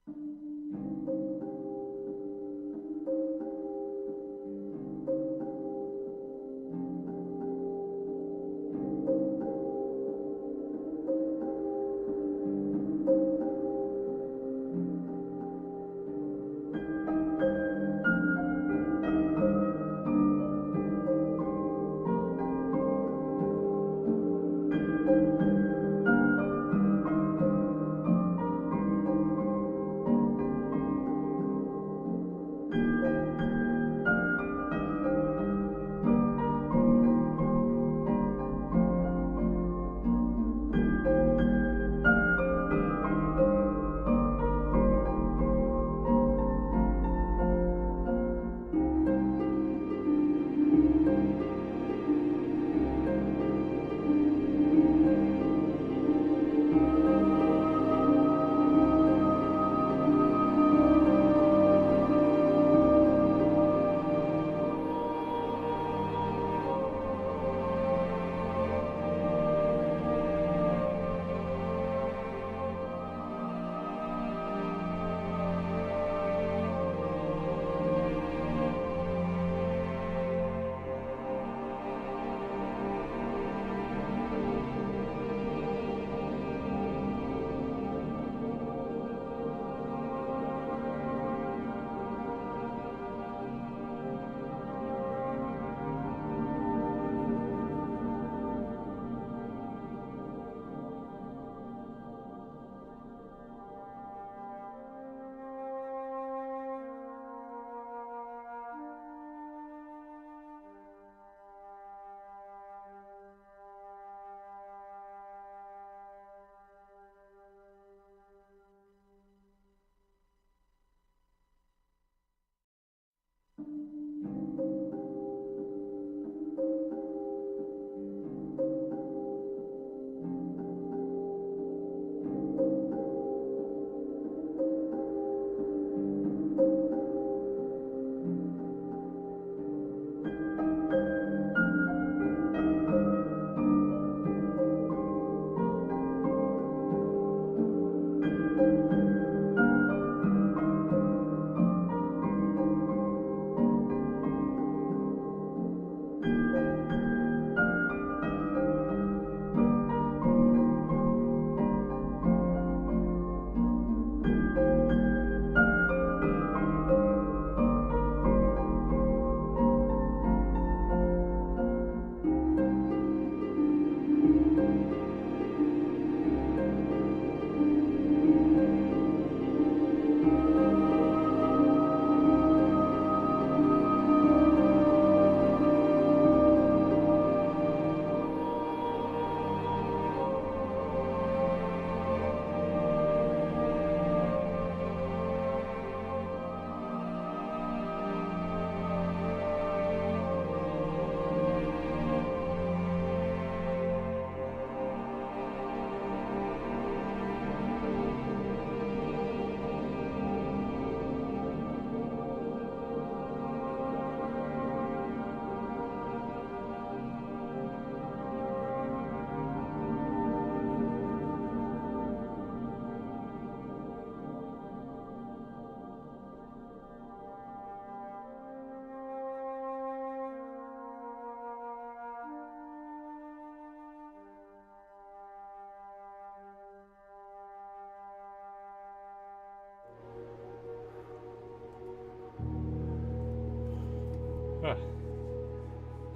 Ah.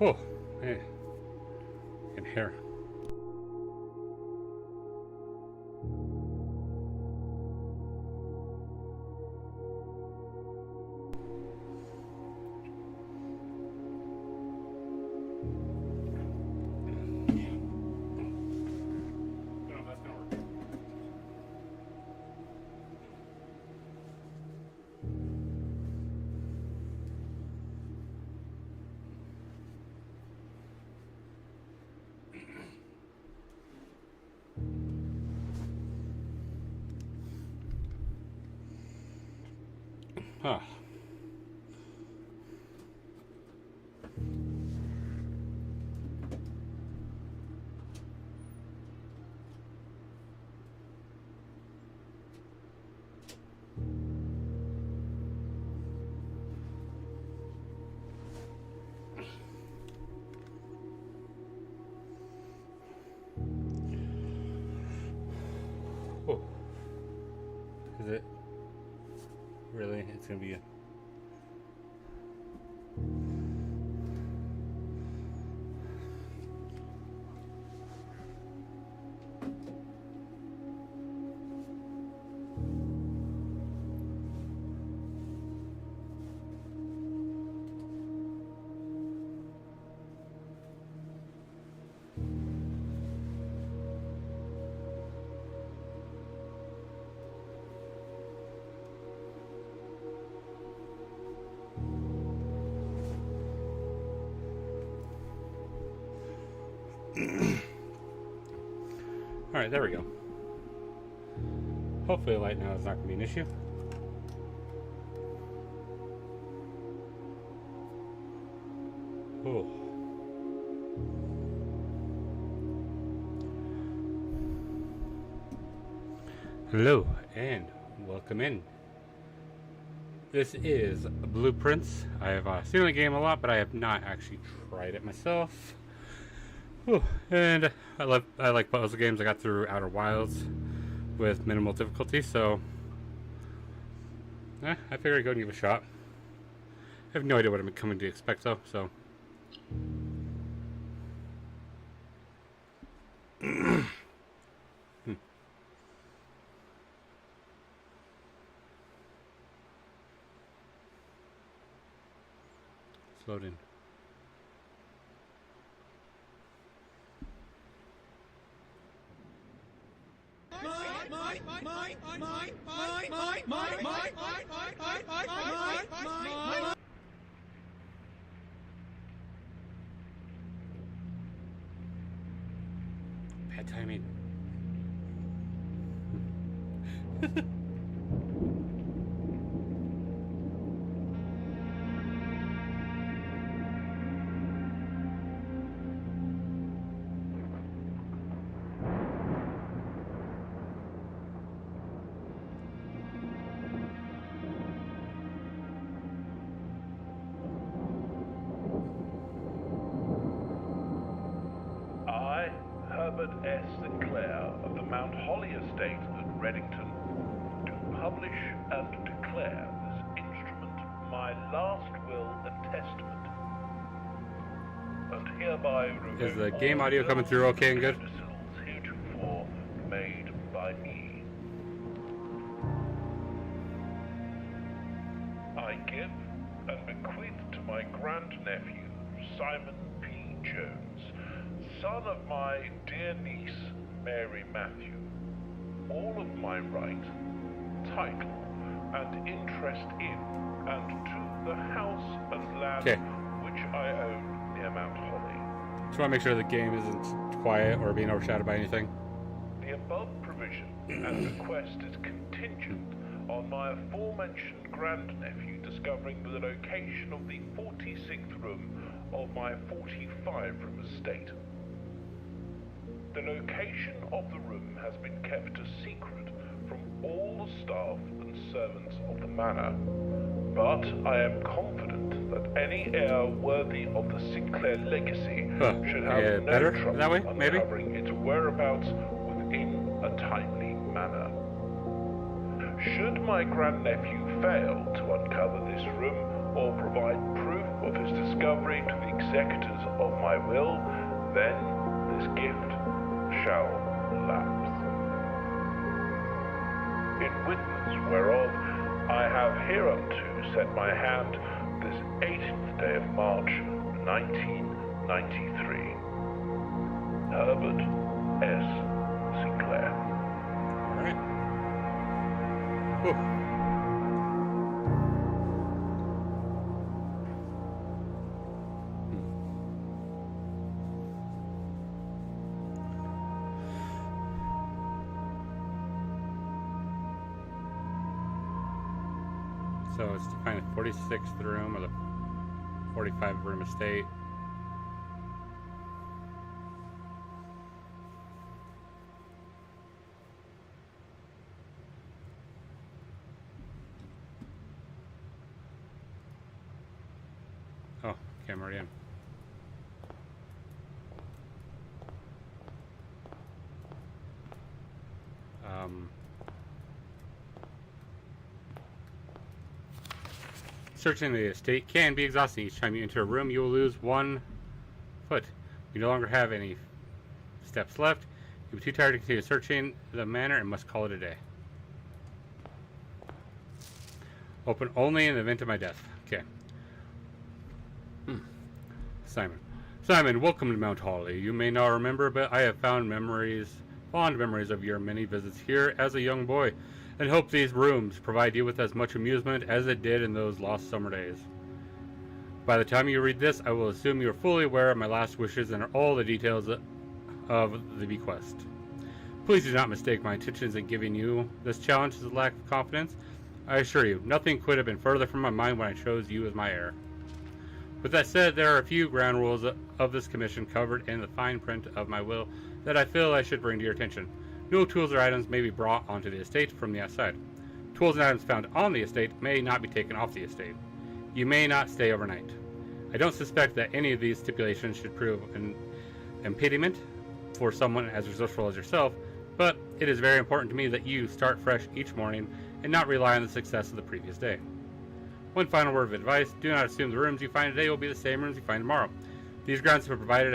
Oh, hey, in here. Ah. Oh. Is it? Really? It's gonna be a... Alright, there we go. Hopefully the light now is not going to be an issue. Oh. Hello, and welcome in. This is Blueprints. I have seen the game a lot, but I have not actually tried it myself. Ooh, and I like puzzle games. I got through Outer Wilds with minimal difficulty, so I figured I'd go and give it a shot. I have no idea what I'm coming to expect though, so it's loading. Bad timing. I, Herbert S. Sinclair of the Mount Holly Estate at Reddington, do publish and declare this instrument my last will and testament, and hereby Is the revoke game all audio coming through okay and good? codicils heretofore made by me. I give and bequeath to my grandnephew, Simon P. Jones, son of my dear niece, Mary Matthew, all of my right, title, and interest in, and to the house and land which I own near Mount Holly. Just want to make sure the game isn't quiet or being overshadowed by anything. The above provision and request is contingent on my aforementioned grandnephew discovering the location of the 46th room of my 45-room estate. The location of the room has been kept a secret from all the staff and servants of the manor, but I am confident that any heir worthy of the Sinclair legacy should have no trouble uncovering its whereabouts within a timely manner. Should my grandnephew fail to uncover this room or provide proof of his discovery to the executors of my will, then this gift shall lapse. In witness whereof I have hereunto set my hand this 18th day of March, 1993. Herbert S. Sinclair. All right. Whew. So it's to find the 46th room or the 45 room estate. Oh, okay, I'm already in. Searching the estate can be exhausting. Each time you enter a room, you will lose 1 foot. You no longer have any steps left. You'll be too tired to continue searching the manor and must call it a day. Open only in the event of my death. Okay. Simon. Simon, welcome to Mount Holly. You may not remember, but I have fond memories of your many visits here as a young boy, and hope these rooms provide you with as much amusement as it did in those lost summer days. By the time you read this, I will assume you are fully aware of my last wishes and all the details of the bequest. Please do not mistake my intentions in giving you this challenge as a lack of confidence. I assure you, nothing could have been further from my mind when I chose you as my heir. With that said, there are a few ground rules of this commission covered in the fine print of my will that I feel I should bring to your attention. No tools or items may be brought onto the estate from the outside. Tools and items found on the estate may not be taken off the estate. You may not stay overnight. I don't suspect that any of these stipulations should prove an impediment for someone as resourceful as yourself, but it is very important to me that you start fresh each morning and not rely on the success of the previous day. One final word of advice: do not assume the rooms you find today will be the same rooms you find tomorrow. These grounds have provided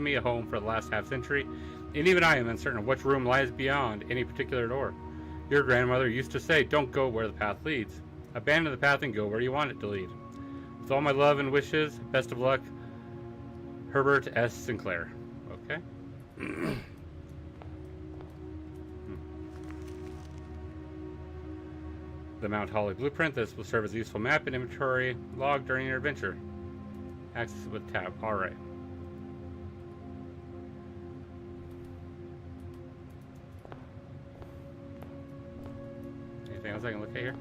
me a home for the last half century, and even I am uncertain of which room lies beyond any particular door. Your grandmother used to say, don't go where the path leads. Abandon the path and go where you want it to lead. With all my love and wishes, best of luck, Herbert S. Sinclair. Okay. The Mount Holly blueprint. This will serve as a useful map and inventory log during your adventure. Access it with tab. Alright. Anything else I can look at here?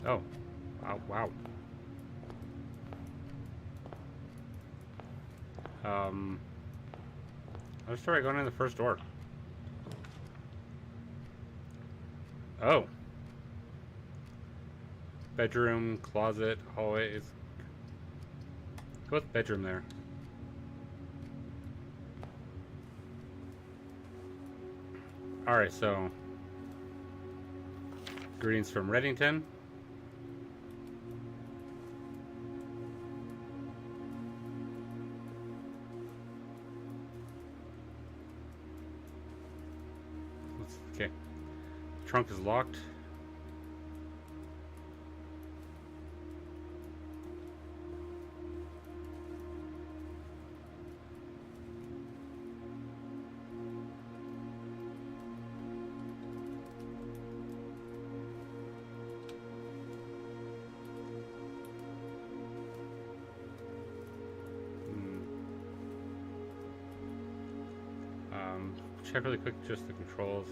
Oh. Oh, wow. Let's try going in the first door. Oh. Bedroom, closet, hallway. Is go with bedroom there. Alright, so greetings from Reddington. Okay. The trunk is locked. Check really quick just the controls.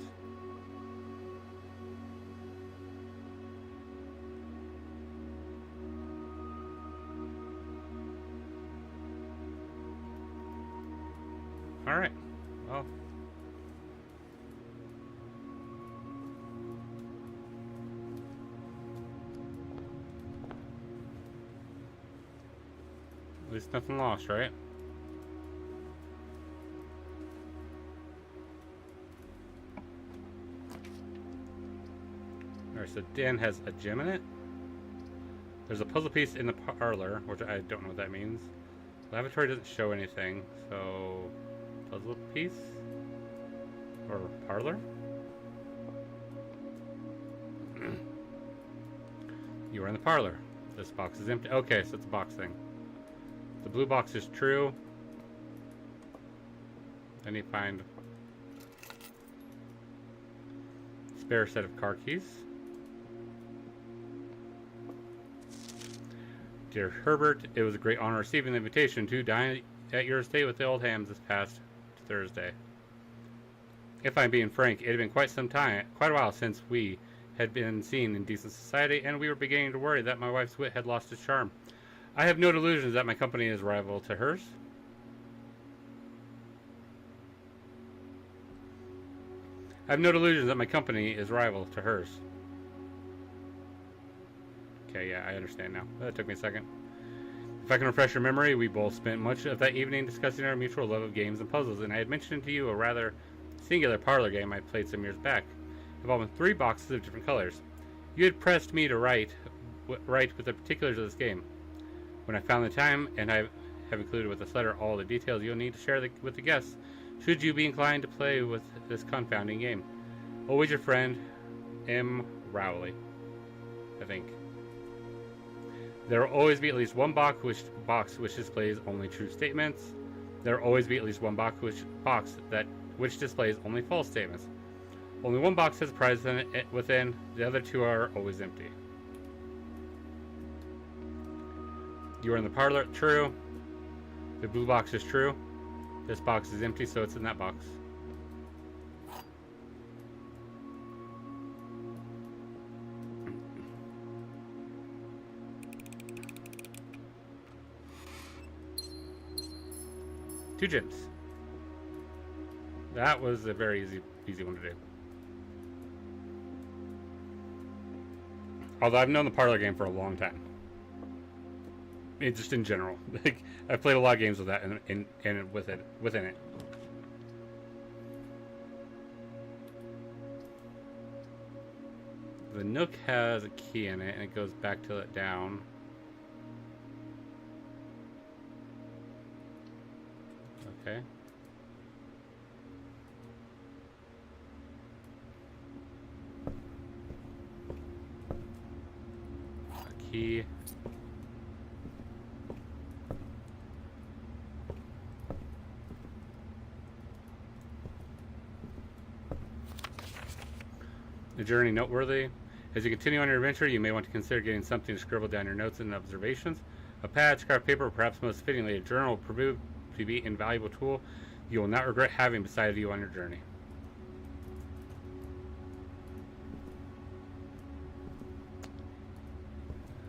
All right. Well, at least nothing lost, right? Alright, so Dan has a gem in it. There's a puzzle piece in the parlor, which I don't know what that means. Lavatory doesn't show anything, so puzzle piece? Or parlor? You are in the parlor. This box is empty. Okay, so it's a box thing. The blue box is true. Then you find spare set of car keys. Dear Herbert, it was a great honor receiving the invitation to dine at your estate with the old hams this past Thursday. If I'm being frank, it had been quite a while since we had been seen in decent society, and we were beginning to worry that my wife's wit had lost its charm. I have no delusions that my company is rival to hers. I have no delusions that my company is rival to hers. Okay, yeah, I understand now. That took me a second. If I can refresh your memory, we both spent much of that evening discussing our mutual love of games and puzzles, and I had mentioned to you a rather singular parlor game I played some years back, involving 3 boxes of different colors. You had pressed me to write with the particulars of this game. When I found the time, and I have included with this letter all the details you'll need to share with the guests, should you be inclined to play with this confounding game. Always your friend, M. Rowley. I think. There will always be at least one box which displays only true statements. There will always be at least one box which displays only false statements. Only one box has a prize within, the other 2 are always empty. You are in the parlor, true. The blue box is true. This box is empty, so it's in that box. Two gems. That was a very easy one to do. Although I've known the parlor game for a long time. Just in general. Like, I've played a lot of games with that and within it. The Nook has a key in it and it goes back to it down. Okay. A key. The journey noteworthy. As you continue on your adventure, you may want to consider getting something to scribble down your notes and observations. A pad, scrap paper, or perhaps most fittingly, a journal will prove to be an invaluable tool you will not regret having beside you on your journey.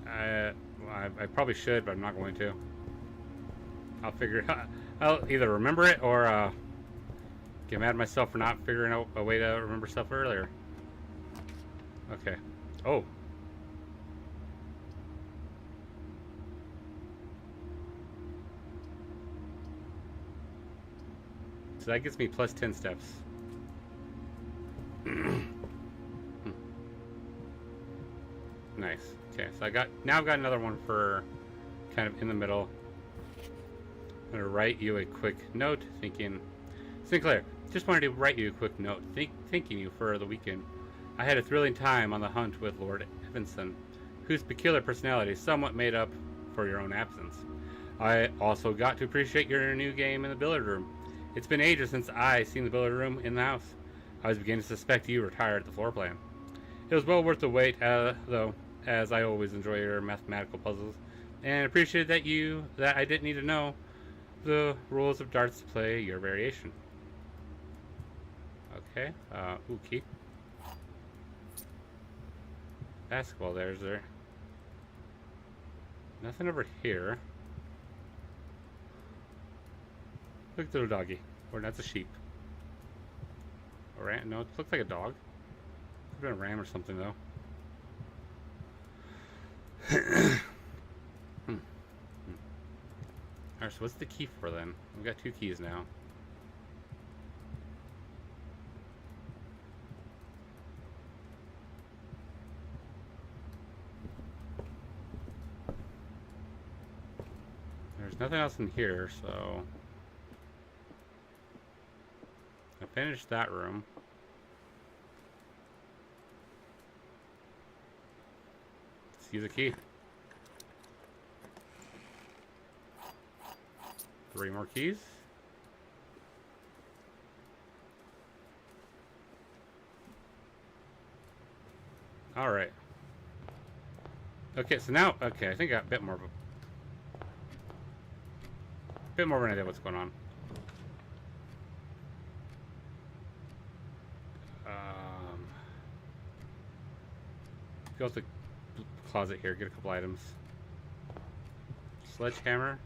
I probably should, but I'm not going to. I'll figure it out. I'll either remember it or get mad at myself for not figuring out a way to remember stuff earlier. Okay. Oh. So that gets me plus 10 steps. Nice. Okay, so I've got another one for kind of in the middle. I'm gonna write you a quick note thinking, Sinclair, just wanted to write you a quick note thanking you for the weekend. I had a thrilling time on the hunt with Lord Evanson, whose peculiar personality somewhat made up for your own absence. I also got to appreciate your new game in the billiard room. It's been ages since I seen the billiard room in the house. I was beginning to suspect you retired at the floor plan. It was well worth the wait, though, as I always enjoy your mathematical puzzles, and appreciated that I didn't need to know the rules of darts to play your variation. Okay, ooh, key. Basketball, there's there. Nothing over here. Look at the little doggy. Or that's a sheep. A ram? No, it looks like a dog. Could have been a ram or something, though. Alright, so what's the key for then? We've got 2 keys now. There's nothing else in here, so I finished that room. Let's use a key. 3 more keys. All right. Okay, so now, okay, I think I got a bit more of an idea what's going on. Go to the closet here, get a couple items. Sledgehammer.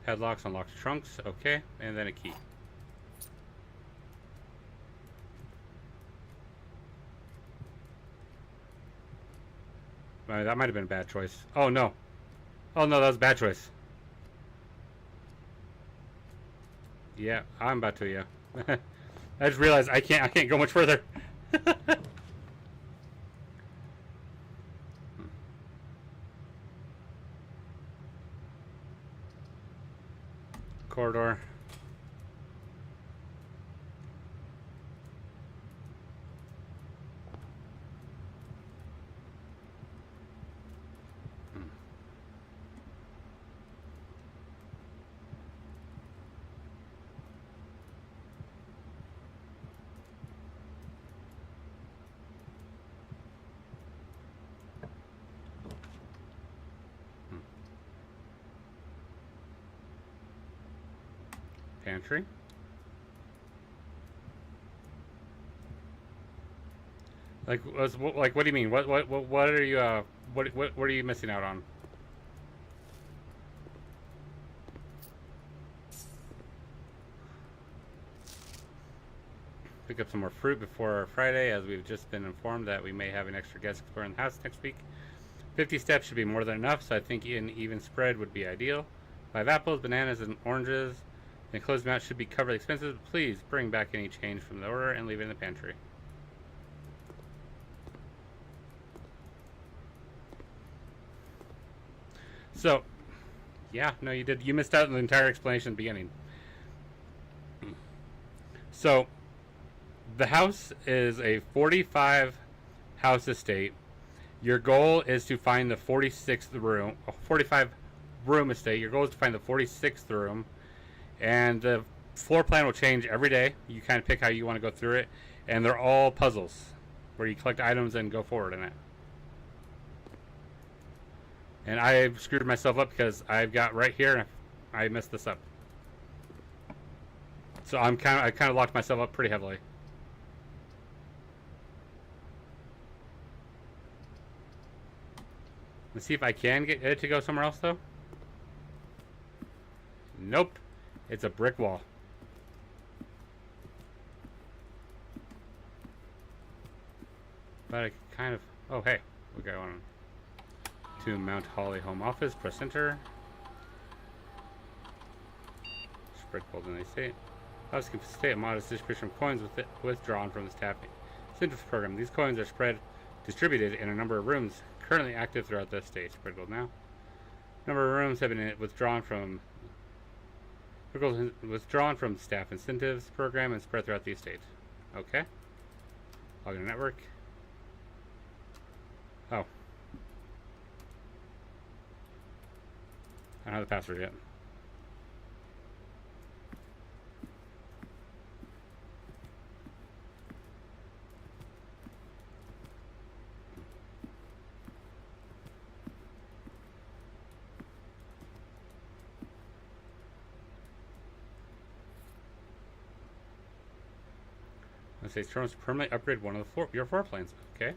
Headlocks unlocks trunks, okay, and then a key. That might have been a bad choice. Oh no. Oh no, that was a bad choice. Yeah, I'm about to, yeah. I just realized I can't go much further. Corridor. Pantry. Like, what do you mean? What are you what are you missing out on? Pick up some more fruit before Friday, as we've just been informed that we may have an extra guest exploring the house next week. 50 steps should be more than enough, so I think an even spread would be ideal. 5 apples, bananas, and oranges. The enclosed amount should be covered expenses. Please bring back any change from the order and leave it in the pantry. So, yeah, no, you did. You missed out on the entire explanation at the beginning. So, the house is a 45 house estate. Your goal is to find the 46th room, 45 room estate. Your goal is to find the 46th room, and the floor plan will change every day. You kind of pick how you want to go through it, and they're all puzzles where you collect items and go forward in it. And I screwed myself up because I've got right here, and I messed this up. So I kind of locked myself up pretty heavily. Let's see if I can get it to go somewhere else, though. Nope. It's a brick wall. But I kind of... Oh, hey. We got one. To Mount Holly Home Office. Press Enter. Spread gold in the estate. House can stay a modest distribution of coins withdrawn from the staff incentive program. These coins are distributed in a number of rooms currently active throughout the estate. Spread gold now. Number of rooms have been withdrawn from staff incentives program and spread throughout the estate. Okay. Log in network. Oh. I don't have the password yet. Let's say terms permanently upgrade one of your floor plans. Okay.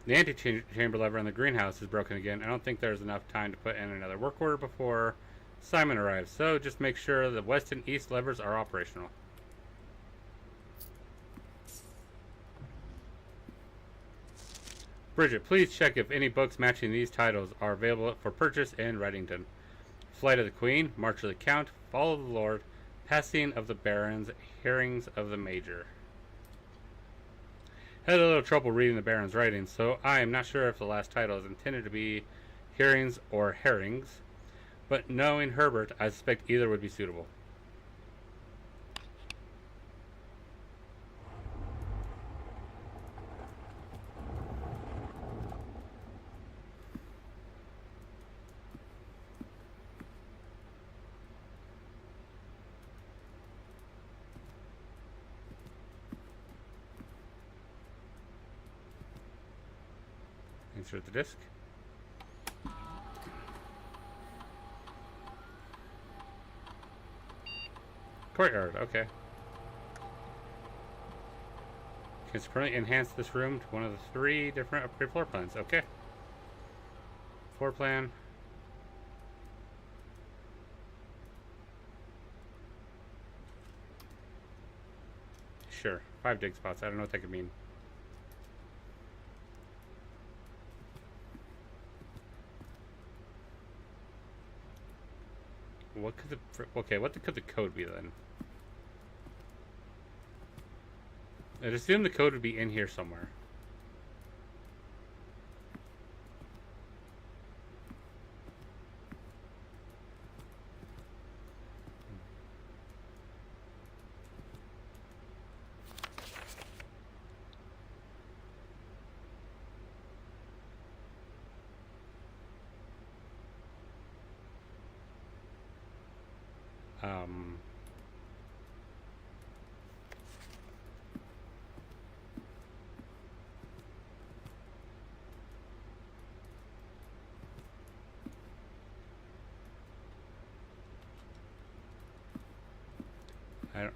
The anti-chamber lever in the greenhouse is broken again. I don't think there's enough time to put in another work order before Simon arrives. So just make sure the west and east levers are operational. Bridget, please check if any books matching these titles are available for purchase in Reddington. Flight of the Queen, March of the Count, Fall of the Lord, Passing of the Barons, Hearings of the Major. Had a little trouble reading the Baron's writing, so I am not sure if the last title is intended to be Hearings or Herrings, but knowing Herbert, I suspect either would be suitable. Insert the disc. Courtyard, okay. Can permanently enhance this room to one of the 3 different upgrade floor plans. Okay. Floor plan. Sure. 5 dig spots. I don't know what that could mean. What could the... Okay, what could the code be then? I'd assume the code would be in here somewhere. Um... I don't...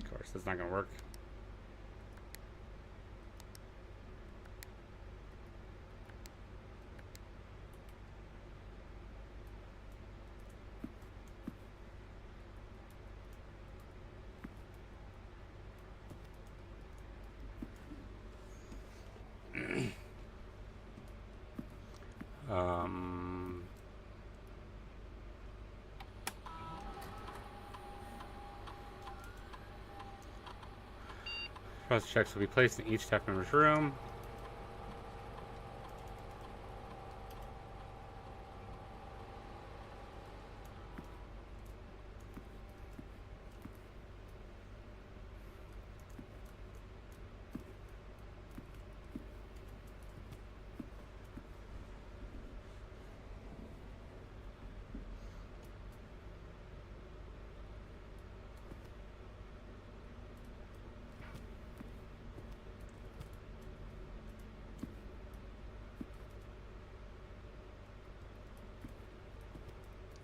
Of course, that's not gonna work. Um... Process checks will be placed in each staff member's room.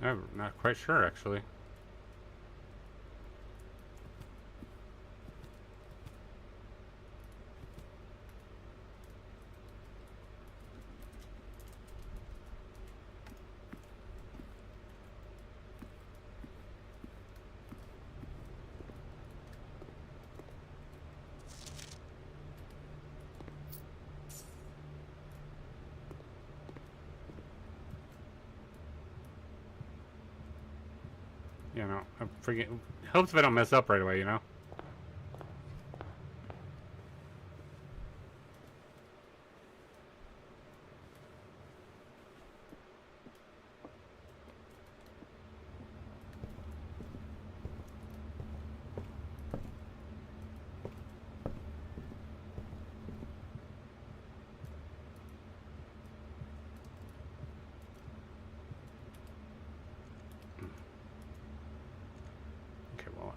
I'm not quite sure, actually. You know, I'm freaking... Helps if I don't mess up right away, you know?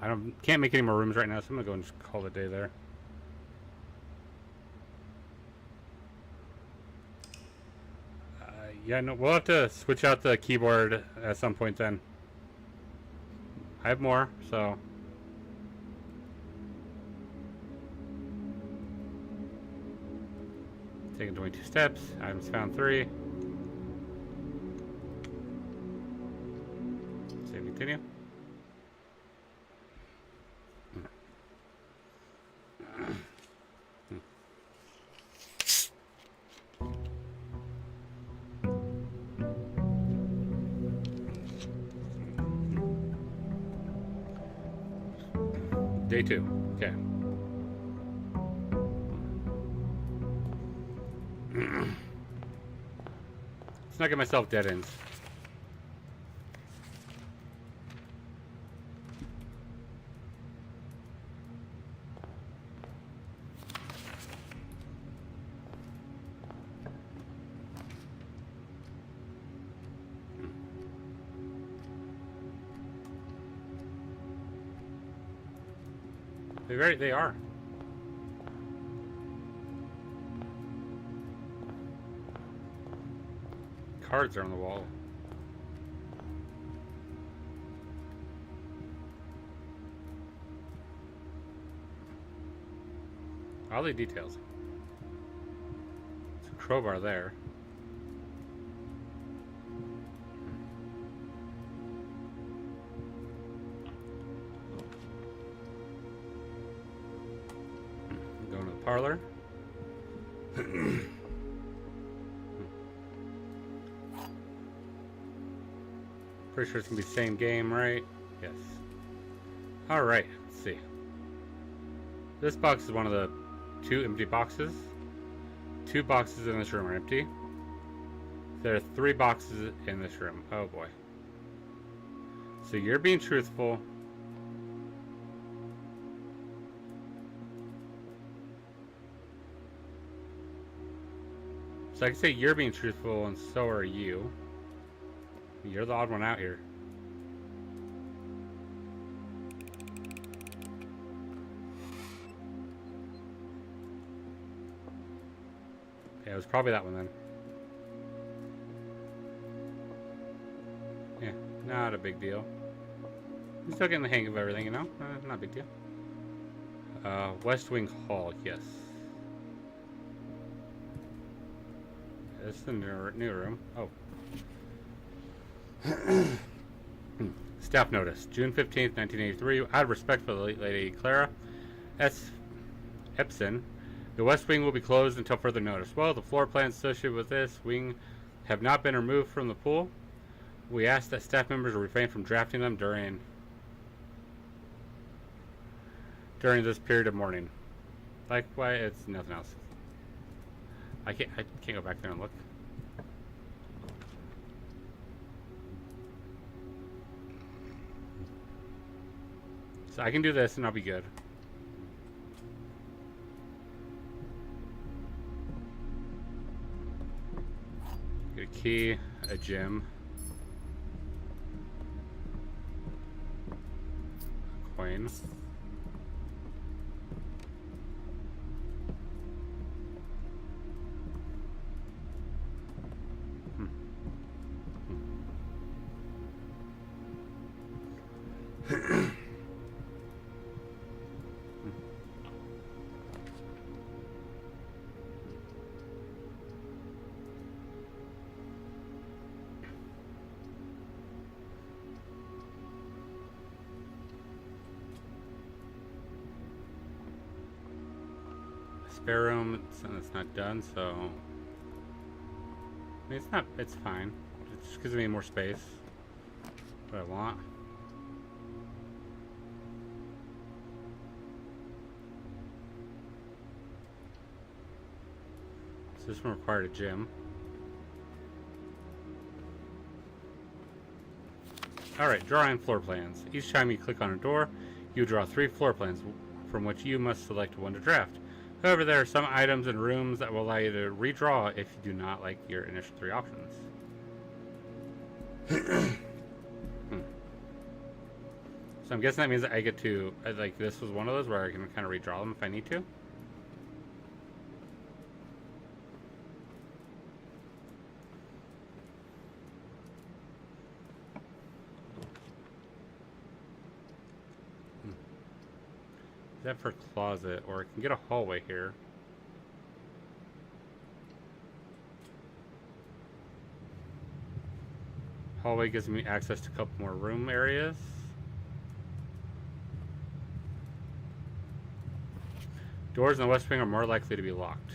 I can't make any more rooms right now, so I'm gonna go and just call it a day there. Yeah, no, we'll have to switch out the keyboard at some point then. I have more, so... Taking 22 steps, items found 3. Save, continue. Day 2. Okay. Let's not get myself dead ends. They are. Cards are on the wall. all the details. There's a crowbar there. Going to the parlor. Pretty sure it's gonna be the same game, right? Yes. Alright, let's see. This box is one of the 2 empty boxes. 2 boxes in this room are empty. There are 3 boxes in this room. Oh boy. So you're being truthful. So I can say you're being truthful, and so are you. You're the odd one out here. Yeah, it was probably that one then. Yeah, not a big deal. I'm still getting the hang of everything, you know? Not a big deal. West Wing Hall, yes. This is the new room. Oh. Staff notice. June 15th, 1983. Out of respect for the late Lady Clara S. Epson, the West Wing will be closed until further notice. Well, the floor plans associated with this wing have not been removed from the pool. We ask that staff members refrain from drafting them during this period of mourning. Like, why? It's nothing else. I can't go back there and look. So I can do this and I'll be good. Get a key, a gem, a coin. Spare room, it's not done, so I mean, it's fine. It just gives me more space. What I want. So this one required a gym. Alright, drawing floor plans. Each time you click on a door, you draw 3 floor plans, from which you must select one to draft. However, there are some items and rooms that will allow you to redraw if you do not like your initial 3 options. So I'm guessing that means that I get to, like, this was one of those where I can kind of redraw them if I need to. Is that for closet, or I can get a hallway here. Hallway gives me access to a couple more room areas. Doors in the West Wing are more likely to be locked.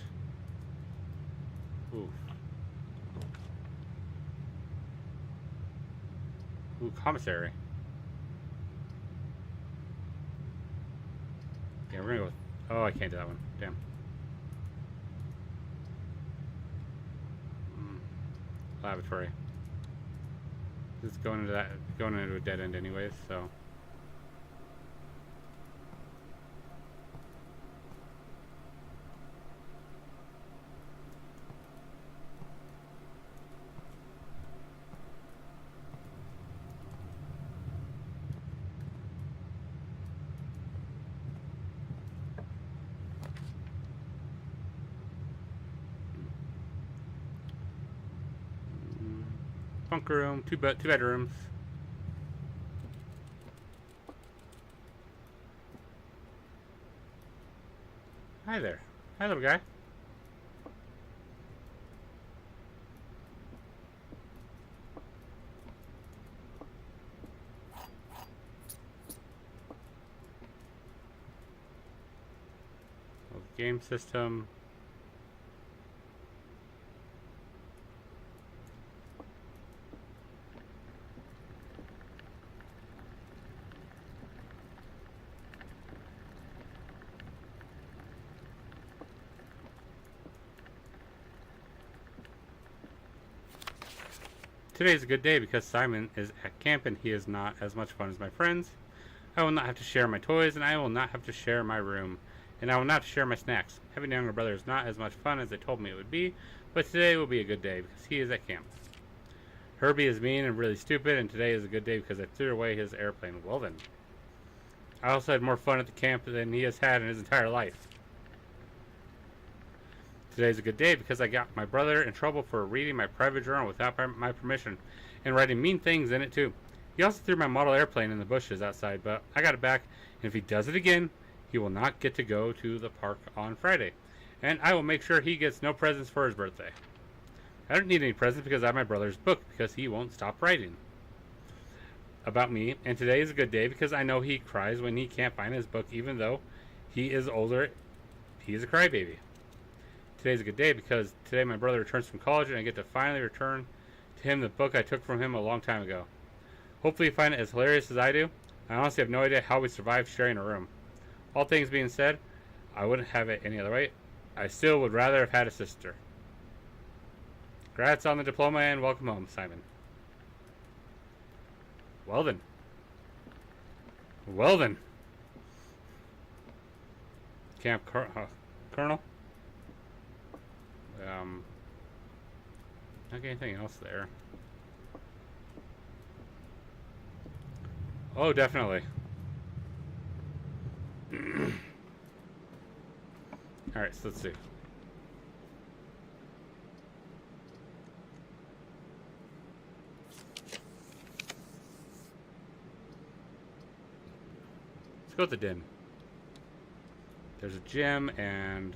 Ooh. Ooh, commissary. Yeah, we're gonna go with... Oh, I can't do that one. Damn. Lavatory. It's going into a dead end anyways, so... Bunk room, two bedrooms. Hi there. Hi, little guy. Game system. Today is a good day because Simon is at camp and he is not as much fun as my friends. I will not have to share my toys, and I will not have to share my room, and I will not have to share my snacks. Having a younger brother is not as much fun as they told me it would be, but today will be a good day because he is at camp. Herbie is mean and really stupid, and today is a good day because I threw away his airplane. Well then. I also had more fun at the camp than he has had in his entire life. Today's a good day because I got my brother in trouble for reading my private journal without my permission and writing mean things in it too. He also threw my model airplane in the bushes outside, but I got it back, and if he does it again, he will not get to go to the park on Friday. And I will make sure he gets no presents for his birthday. I don't need any presents because I have my brother's book because he won't stop writing about me, and today is a good day because I know he cries when he can't find his book even though he is older. He is a crybaby. Today's a good day because today my brother returns from college and I get to finally return to him the book I took from him a long time ago. Hopefully you find it as hilarious as I do. I honestly have no idea how we survived sharing a room. All things being said, I wouldn't have it any other way. I still would rather have had a sister. Congrats on the diploma and welcome home, Simon. Well then. Well then. Camp Colonel? Not getting anything else there. Oh, definitely. Alright, so let's see. Let's go with the den. There's a gym and...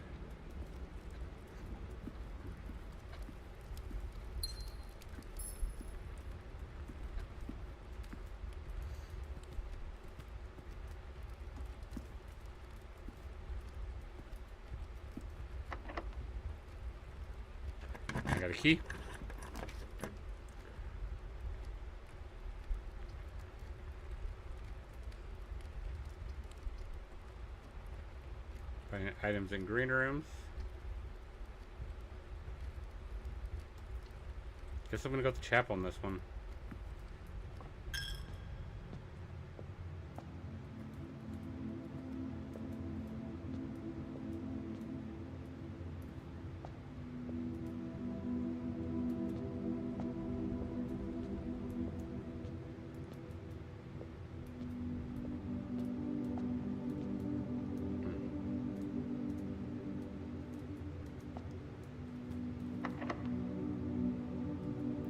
I got a key. Finding items in green rooms. Guess I'm gonna go to chapel on this one.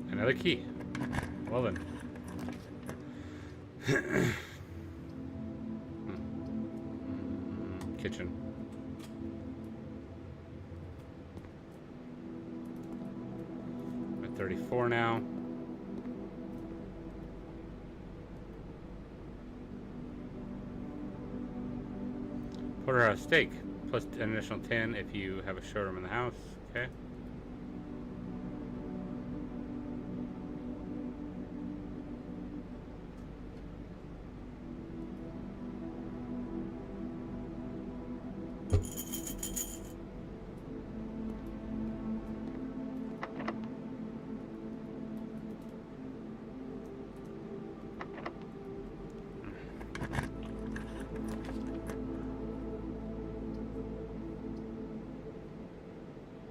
Another key. Well then. Kitchen. I'm at 34 now. Porterhouse steak. Plus an additional 10 if you have a showroom in the house. Okay.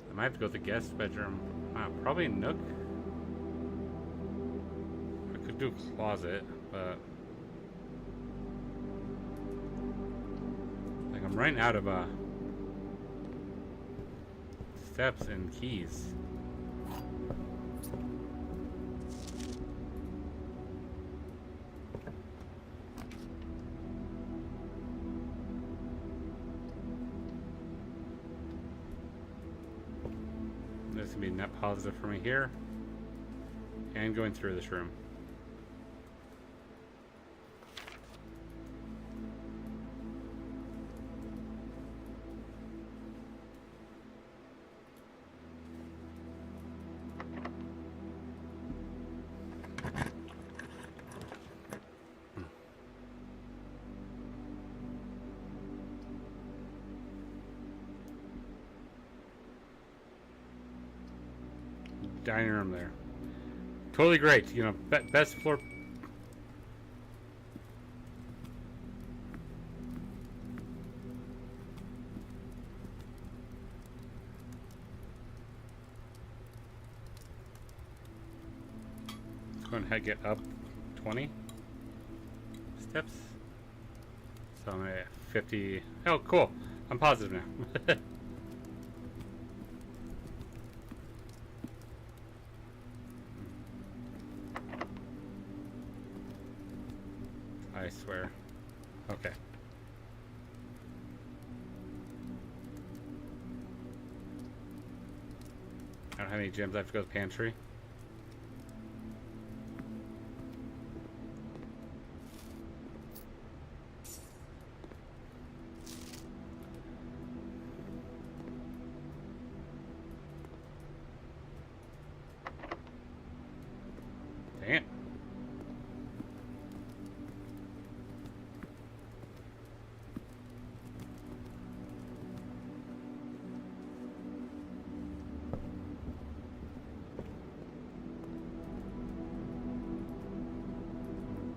I might have to go to the guest bedroom. Probably a nook. I could do a closet, but like I'm running out of steps and keys. gonna be net positive for me here. And going through this room. Dining room there. Totally great. You know, best floor. Let's go ahead and get up 20 steps. So I'm at 50. Oh, cool. I'm positive now. I swear. Okay. I don't have any gyms. I have to go to the pantry. Dang it.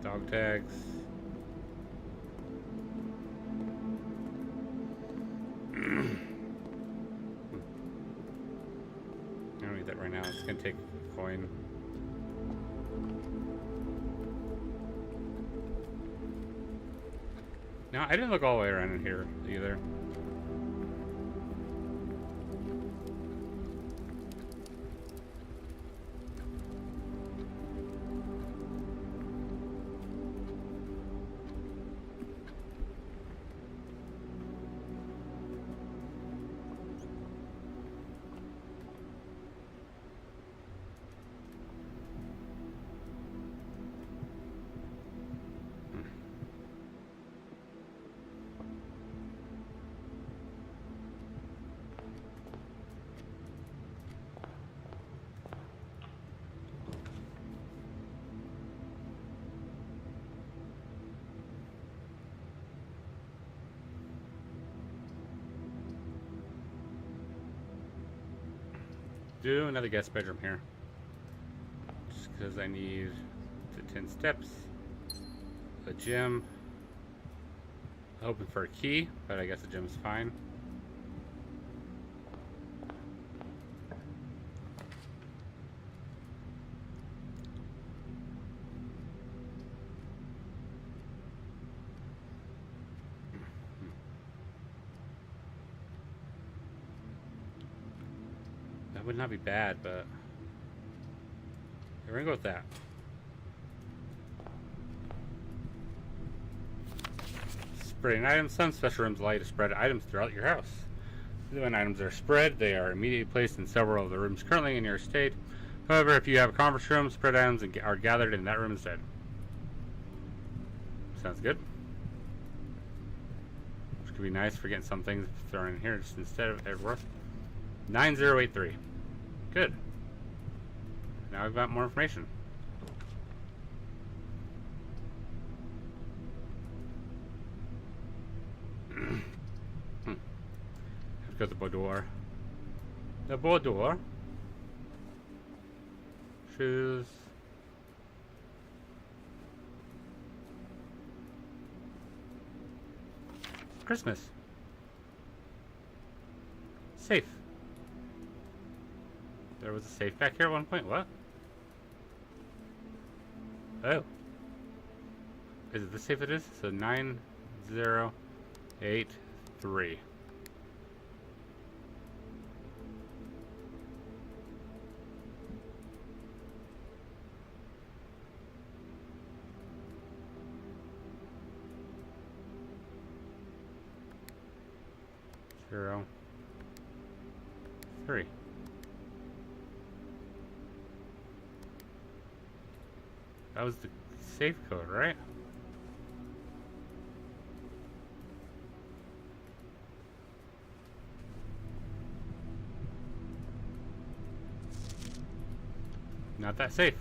Dog tags. I don't need that right now. It's gonna take a coin. No, I didn't look all the way around in here either. Do another guest bedroom here. Just because I need the 10 steps. A gym. Hoping for a key, but I guess the gym is fine. That would not be bad, but we're gonna go with that. Spreading items. Some special rooms allow you to spread items throughout your house. When items are spread, they are immediately placed in several of the rooms currently in your estate. However, if you have a conference room, spread items are gathered in that room instead. Sounds good. Which could be nice for getting some things thrown in here just instead of Edgeworth. 9083. Good. Now I've got more information. Have to go to the boudoir. The boudoir. Shoes. Christmas. Safe. There was a safe back here at one point. What? Oh. Is it the safe it is? So 9083. Zero. 3. That was the safe code, right? Not that safe.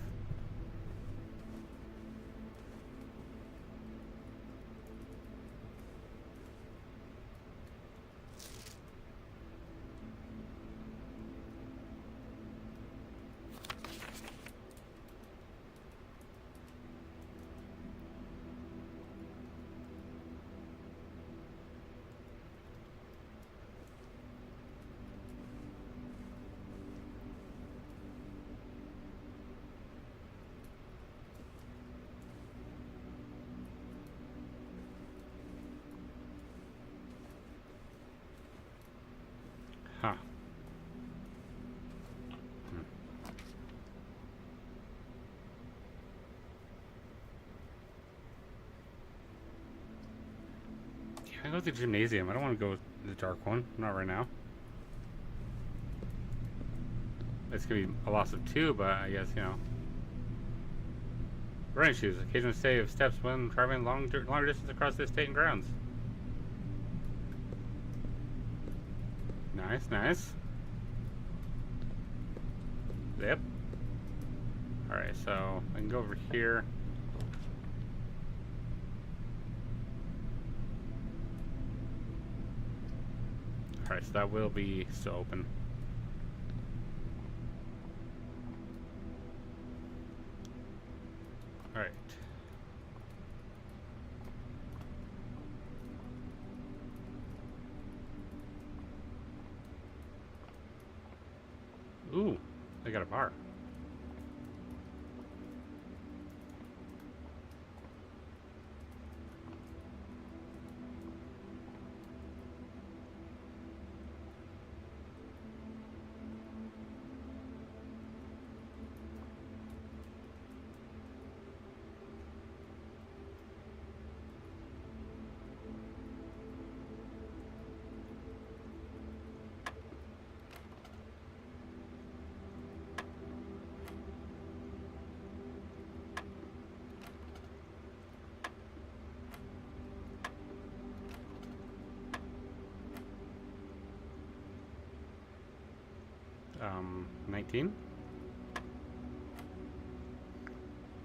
Huh. Can I go to the gymnasium? I don't want to go to the dark one. Not right now. It's going to be a loss of 2, but I guess, you know. Running shoes. Occasionally save steps when traveling longer distance across the estate and grounds. Nice, nice. Yep. Alright, so I can go over here. Alright, so that will be still open. Alright. Ooh, they got a bar. Um, 19?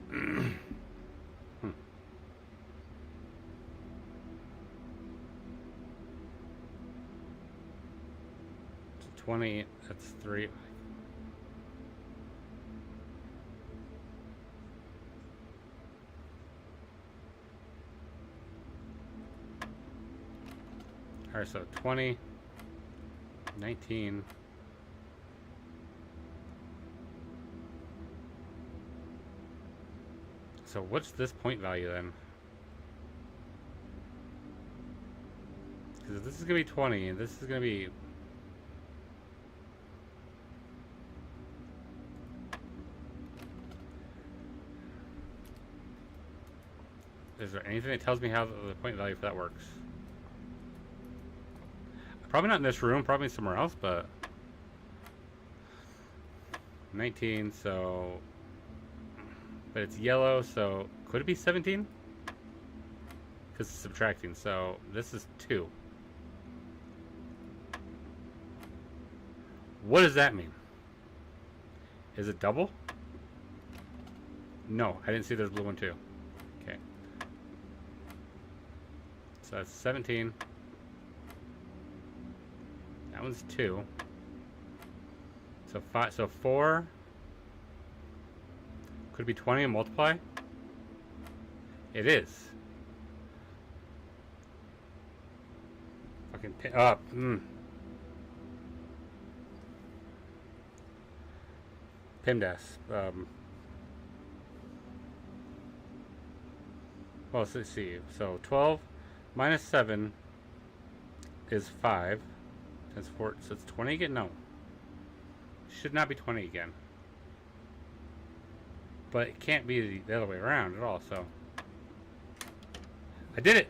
Hmm. 20, that's 3. Alright, so 20, 19. So what's this point value then? Because this is going to be 20, and this is going to be... Is there anything that tells me how the point value for that works? Probably not in this room, probably somewhere else, but... 19, so... But it's yellow, so could it be 17? Because it's subtracting, so this is 2. What does that mean? Is it double? No, I didn't see there's a blue one too. Okay. So that's 17. That one's 2. So 5, so 4. Could it be 20 and multiply? It is. Fucking pin up. PIMDAS. Well, let's see. So 12 minus 7 is 5. That's 4. So it's 20 again? No. Should not be 20 again. But it can't be the other way around at all, so... I did it!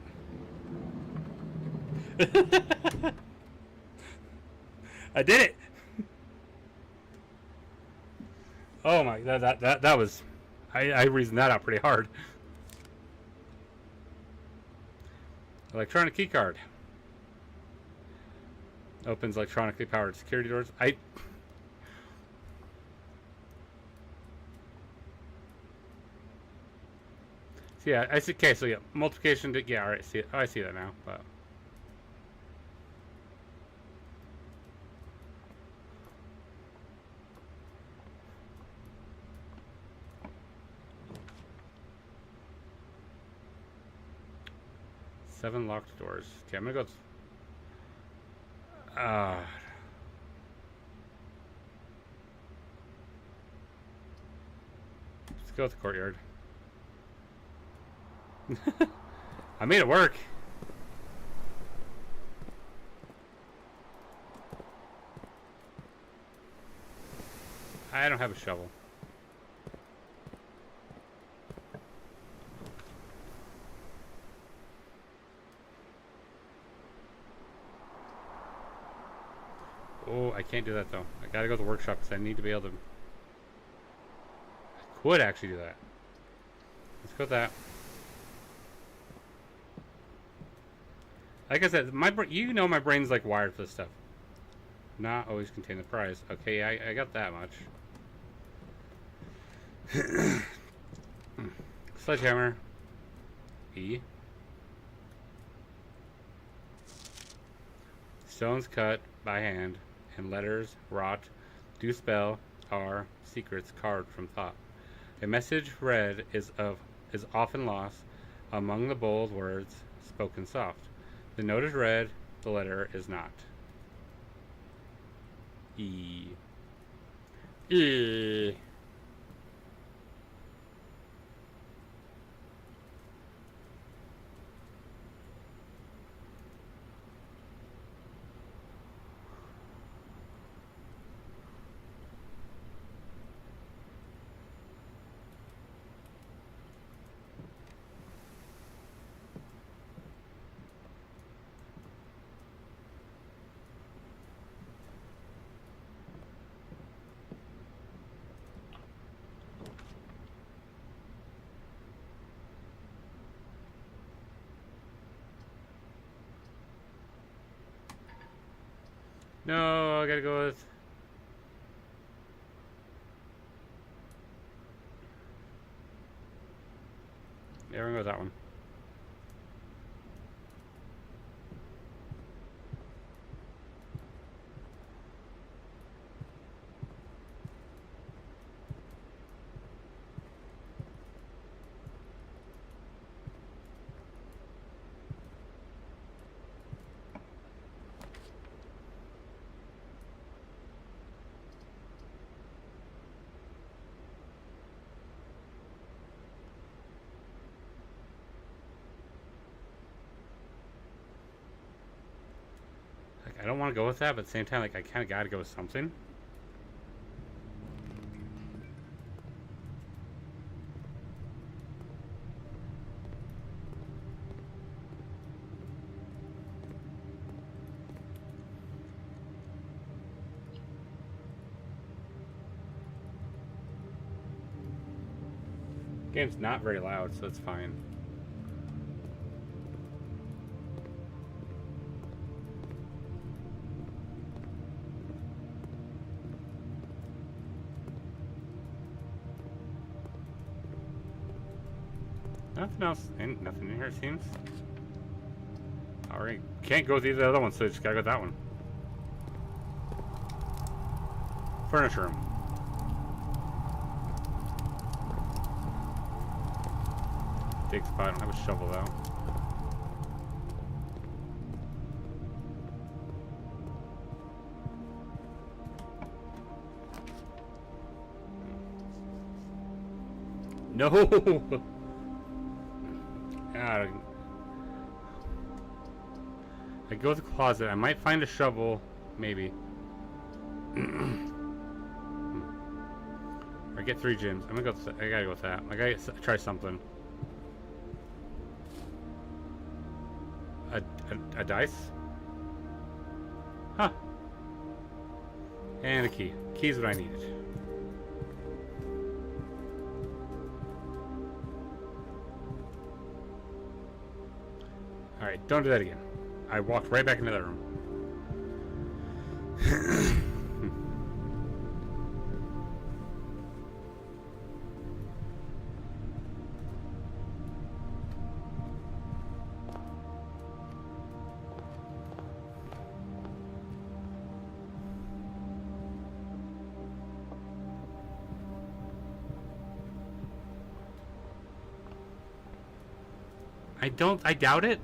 I did it! Oh my... That was... I reasoned that out pretty hard. Electronic key card. Opens electronically powered security doors. So yeah, I see. Okay, so yeah, multiplication. Yeah, all right. See it. Oh, I see that now. But 7 locked doors. Okay, I'm gonna go. Let's go with the courtyard. I made it work. I don't have a shovel. Oh, I can't do that though. I gotta go to the workshop because I need to be able to. I could actually do that. Let's go with that. Like I said, my brain's like wired for this stuff. Not always contain the prize. Okay, I got that much. Sledgehammer. E. Stones cut by hand, and letters wrought do spell are secrets carved from thought. A message read is often lost among the bold words spoken soft. The note is read, the letter is not. E. E. No, I gotta go with. Yeah, we're gonna go with that one. I don't want to go with that, but at the same time, like, I kind of got to go with something. Game's not very loud, so it's fine. Nothing else, ain't nothing in here it seems. Alright, can't go with either of the other ones, so just gotta go with that one. Furniture room. Dig spot, I don't have a shovel though. No! I go to the closet. I might find a shovel, maybe. Or get 3 gems. I'm gonna go. I gotta go with that. I gotta try something. A dice? Huh. And a key. Key's what I needed. Alright, don't do that again. I walked right back into that room. I doubt it.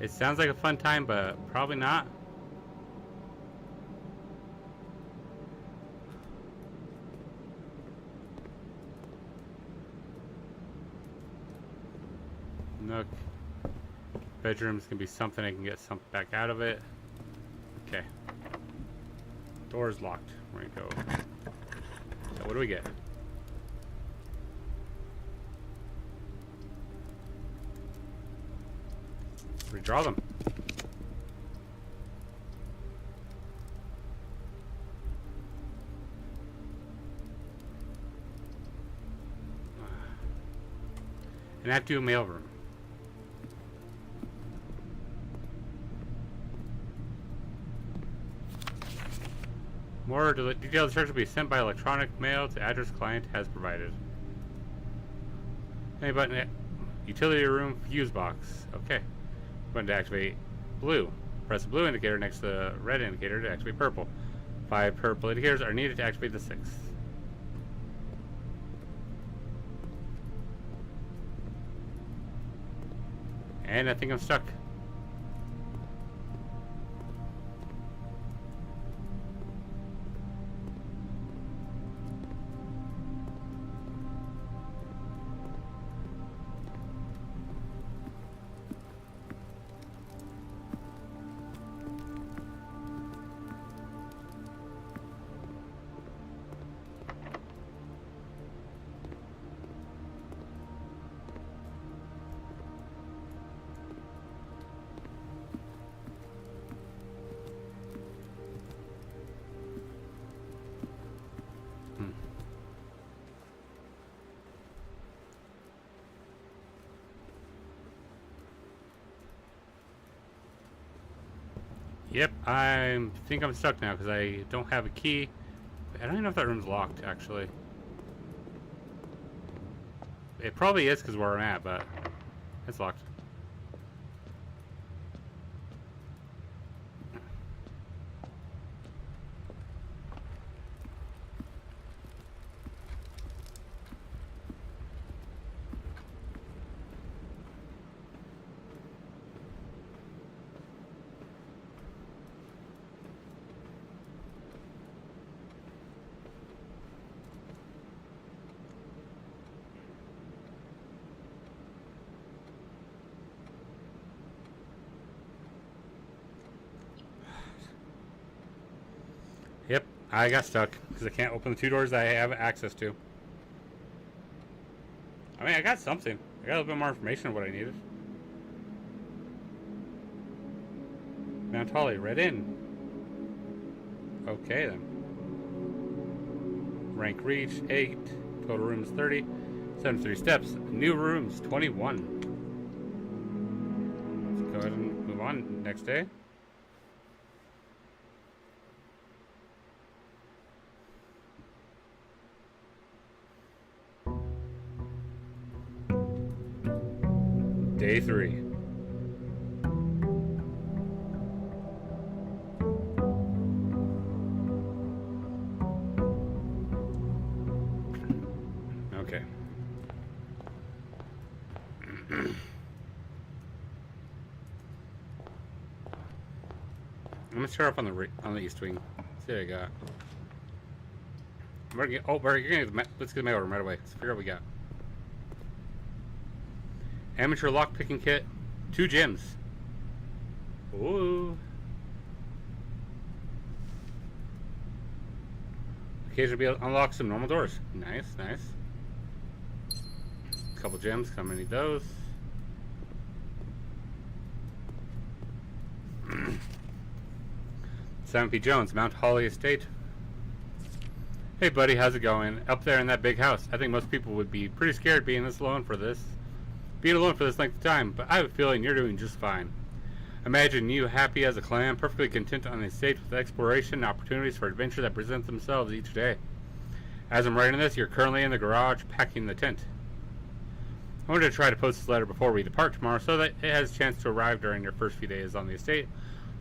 It sounds like a fun time, but probably not. Nook. Bedrooms can be something I can get something back out of it. Okay. Door's locked. We're gonna go. So what do we get? Redraw them. And I have to do a mailroom. More detailed instructions will be sent by electronic mail to address client has provided. Any button, utility room fuse box. Okay. Button to activate blue. Press the blue indicator next to the red indicator to activate purple. 5 purple indicators are needed to activate the 6th. And I think I'm stuck. Yep, I think I'm stuck now because I don't have a key. I don't even know if that room's locked, actually. It probably is because where I'm at, but it's locked. Yep, I got stuck because I can't open the 2 doors that I have access to. I mean, I got something. I got a little bit more information of what I needed. Mount Holly, read in. Okay then. Rank reach 8. Total rooms 30. 73 steps. New rooms 21. Let's go ahead and move on. Next day. Day 3. Okay. I'm gonna start off on the east wing. See what I got. We're gonna get, let's get the mail room right away. Let's figure out what we got. Amateur lock picking kit, 2 gems. Ooh. Occasionally unlock some normal doors. Nice, nice. Couple gems, I'm gonna need those. Simon P. Jones, Mount Holly Estate. Hey buddy, how's it going? Up there in that big house. I think most people would be pretty scared being alone for this length of time, but I have a feeling you're doing just fine. Imagine you happy as a clam, perfectly content on the estate with exploration and opportunities for adventure that present themselves each day. As I'm writing this, you're currently in the garage packing the tent. I wanted to try to post this letter before we depart tomorrow so that it has a chance to arrive during your first few days on the estate,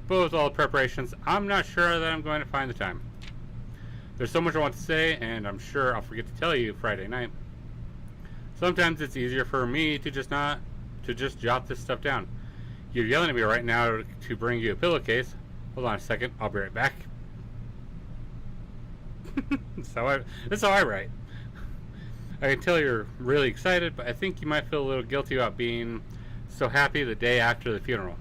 but with all the preparations, I'm not sure that I'm going to find the time. There's so much I want to say, and I'm sure I'll forget to tell you Friday night. Sometimes it's easier for me to just jot this stuff down. You're yelling at me right now to bring you a pillowcase. Hold on a second, I'll be right back. That's how I write. I can tell you're really excited, but I think you might feel a little guilty about being so happy the day after the funeral.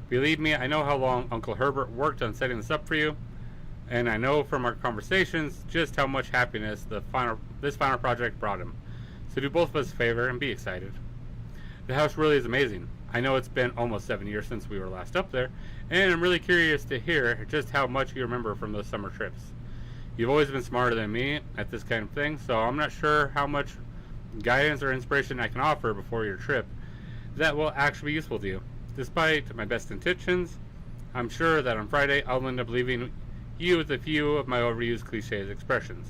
Believe me, I know how long Uncle Herbert worked on setting this up for you, and I know from our conversations just how much happiness this final project brought him. So do both of us a favor and be excited. The house really is amazing. I know it's been almost 7 years since we were last up there, and I'm really curious to hear just how much you remember from those summer trips. You've always been smarter than me at this kind of thing, so I'm not sure how much guidance or inspiration I can offer before your trip that will actually be useful to you. Despite my best intentions, I'm sure that on Friday I'll end up leaving you with a few of my overused cliches expressions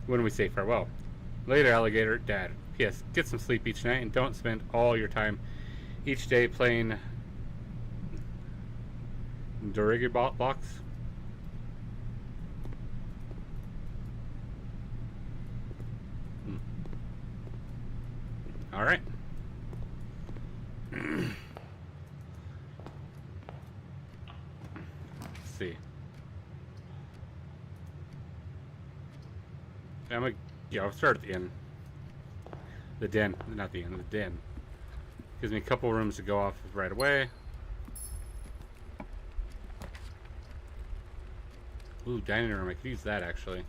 when we say farewell. Later, alligator, Dad. P.S. Get some sleep each night and don't spend all your time each day playing Dirigible blocks. All right. Let's see. I'll start at the end. The den, not the end, the den. Gives me a couple rooms to go off of right away. Ooh, dining room. I could use that actually.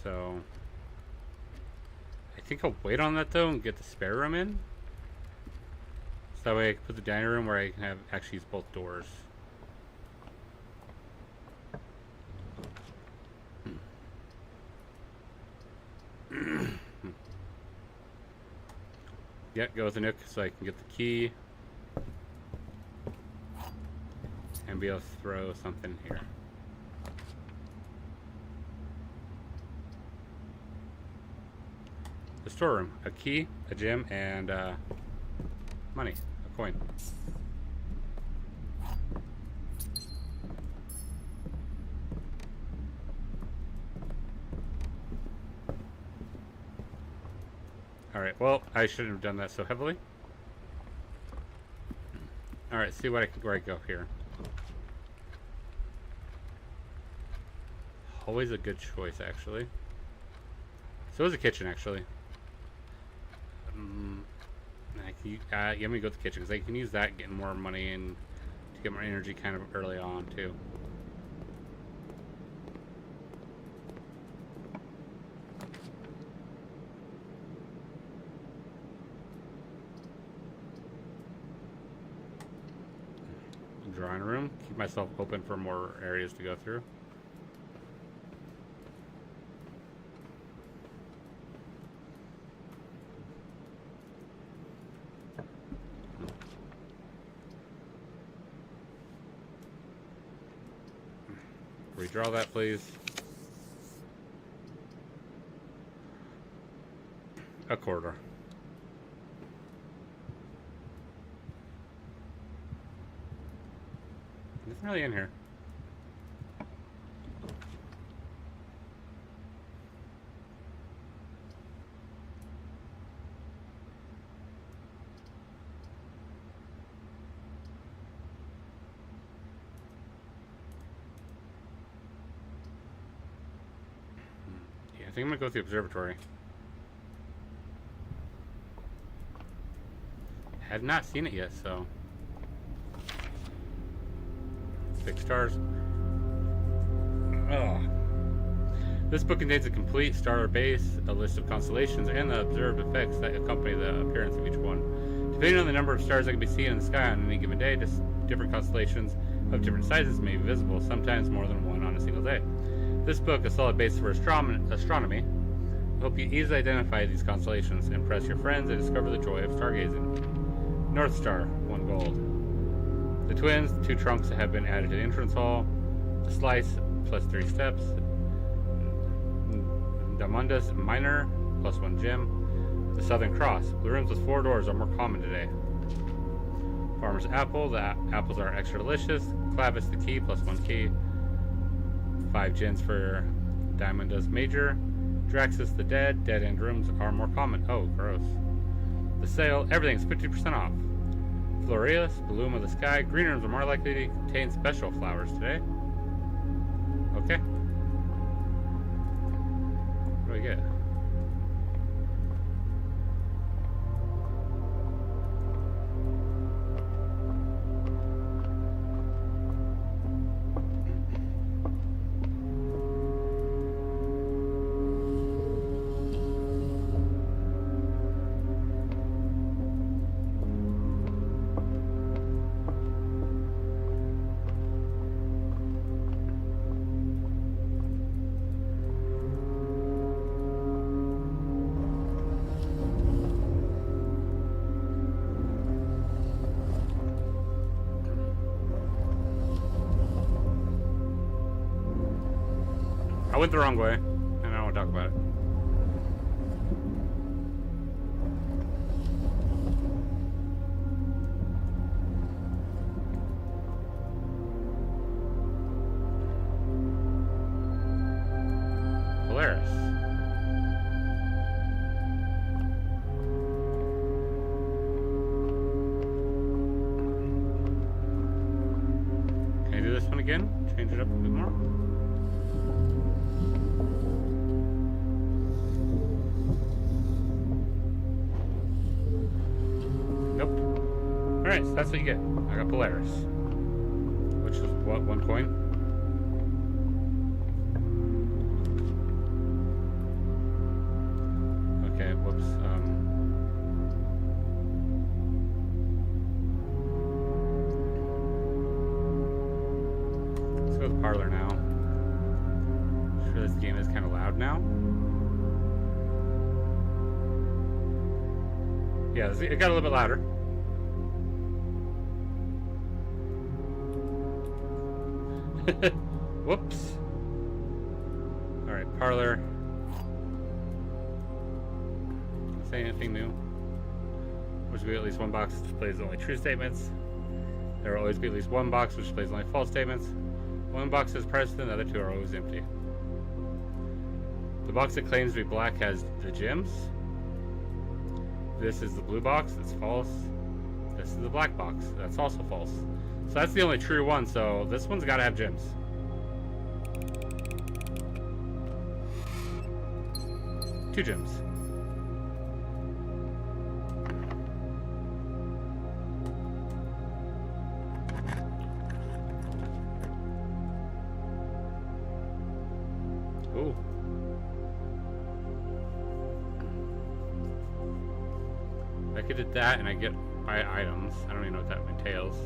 So I think I'll wait on that though and get the spare room in. So that way I can put the dining room where I can have actually use both doors. Yeah, go with the nook so I can get the key and be able to throw something here. The storeroom, a key, a gem, and money, a coin. Alright, well, I shouldn't have done that so heavily. Alright, see where I go here. Always a good choice, actually. So is a kitchen, actually. Let me go to the kitchen, because I can use that getting more money and to get more energy kind of early on, too. Drawing room. Keep myself open for more areas to go through. Redraw that, please. A corridor. Nothing really in here. Yeah, I think I'm gonna go with the observatory. Have not seen it yet, so 6 stars. Oh. This book contains a complete starter base, a list of constellations, and the observed effects that accompany the appearance of each one. Depending on the number of stars that can be seen in the sky on any given day, different constellations of different sizes may be visible, sometimes more than one on a single day. This book, a solid base for astronomy, will help you easily identify these constellations, impress your friends, and discover the joy of stargazing. North Star, 1 gold. The twins, 2 trunks have been added to the entrance hall. The slice, plus 3 steps. Damundus Minor, plus 1 gem. The Southern Cross. Blue rooms with 4 doors are more common today. Farmer's Apple. The apples are extra delicious. Clavis the Key, plus 1 key. 5 gens for Diamondus Major. Draxus the Dead. Dead end rooms are more common. Oh, gross. The Sale. Everything's 50% off. Floreus, Bloom of the Sky. Green rooms are more likely to contain special flowers today. Okay. What do we get? I went the wrong way, and I don't want to talk about it. Polaris. Can I do this one again? Change it up a bit more? Alright, so that's what you get. I got Polaris. Which is what, 1 coin? Okay, whoops. Let's go with Parlor now. I'm sure this game is kind of loud now. Yeah, it got a little bit louder. Whoops. Alright, Parlor. Say anything new? Which will be at least 1 box which displays only true statements. There will always be at least 1 box which displays only false statements. 1 box is present, the other 2 are always empty. The box that claims to be black has the gems. This is the blue box, that's false. This is the black box, that's also false. So that's the only true one, so this one's gotta have gems. Two gems. Ooh. I could do that and I get buy items. I don't even know what that entails.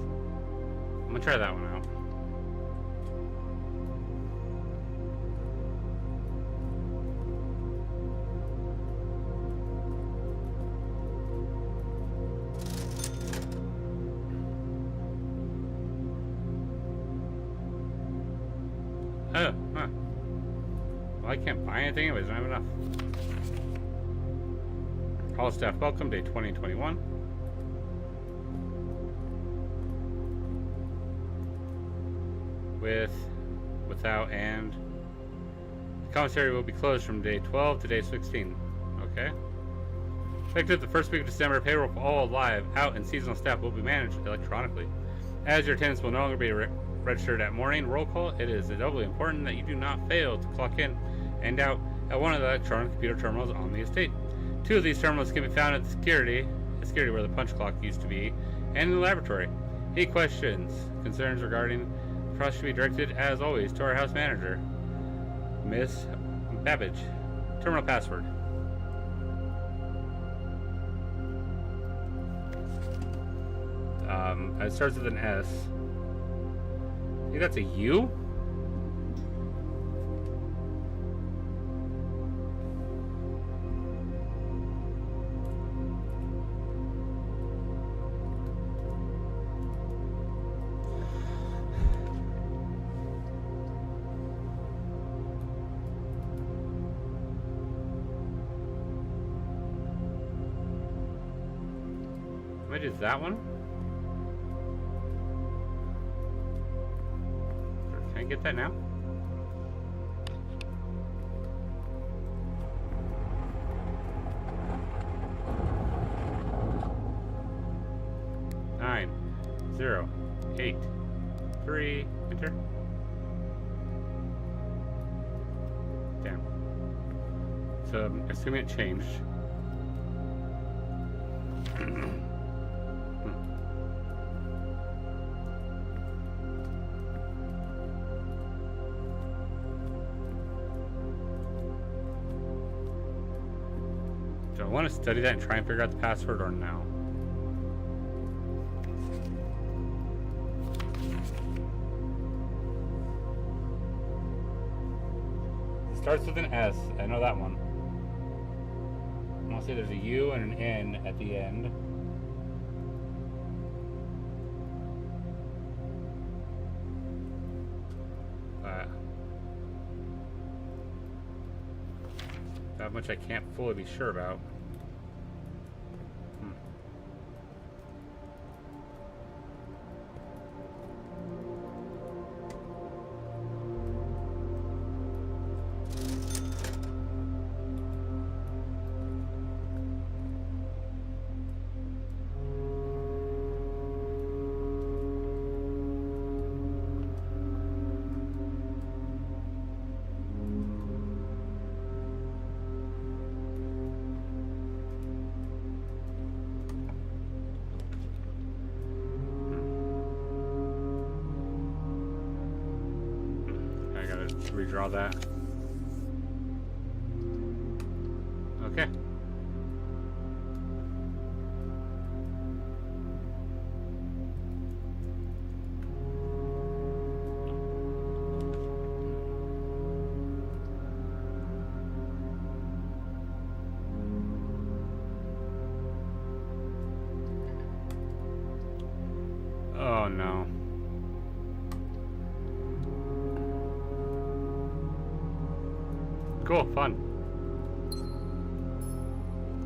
I'm gonna try that one out. Oh, huh. Well, I can't buy anything anyways, I don't have enough. All staff welcome, day 2021. Without, and the commissary will be closed from day 12 to day 16. Okay. Effective the first week of December, payroll for all live, out, and seasonal staff will be managed electronically. As your attendance will no longer be registered at morning roll call, it is doubly important that you do not fail to clock in and out at one of the electronic computer terminals on the estate. 2 of these terminals can be found at the security where the punch clock used to be, and in the laboratory. Any questions, concerns regarding the process should be directed, as always, to our house manager, Miss Babbage. Terminal password. It starts with an S. I think that's a U? Maybe it's that one? Can I get that now? Nine, 0, 8, 3, enter. Damn. So I'm assuming it changed. Do I want to study that and try and figure out the password or no? It starts with an S. I know that one. I want to say there's a U and an N at the end. That much I can't fully be sure about. Redraw that. Okay. Oh no. Cool, fun.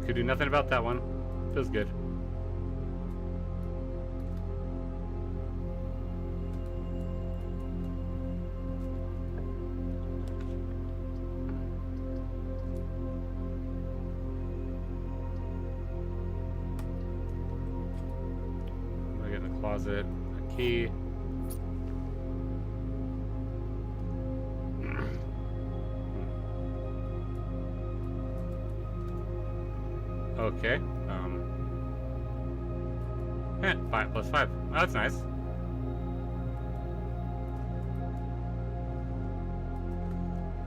Could do nothing about that one. Feels good. I get in the closet, a key. Okay. 5 plus 5. Oh, that's nice.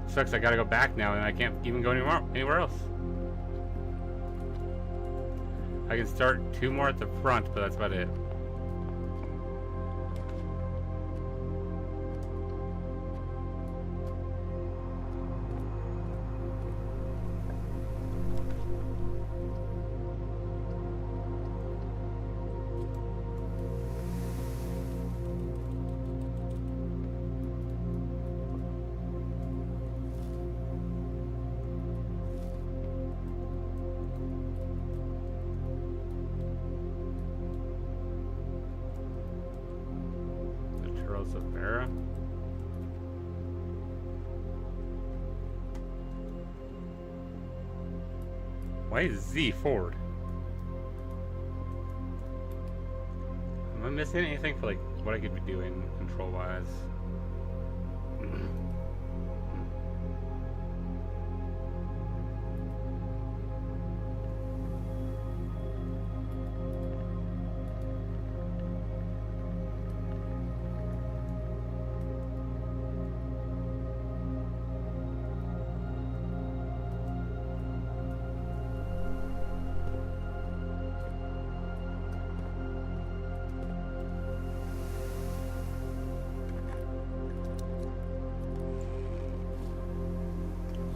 Sucks, I gotta go back now and I can't even go anywhere else. I can start 2 more at the front, but that's about it. Vera. Why is Z forward? Am I missing anything for like what I could be doing control wise?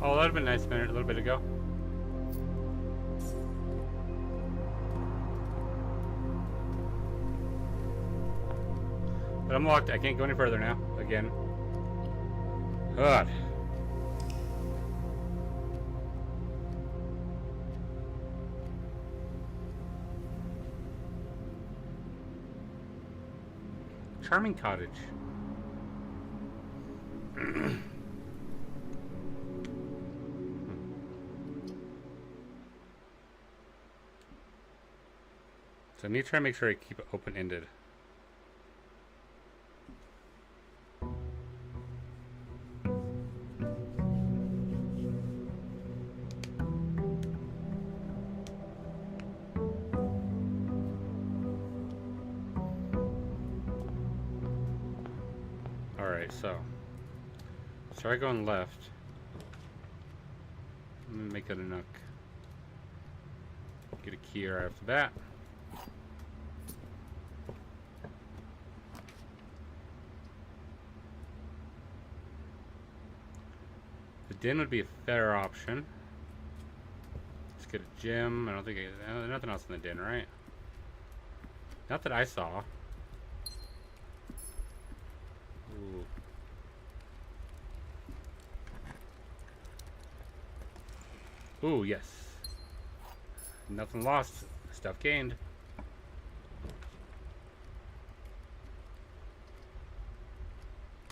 Oh, that would have been nice a little bit ago. But I'm locked. I can't go any further now. Again. God. Charming cottage. So I need to try and make sure I keep it open-ended. Alright, so try going left. I'm gonna make it a nook. Get a key right off the bat. The den would be a fair option. Let's get a gym. I don't think nothing else in the den, right? Not that I saw. Ooh. Ooh, yes. Nothing lost. Stuff gained.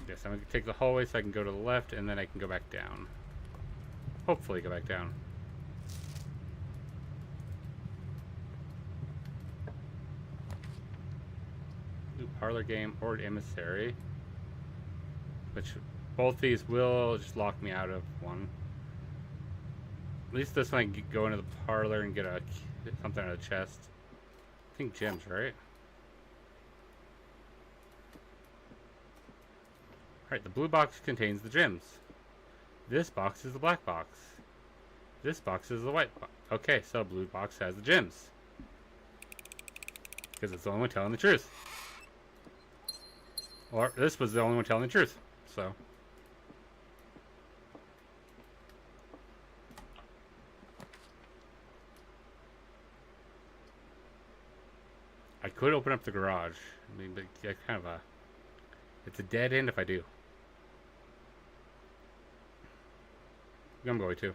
Yes, I'm going to take the hallway so I can go to the left, and then I can go back down. Hopefully go back down. Ooh, parlor game or emissary. Which, both these will just lock me out of one. At least this one I can go into the parlor and get something out of the chest. I think gems, right? Alright, the blue box contains the gems. This box is the black box. This box is the white box. Okay, so blue box has the gems. Because it's the only one telling the truth. Or this was the only one telling the truth. So. I could open up the garage. I mean, but yeah, kind of a... It's a dead end if I do. I'm going to.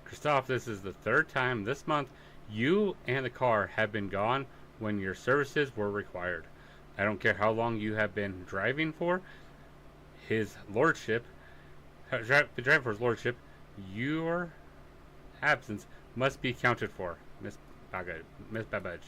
Christoph, this is the third time this month you and the car have been gone when your services were required. I don't care how long you have been driving for. His lordship, driving for his lordship, your absence must be accounted for, Miss Babbage.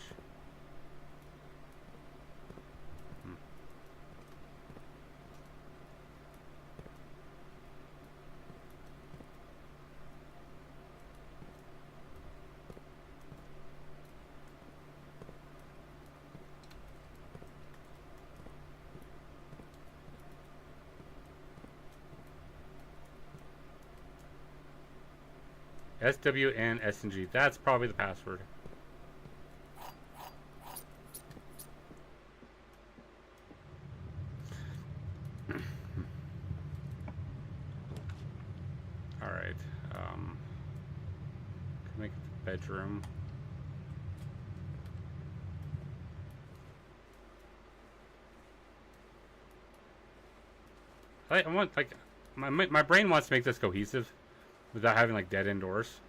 SWN SNG. That's probably the password. Alright. Can make the bedroom. I want, like, my brain wants to make this cohesive without having, like, dead end doors.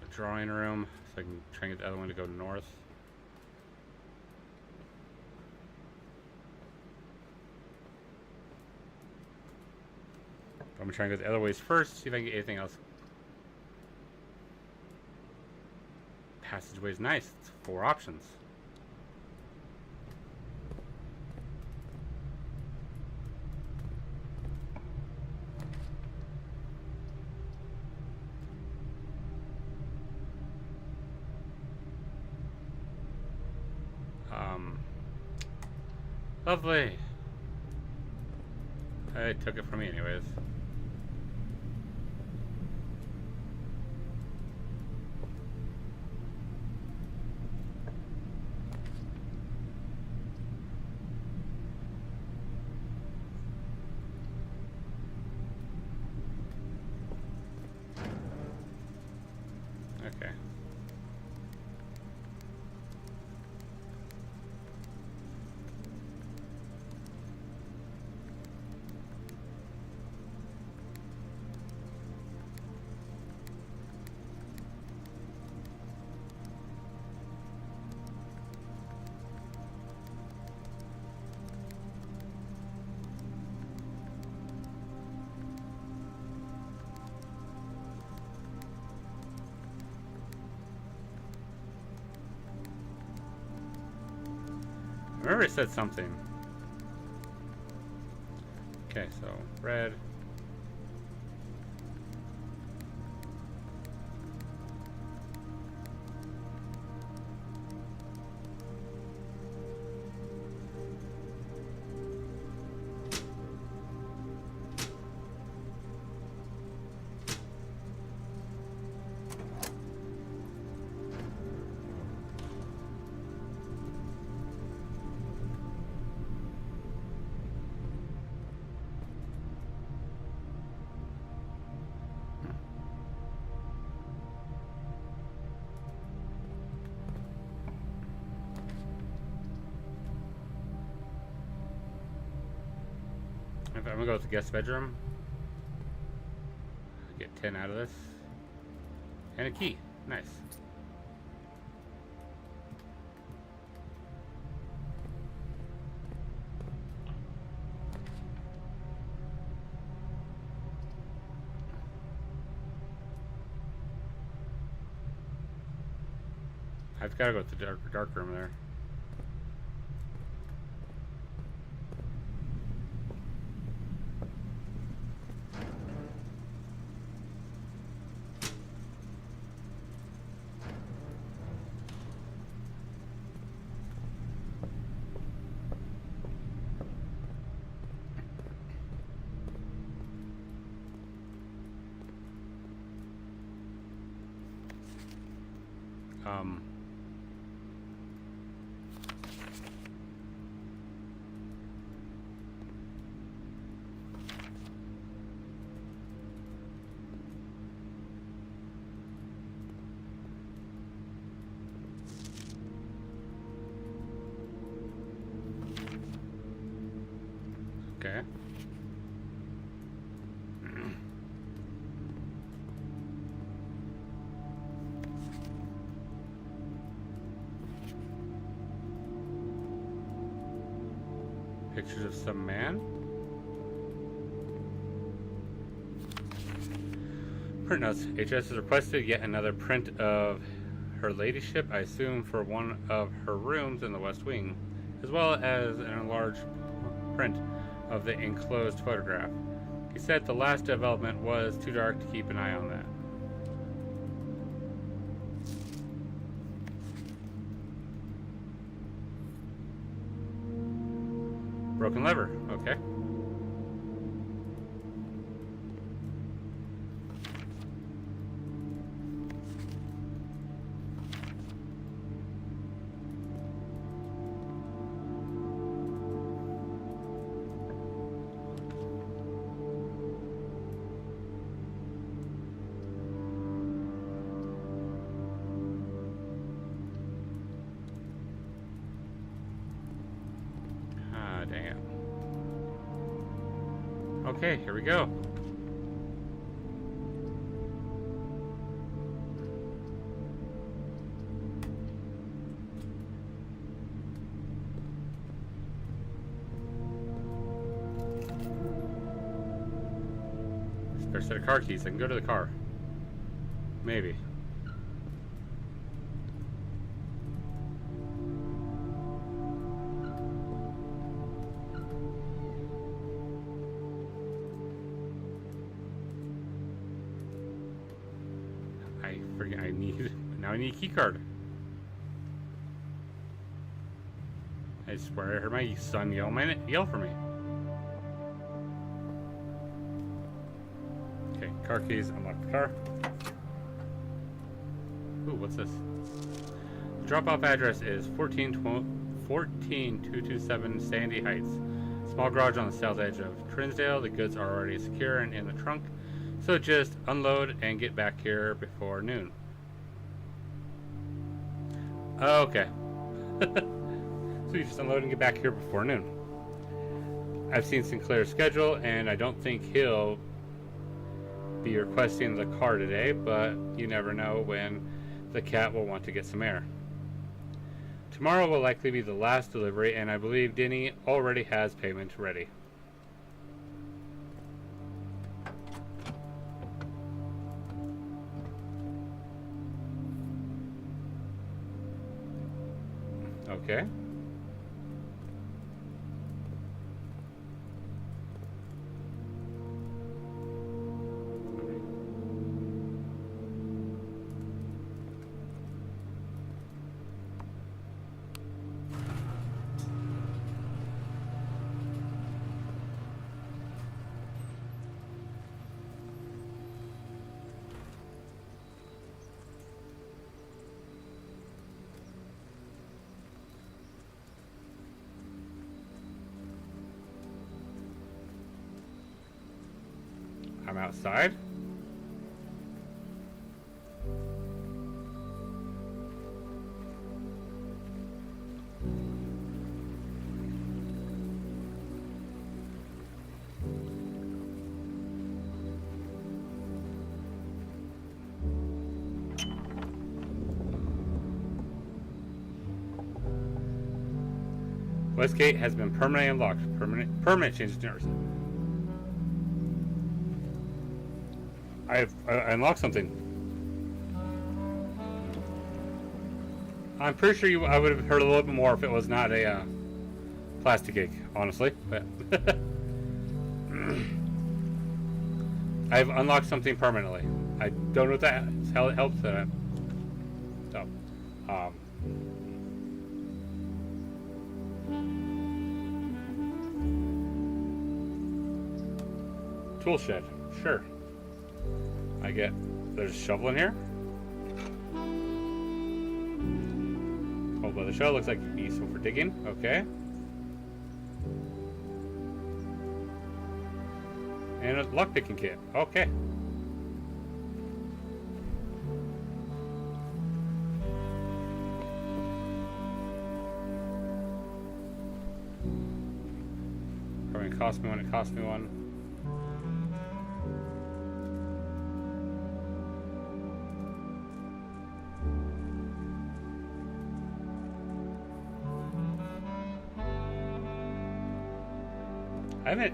The drawing room, so I can try and get the other one to go north. I'm gonna try and go the other ways first, see if I can get anything else. Passageway is nice. It's 4 options. Lovely. It took it from me anyways. Okay. I remember it said something. Okay, so red. I'm gonna go with the guest bedroom. Get 10 out of this. And a key. Nice. I've got to go with the dark room there. Okay. Pictures of some man. Print notes. HS has requested yet another print of her ladyship, I assume for one of her rooms in the West Wing, as well as an enlarged print of the enclosed photograph. He said the last development was too dark to keep an eye on that. Broken lever, okay. Damn. Okay, here we go. Spare set of car keys. I can go to the car. Maybe. I need a key card. I swear I heard my son yell for me. Okay, car keys, unlock the car. Ooh, what's this? The drop-off address is 14227 Sandy Heights. Small garage on the south edge of Trinsdale. The goods are already secure and in the trunk, so just unload and get back here before noon. Okay. So you just unload and get back here before noon. I've seen Sinclair's schedule, and I don't think he'll be requesting the car today, but you never know when the cat will want to get some air. Tomorrow will likely be the last delivery, and I believe Denny already has payment ready. Okay. I'm outside. West gate has been permanently unlocked. Permanent changes to nurse. I unlocked something. I'm pretty sure I would have heard a little bit more if it was not a plastic egg, honestly. But I've unlocked something permanently. I don't know what that how it helps that. So, tool shed, sure. There's a shovel in here. Hold by the shovel, looks like it'd be useful for digging. Okay. And a lockpicking kit. Okay. Probably cost me one, it cost me one.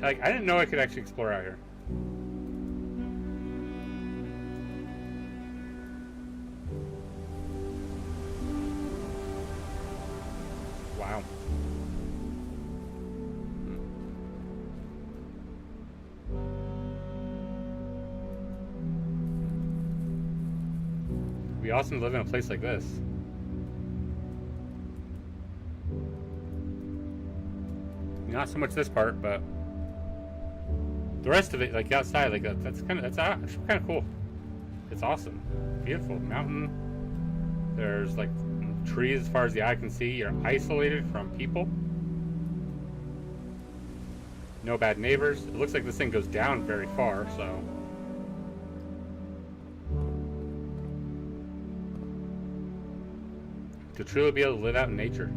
I didn't know I could actually explore out here. Wow. It'd be awesome to live in a place like this. Not so much this part, but the rest of it, like outside, like that's actually kind of cool. It's awesome, beautiful mountain. There's like trees as far as the eye can see. You're isolated from people. No bad neighbors. It looks like this thing goes down very far, so. To truly be able to live out in nature.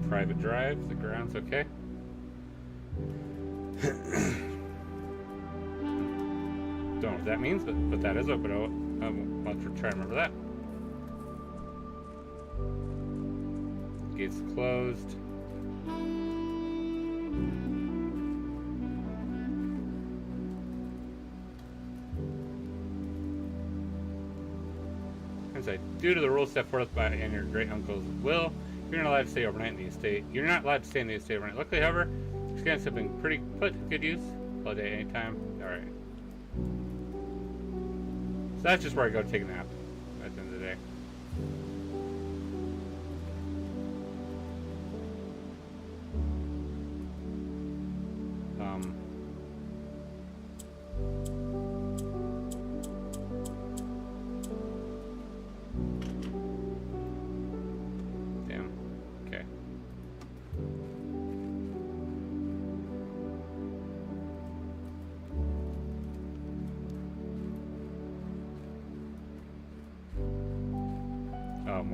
Private drive, the ground's okay. Don't know what that means, but that is open. I'll try to remember that. Gates closed. Inside, due to the rules set forth by and your great uncle's will, you're not allowed to stay overnight in the estate. You're not allowed to stay in the estate overnight. Luckily, however, scans have been put to good use. All day, anytime. Alright. So that's just where I go to take a nap at the end of the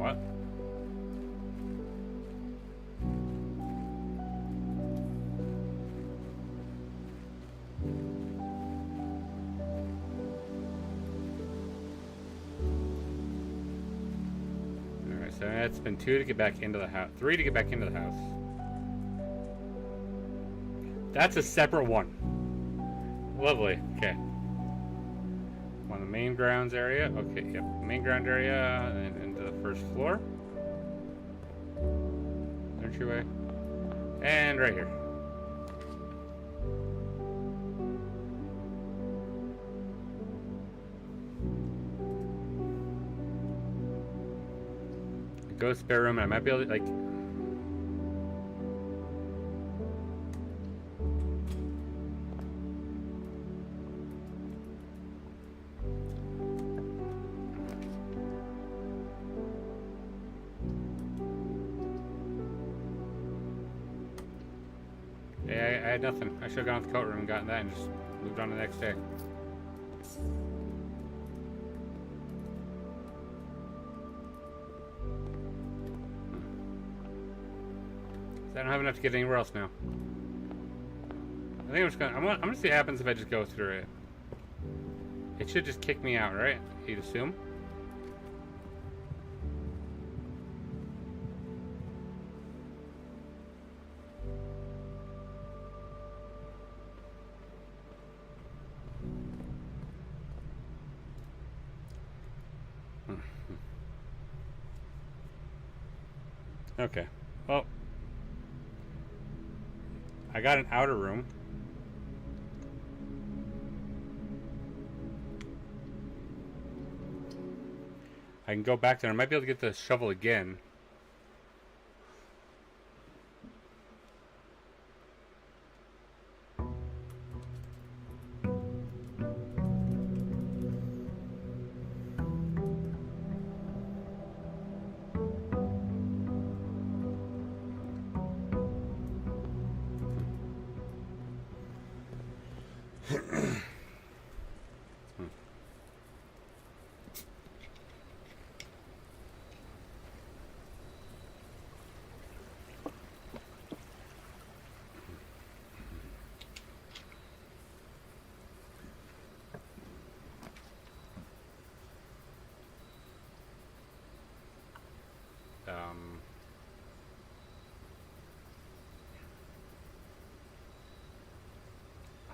somewhat. Alright, so it's been 2 to get back into the house. 3 to get back into the house. That's a separate one. Lovely. Okay. On the main grounds area. Okay, yep. Main ground area and into the first floor. Entryway. And right here. Go spare room, and I might be able to, like... Yeah, I had nothing. I should have gone to the coat room and gotten that and just moved on to the next day. I don't have enough to get anywhere else now. I think I'm just gonna. I'm gonna see what happens if I just go through it. It should just kick me out, right? You'd assume. Okay. Well. I got an outer room. I can go back there. I might be able to get the shovel again.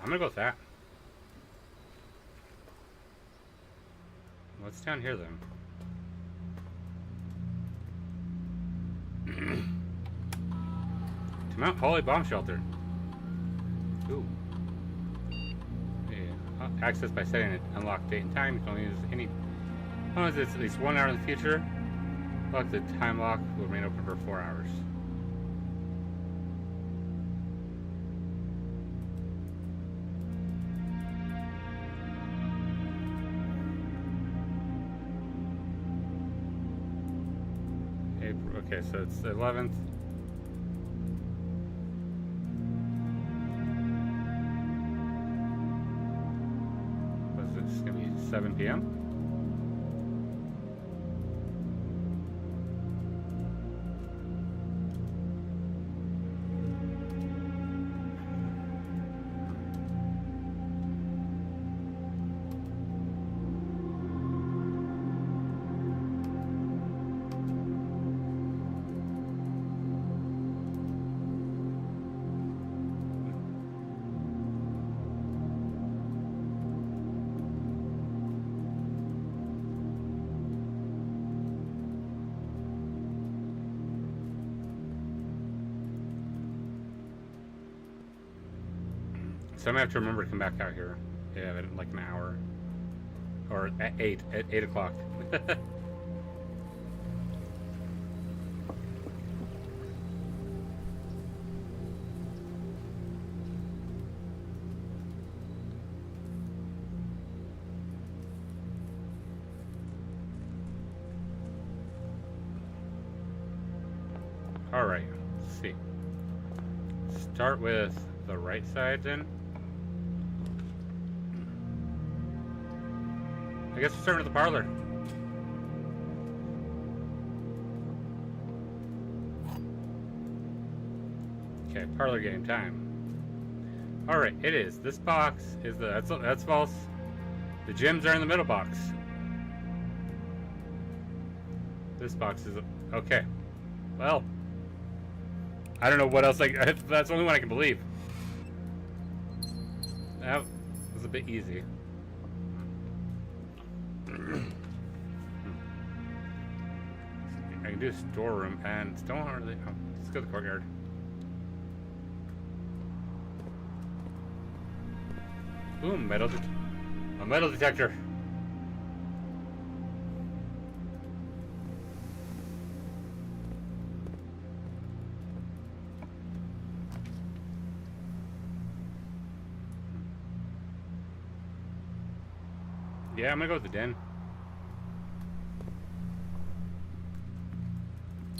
I'm gonna go with that. What's down here then? To Mount Holly Bomb Shelter. Ooh. Yeah. Access by setting an unlocked date and time. You can only use any. As long as it's at least 1 hour in the future. Lock the time lock will remain open for 4 hours. Okay, so it's the 11th. What's this? It's gonna be 7 p.m. So I'm gonna have to remember to come back out here. Yeah, in like an hour. Or at 8 o'clock. Alright, let's see. Start with the right side then. I guess we're starting with the parlor. Okay, parlor game time. Alright, it is. This box is that's false. The gems are in the middle box. This box is okay. Well, I don't know what else. That's the only one I can believe. That was a bit easy. I can do a storeroom and don't really. Oh, let's go to the courtyard. Boom! A metal detector. Yeah, I'm gonna go with the den.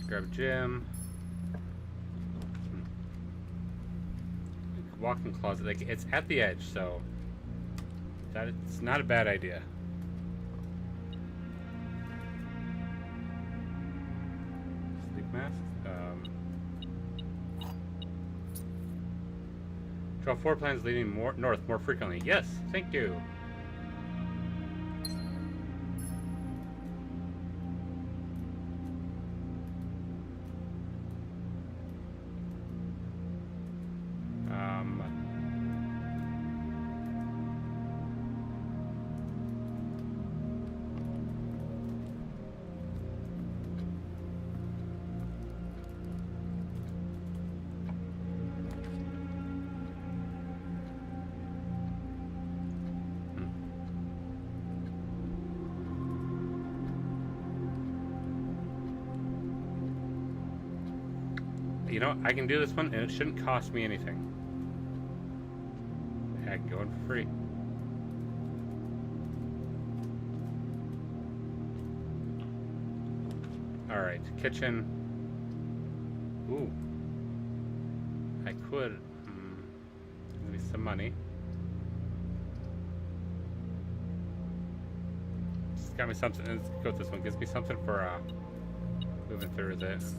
Grab a gem. Walk-in closet. Like, it's at the edge, so it's not a bad idea. Sleep mask. Draw 4 plans leading north more frequently. Yes, thank you. You know, I can do this one, and it shouldn't cost me anything. I can go in for free. Alright, kitchen. Ooh. I could... give me some money. It's got me something. Let's go with this one. Gives me something for moving through this.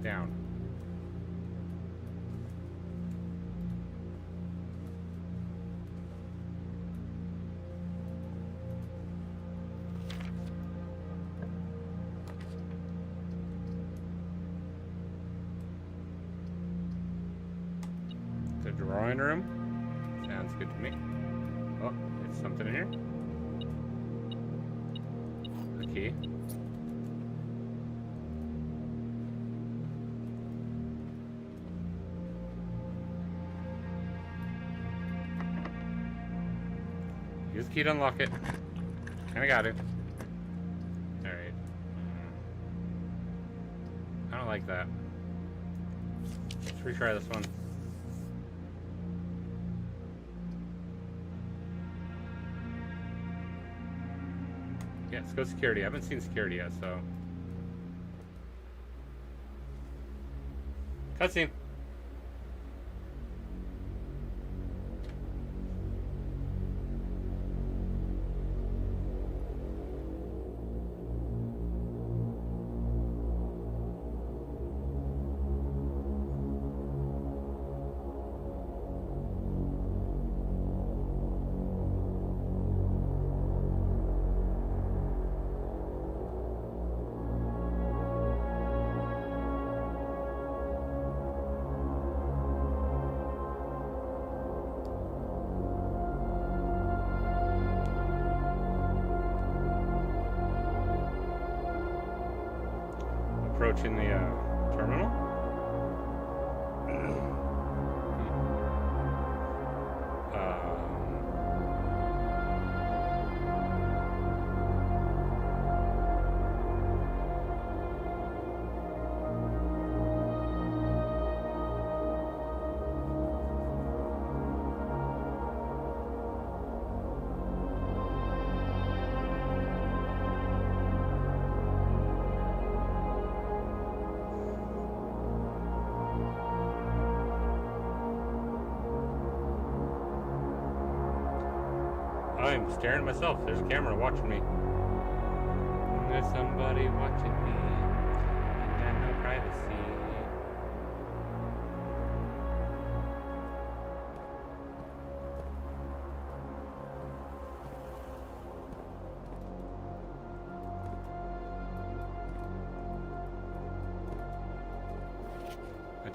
Down. The drawing room. Sounds good to me. Oh, there's something in here. A key. Use the key to unlock it. Kinda got it. Alright. I don't like that. Let's retry this one. Yeah, let's go security. I haven't seen security yet, so. Cutscene. Approaching the terminal. I'm staring at myself. There's a camera watching me. There's somebody watching me.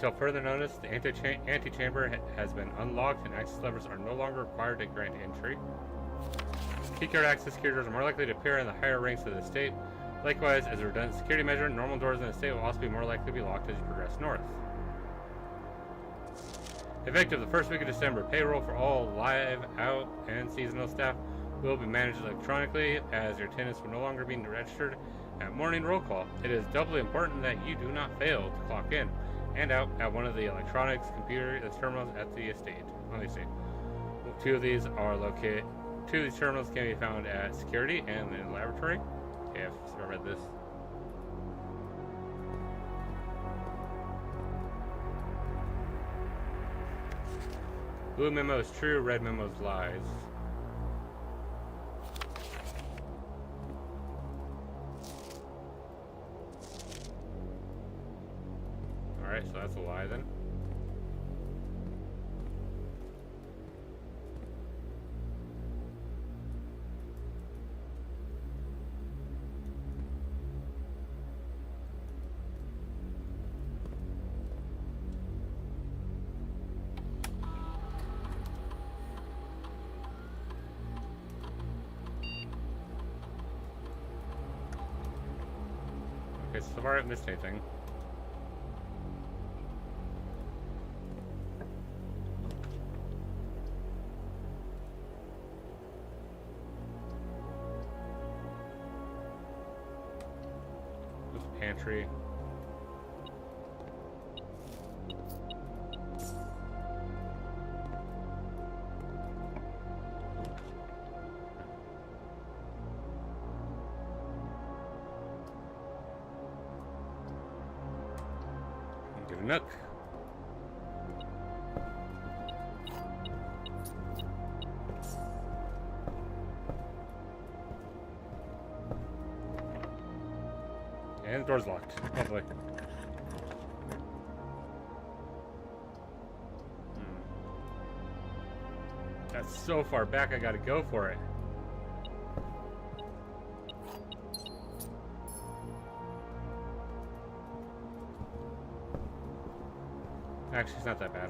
Until further notice, the antechamber has been unlocked and access levers are no longer required to grant entry. Keycard access security doors are more likely to appear in the higher ranks of the estate. Likewise, as a redundant security measure, normal doors in the estate will also be more likely to be locked as you progress north. Effective the first week of December, payroll for all live, out, and seasonal staff will be managed electronically, as your attendance will no longer be registered at morning roll call. It is doubly important that you do not fail to clock in and out at one of the electronics computer terminals at the estate. Two of these terminals can be found at security and in the laboratory. Okay, I've read this. Blue memo is true, red memo is lies. Alright, so that's a lie then. Okay, so far I haven't missed anything. This pantry. Get a nook. And the door's locked. Lovely. That's so far back, I gotta go for it. Actually, it's not that bad.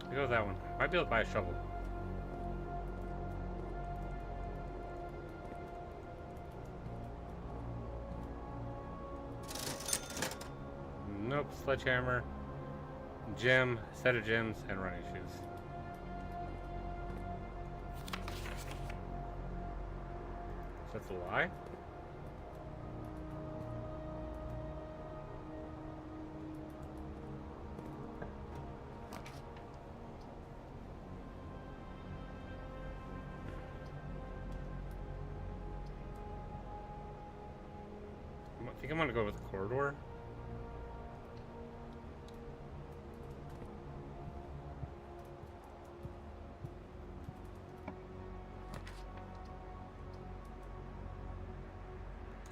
I'll go with that one. Might be able to buy a shovel. Nope, sledgehammer, gem, set of gems, and running shoes. So that's a lie? I think I'm gonna go with the corridor.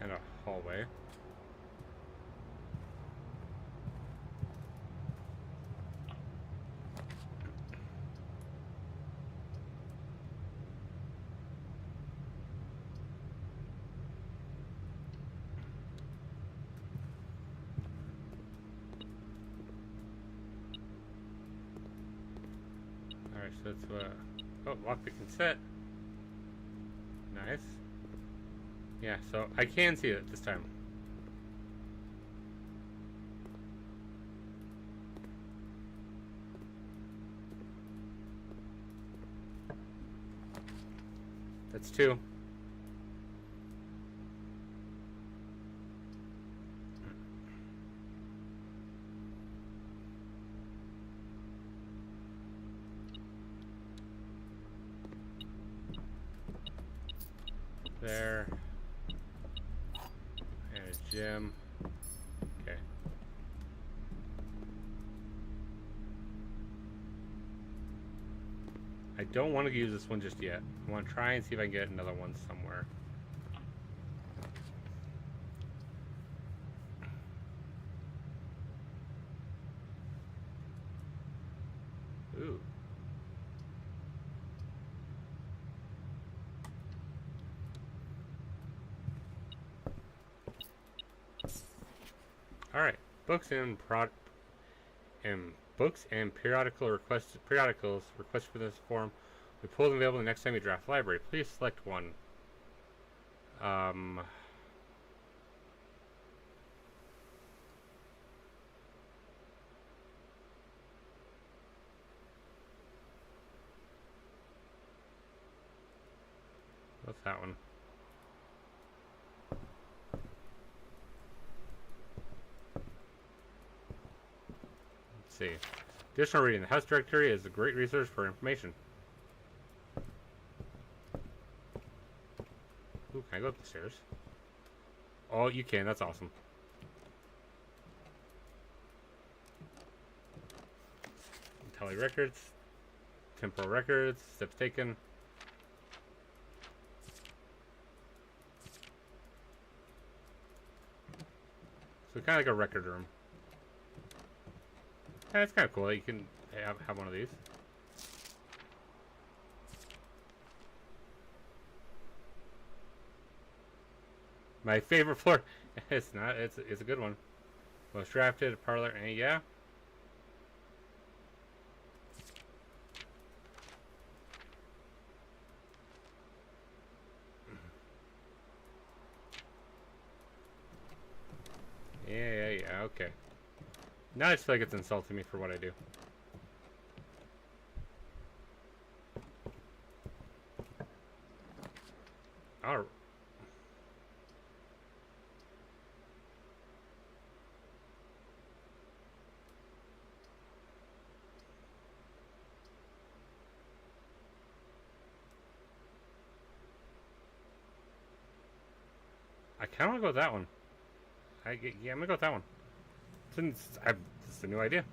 And a hallway. Alright, so that's oh, lockpick and set. Nice. Yeah, so I can see it this time. That's two. There. And a gem. Okay. I don't want to use this one just yet. I want to try and see if I can get another one somewhere. Alright. Books and periodicals requested for this form. We pull them available the next time you draft library. Please select one. What's that one? Let's see. Additional reading. The house directory is a great resource for information. Ooh, can I go up the stairs? Oh, you can. That's awesome. Tally records. Temporal records. Steps taken. So kind of like a record room. Yeah, it's kind of cool. You can have one of these. My favorite floor. It's not. It's a good one. Most drafted parlor. Yeah. Yeah. Okay. Now I just feel like it's insulting me for what I do. Alright. I kind of want to go with that one. Yeah, I'm gonna go with that one. It's a new idea.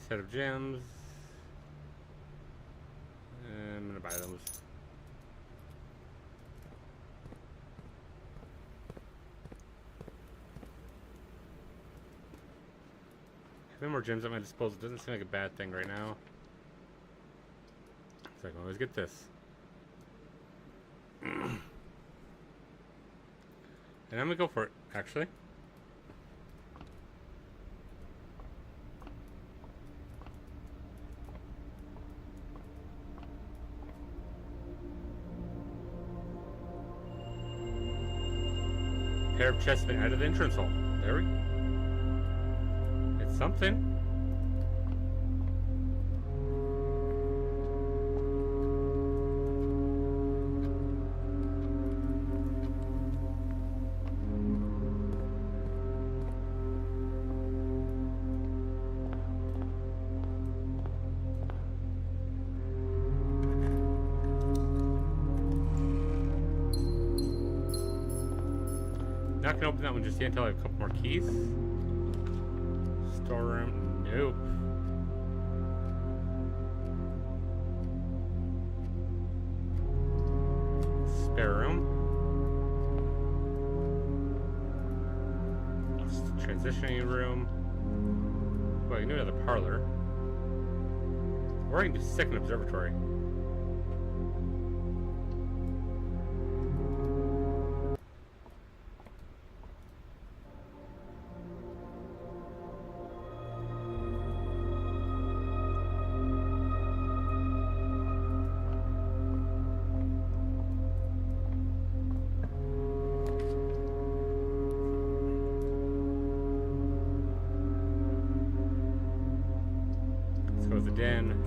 Set of gems. I'm gonna buy those. Having more gems at my disposal doesn't seem like a bad thing right now. So I can always get this. And I'm gonna go for it, actually. Pair of chests have been added to the entrance hall. There we go. It's something. Not gonna open that one just yet until I have a couple more keys. Storeroom, nope. Spare room. Transitioning room. Well, I can do another parlor. Or I can do second observatory. The den.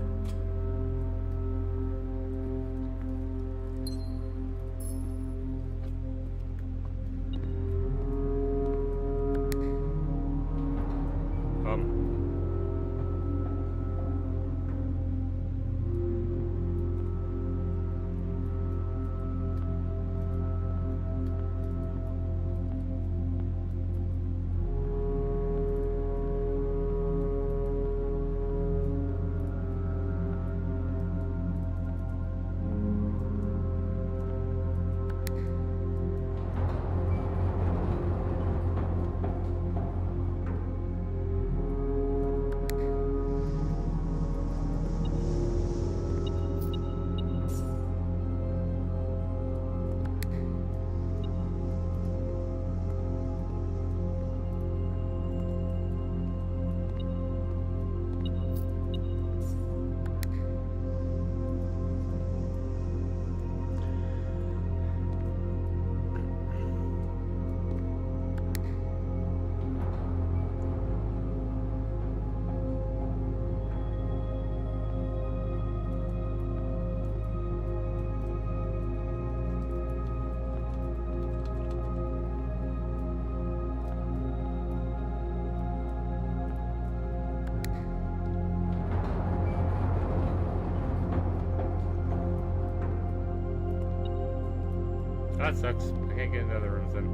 That sucks. I can't get into other rooms then.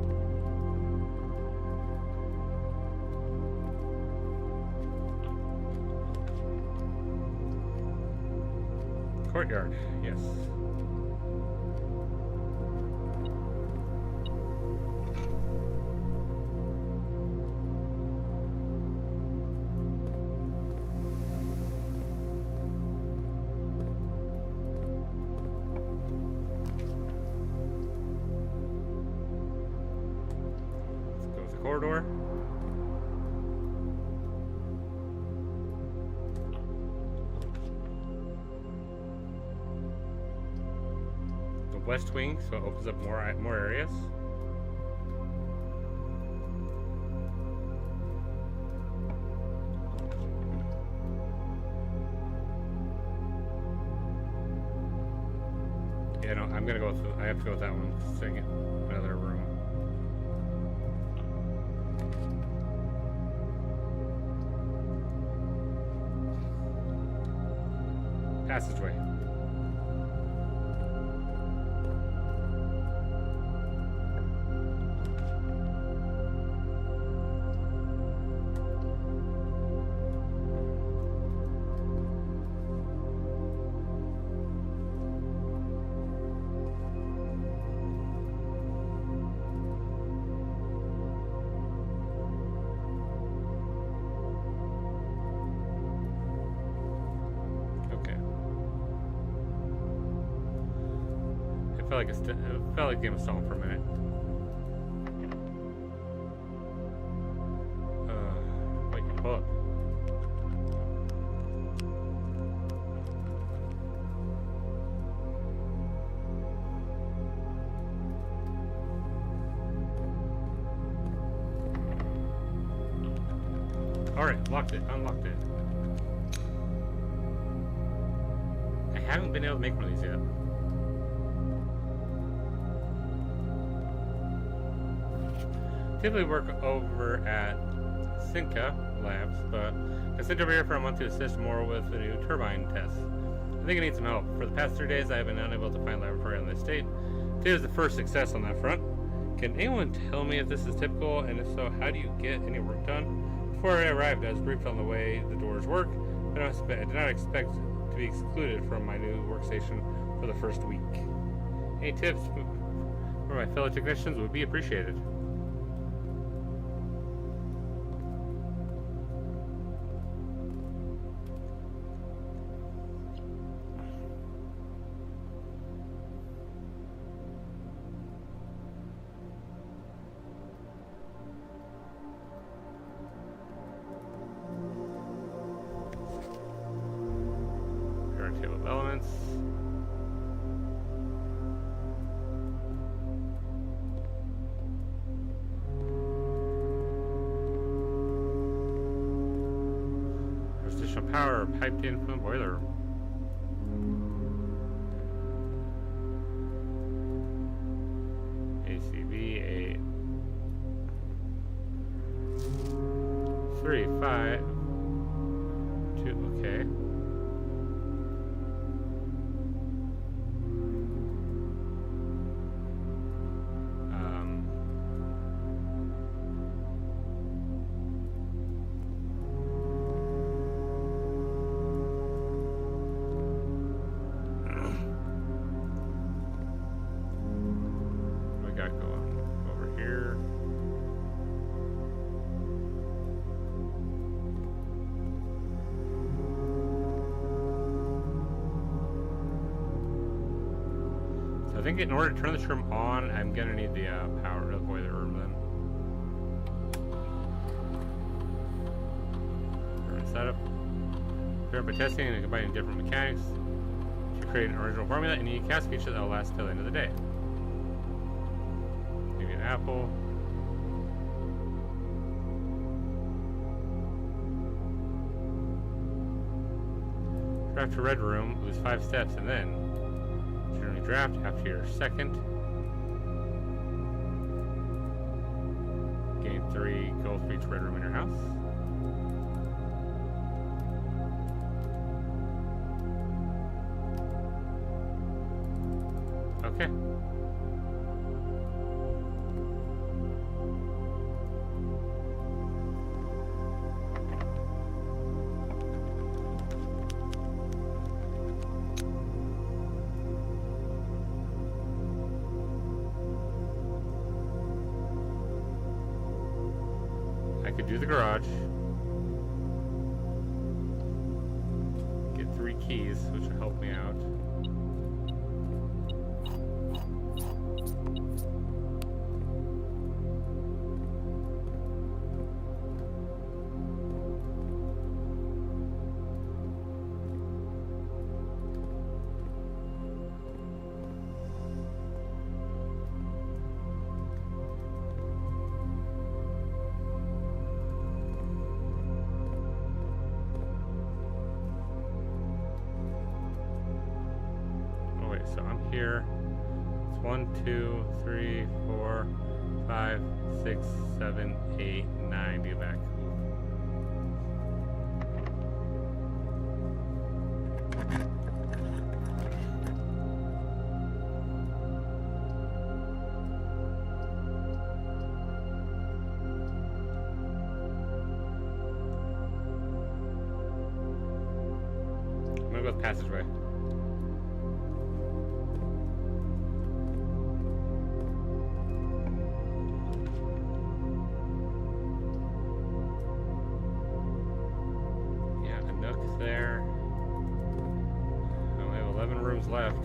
Courtyard, yes. Let's go with the corridor. West wing, so it opens up more areas. Yeah, no, I'm gonna go with. I have to go with that one. So I get another room. Passageway. It felt like Game of Stalling for a minute. Wait, pull up. Alright, locked it, unlocked it. I haven't been able to make one of these yet. Typically work over at Cinca Labs, but I sent over here for a month to assist more with the new turbine test. I think I need some help. For the past 3 days, I have been unable to find a laboratory on the estate. Today was the first success on that front. Can anyone tell me if this is typical, and if so, how do you get any work done? Before I arrived, I was briefed on the way the doors work, but I did not expect to be excluded from my new workstation for the first week. Any tips for my fellow technicians would be appreciated. Table of elements. Additional power piped in from the boiler room. ACV 8 3 5 2. Okay. I think in order to turn this room on, I'm gonna need the power to the boiler room then. Current setup. Current by testing and combining different mechanics to create an original formula, and you need a cast feature that will last till the end of the day. Maybe an apple. Draft to red room, lose 5 steps, and then generally draft after your second. Gain 3 gold for each red room in your house. Okay. I could do the garage. Get 3 keys, which will help me out. So I'm here. It's 1, 2, 3, 4, 5, 6, 7, 8, 9. Get back. I'm gonna go with passageway. There. I only have 11 rooms left.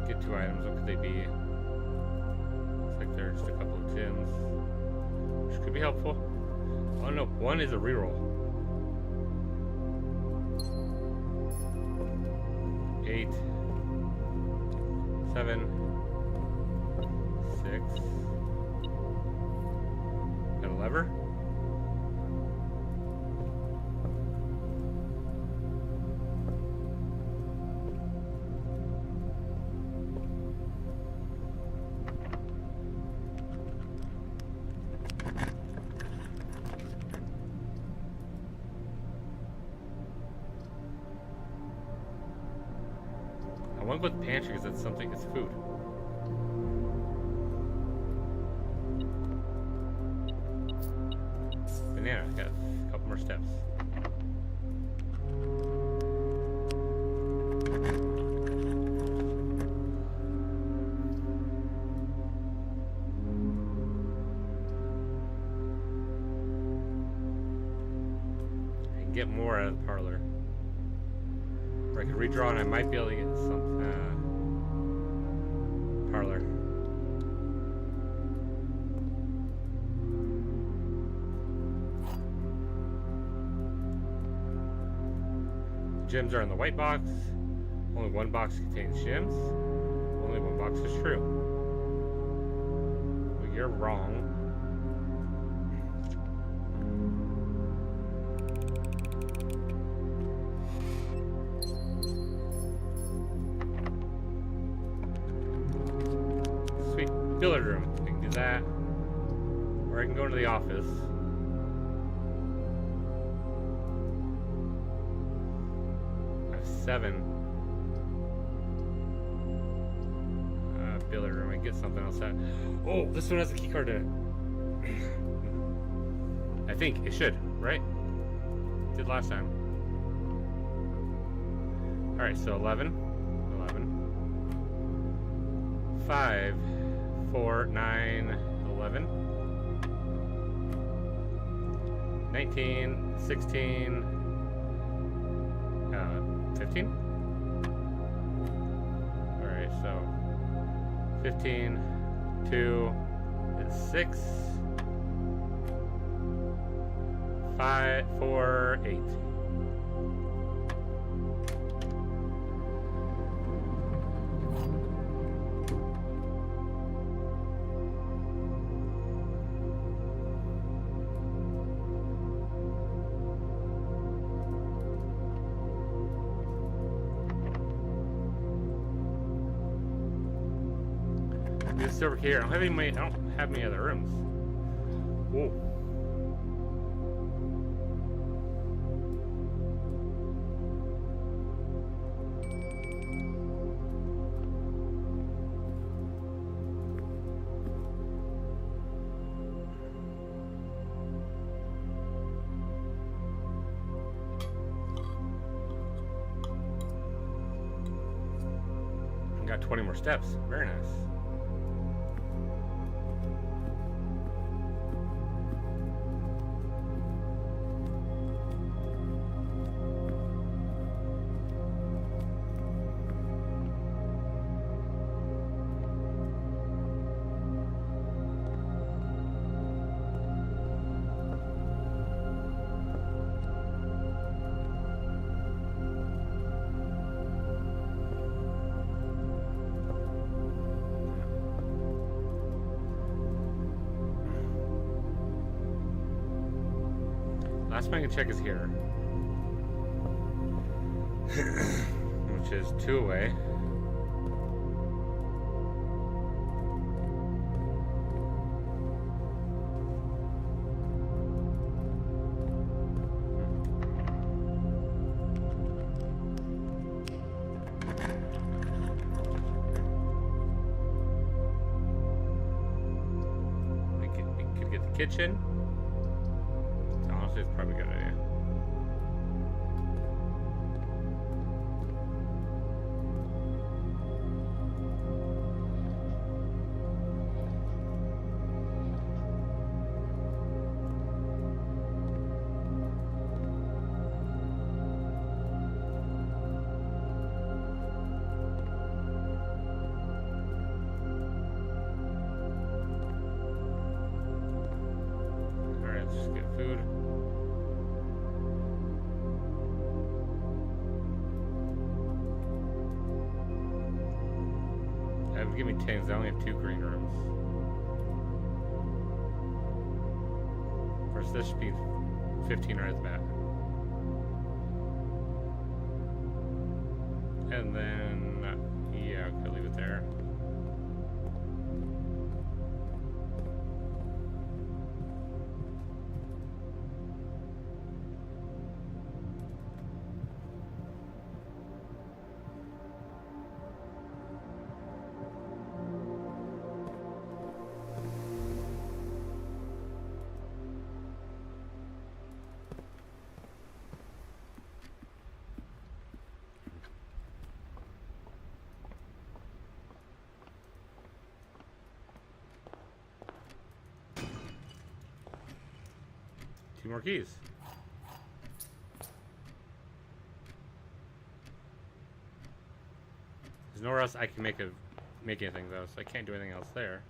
Get 2 items. What could they be? Looks like there's just a couple of gems, which could be helpful. Oh no, 1 is a reroll. 8, 7, 6. Got a lever. I want to go with the pantry because that's something, it's food. Banana, got a couple more steps. I can get more out of the parlor. Or I could redraw and I might be able to get some parlor. Gems are in the white box. Only 1 box contains gems. Only 1 box is true. Well, you're wrong. Billiard room. I can do that. Or I can go into the office. I have 7. Billiard room. I can get something else out. Oh, this one has a key card in it. I think it should, right? Did last time. Alright, so 11. 5. 4, 9, 11, 19, 16, 15. All right, so 15, 2 is 6, 5, 4, 8. This is over here. I don't have any other rooms. Whoa. Got 20 more steps. Very nice. Last one I can check is here. Which is 2 away. We could get the kitchen. It's probably a good idea. Alright, let's just get food. Give me 10, I only have 2 green rooms. First, this should be 15 right at the bat. And then, yeah, I could leave it there. Two more keys. There's nowhere else I can make anything though, so I can't do anything else there.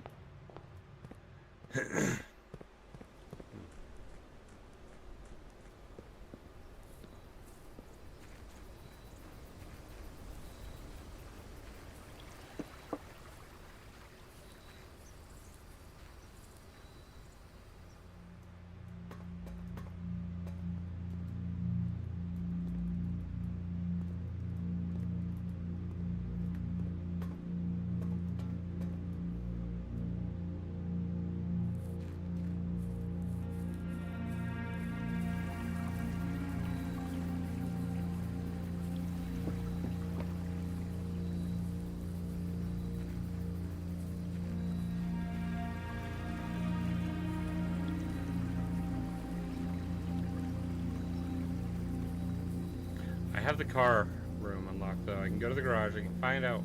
I have the car room unlocked though. I can go to the garage, I can find out.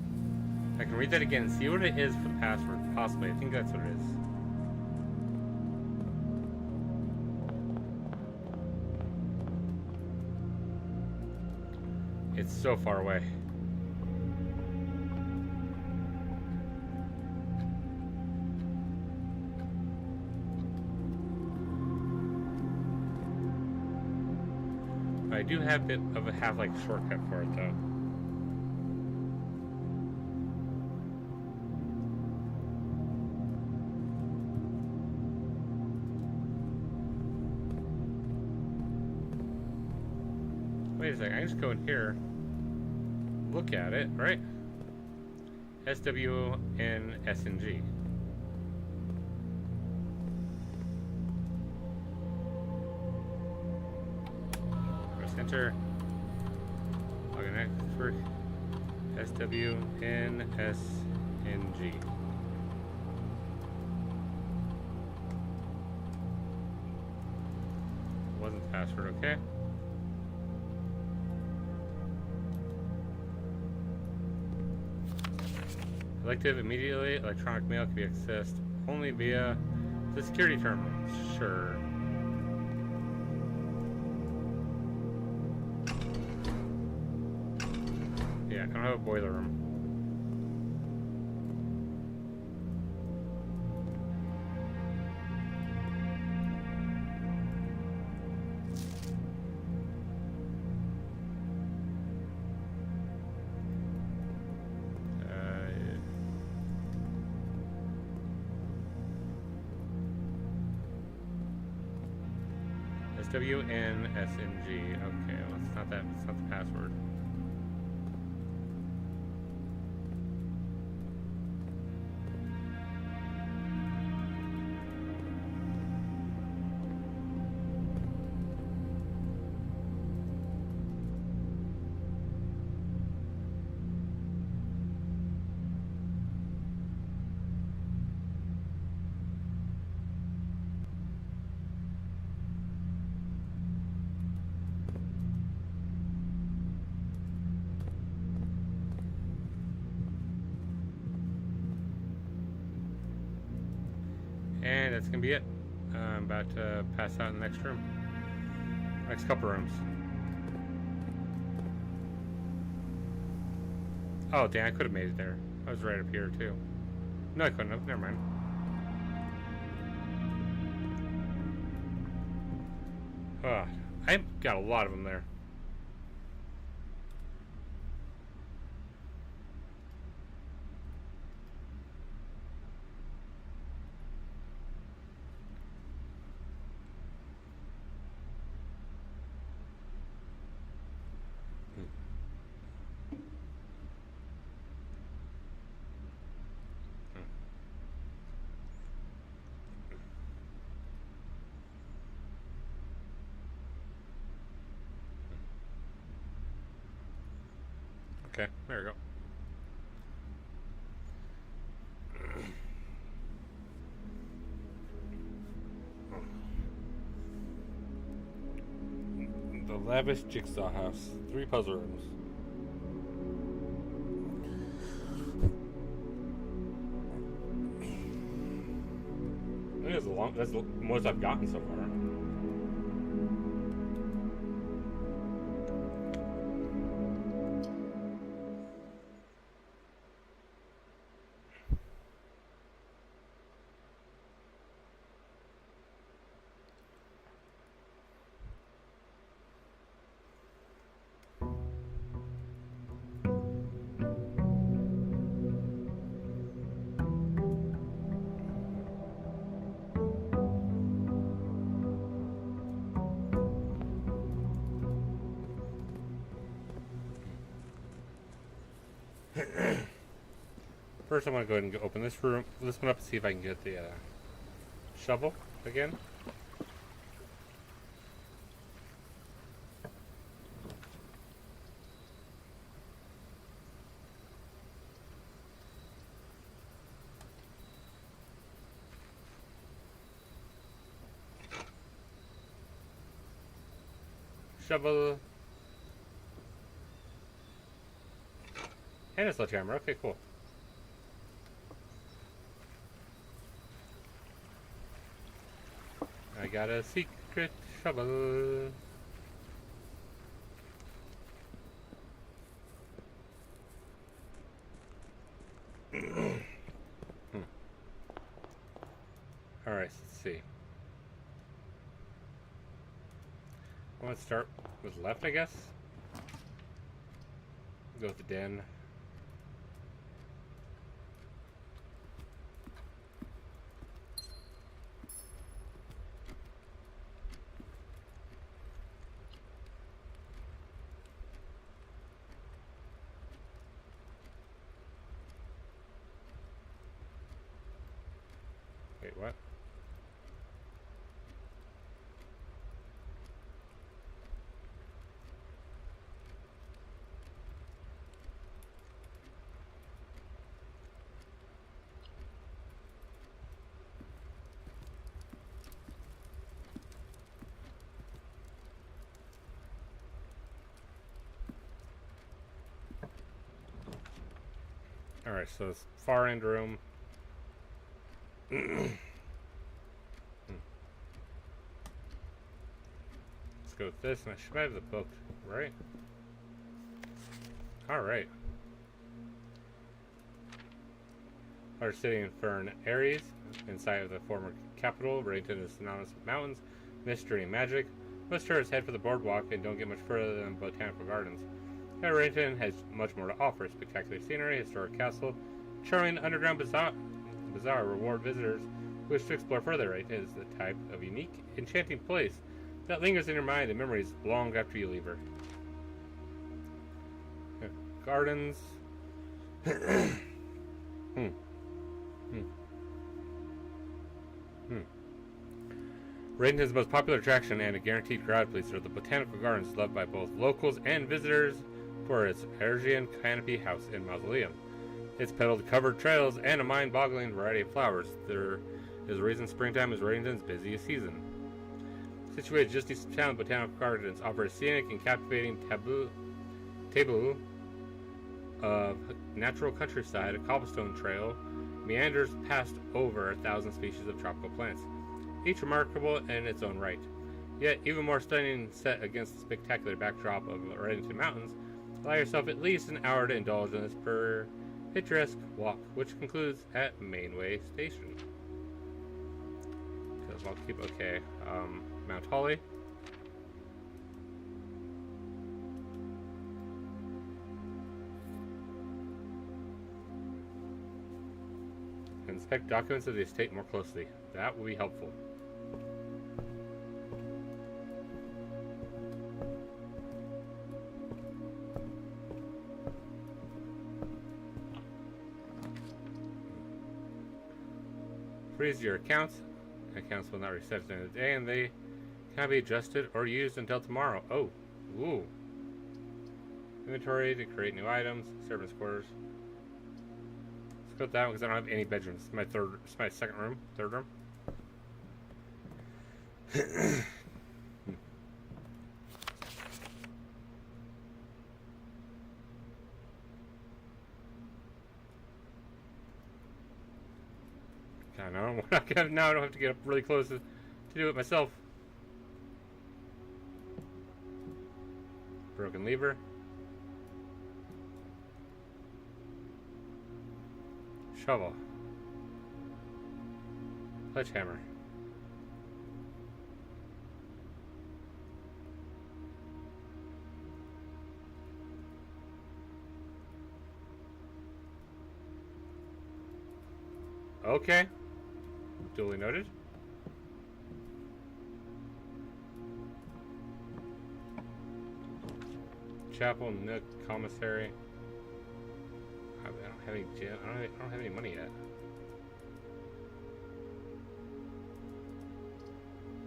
I can read that again and see what it is for the password, possibly. I think that's what it is. It's so far away. I do have a bit of a shortcut for it though. Wait a second, I can just go in here, look at it, right? SW and SNG. enter. Login network. SWNSNG. Wasn't the password, okay? Elective immediately. Electronic mail can be accessed only via the security terminal. Sure. Yeah, I don't have a boiler room. SWNSNG. Okay, well, it's not that. It's not the password. And that's gonna be it. I'm about to pass out in the next room. Next couple rooms. Oh, damn, I could have made it there. I was right up here, too. No, I couldn't have. Never mind. I've got a lot of them there. Okay, there we go. The lavish jigsaw house. 3 puzzle rooms. I think that's the most I've gotten so far. First, I'm gonna go ahead and open this one up and see if I can get the shovel again. Shovel. And a sledgehammer. Okay, cool. I got a secret shovel. Alright, let's see. I want to start with left, I guess. Go with the den. Wait, what? Alright, so this far end room. Let's go with this, and I should have the book, right? Alright. Our city in Fern Aries, inside of the former capital. Redington is synonymous with mountains, mystery, and magic. Most tourists head for the boardwalk and don't get much further than botanical gardens. However, Redington has much more to offer. Spectacular scenery, historic castle, charming underground bazaar reward visitors who wish to explore further. Redington is the type of unique, enchanting place that lingers in your mind and memories long after you leave her. Gardens. Redington's most popular attraction and a guaranteed crowd pleaser, the Botanical Gardens, loved by both locals and visitors for its Argentine canopy house and mausoleum, its petal-covered trails, and a mind-boggling variety of flowers. There is a reason springtime is Redington's busiest season. Situated just east of town, Botanical Gardens offers a scenic and captivating tableau of natural countryside. A cobblestone trail meanders past over 1,000 species of tropical plants, each remarkable in its own right. Yet even more stunning set against the spectacular backdrop of Redington Mountains. Allow yourself at least an hour to indulge in this picturesque walk, which concludes at Mainway Station. Because I'll keep Mount Holly. Inspect documents of the estate more closely. That will be helpful. Freeze your accounts. Accounts will not reset at the end of the day, and they cannot be adjusted or used until tomorrow. Oh, ooh. Inventory to create new items. Servants' quarters. Let's go with that one because I don't have any bedrooms. It's my second room, third room. Now I don't have to get up really close to do it myself. Broken lever. Shovel. Sledgehammer. Okay. Duly noted. Chapel, nook, commissary. I don't have any gym. I don't have any money yet.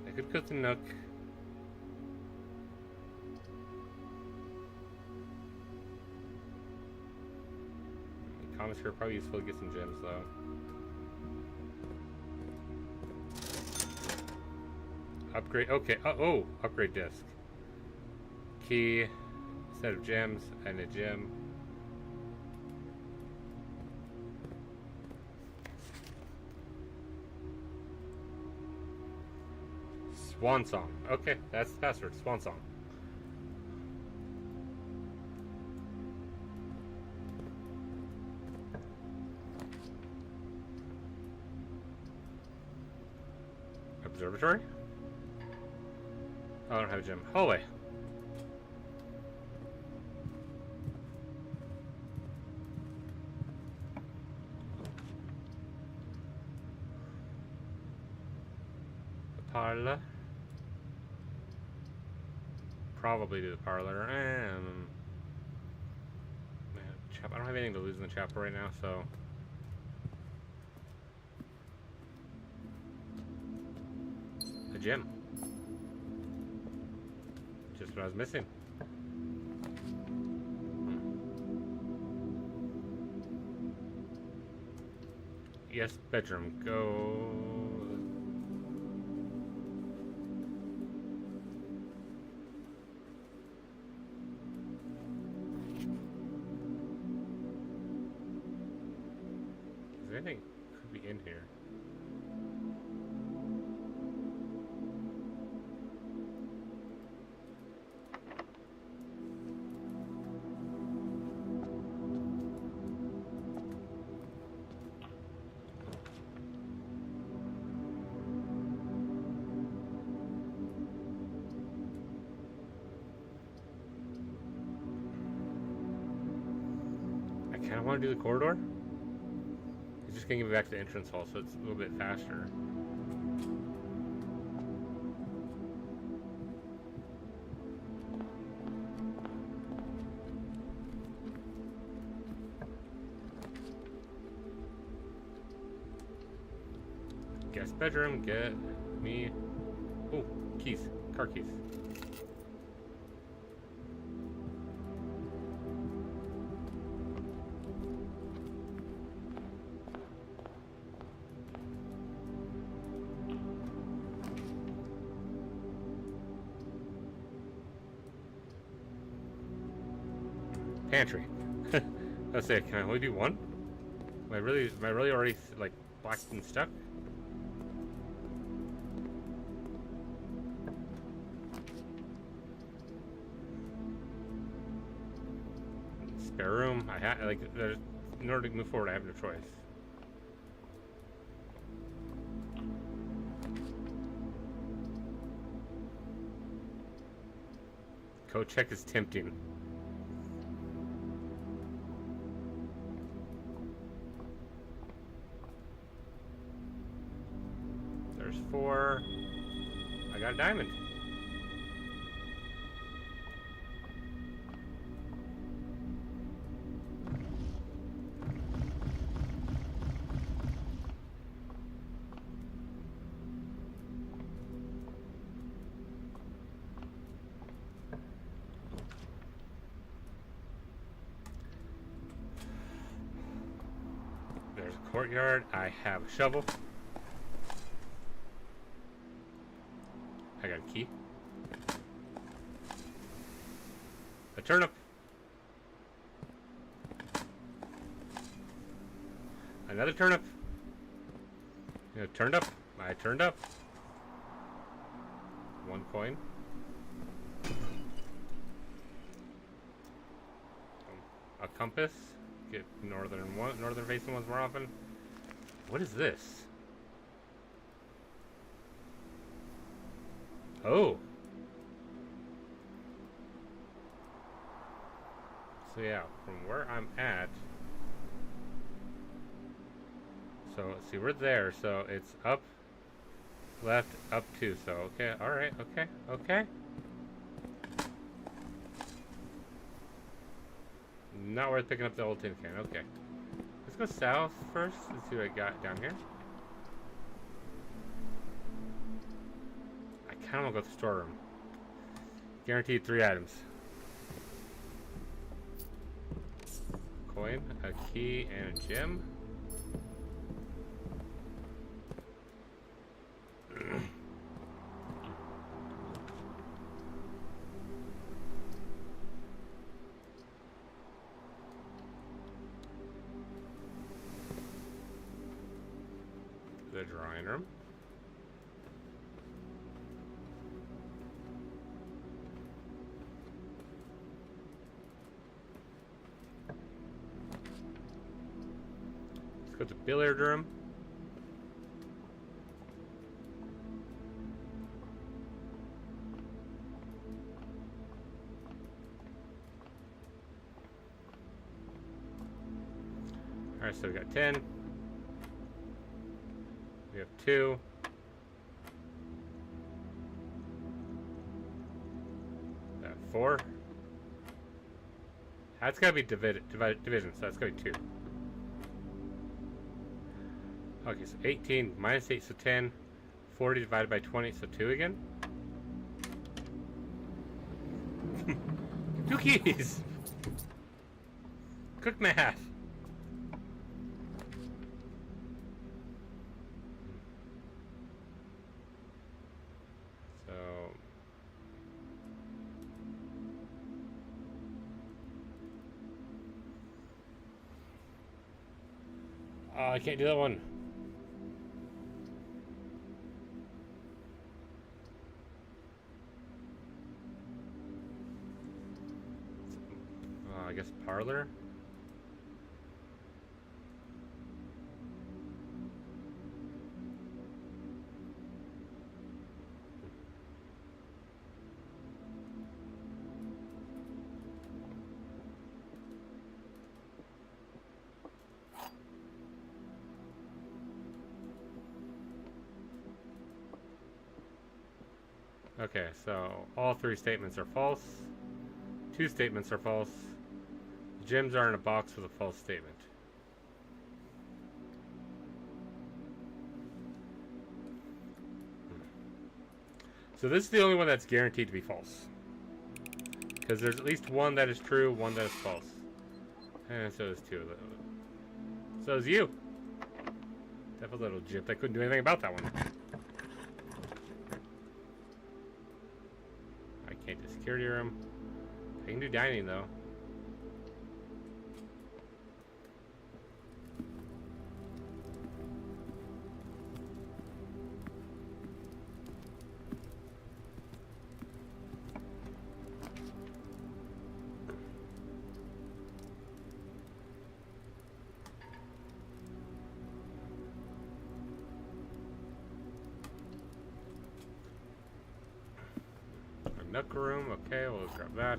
I could go to nook. Commissary probably useful to get some gems though. Upgrade. Okay. Oh, upgrade disc. Key. Set of gems and a gem. Swan song. Okay, that's the password. Swan song. Observatory? Oh, I don't have a gem. Hallway. The parlor. Probably do the parlor. I don't have anything to lose in the chapel right now, so. A gem. Just what I was missing. Yes, bedroom. Go. anything could be in here. I kind of want to do the corridor. It's just gonna get me back to the entrance hall, so it's a little bit faster. Guest bedroom, get me. Oh, keys, car keys. Pantry. Let's say, can I only do one? Am I really already like blocked and stuck? Spare room. I had like in order to move forward, I have no choice. Code check is tempting. There's 4. I got a diamond. There's a courtyard. I have a shovel. I got a key. A turnip. Another turnip. You know, turned up. I turned up. 1 coin. A compass. Get northern facing ones more often. What is this? Oh. So yeah, from where I'm at. So let's see, we're there. So it's up, left, up 2. So okay, all right, okay. Not worth picking up the old tin can. Okay, let's go south first. Let's see what I got down here. I kind of want to go to the storeroom. Guaranteed 3 items. Coin, a key, and a gem. The drawing room. Let's go to the billiard room. Alright, so we got 10. We have 2. That 4. That's gotta be division, so that's gotta be 2. Okay, so 18 minus 8, so 10. 40 divided by 20, so 2 again. 2 keys! Quick math! So... I can't do that one. I guess parlor. Okay, so all three statements are false. Two statements are false. The gyms are in a box with a false statement. So this is the only one that's guaranteed to be false. Because there's at least one that is true, one that is false. And so there's two of them. So is you. That was a little gypped. I couldn't do anything about that one. I can't do security room. I can do dining though. Nook room, okay, we'll grab that.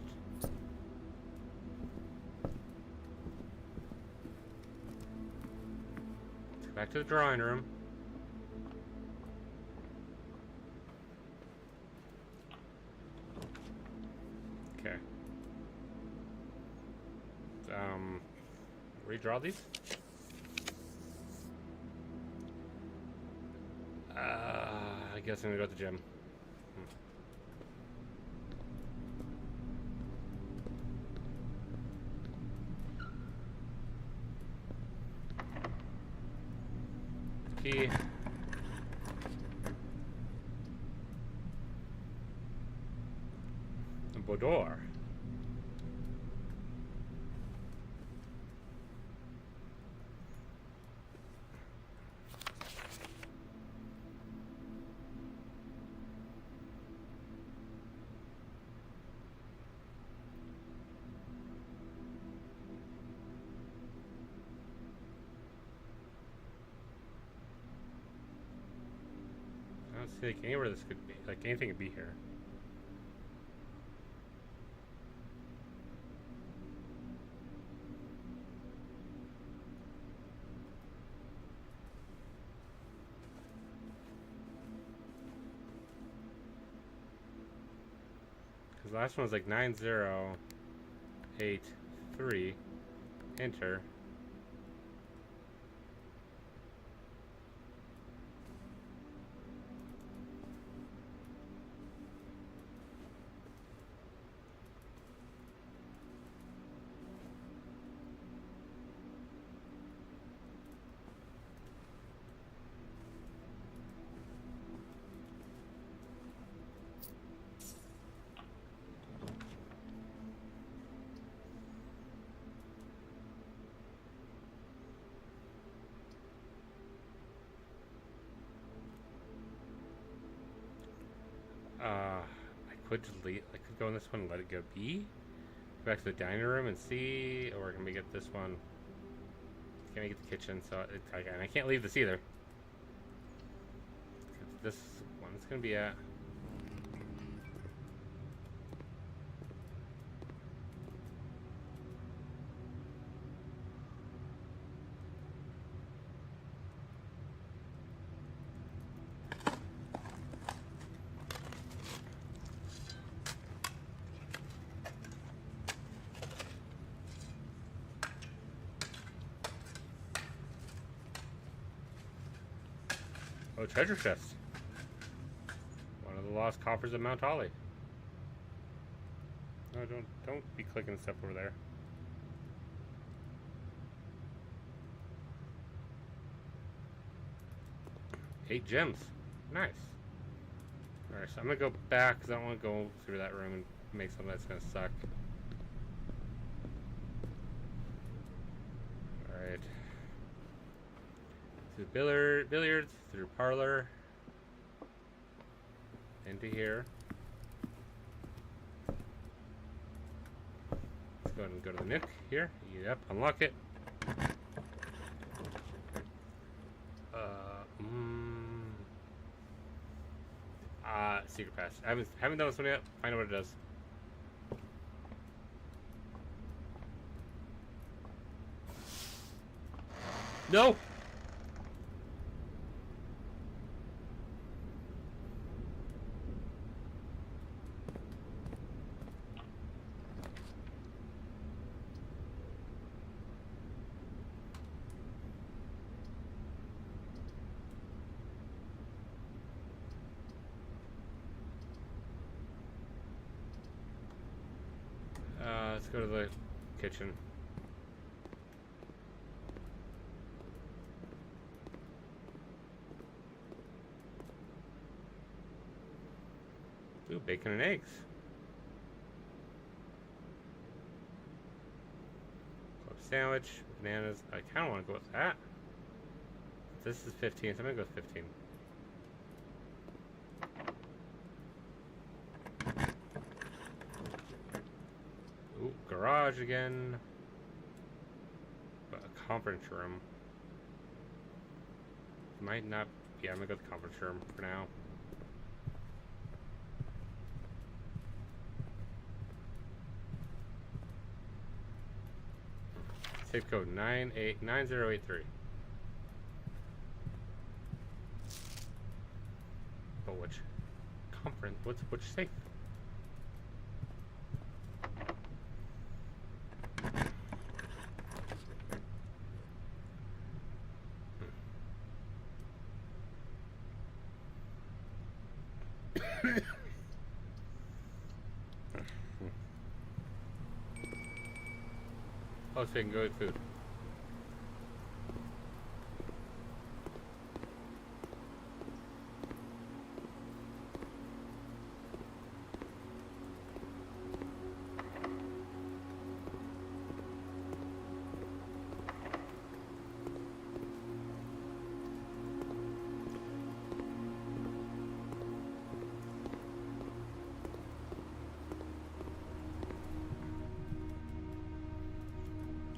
Let's go back to the drawing room. Okay. Redraw these? I guess I'm gonna go to the gym. Key. Boudoir. I don't see like anywhere this could be. Like anything could be here. Because the last one was like 9083. Enter. I could delete. I could go in this one and let it go be. Go back to the dining room and see, or can we get this one? Can I get the kitchen? So I can't leave this either. This one's gonna be at. Oh, treasure chest. One of the lost coffers of Mount Holly. No, don't be clicking stuff over there. Eight gems. Nice. Alright, so I'm gonna go back because I don't want to go through that room and make something that's gonna suck. Alright. through billiards, through parlor, into here. Let's go ahead and go to the nook here. Yep, unlock it. Secret pass. I haven't done this one yet. Find out what it does. No! Let's go to the kitchen. Ooh, bacon and eggs. Club sandwich, bananas. I kind of want to go with that. This is 15, so I'm going to go with 15. Ooh, garage again. But a conference room. Might not. Yeah, I'm going to go with the conference room for now. Safe code 9083. But which conference? Which safe? Oh, so we can go with food.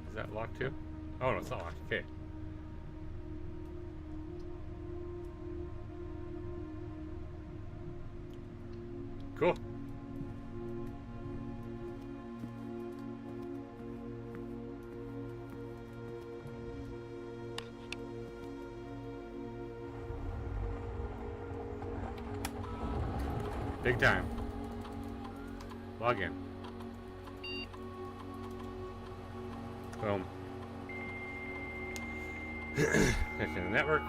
Is that locked too? Oh no, it's not locked. Okay. Cool. Big time. Log in. Boom. Connect to the network.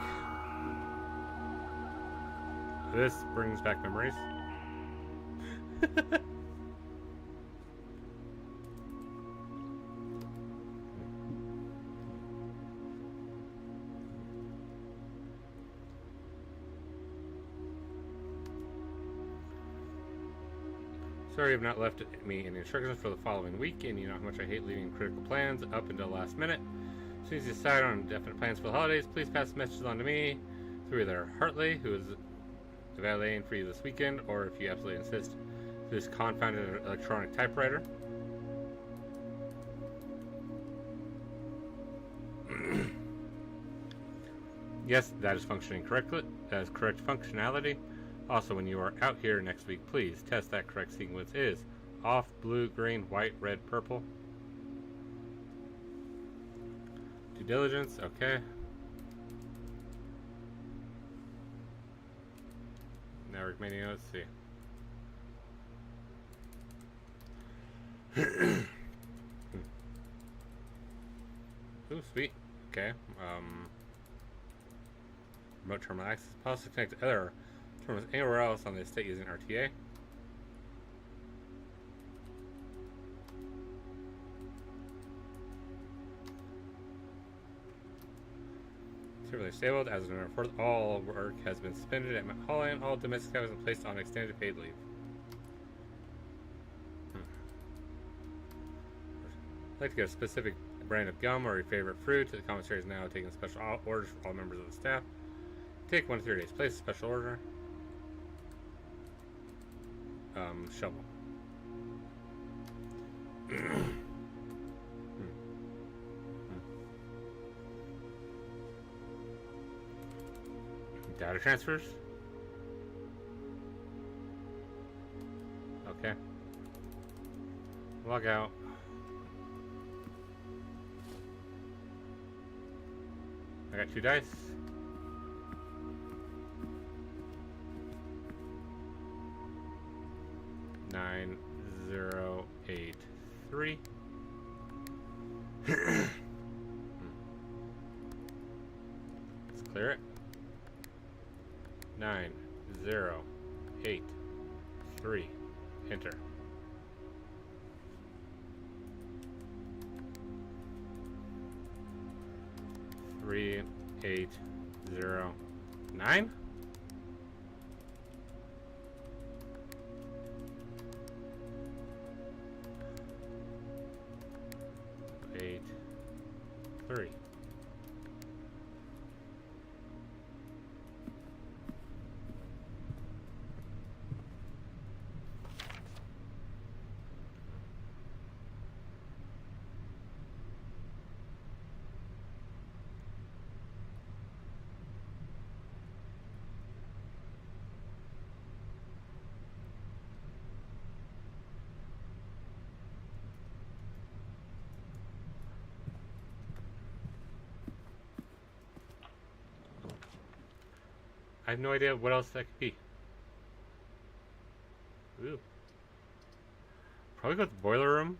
This brings back memories. Sorry you have not left me any instructions for the following week, and you know how much I hate leaving critical plans up until the last minute. As soon as you decide on definite plans for the holidays, please pass messages on to me through either Hartley, who is valeting for you this weekend, or if you absolutely insist, through this confounded electronic typewriter. Yes, that is functioning correctly. That is correct functionality. Also, when you are out here next week, please test that correct sequence is off, blue, green, white, red, purple. Due diligence, okay. Network menu, let's see. Ooh, sweet. Okay. Remote terminal access. Possibly connect to other terminals anywhere else on the estate using RTA. Server disabled. As of November 4th, all work has been suspended at Mount Holly and all domestic staff has been placed on extended paid leave. Like to get a specific brand of gum or your favorite fruit. The commissary is now taking special orders for all members of the staff. Take 1 to 3 days. Place a special order. Shovel. Data transfers. Okay. Log out. I got 2 dice. Nine, 0, 8, 3. Let's clear it. 9, 0, 8, 3. Enter. Three, 8, 0, 9. 8, 3. I have no idea what else that could be. Ooh. Probably go to the boiler room.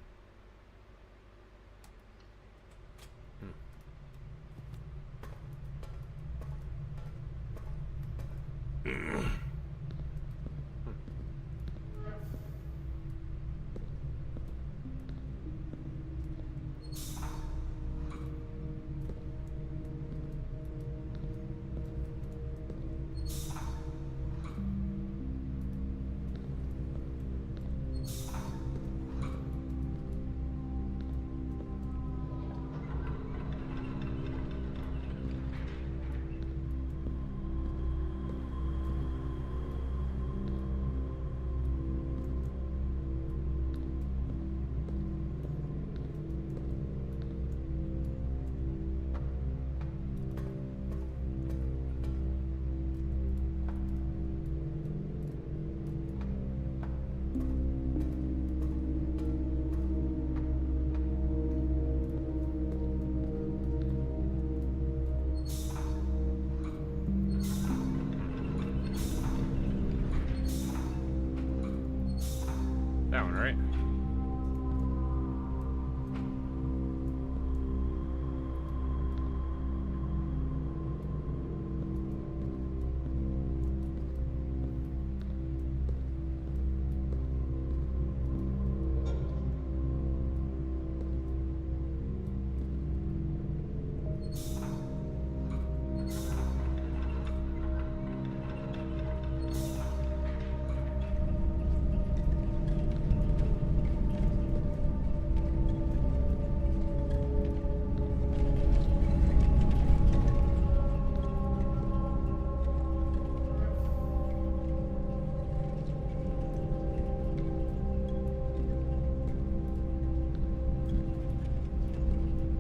That one, right?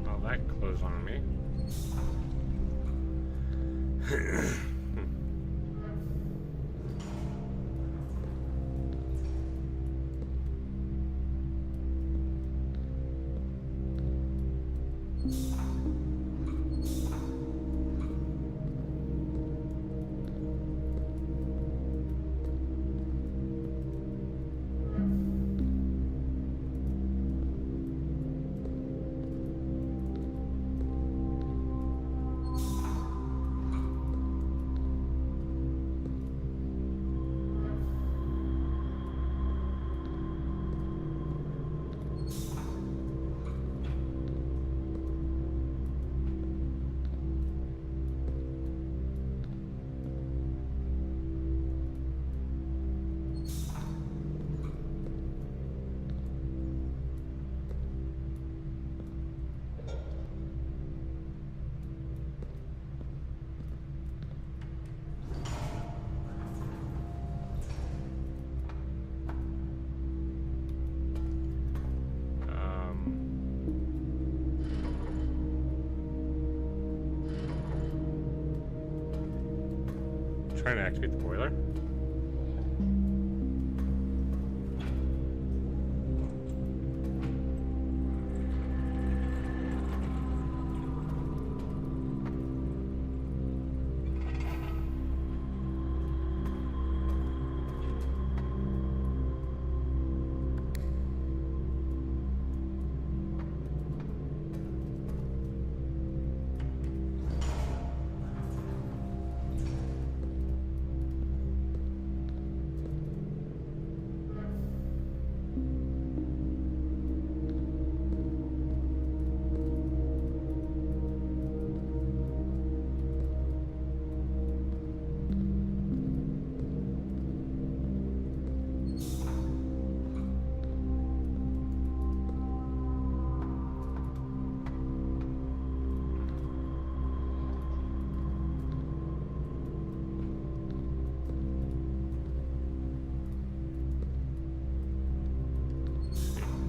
Well, that closed on me. trying to activate the boiler.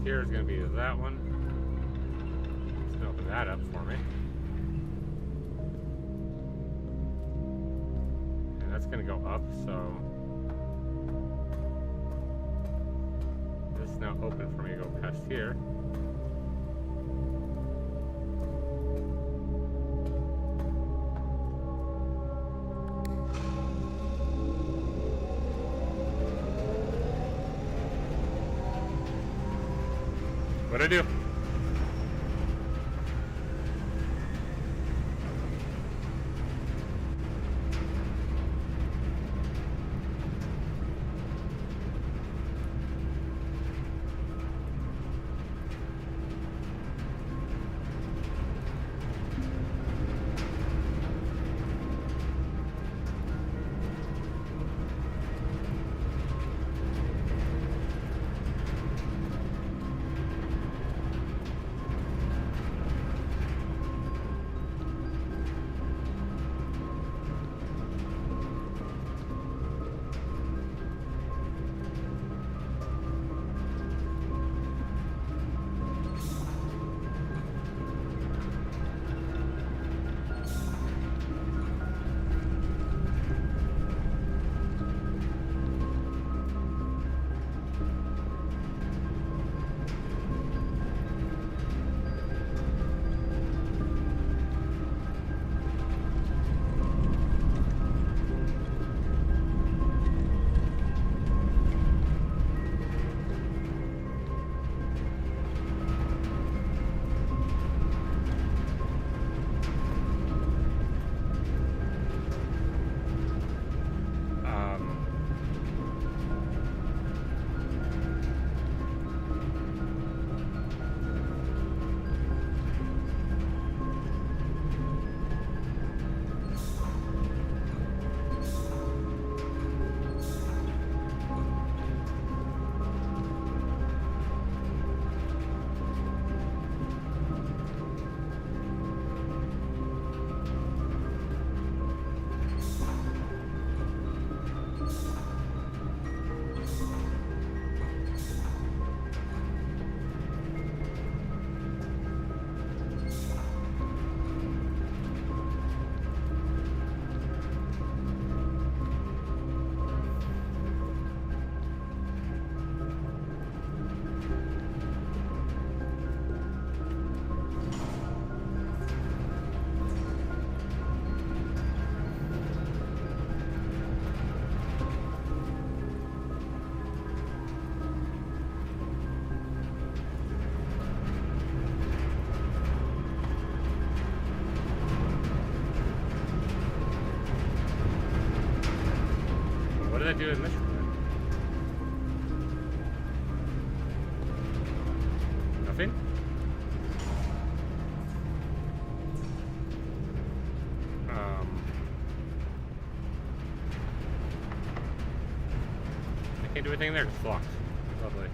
Here is going to be that one. It's going to open that up for me. And that's going to go up, so this is now open for me to go past here. What'd I do? did I do in this one? Nothing? I can't do anything there, it's locked. Lovely.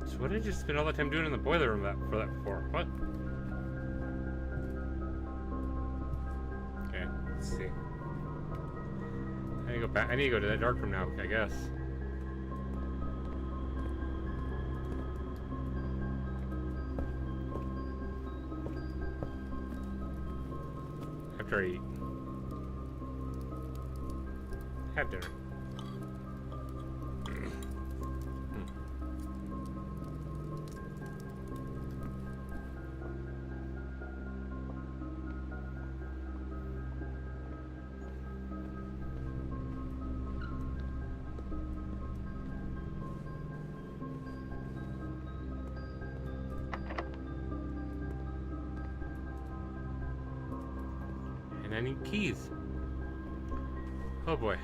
So what did I just spend all that time doing in the boiler room for? What? go back. I need to go to that dark room now, I guess. After I eat. Have dinner. And I need keys. Oh boy.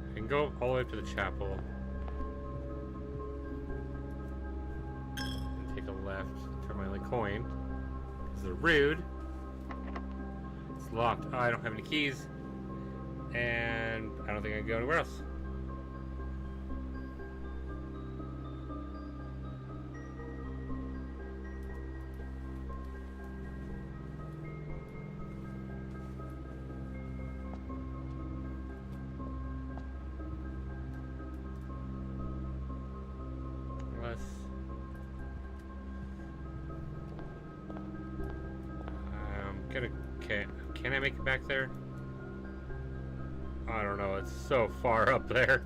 I can go all the way up to the chapel. And take a left. Turn my only coin. Because they're rude. It's locked. Oh, I don't have any keys. And I don't think I can go anywhere else. Can I make it back there? I don't know, it's so far up there.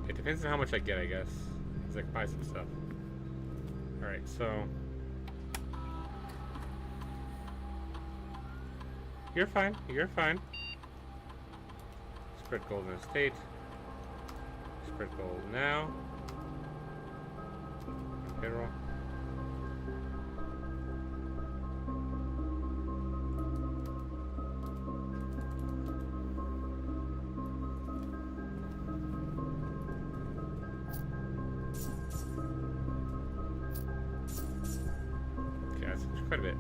It depends on how much I get, I guess. Because I can buy some stuff. Alright, so... You're fine. You're fine. Spread gold in estate. Spread gold now. General. Quite a bit.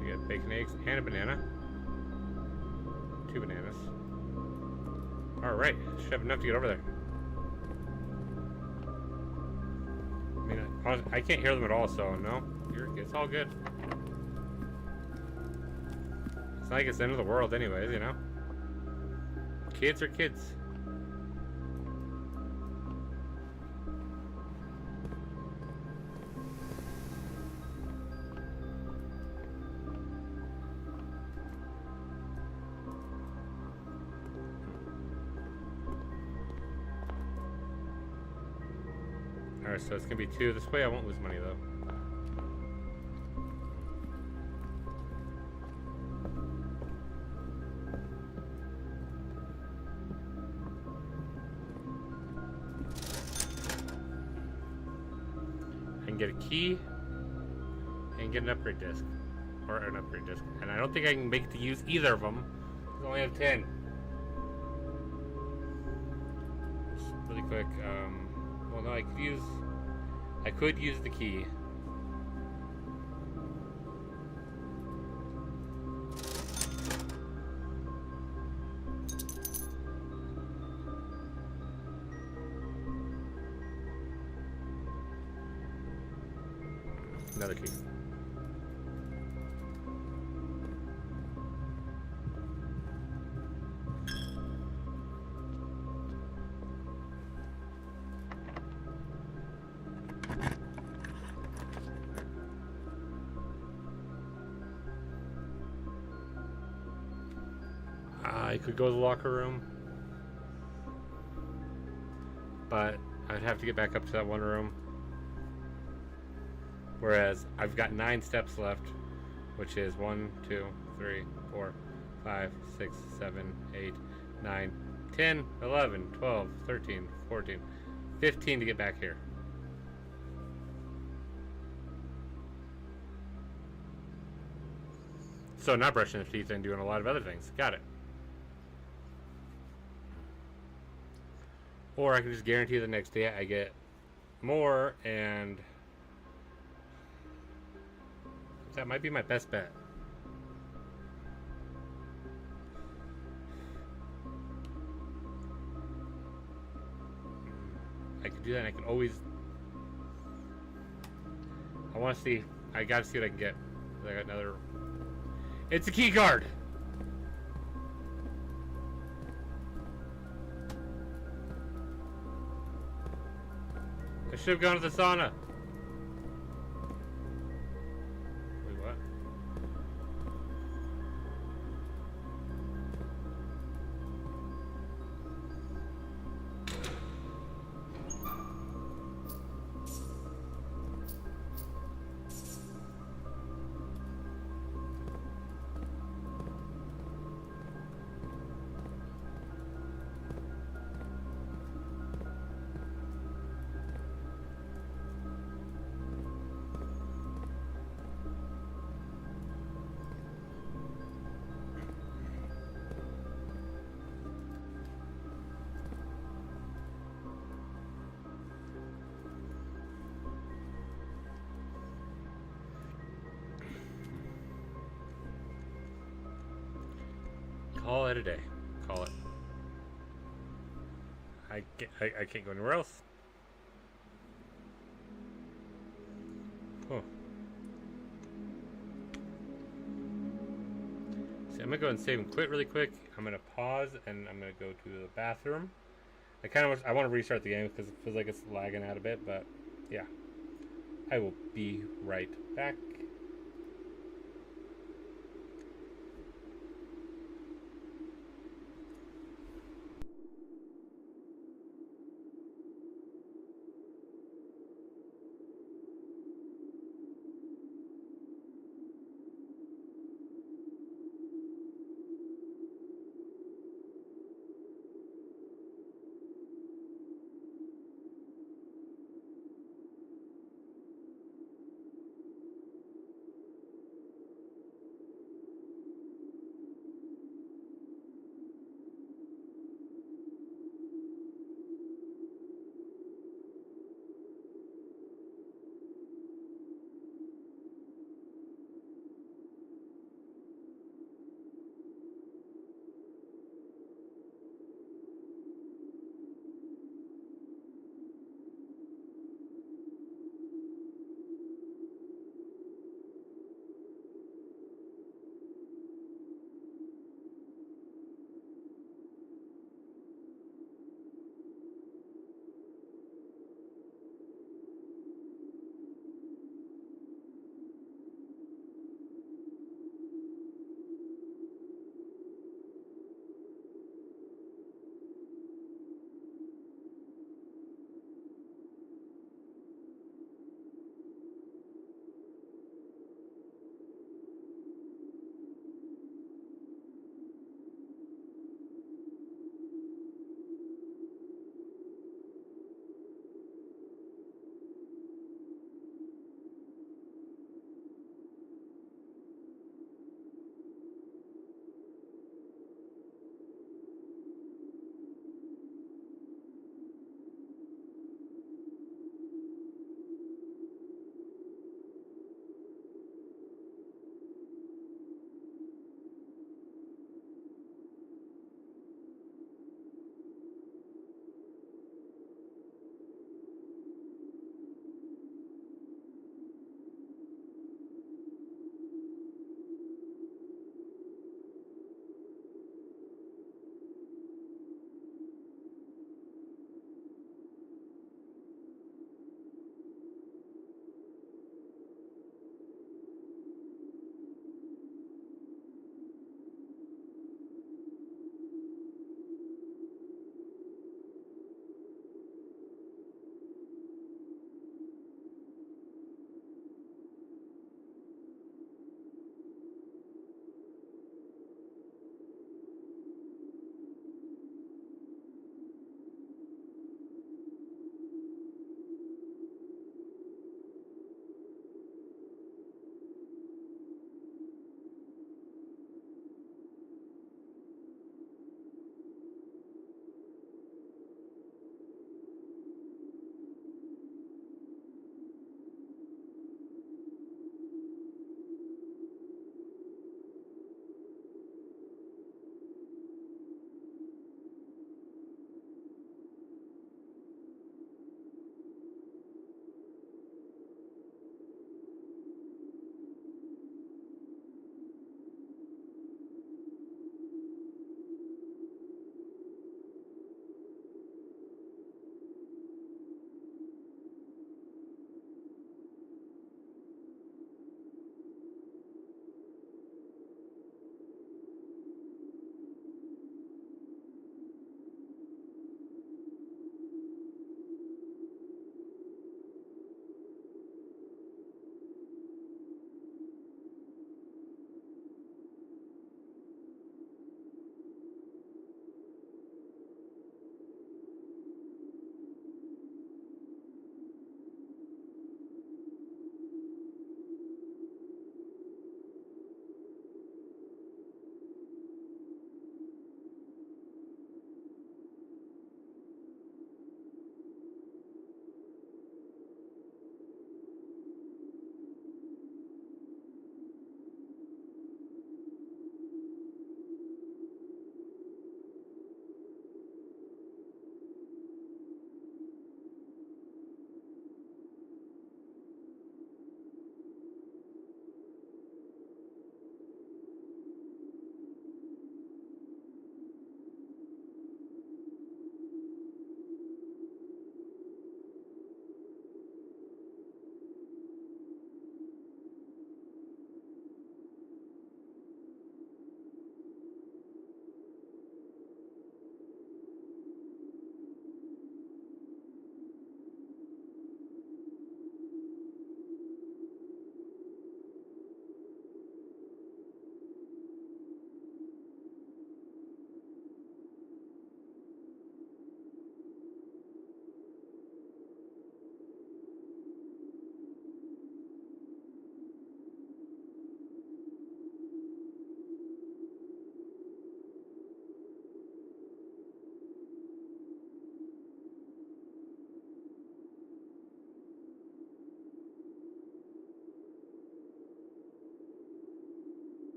You get bacon, eggs, and a banana. 2 bananas. Alright, should have enough to get over there. I mean, I can't hear them at all, so no, it's all good. It's not like it's the end of the world anyways, you know? Kids are kids. Alright, so it's gonna be 2 this way. I won't lose money though. I can get a key and get an upgrade disc. Or an upgrade disc. And I don't think I can make it to use either of them. I only have 10. Just really quick, well, no, I could use the key. Another key. I could go to the locker room, but I'd have to get back up to that one room. Whereas I've got 9 steps left, which is 1, 2, 3, 4, 5, 6, 7, 8, 9, 10, 11, 12, 13, 14, 15 to get back here. So not brushing the teeth and doing a lot of other things. Got it. Or I can just guarantee the next day I get more, and that might be my best bet. I could do that, and I can always... I want to see... I gotta see what I can get. I got another... It's a key card! I should have gone to the sauna. Wait, what? Call it a day. Call it. I can't go anywhere else. Huh. See, I'm gonna go and save and quit really quick. I'm gonna pause and I'm gonna go to the bathroom. I want to restart the game because it feels like it's lagging out a bit, but yeah. I will be right back.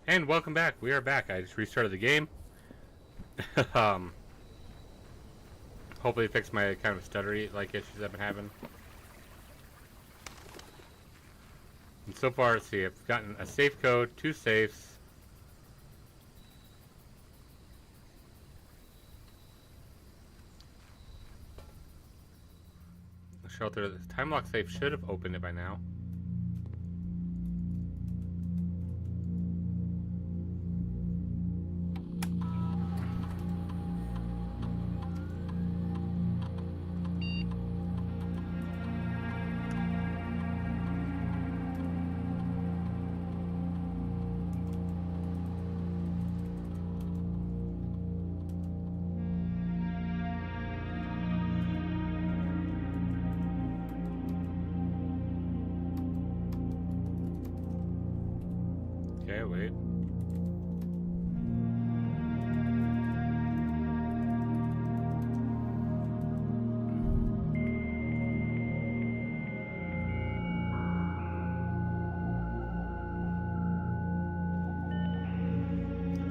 And welcome back. We are back. I just restarted the game. Hopefully fix my kind of stuttery like issues I've been having. And so far, let's see, I've gotten a safe code, 2 safes. The shelter, the time lock safe should have opened it by now. Okay, wait.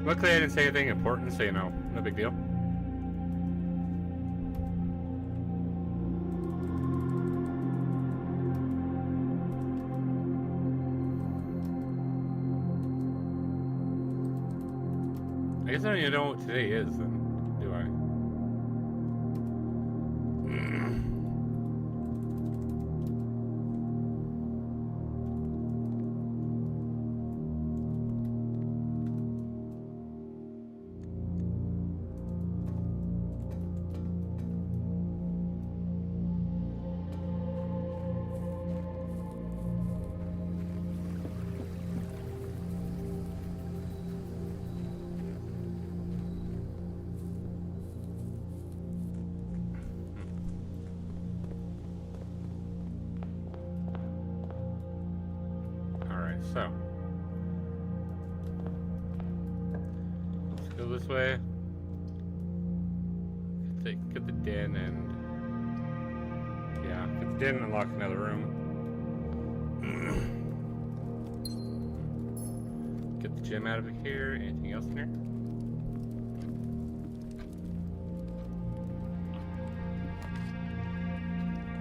Luckily, I didn't say anything important, so you know, no big deal. I guess I don't even know what today is, then, do I? So, let's go this way. Get the den and yeah, get the den and unlock another room. Get the gem out of here. Anything else in here?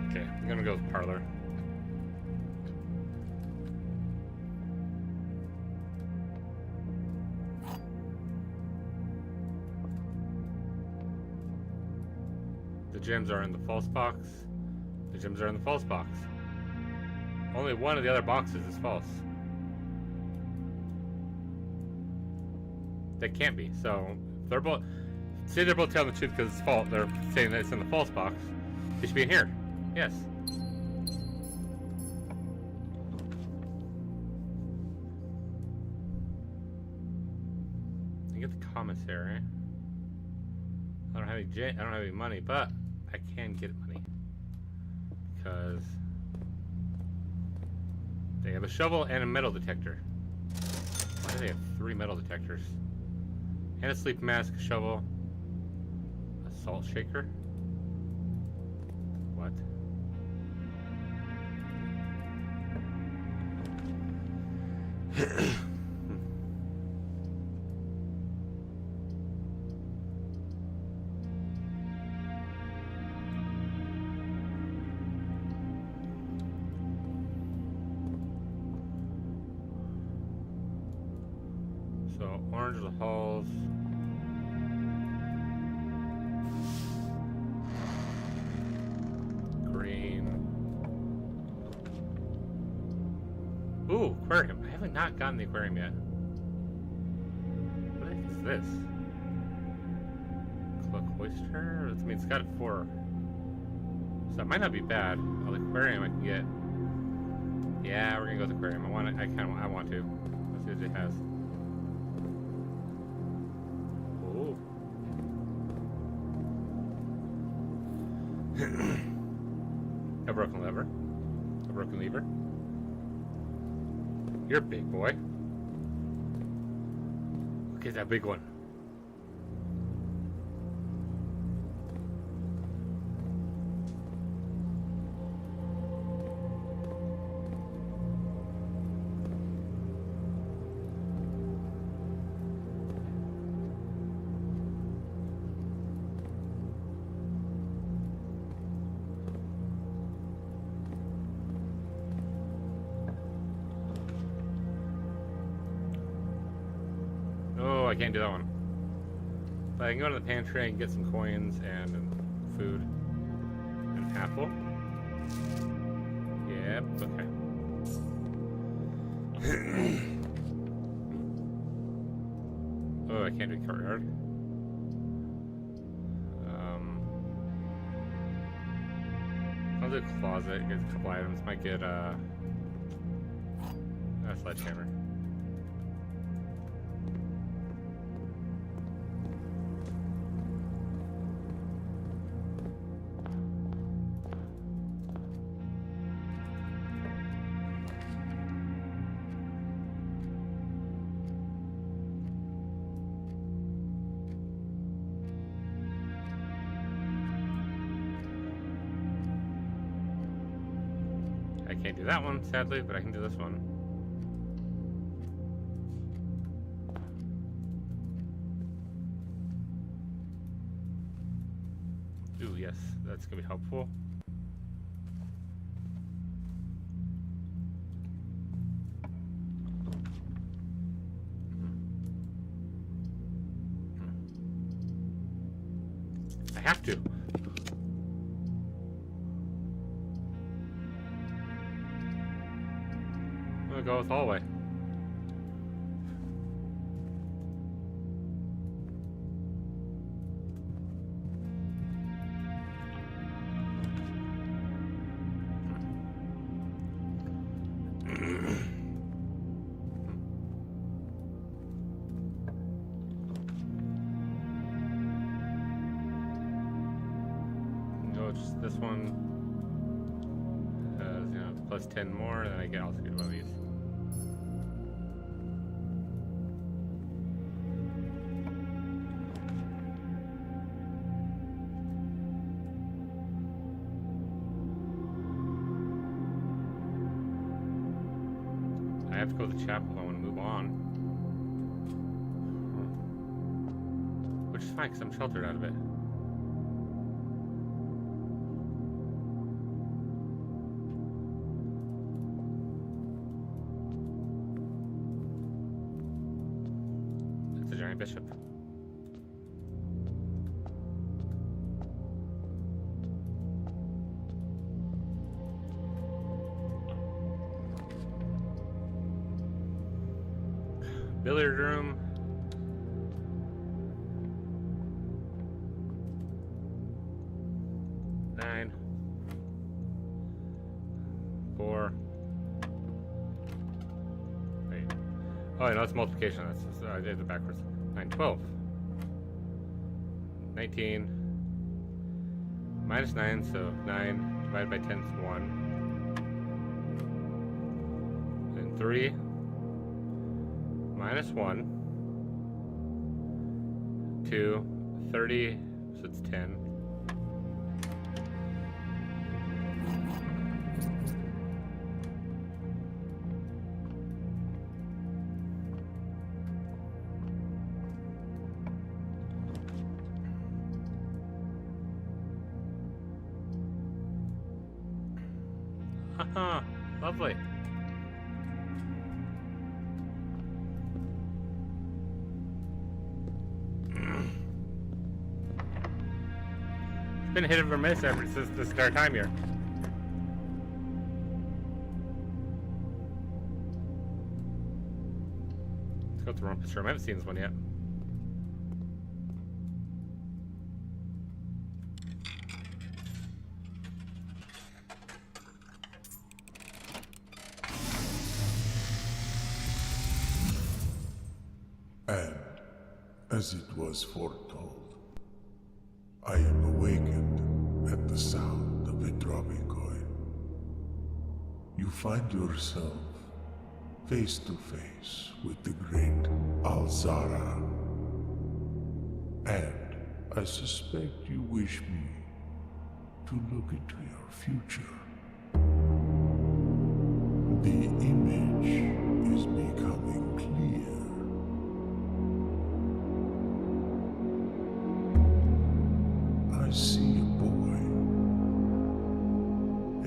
Okay, I'm gonna go with parlor. The gems are in the false box. The gems are in the false box. Only one of the other boxes is false. They can't be. So they're both say they're both telling the truth because it's false. They're saying that it's in the false box. It should be in here. Yes. You get the commissary. I don't have any money, but I can get money because they have a shovel and a metal detector. Why do they have 3 metal detectors? And a sleep mask, a shovel, a salt shaker. What? So, orange are the halls. Green. Ooh, aquarium. I haven't not gotten the aquarium yet. What the heck is this? Cluck oyster? That means it's got 4. So that might not be bad. Oh, the aquarium I can get. Yeah, we're gonna go with the aquarium. I want to. I want to. Let's see what it has. A broken lever. A broken lever. You're a big boy. Look at that big one. I can't do that one. But I can go to the pantry and get some coins and food. An apple. Yep, okay. Oh, I can't do courtyard. I'll do closet, get a couple items. Might get a sledgehammer. I can't do that one, sadly, but I can do this one. Ooh, yes, that's gonna be helpful. I have to. I'm gonna go with hallway. No, just this one has, you know, plus 10 more, and then I also get one of these. I have to go to the chapel if I want to move on. Which is fine, because I'm sheltered out of it. That's a giant bishop. Billiard room. Nine. 4. Wait. Oh, no, it's multiplication. So I did it backwards. 9, 12. 19. Minus 9, so 9 divided by 10 is 1. And 3. Minus 1, 2, 30, so it's 10. Haha, lovely. Been hit or miss ever since the start time here. Let's go to the rumpus room. I haven't seen this one yet. And, as it was foretold, I am awakened at the sound of a dropping coin. You find yourself face to face with the great Alzara. And I suspect you wish me to look into your future. The image is becoming clear. I see a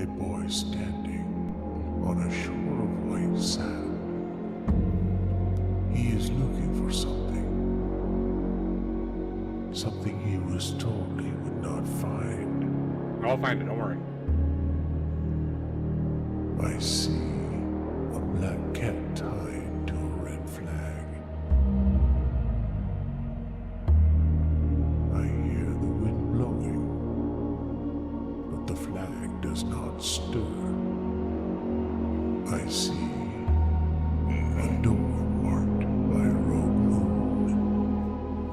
boy standing on a shore of white sand. He is looking for something. Something he was told he would not find. I'll find it, don't worry. I see a black cat tied to a red flag. I hear the wind blowing, but the flag does not stir. I see a door marked by a rogue moon.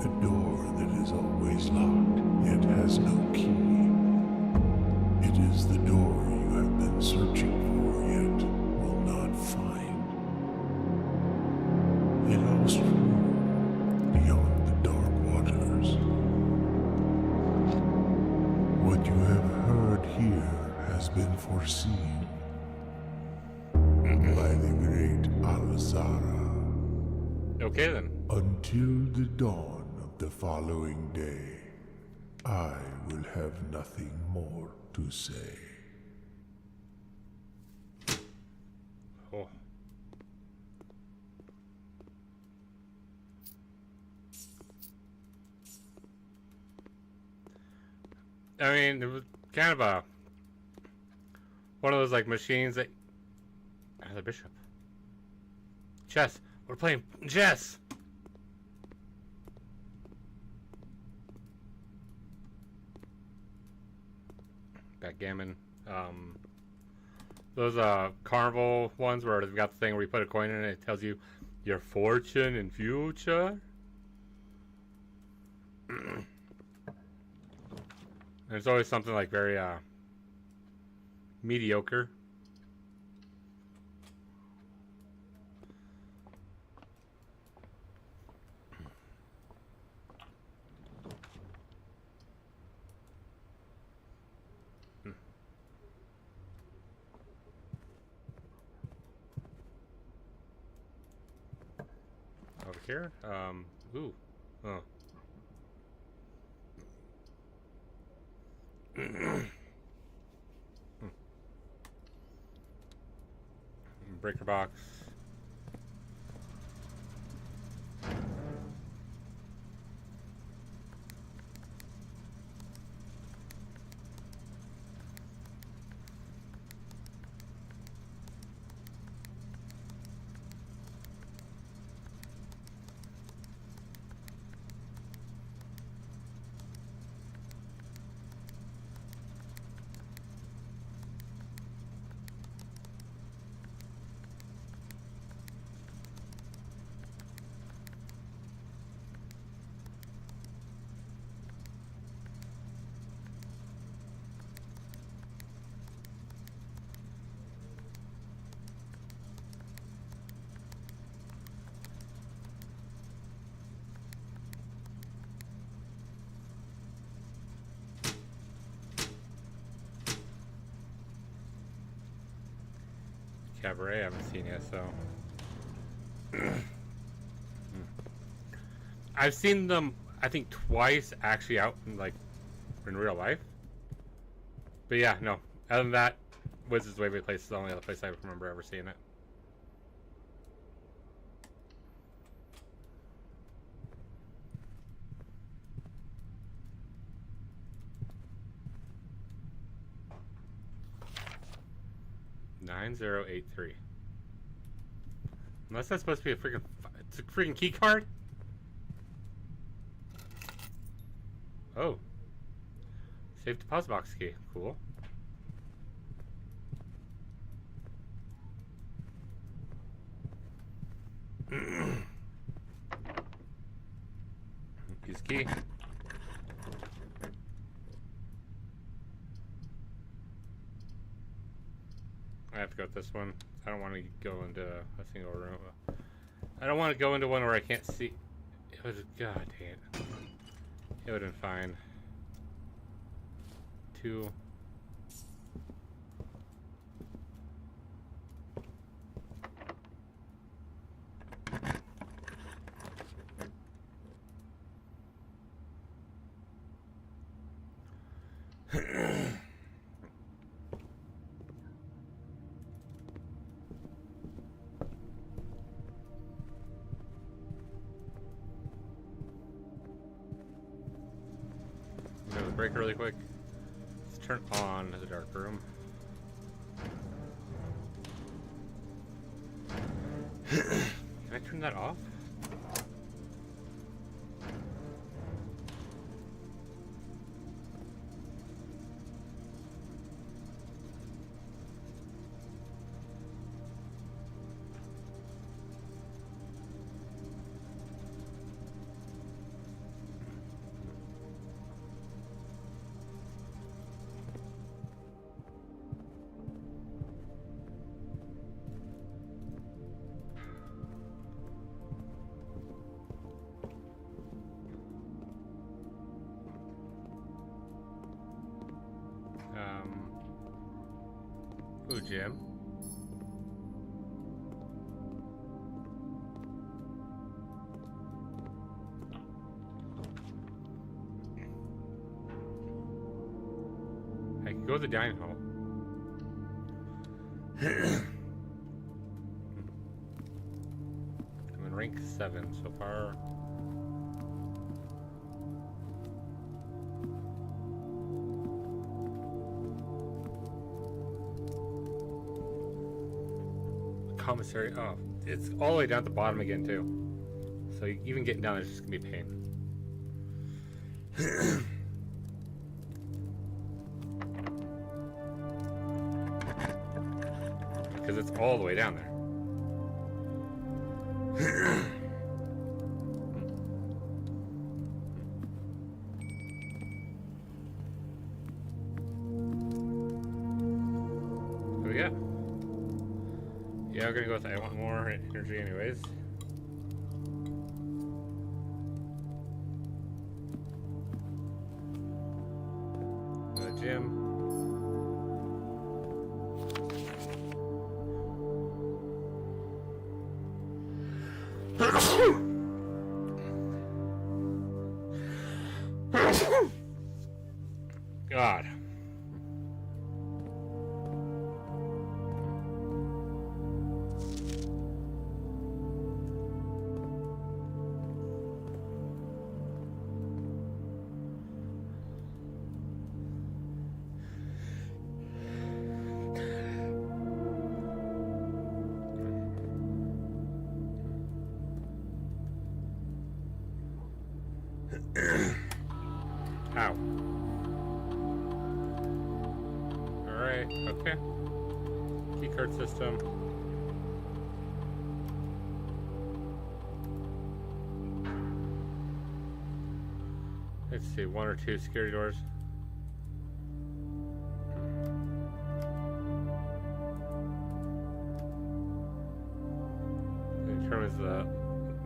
A door that is always locked, yet has no key. It is the door you have been searching for, yet will not find. A lost room beyond the dark waters. What you have heard here has been foreseen by the great Alazara. Okay then. Until the dawn of the following day, I will have nothing more to say. Oh. I mean, it was kind of a one of those like machines that. Ah, the bishop. Chess. We're playing chess. Backgammon. Those carnival ones where they've got the thing where you put a coin in and it tells you your fortune and future. There's always something like very mediocre. Over here? Ooh. Oh. Breaker box. Cabaret I haven't seen yet, so I've seen them I think twice actually out in like in real life. But yeah, no. Other than that, Wizard's Waverly Place is the only other place I remember ever seeing it. $9083. Unless that's supposed to be a freaking... It's a freaking key card? Oh. Safe deposit box key. Cool. Use key. I have to go with this one. I don't want to go into a single room. I don't want to go into one where I can't see. It was, God dang it. It would have been fine. 2. break really quick. Let's turn on the dark room. Can I turn that off? Ooh, Jim. I can go to the dining hall. I'm in rank 7 so far. Commissary. Oh, it's all the way down at the bottom again too. So even getting down there is just gonna be a pain. Because it's all the way down there. Oh yeah. Yeah, I'm gonna go with I want more energy anyways. The gym. God. Ow. Alright, okay. Keycard system. Let's see, 1 or 2 security doors. It determines the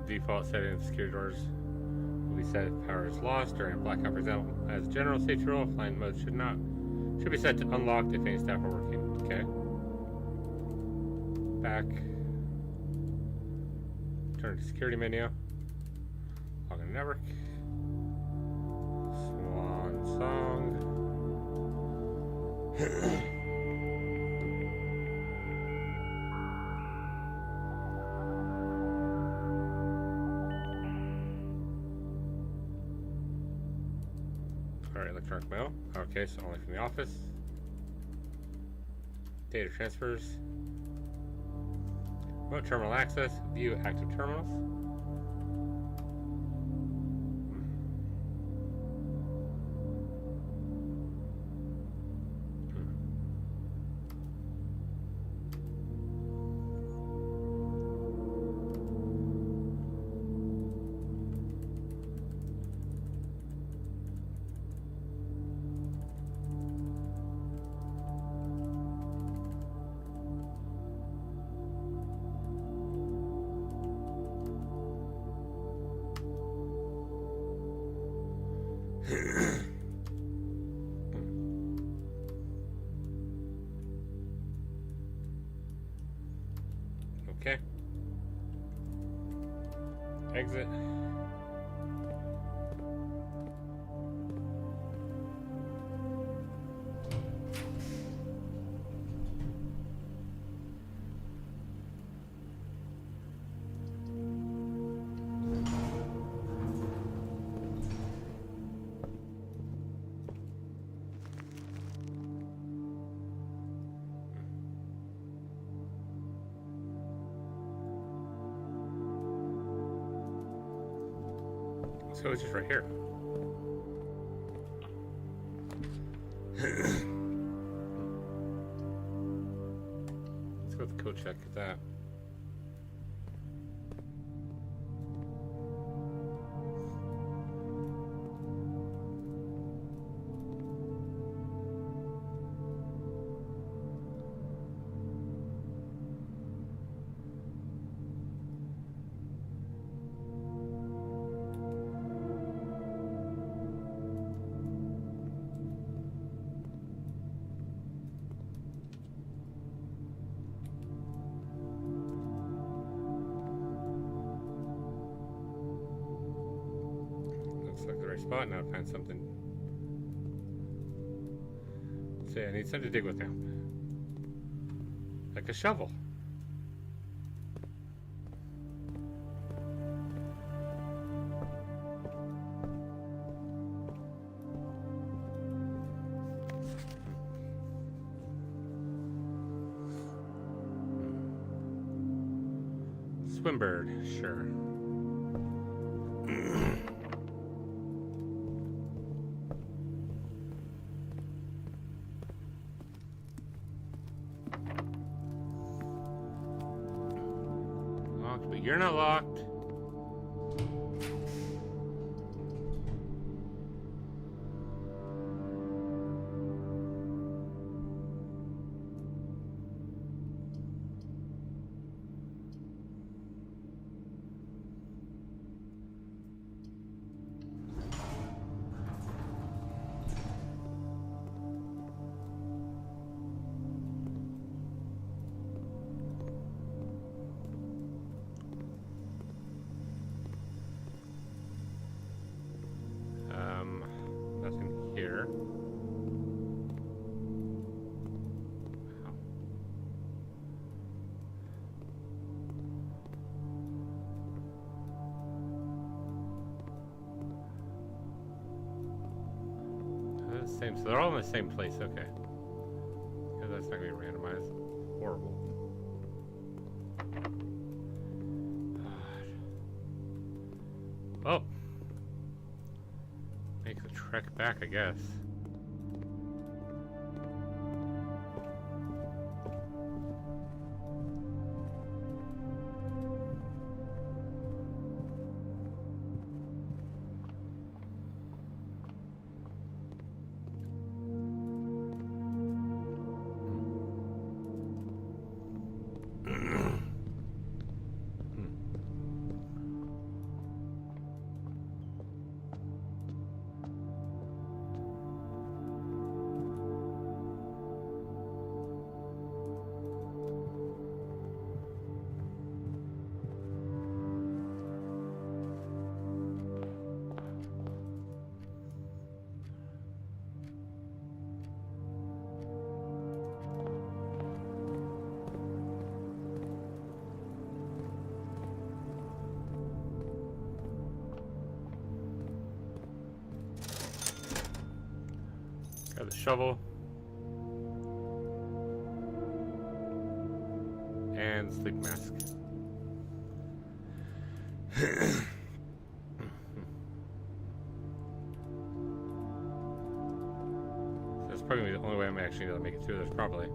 default setting of security doors. Will be set if power is lost during a blackout, for example. As a general safety rule, flying mode should be set to unlocked if any staff are working. Okay. Back. Turn to security menu. Log in network. Swan song. Alright, electronic mail. Okay, so only from the office. Data transfers. Remote terminal access. View active terminals. Okay. Exit. So it's just right here. Let's go with the code check at that. Select the right spot, now find something. Say, I need something to dig with now. Like a shovel. Swimbird, sure. Locked, but you're not locked. Nothing here. They're the same, so they're all in the same place, okay. Because that's not going to be randomized. Horrible. Oh! Make the trek back, I guess. Got the shovel. And sleep mask. That's probably the only way I'm actually going to make it through this properly.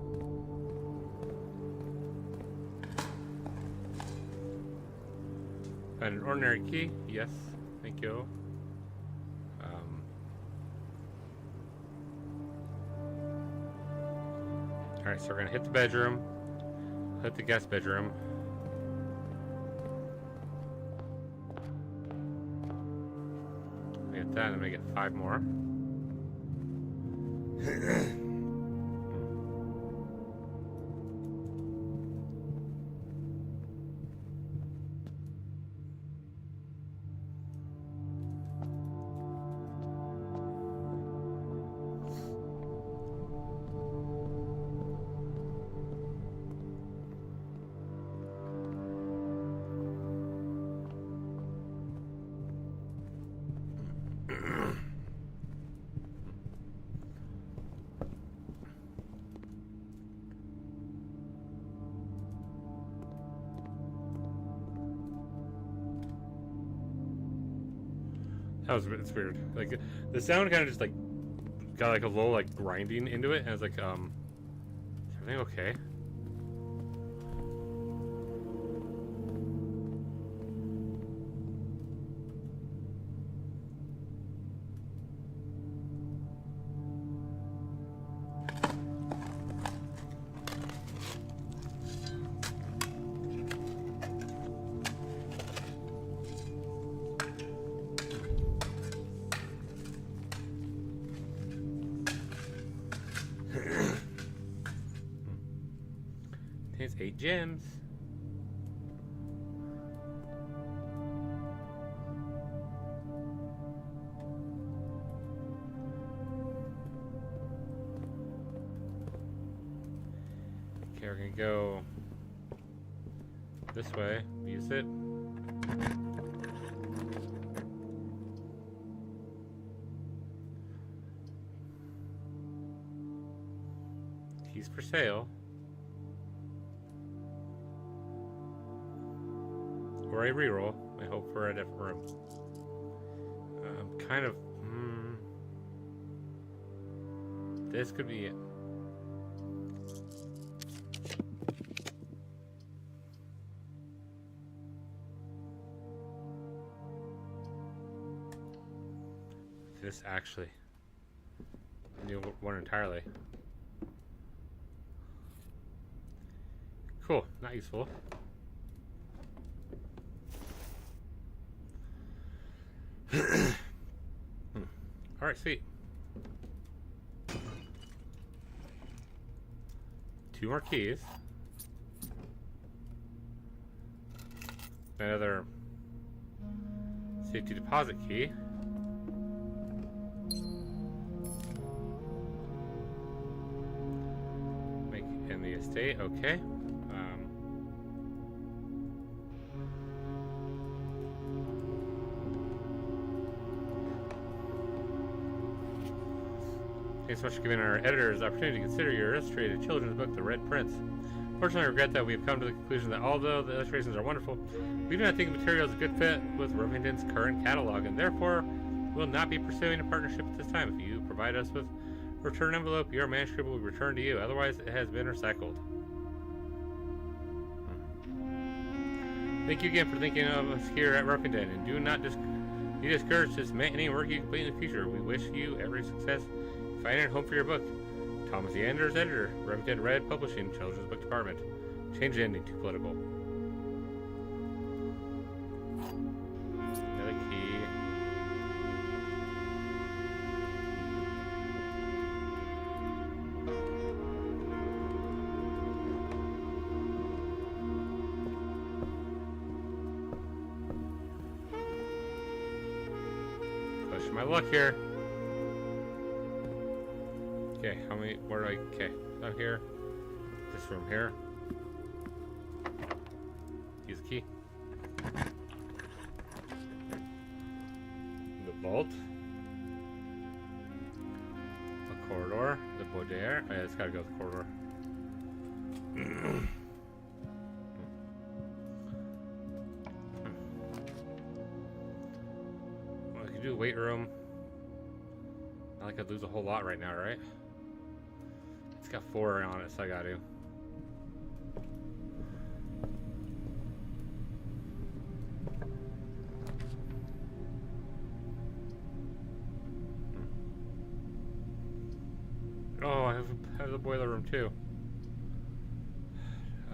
And an ordinary key? Yes. Thank you. Alright, so we're going to hit the bedroom. Hit the guest bedroom. I get that, and I'm going to get 5 more. It's weird. Like the sound kind of just like got like a low like grinding into it, and I was like, is everything okay? Contains 8 gems. Okay, we're gonna go this way. Use it. Keys for sale. Or a reroll. I hope for a different room. Kind of. This could be it. This actually. New one entirely. Cool. Not useful. Alright, sweet. 2 more keys. Another safety deposit key. Make in the estate, okay. Thanks so much for giving our editors the opportunity to consider your illustrated children's book, The Red Prince. Fortunately, I regret that we have come to the conclusion that although the illustrations are wonderful, we do not think the material is a good fit with Rovington's current catalog, and therefore will not be pursuing a partnership at this time. If you provide us with a return envelope, your manuscript will be returned to you. Otherwise, it has been recycled. Thank you again for thinking of us here at Rovington, and do not be discouraged to submit any work you complete in the future. We wish you every success finding a home for your book. Thomas E. Anders, editor, Remington Red Publishing, Children's Book Department. Change the ending to political. Another key. Push my luck here. Okay, how many, where do I, okay, out here, this room here, use the key, the vault, a corridor, the boudoir, oh yeah, it's gotta go to the corridor, well, I could do a weight room, not like I'd lose a whole lot right now, right? It's got 4 on it, so I gotta. Oh, I have the boiler room too.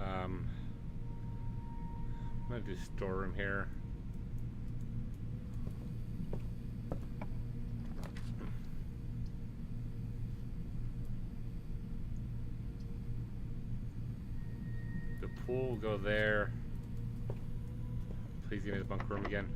I'm gonna do storeroom here. Pool will go there. Please give me the bunk room again.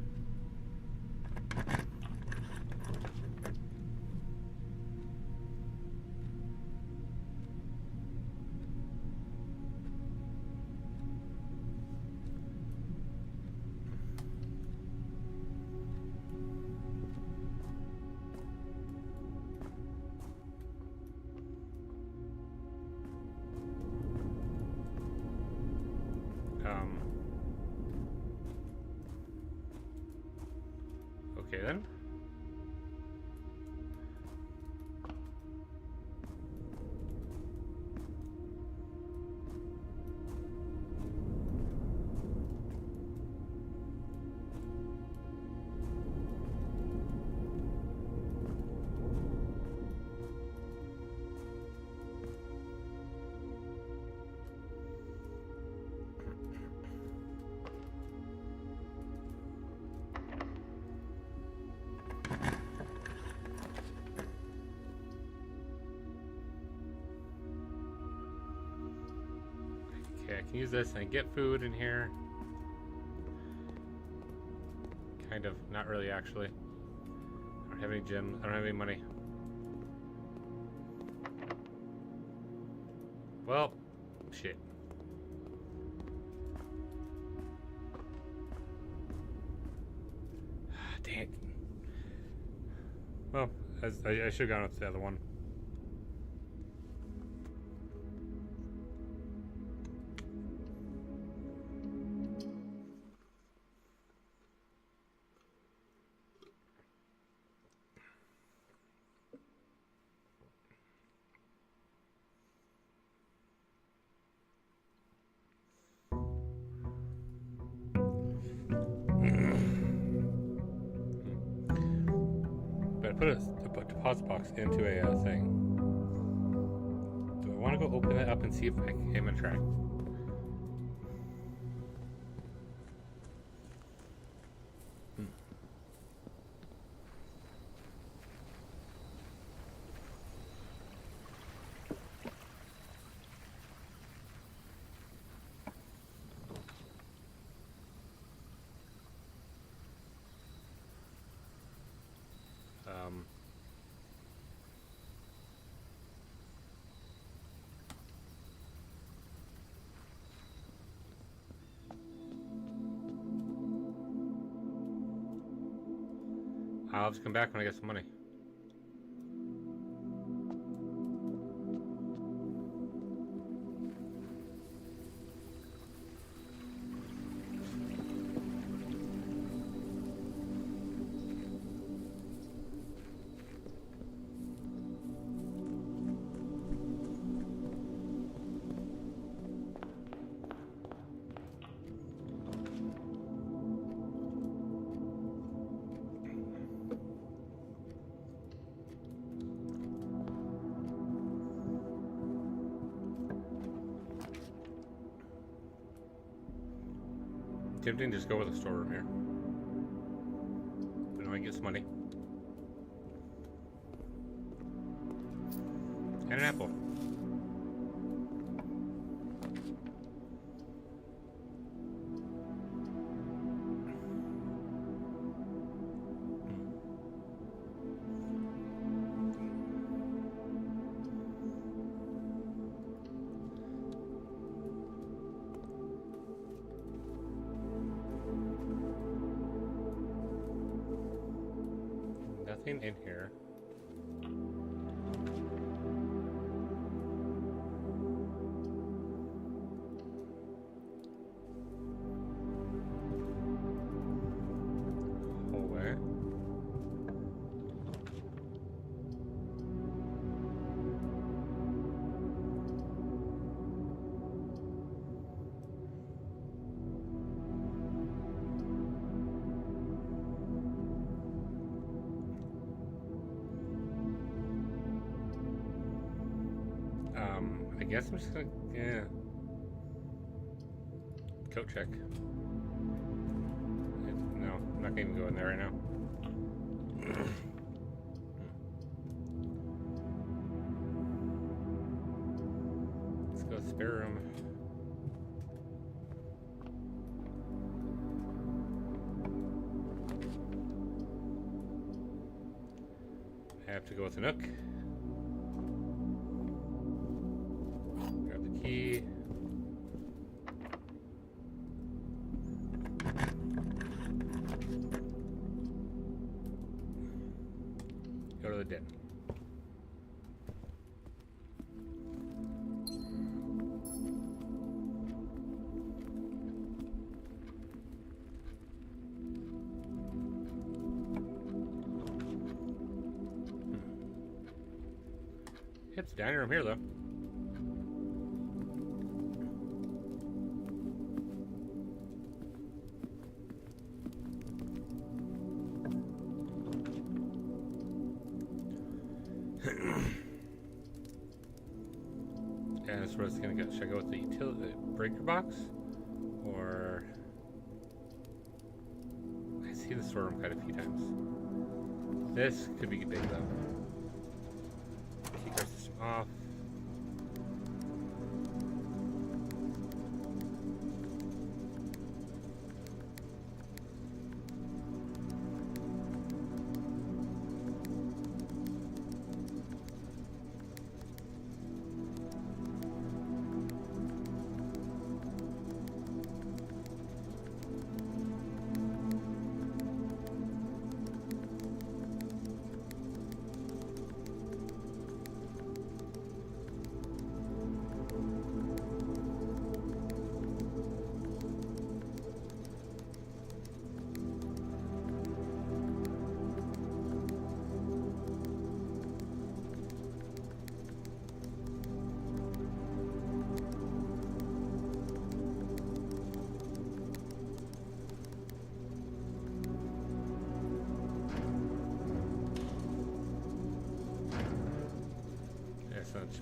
Okay then. Okay, I can use this and get food in here. Kind of, not really actually. I don't have any gems, I don't have any money. Well, shit. Dang it. Well, I should have gone with the other one. But I put a deposit box into a thing. Do I want to go open it up and see if I can attract? I'll just come back when I get some money. Tempting to just go with the storeroom here. But I can get some money. And an apple. Nothing in here. Hallway. I guess I'm just gonna, yeah. Coat check. No, I'm not gonna even go in there right now. Let's go to the spare room. I have to go with the Nook. Key. Go to the den. It's the dining room here though. And that's where it's gonna go. Should I go with the utility breaker box? Or I see the storeroom quite a few times. This could be big though. Key card system off.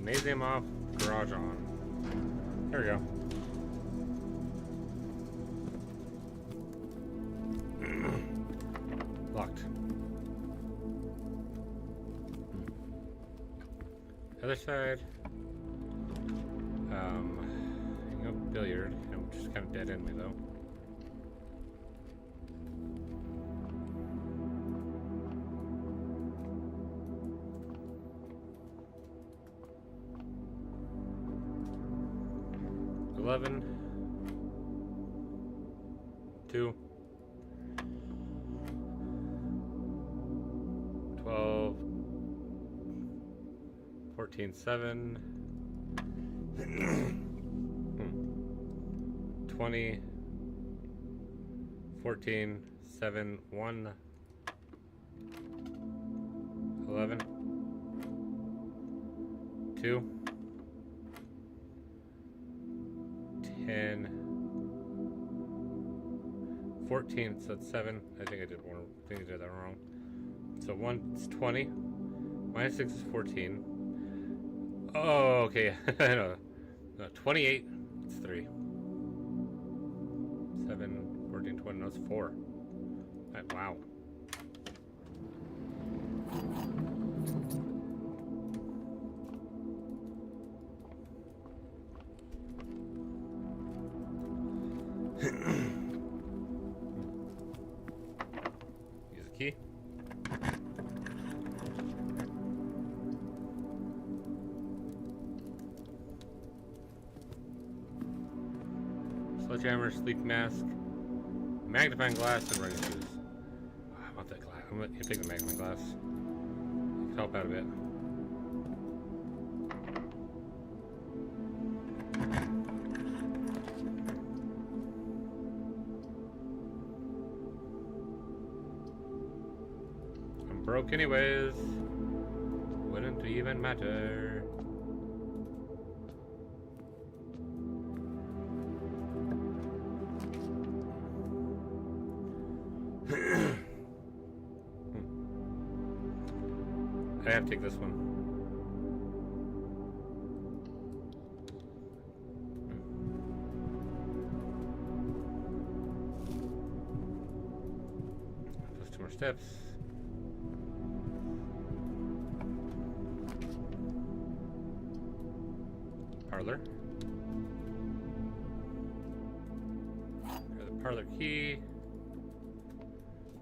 Gymnasium off, garage on. There we go. Locked. Other side. You know, billiard, which is kind of dead end me though. $11, $2, $12, $14, $7, $20, $14, $7, $1, $11, $2, 10, 14, so it's 7. I think I did that wrong. So 1 is 20, minus 6 is 14. Oh, okay. No, 28, it's 3. 7, 14, 20, no, it's 4. Wow. Use a key. Sledgehammer, sleep mask, magnifying glass, and running shoes. Oh, I want that glass. I'm gonna take the magnifying glass. It can help out a bit. I'm broke anyways. Wouldn't even matter. I have to take this one. Plus 2 more steps. Parlor. Here's the parlor key.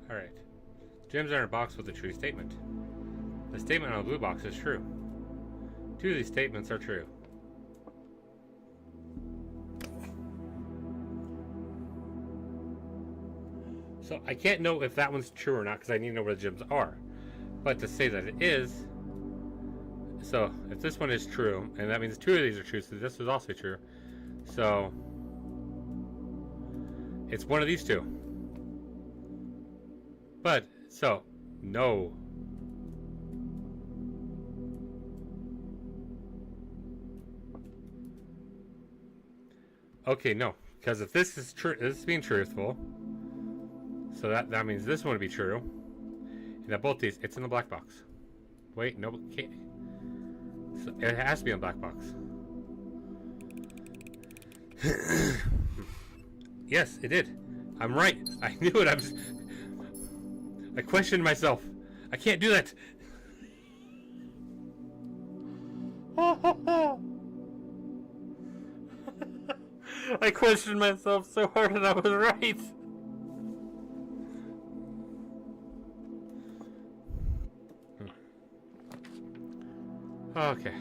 Alright. Gems are in a box with a true statement. The statement on the blue box is true. 2 of these statements are true. So I can't know if that one's true or not because I need to know where the gems are. But to say that it is, so if this one is true, and that means 2 of these are true, so this is also true. So it's one of these 2. But, so, no. Okay, no, because if this is true, this is being truthful, so that means this one would be true, and that both these, it's in the black box. Wait, no, can't. So it has to be in the black box. Yes, it did. I'm right. I knew it. I questioned myself. I can't do that. I questioned myself so hard and I was right. Okay.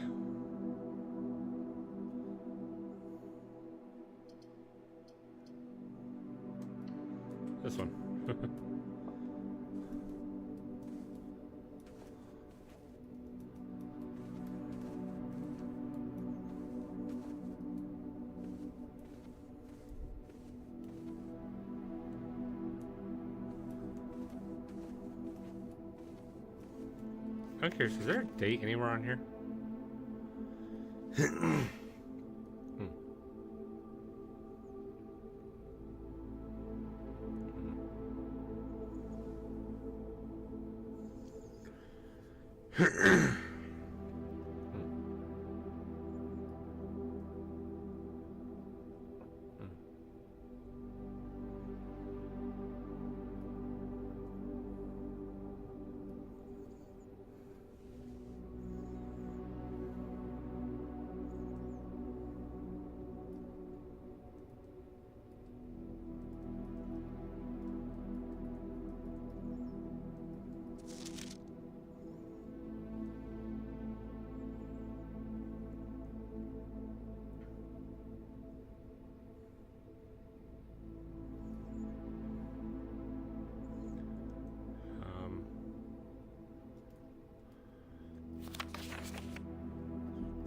This one. I'm curious, is there a date anywhere on here?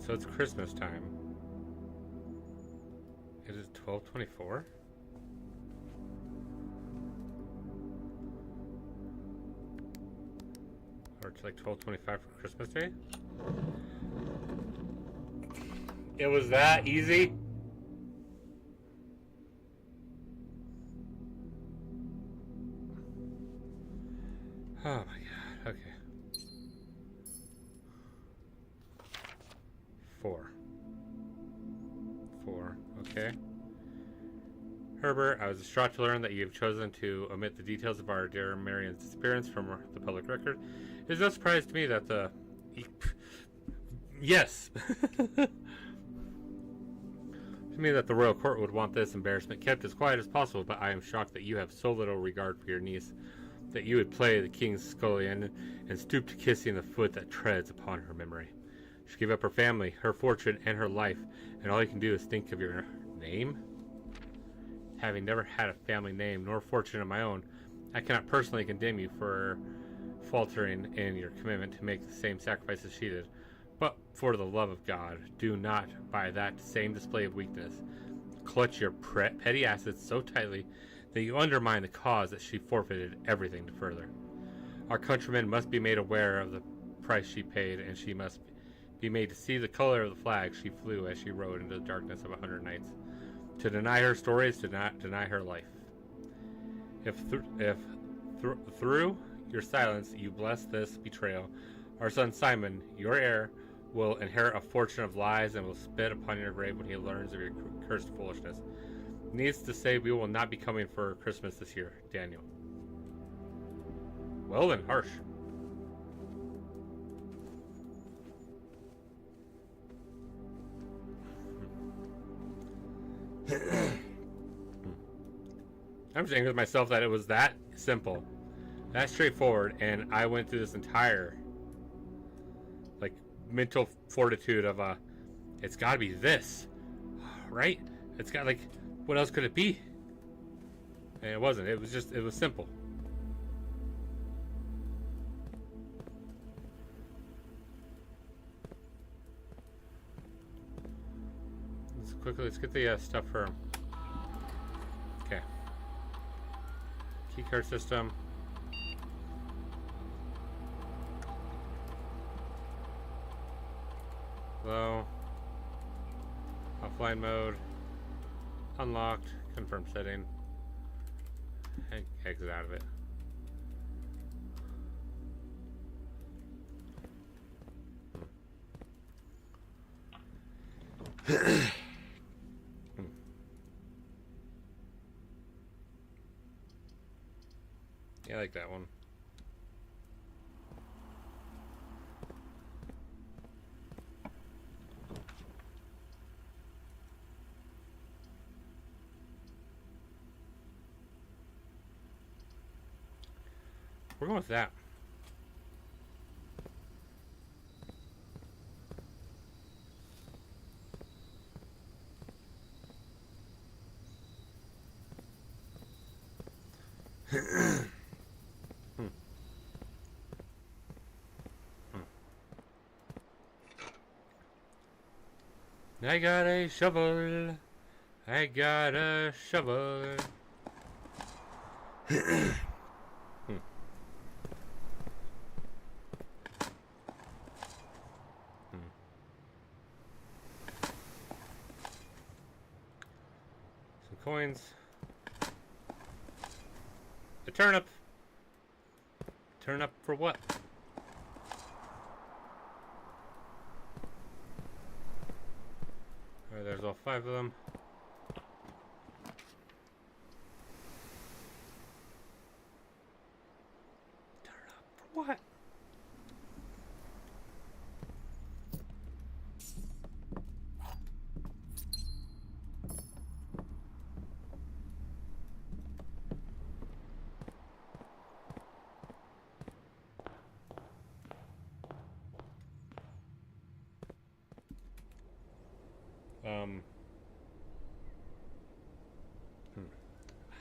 So it's Christmas time. It is 12:24. Or it's like 12:25 for Christmas Day. It was that easy. Oh my god. Okay. 4. Okay. Herbert, I was distraught to learn that you have chosen to omit the details of our dear Marion's disappearance from the public record. It is no surprise to me that the... Yes! To me that the royal court would want this embarrassment kept as quiet as possible, but I am shocked that you have so little regard for your niece, that you would play the king's scullion and stoop to kissing the foot that treads upon her memory. She gave up her family, her fortune, and her life, and all you can do is think of your name? Having never had a family name nor fortune of my own, I cannot personally condemn you for faltering in your commitment to make the same sacrifices she did. But for the love of God, do not, by that same display of weakness, clutch your petty assets so tightly that you undermine the cause that she forfeited everything to further. Our countrymen must be made aware of the price she paid, and she must be made to see the color of the flag she flew as she rode into the darkness of 100 nights. To deny her story is to not deny her life. If through your silence you bless this betrayal, our son Simon, your heir, will inherit a fortune of lies and will spit upon your grave when he learns of your cursed foolishness. Needs to say, we will not be coming for Christmas this year, Daniel. Well then, harsh. I'm just angry with myself that it was that simple, that straightforward, and I went through this entire mental fortitude of it's got to be this, right? It's got what else could it be? And it wasn't. It was simple. Let's get the stuff for him. Okay. Keycard system. Hello. Offline mode. Unlocked. Confirm setting. And exit out of it. Yeah, I like that one. We're going with that. I got a shovel. I got a shovel. Some coins. A turnip. Turnip for what? Alright, there's all 5 of them. Turnip for what?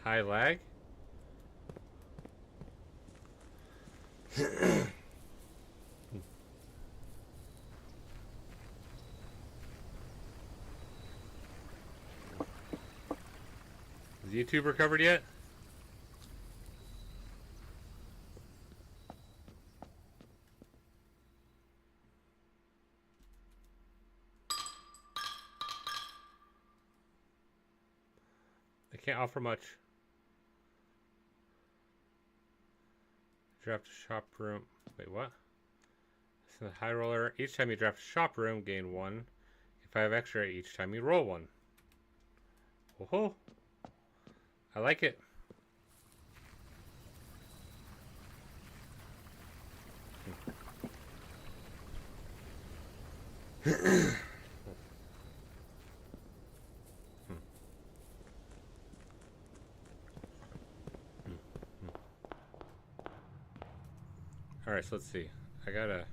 High lag? Is YouTube recovered yet? They can't offer much. Draft a shop room. Wait, what? So the high roller. Each time you draft a shop room, gain 1. If I have extra, each time you roll 1. Oh, I like it. All right, so let's see. I gotta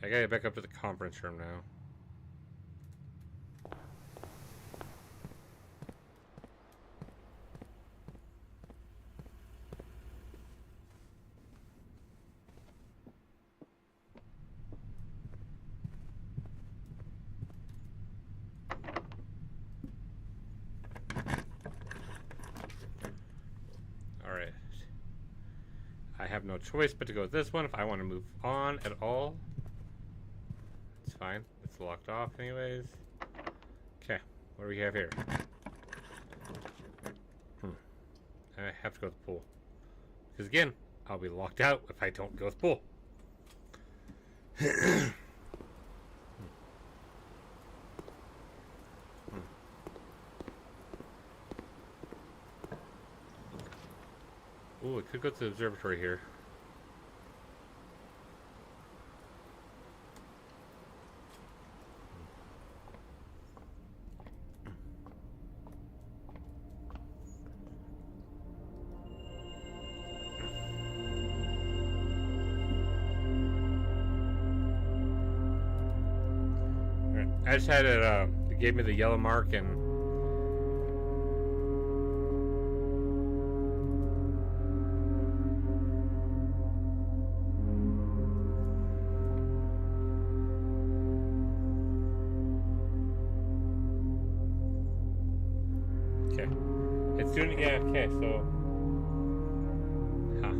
get back up to the conference room now. All right. I have no choice but to go with this one if I want to move on at all. It's fine. It's locked off anyways. Okay. What do we have here? I have to go to the pool. Because again, I'll be locked out if I don't go to the pool. Ooh, I could go to the observatory here. Alright, I just had it, it gave me the yellow mark and it's doing it, yeah, okay, so... Huh.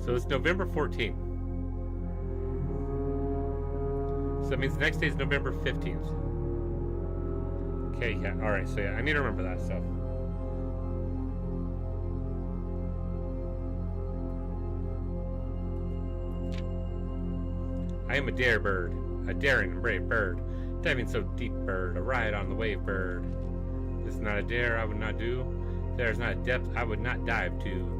So it's November 14th. So that means the next day is November 15th. Okay, yeah, alright, so yeah, I need to remember that stuff. I am a dare bird, a daring and brave bird, diving so deep bird, a ride on the wave bird. This is not a dare I would not do. There is not a depth I would not dive to.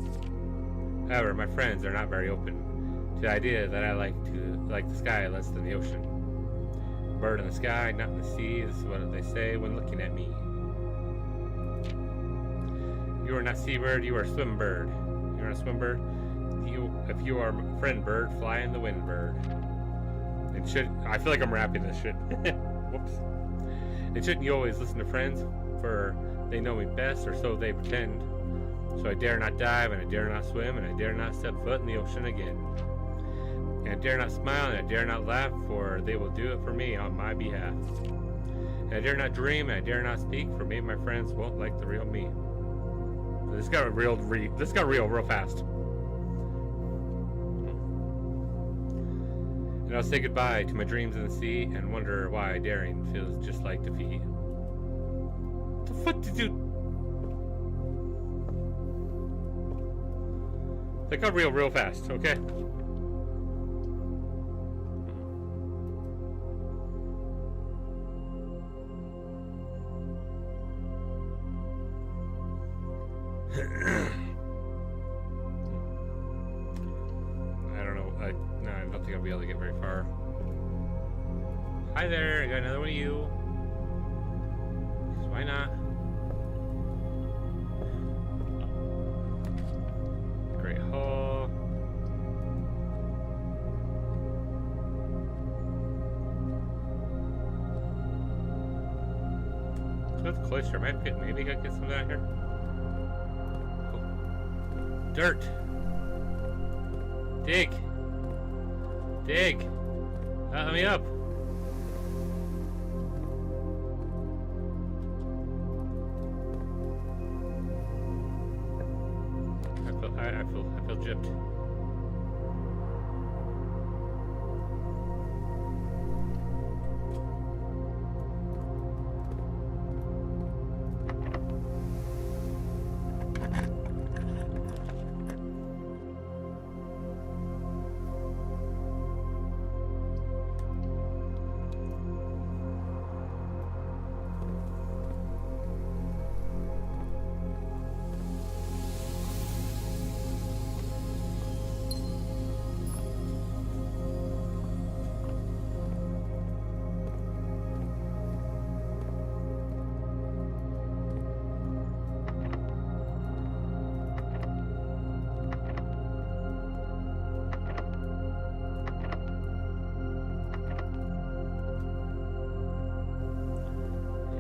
However, my friends are not very open to the idea that I like the sky less than the ocean. Bird in the sky, not in the sea, this is what they say when looking at me. You are not seabird, you are swim bird. You are not swim bird. If you are a friend bird, fly in the wind bird. I feel like I'm rapping this shit. Whoops. And shouldn't you always listen to friends, for they know me best, or so they pretend. So I dare not dive, and I dare not swim, and I dare not step foot in the ocean again. And I dare not smile, and I dare not laugh, for they will do it for me on my behalf. And I dare not dream, and I dare not speak, for maybe my friends won't like the real me. So this got real fast. And I'll say goodbye to my dreams in the sea, and wonder why daring feels just like defeat. What the fuck did you... That got real fast, okay? I don't know. No, I don't think I'll be able to get very far. Hi there, I got another one of you. Why not? Great Hall. with cloister. Maybe I could get some down here. Oh. Dirt. Dig. Dig. Let me up. I feel gypped.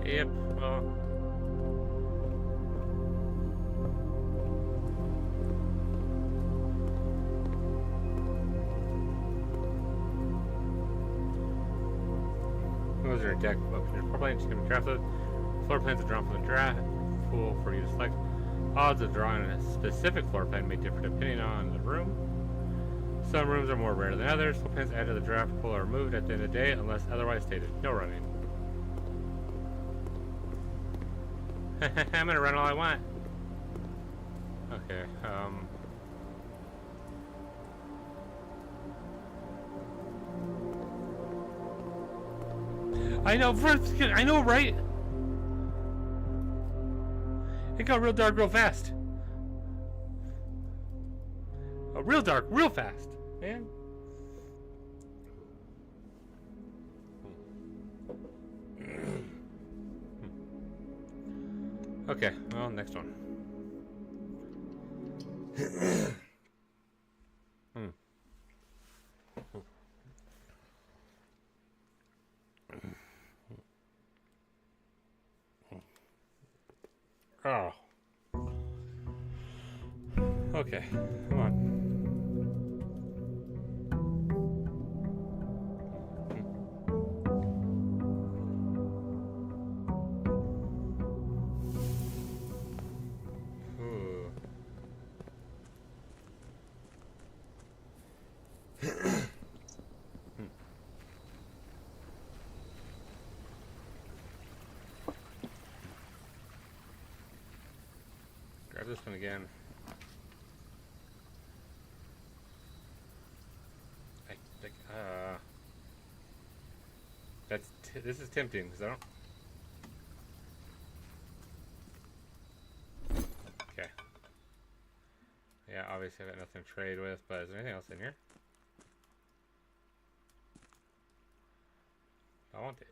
Yep, well. Those are deck books. Your floor plans can be drafted. Floor plans are drawn from the draft pool for you to select. Odds of drawing a specific floor plan may differ depending on the room. Some rooms are more rare than others. Floor plans added to the draft pool are removed at the end of the day unless otherwise stated. No running. I'm gonna run all I want. Okay, I know, right? It got real dark real fast. Oh, real dark, real fast, man. Okay, well, next one. Oh. Okay, come on. Grab this one again. This is tempting because I don't. Okay. Yeah, obviously I got nothing to trade with, but is there anything else in here? I want it.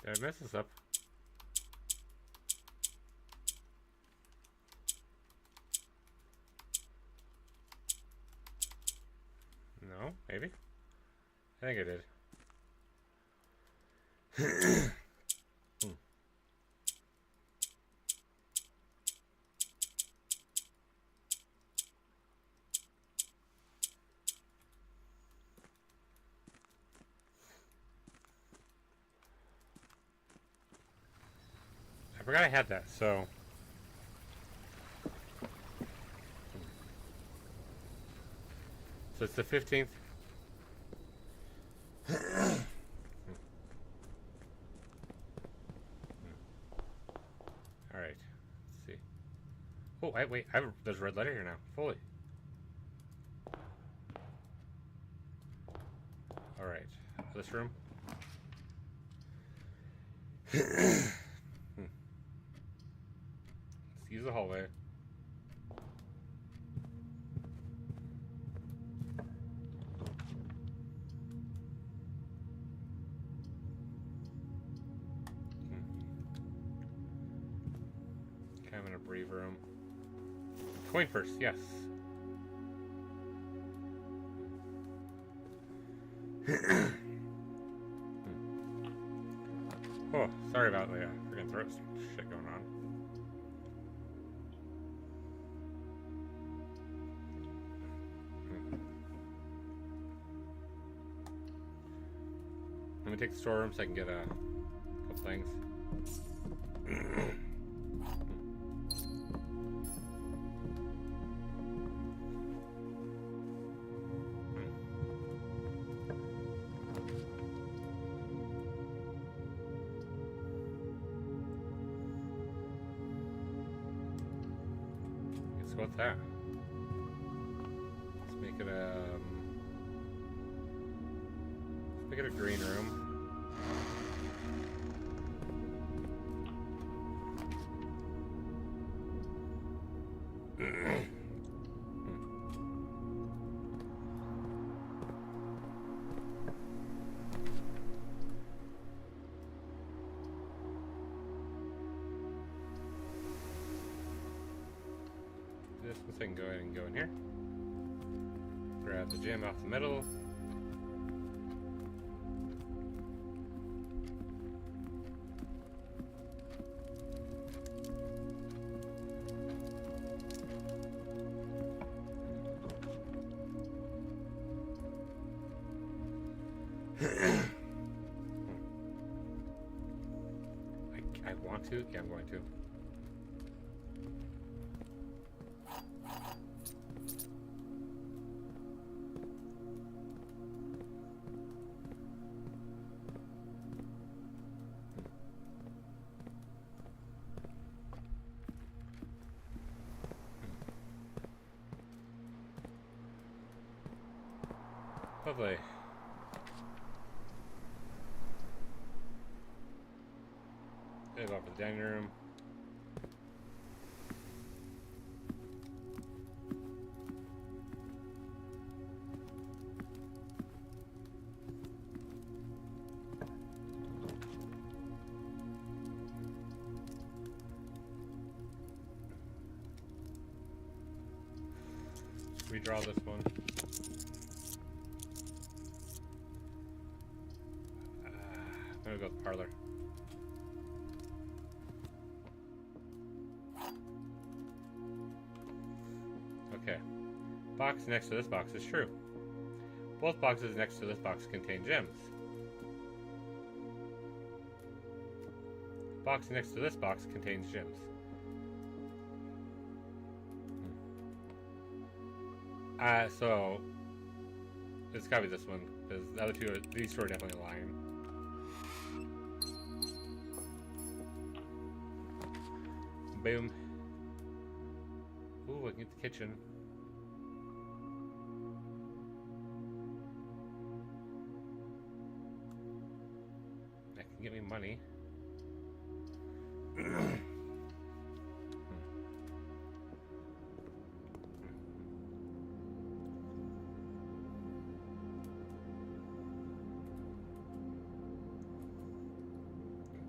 Did I mess this up? No, maybe. I think I did. I forgot I had that, so... So it's the 15th. Wait, there's a red letter here now. Fully. Alright. This room. Let's use the hallway. Okay, I'm in a brave room. Coin first, yes. Oh, sorry about the freaking throat shit going on. Let me take the storeroom so I can get a couple things. So what's that? Let's make it a green room. This thing go ahead and go in here. Grab the gem off the middle. I want to? Yeah, I'm going to. Lovely. Go for the dining room. Redraw this one. I'm gonna go with the parlor. Okay. Box next to this box is true. Both boxes next to this box contain gems. Box next to this box contains gems. So it's gotta be this one, because the other two, these two are definitely lying. Boom. Ooh, I can get the kitchen. That can get me money.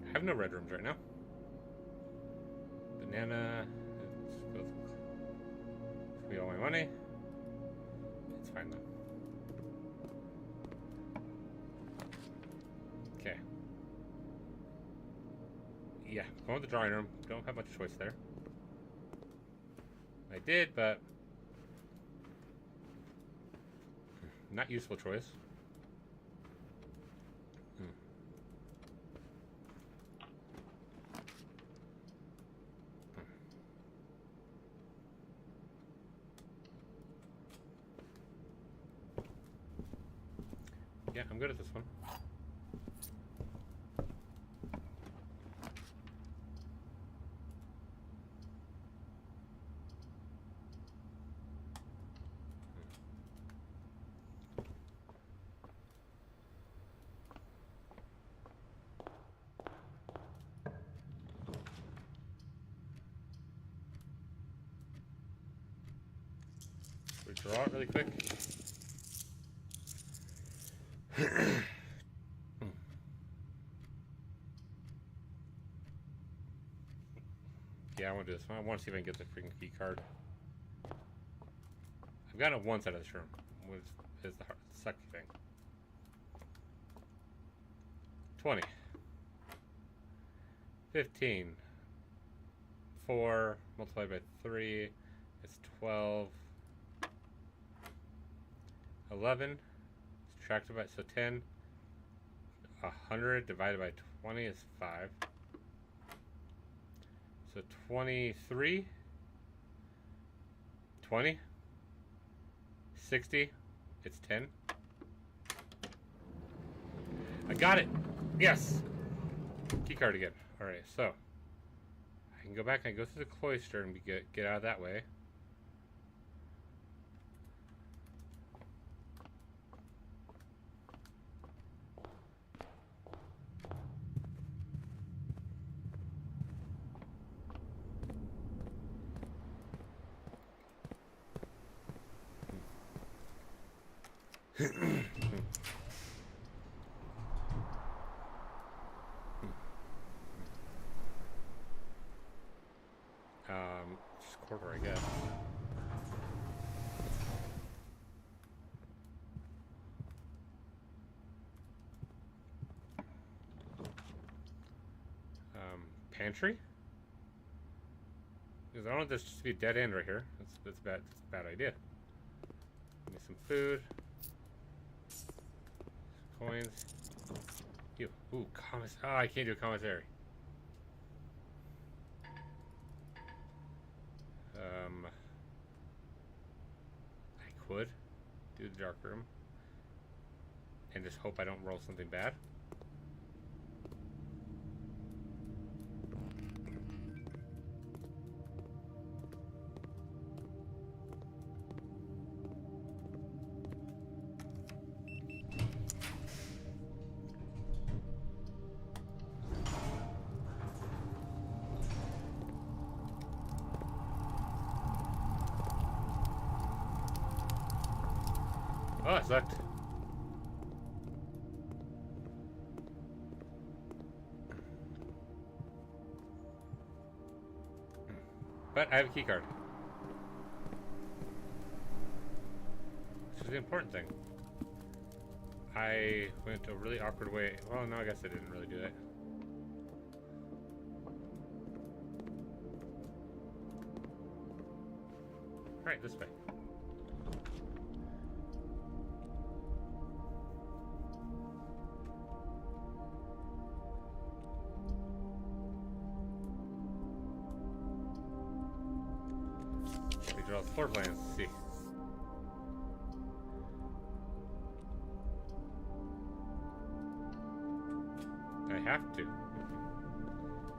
I have no red rooms right now. Banana. It's gonna be all my money. It's fine though. Okay. Yeah, going with the drawing room. Don't have much choice there. I did, but not useful choice. Yeah, I'm good at this one. draw it really quick. Yeah, I want to do this one. I want to see if I can get the freaking key card. I've gotten it once out of this room. Which is the sucky thing. 20. 15. 4 multiplied by 3 is 12. 11. Subtracted by, so 10. 100 divided by 20 is 5. So 23. 20. 60. It's 10. I got it! Yes! Keycard again. Alright, so I can go back and go through the cloister and get out of that way. Just quarter, I guess. Pantry? Because I don't want this just to be a dead end right here. That's bad. That's a bad idea. Give me some food. Coins. Ooh, oh, I can't do a commissary. I could do the dark room and just hope I don't roll something bad. Oh, it sucked. But I have a key card. Which is the important thing. I went a really awkward way. Well, no, I guess I didn't really do that. Alright, this way. Draw the floor plans to see. I have to.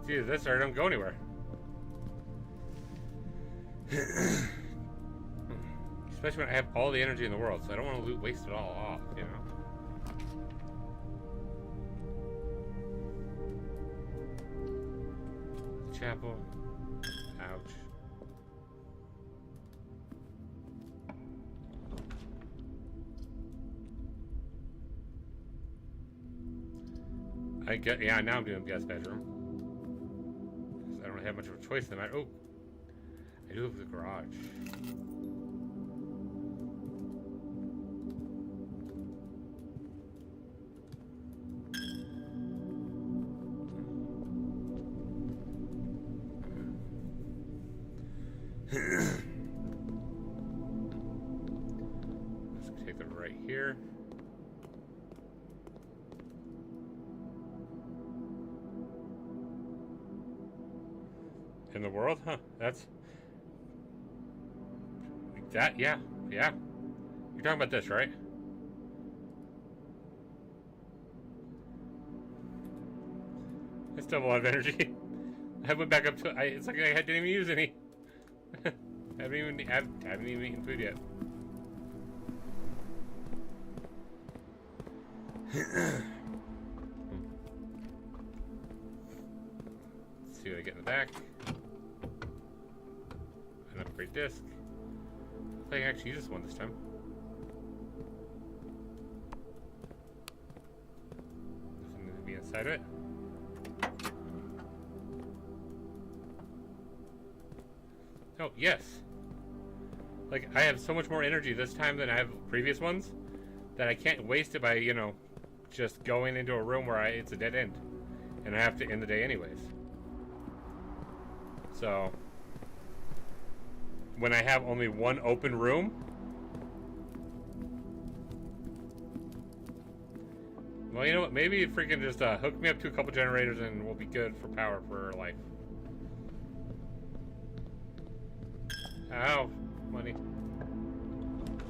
It's either this or I don't go anywhere. Especially when I have all the energy in the world, so I don't want to waste it all off, you know? Chapel. Ouch. Yeah, now I'm doing guest bedroom. I don't really have much of a choice in the matter. Oh, I do have the garage. Let's take them right here. In the world? Huh. That's... That? Yeah. Yeah. You're talking about this, right? It's still a lot of energy. I went back up to... it's like I didn't even use any. I haven't even eaten food yet. Let's see what I get in the back. An upgrade disc. Hopefully I can actually use this one this time. Nothing to be inside of it. Oh, yes. Like, I have so much more energy this time than I have previous ones that I can't waste it by, you know, just going into a room where it's a dead end. And I have to end the day anyways. So, when I have only one open room, well, you know what? Maybe freaking just hook me up to a couple generators and we'll be good for power for life. Ow, money.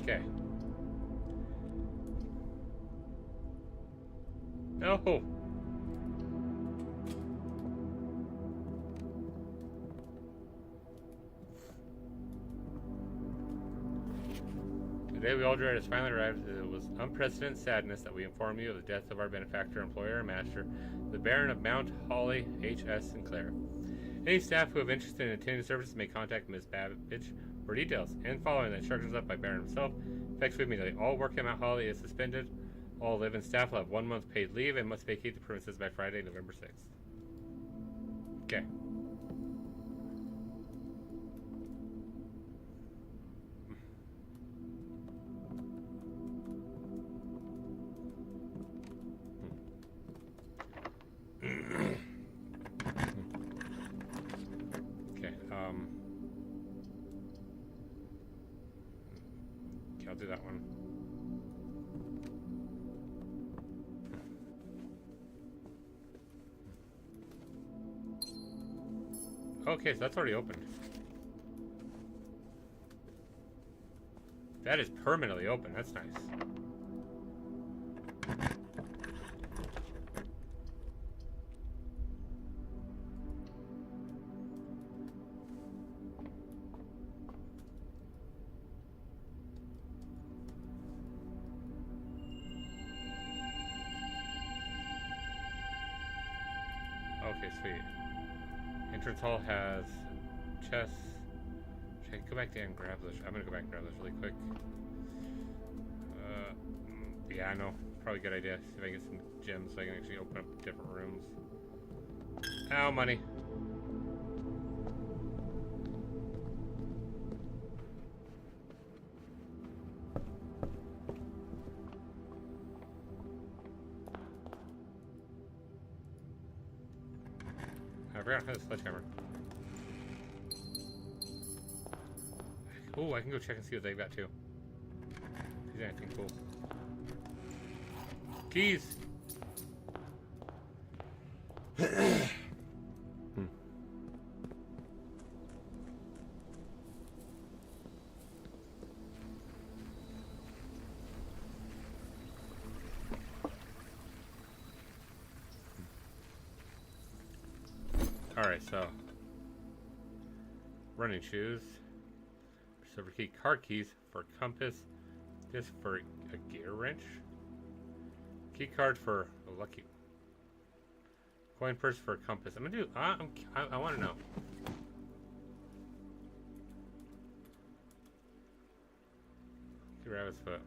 Okay. No. The day we all dreaded has finally arrived. It was unprecedented sadness that we inform you of the death of our benefactor, employer, and master, the Baron of Mount Holly, H.S. Sinclair. Any staff who have interest in attending services may contact Ms. Babbage for details. And following the instructions left by Baron himself, effective immediately, all work at Mount Holly is suspended. All live-in staff will have 1 month paid leave and must vacate the premises by Friday, November 6th. Okay. Okay, I'll do that one. Okay, so that's already opened. That is permanently open. That's nice. Okay, sweet. Entrance hall has chests. Should I go back there and grab those? I'm gonna go back and grab those really quick. Yeah, I know. Probably a good idea. See if I can get some gems so I can actually open up different rooms. Ow, money. I forgot how to sledgehammer. Oh, I can go check and see what they've got too. Is there anything cool? Keys! Alright, so running shoes, silver key, car keys for compass, this for a gear wrench, key card for a lucky, coin purse for a compass. I'm gonna do. I want to know. Rabbit's foot.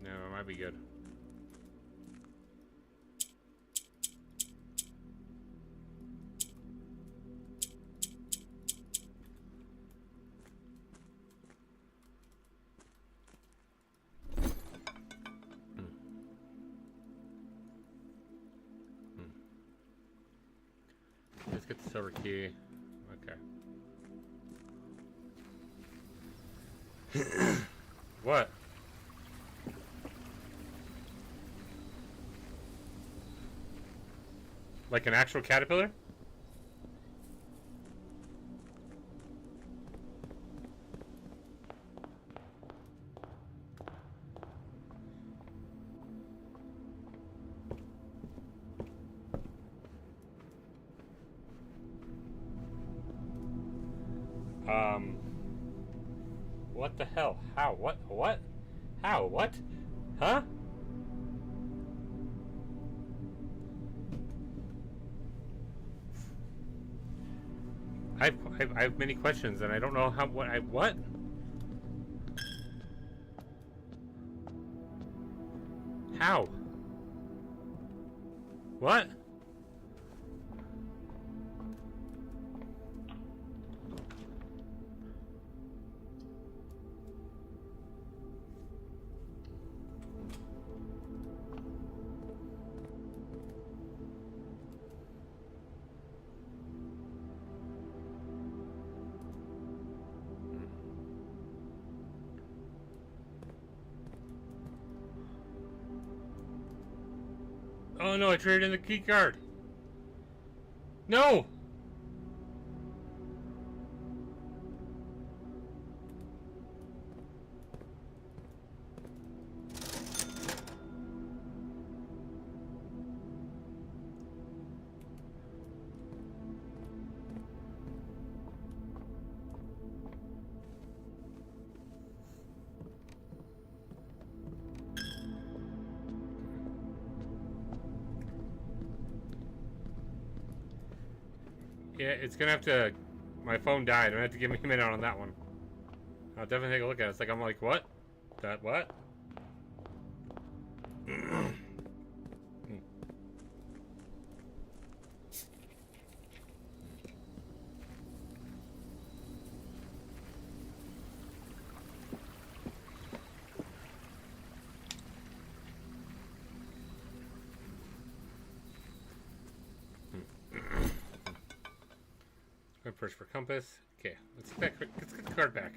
No, it might be good. Let's get the silver key. Okay. What? Like an actual caterpillar? What the hell? How? What? What? How? What? Huh? I have many questions and I don't know how. What? How? What? Oh no, I traded in the key card. No! Yeah, it's gonna have to. My phone died. I'm gonna have to give me a minute on that one. I'll definitely take a look at it. It's like I'm like, what? That what? First for compass. Okay, let's get that. Let's get the card back.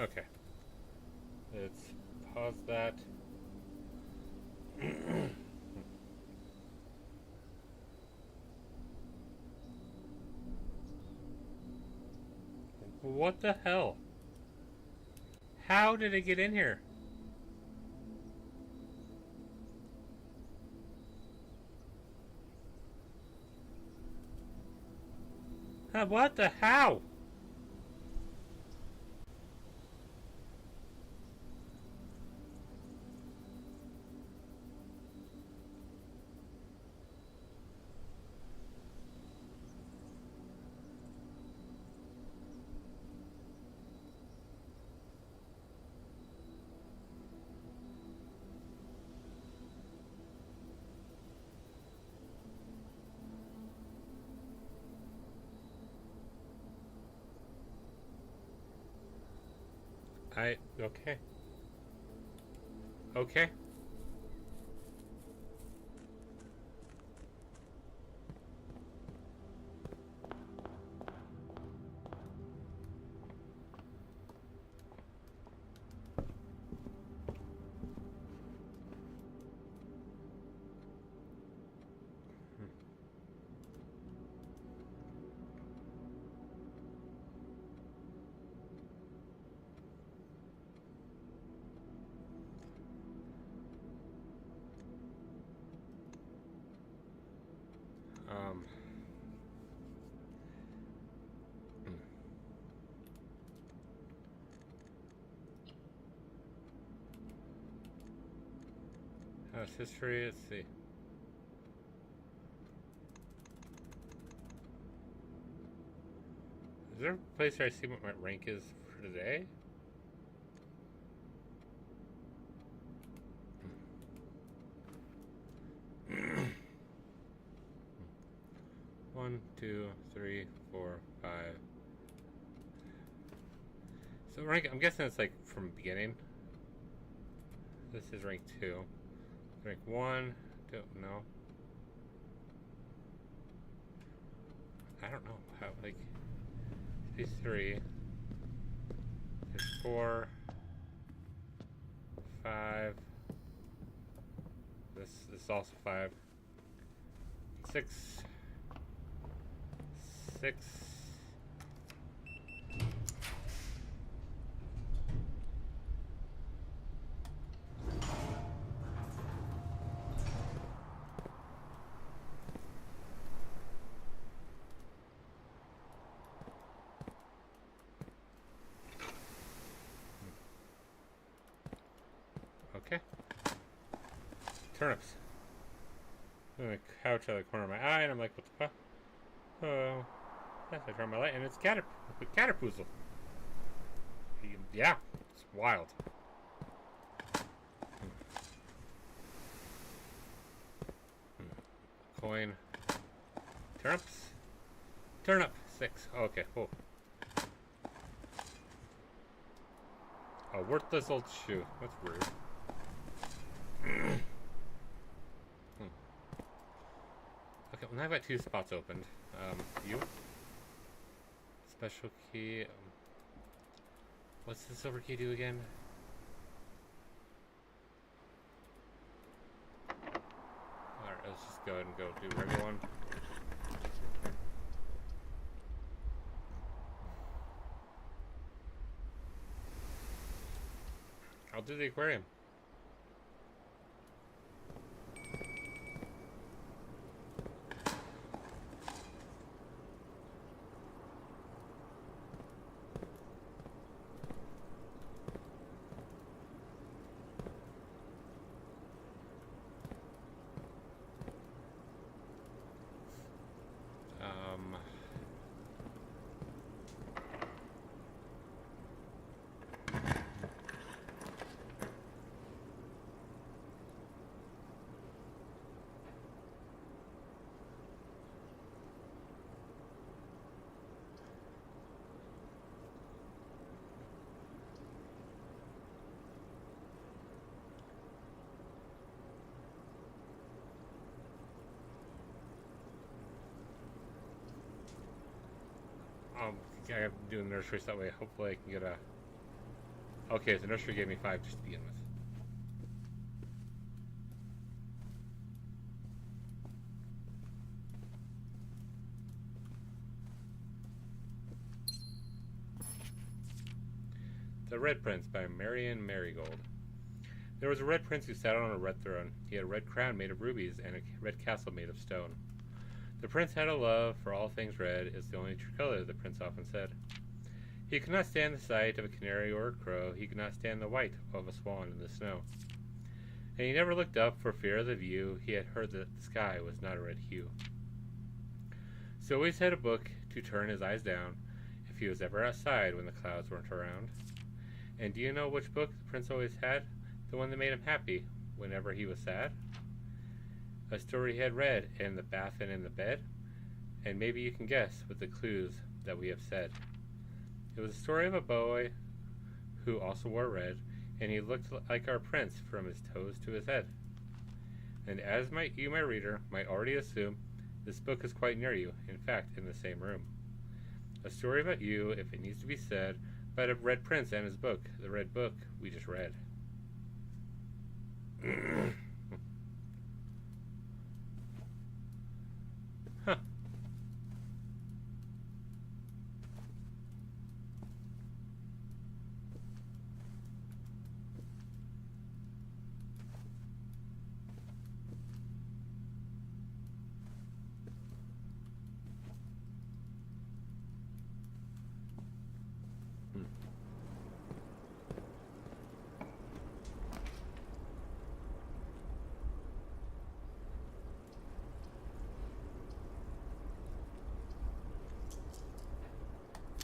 Okay. Let's pause that. What the hell? How did it get in here? What the how? Okay. Okay. Um. House history, let's see. Is there a place where I see what my rank is for today? One, two, three, four, five. So rank, I'm guessing it's like from beginning. This is rank 2. Rank 1, 2, no. I don't know how, like, these 3. There's 4, 5. This is also 5. 6. 6. Okay. Turnips. And a couch out of the corner of my eye, and I'm like, what the fuck? Oh, yes, I turn my light, and it's Catapoozle. Yeah, it's wild. Coin. Turnips? Turnip. 6. Oh, okay, cool. A worthless old shoe. That's rude. Okay, well now I've got 2 spots opened. You? Special key. What's the silver key do again? Alright, let's just go ahead and go do regular one. I'll do the aquarium. I have to do the nursery so that way hopefully I can get a... Okay, the nursery gave me 5 just to begin with. The Red Prince by Marion Marigold. There was a red prince who sat on a red throne. He had a red crown made of rubies and a red castle made of stone. The prince had a love for all things red. It's the only true color, the prince often said. He could not stand the sight of a canary or a crow. He could not stand the white of a swan in the snow. And he never looked up for fear of the view. He had heard that the sky was not a red hue. So he always had a book to turn his eyes down if he was ever outside when the clouds weren't around. And do you know which book the prince always had? The one that made him happy whenever he was sad? A story he had read in the bath and in the bed, and maybe you can guess with the clues that we have said. It was a story of a boy who also wore red, and he looked like our prince from his toes to his head. And as you, my reader, might already assume, this book is quite near you, in fact, in the same room. A story about you, if it needs to be said, about a red prince and his book, the red book we just read. Huh.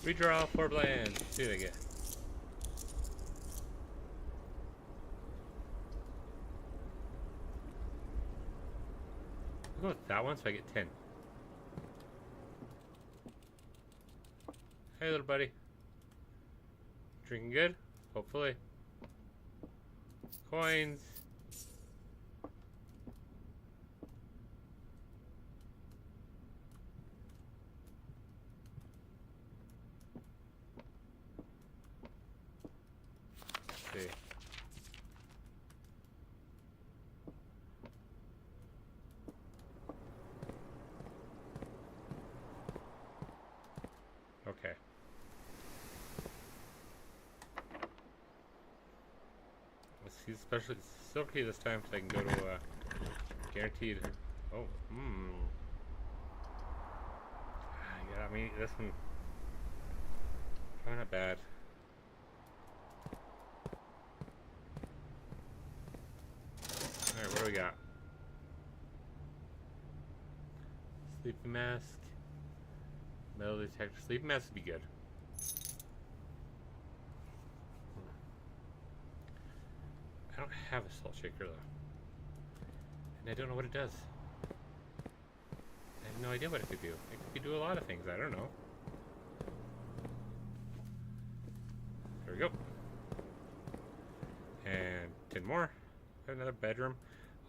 Redraw 4 bland. See what I get. I'll go with that one so I get 10. Hey, little buddy. Drinking good? Hopefully. Coins. See. Okay. Let's see, especially silky this time so I can go to guaranteed. Oh, yeah, I mean, this one probably not bad. Alright, what do we got? Sleepy mask. Metal detector. Sleepy mask would be good. I don't have a salt shaker though. And I don't know what it does. I have no idea what it could do. It could do a lot of things. I don't know. There we go. And 10 more. Got another bedroom.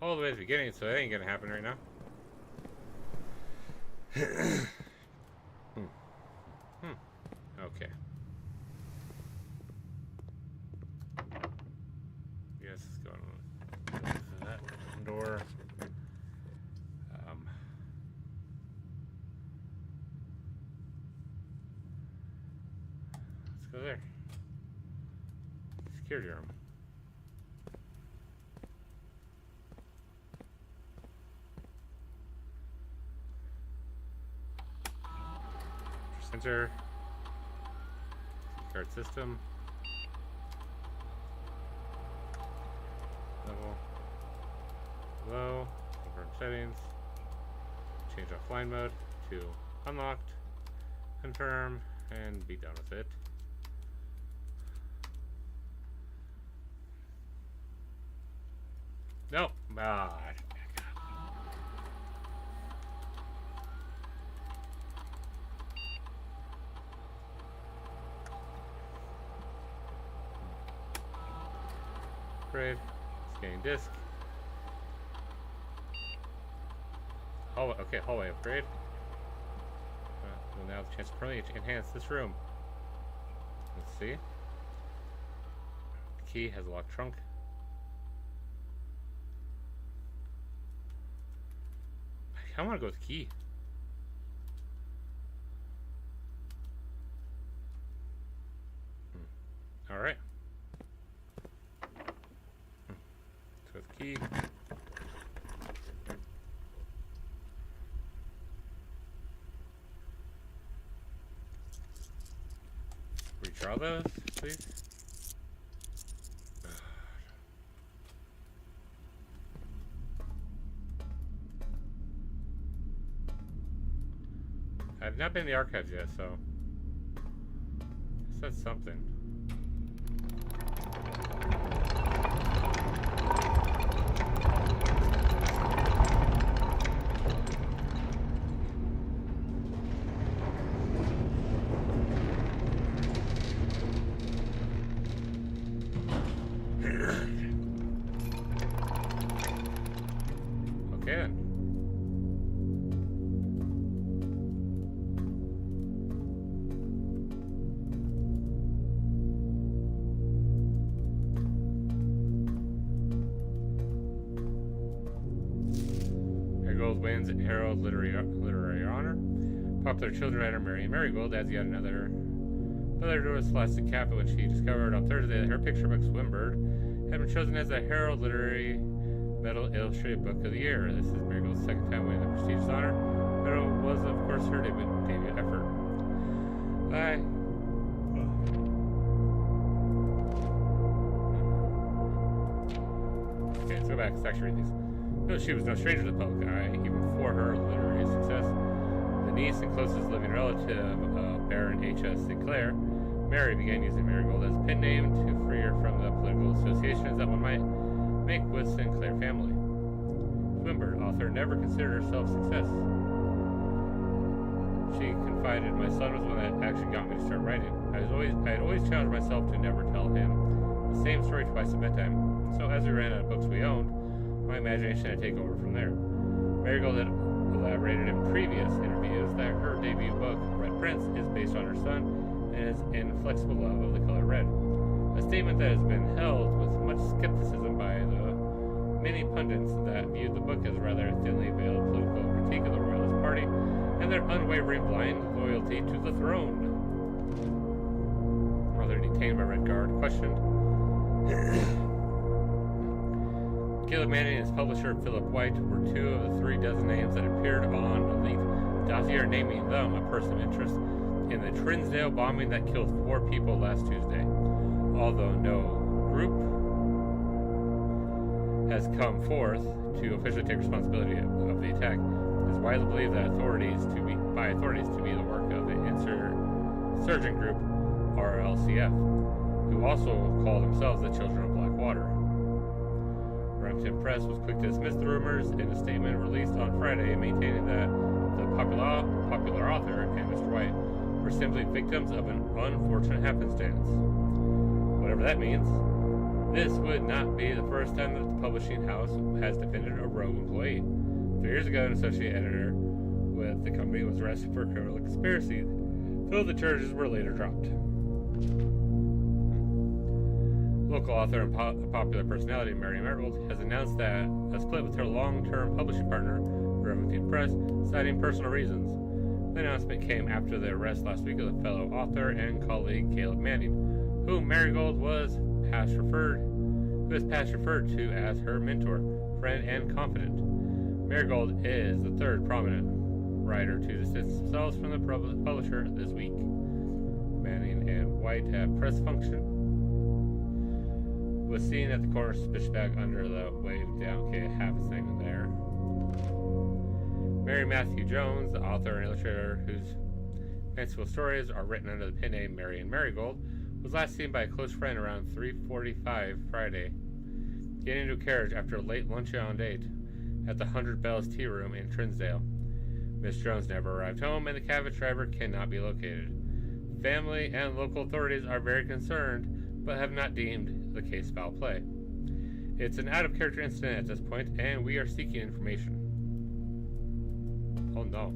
All the way to the beginning, so that ain't gonna happen right now. Okay. Yes, it's going on that door. Let's go there. Security room. Center. Card system. Level. Low. Confirm settings. Change offline mode to unlocked. Confirm. And be done with it. No. Ah. Upgrade. Scanning disk. Hallway. Okay, hallway upgrade. We'll now have the chance to permanently enhance this room. Let's see. The key has a locked trunk. I want to go with the key. All right. So with key. Redraw those, please. I've not been in the archives yet, so that's something. Okay then. Wins Xero literary honor. Popular children's writer Mary Marigold adds yet another to a Scholastic Cafe when she discovered on Thursday that her picture book Swinburne had been chosen as the Herald Literary Medal Illustrated Book of the Year. This is Marigold's second time winning the prestigious honor, but it was of course her debut effort. Okay, let's go back. Let's actually read these. No, she was no stranger to the public eye, even before her literary success. The niece and closest living relative of Baron H.S. Sinclair, Mary began using Marigold as a pen name to free her from the political associations that one might make with Sinclair family. Swinburne, author, never considered herself a success. She confided, "My son was the one that actually got me to start writing. I had always challenged myself to never tell him the same story twice at bedtime. So as we ran out of books we owned, my imagination had to take over from there." Marigold had elaborated in previous interviews that her debut book, Red Prince, is based on her son and his inflexible love of the color red. A statement that has been held with much skepticism by the many pundits that viewed the book as rather thinly veiled political critique of the Royalist Party and their unwavering blind loyalty to the throne. Rather detained by Red Guard, questioned. Caleb Manning and his publisher Philip White were two of the 3 dozen names that appeared on the leaked dossier, naming them a person of interest in the Trinsdale bombing that killed 4 people last Tuesday. Although no group has come forth to officially take responsibility of the attack, it is widely believed that authorities to be the work of the insurgent group RLCF, who also call themselves the Children of Blackwater. Remington Press was quick to dismiss the rumors in a statement released on Friday, maintaining that the popular author and Mr. White were simply victims of an unfortunate happenstance. Whatever that means, this would not be the first time that the publishing house has defended a rogue employee. 3 years ago, an associate editor with the company was arrested for criminal conspiracy, though the charges were later dropped. Local author and popular personality Mary Marigold has announced that a split with her long-term publishing partner, Remington Press, citing personal reasons. The announcement came after the arrest last week of the fellow author and colleague Caleb Manning, whom Marigold was past referred to as her mentor, friend, and confidant. Marigold is the third prominent writer to distance themselves from the publisher this week. Manning and White at press function was seen at the corner suspicious bag under the waved down. Okay, half a segment there. Mary Matthew Jones, the author and illustrator whose fanciful stories are written under the pen name Marion Marigold, was last seen by a close friend around 3:45 Friday, getting into a carriage after a late luncheon date at the 100 Bells Tea Room in Trinsdale. Miss Jones never arrived home, and the carriage driver cannot be located. Family and local authorities are very concerned, but have not deemed the case foul play. It's an out-of-character incident at this point, and we are seeking information. Oh no.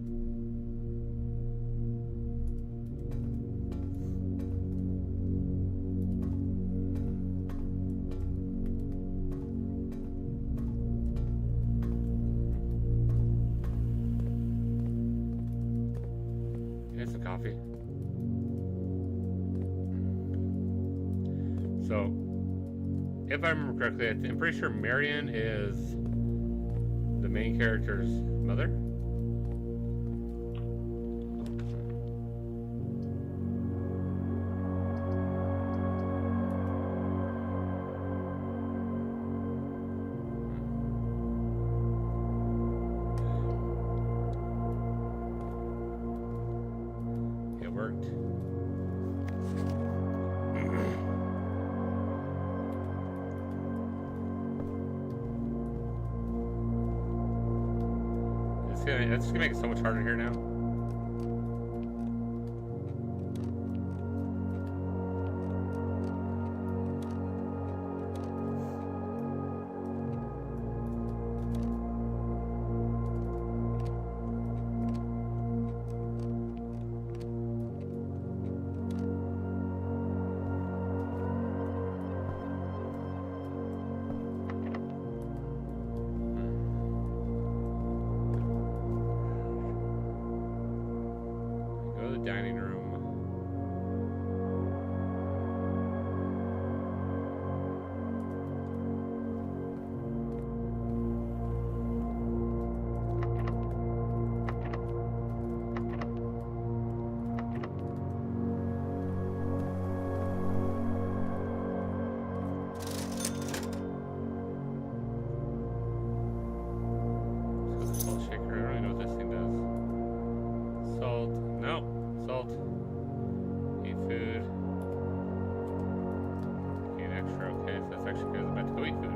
Here's some coffee. So, if I remember correctly, I'm pretty sure Marion is the main character's mother. It worked. It's just gonna make it so much harder here now. Dining room. Salt shaker. I don't really know what this thing does. Salt. No. Salt. Eat food. Eat extra. Okay, so that's actually good. I'm about to go eat food.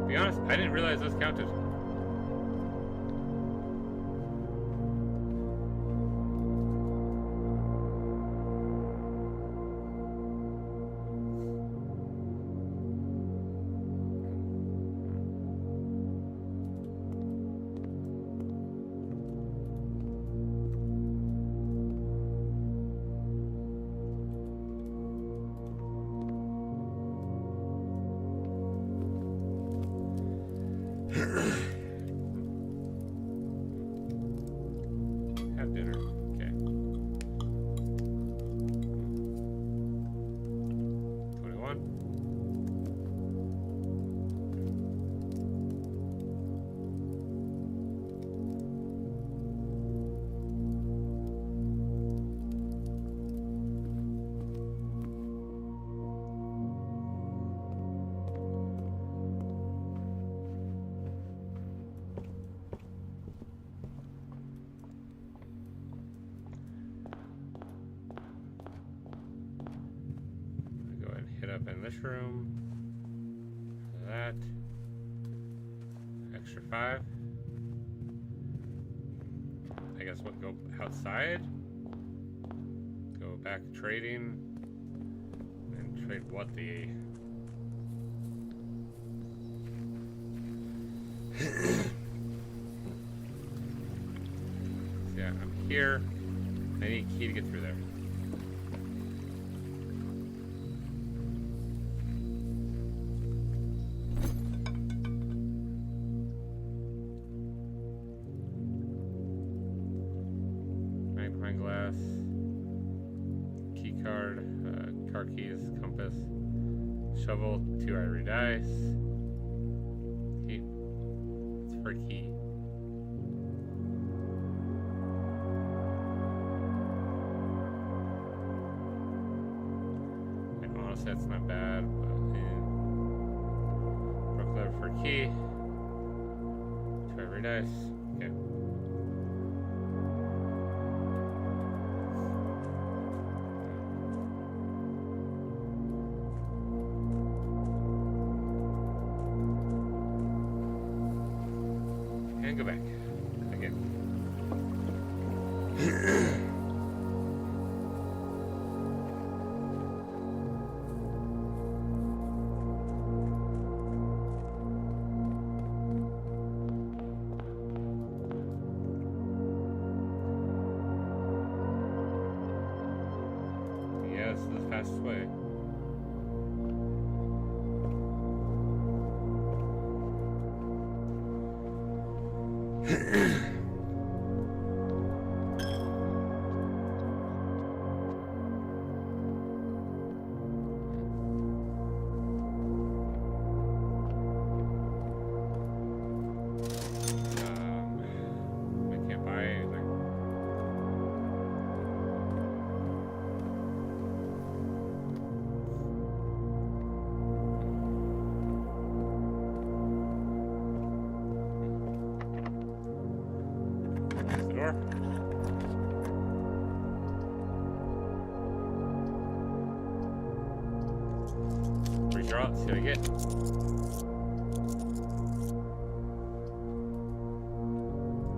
To be honest, I didn't realize this counted. mushroom. That. Extra 5. I guess we'll go outside. Go back trading. And trade what the... Yeah, I'm here. I need a key to get through there. Magnifying glass, key card, car keys, compass, shovel, 2 ivory dice. Key. It's for a key. That's not bad, but broke lever for a key. 2 ivory dice. Okay. And go back. Again. This is the fastest way. I can't buy anything. Door. Redraw it, see what I get.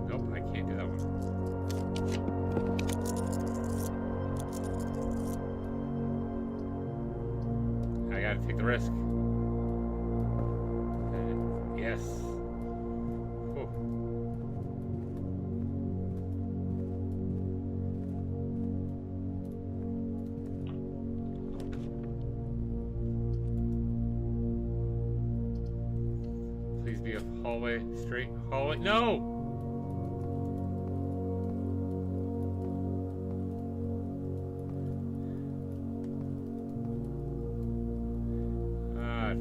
Nope, I can't do that one. I gotta take the risk. Yes. Whew. Please be a hallway, straight hallway. No! God.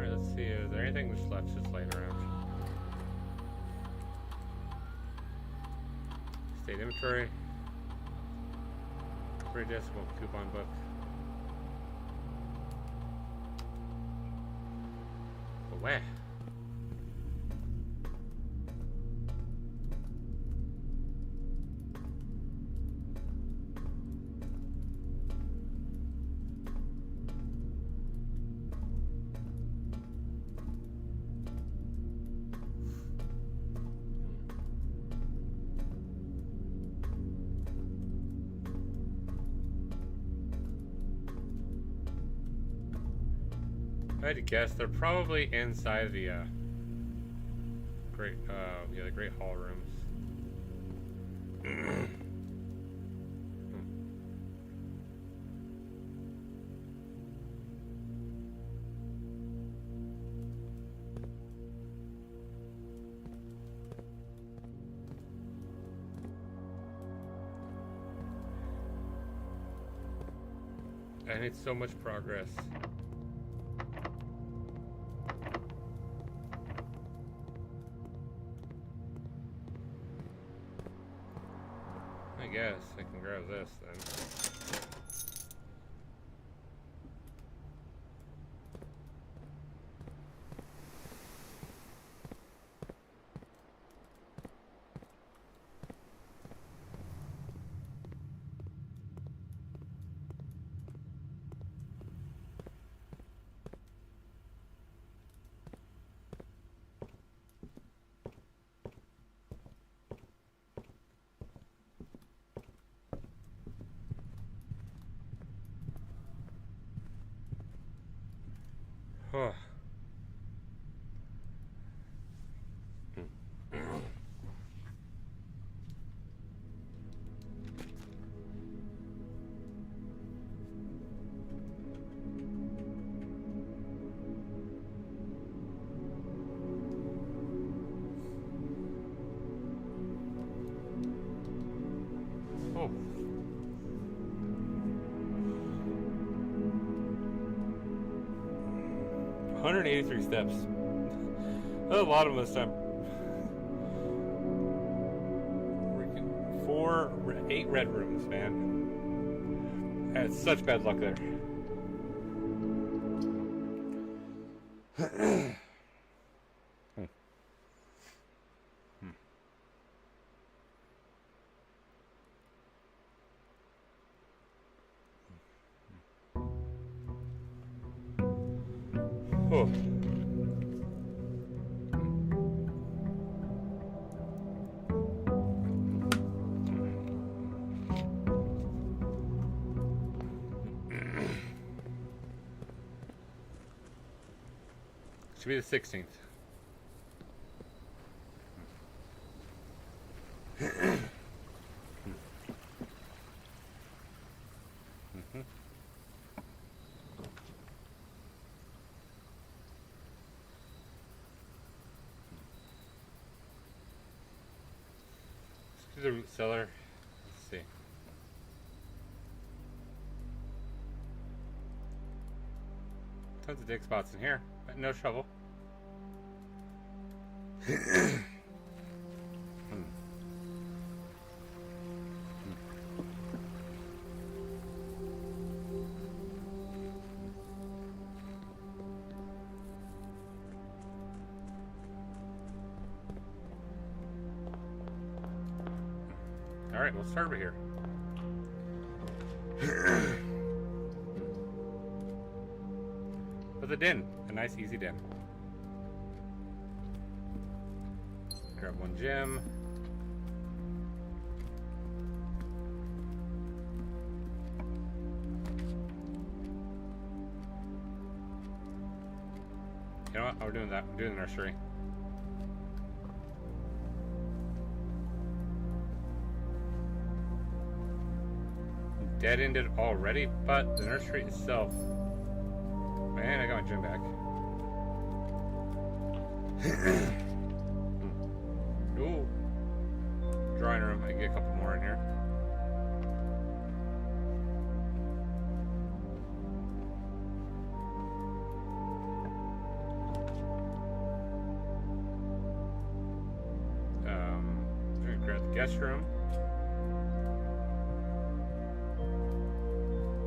Let's see, is there anything that's left just laying around? State inventory. Free decimal coupon book. But where? I had to guess they're probably inside the the great hall rooms. I made so much progress. guess I can grab this then. Huh. Oh. $183 steps. A lot of them this time. Freaking 8 red rooms, man. I had such bad luck there. Oh. Should be the 16th. Let's do the root cellar. Let's see. Tons of dig spots in here, but no shovel. Alright, we'll start over here. With a den. A nice, easy den. Grab one gem. You know what? Oh, we're doing that. We're doing the nursery. Dead-ended already, but the nursery itself. Man, I got my gym back. Ooh. Drawing room. I can get a couple more in here. I'm gonna grab the guest room.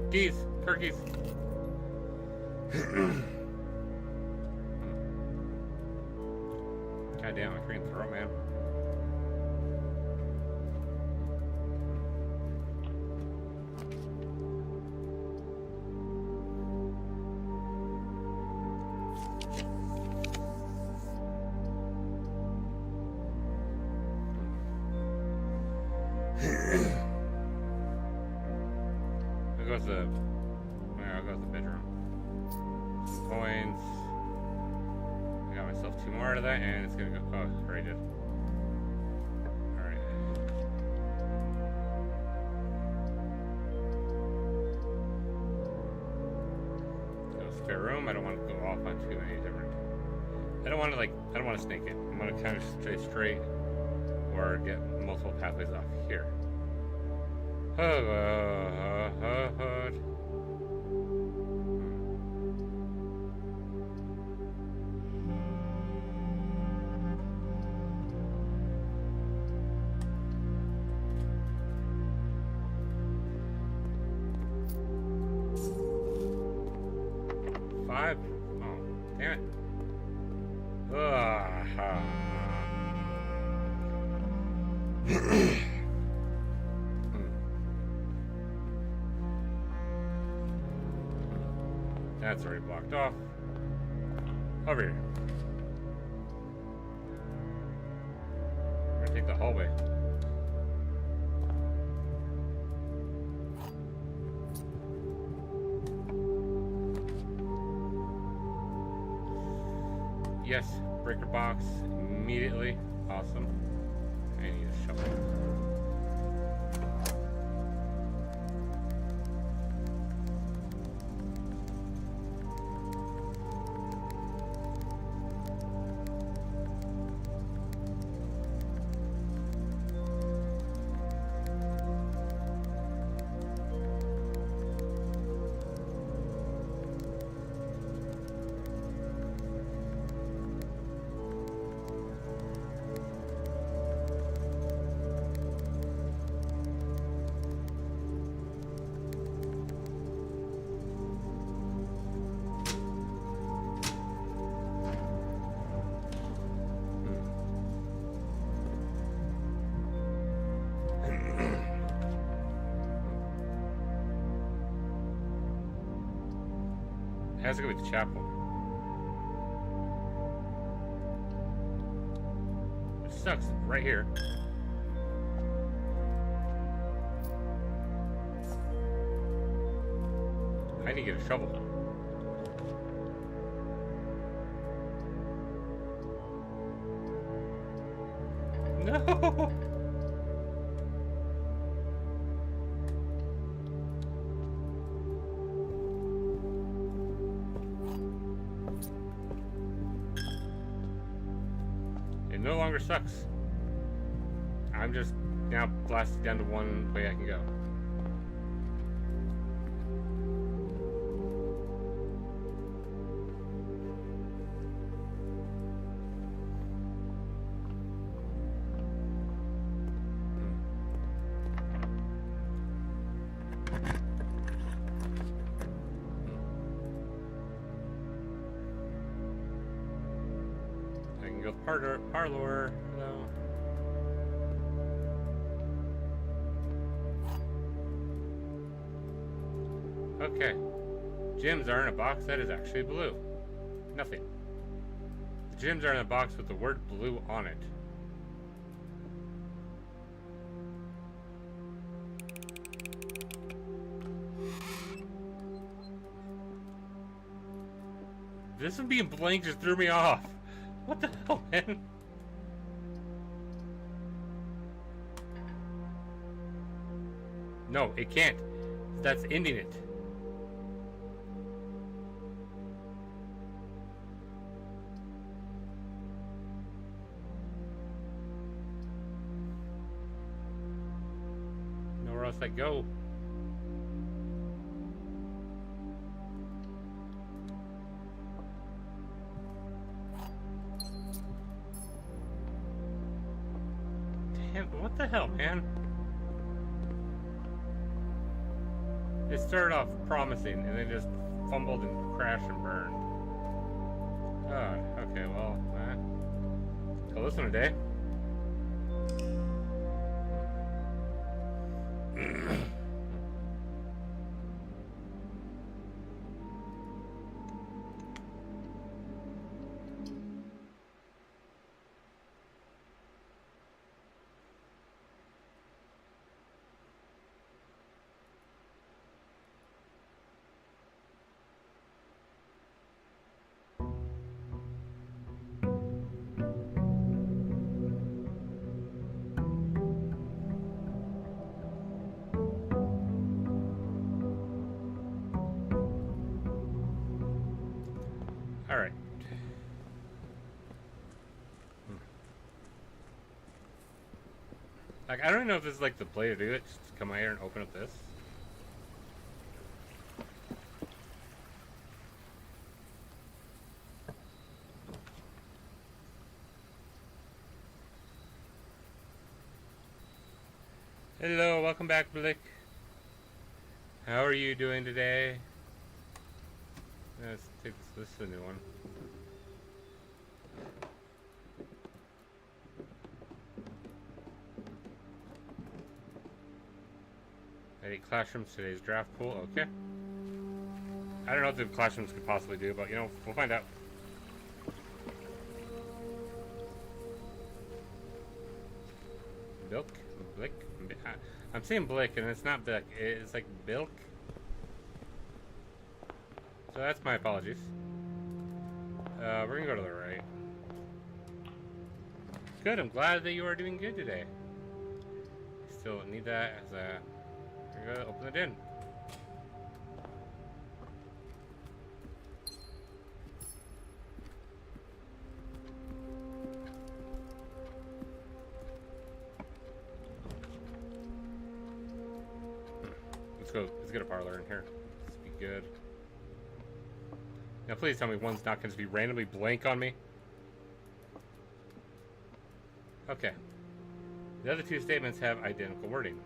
Geese, turkeys. God damn, I can't throw, man. There goes the bedroom. Some coins. I got myself 2 more out of that, and it's gonna go. Oh, already did. Alright. Go spare room. I don't want to go off on too many different. I don't want to snake it. I'm gonna kind of stay straight or get multiple pathways off here. That's already blocked off. Over here. We're gonna take the hallway. Yes, breaker box immediately. Awesome. I need a shovel. It has to go with the chapel. It sucks right here. I need to get a shovel. No! It no longer sucks. I'm just now blasted down to one way I can go. I can go parlor. No. Okay. Gems are in a box that is actually blue. Nothing. The gems are in a box with the word blue on it. This one being blank just threw me off. What the hell, man? No, it can't. That's ending it. Nowhere else I go. Damn, what the hell, man? It started off promising and then just fumbled and crashed and burned. Oh, okay, well, call this one a day. All right. Like, I don't even know if this is like the play to do it. Just come out here and open up this. Hello, welcome back, Blick. How are you doing today? Let's take this. This is a new one. Edit classrooms, today's draft pool, okay. I don't know what the classrooms could possibly do, but you know, we'll find out. Bilk? Blick? I'm saying Blick, and it's not Blick. It's like Bilk. So that's my apologies. We're gonna go to the right. Good, I'm glad that you are doing good today. Still need that as a... We're gonna open it in. Let's get a parlor in here. This would be good. Now please tell me one's not going to be randomly blank on me. Okay. The other two statements have identical wording.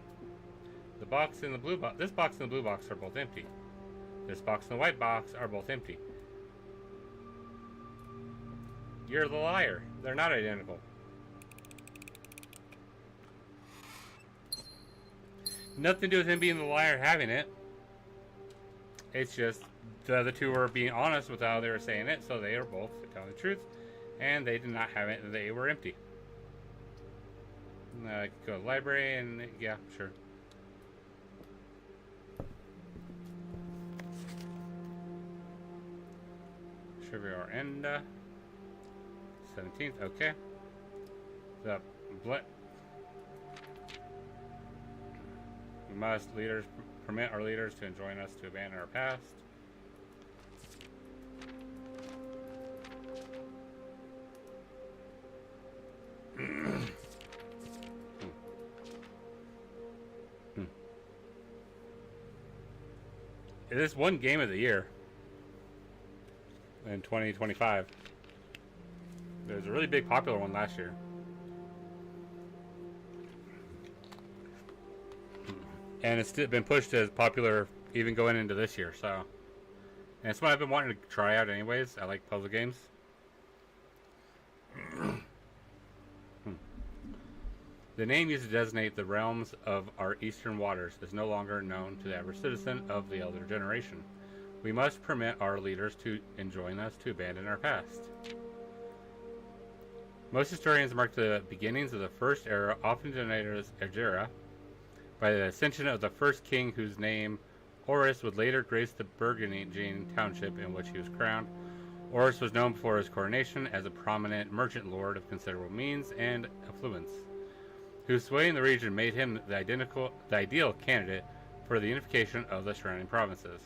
The box and the blue box, this box and the blue box are both empty. This box and the white box are both empty. You're the liar. They're not identical. Nothing to do with him being the liar having it. It's just the other two were being honest with how they were saying it, so they are both telling the truth, and they did not have it, and they were empty. I could go to the library, and yeah, sure. Should we are end 17th, okay. The blip. We must permit our leaders to join us to abandon our past. It is one game of the year in 2025. There's a really big popular one last year. And it's been pushed as popular even going into this year, so. And it's what I've been wanting to try out anyways. I like puzzle games. The name used to designate the realms of our eastern waters is no longer known to the average citizen of the elder generation. We must permit our leaders to join us to abandon our past. Most historians mark the beginnings of the first era, often denominated as Xero, by the ascension of the first king whose name Horus would later grace the Burgundian township in which he was crowned. Horus was known before his coronation as a prominent merchant lord of considerable means and affluence, whose sway in the region made him the ideal candidate for the unification of the surrounding provinces.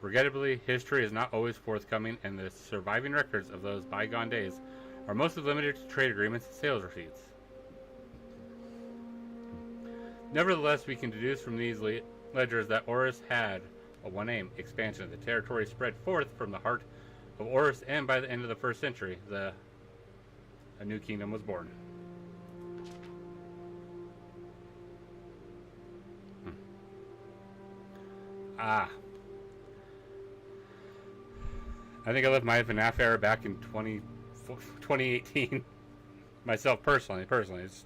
Regrettably, history is not always forthcoming, and the surviving records of those bygone days are mostly limited to trade agreements and sales receipts. Nevertheless, we can deduce from these ledgers that Horus had one aim: expansion. The territory spread forth from the heart of Horus, and by the end of the 1st century, a new kingdom was born. I think I left my FNAF era back in 2018. Myself, personally.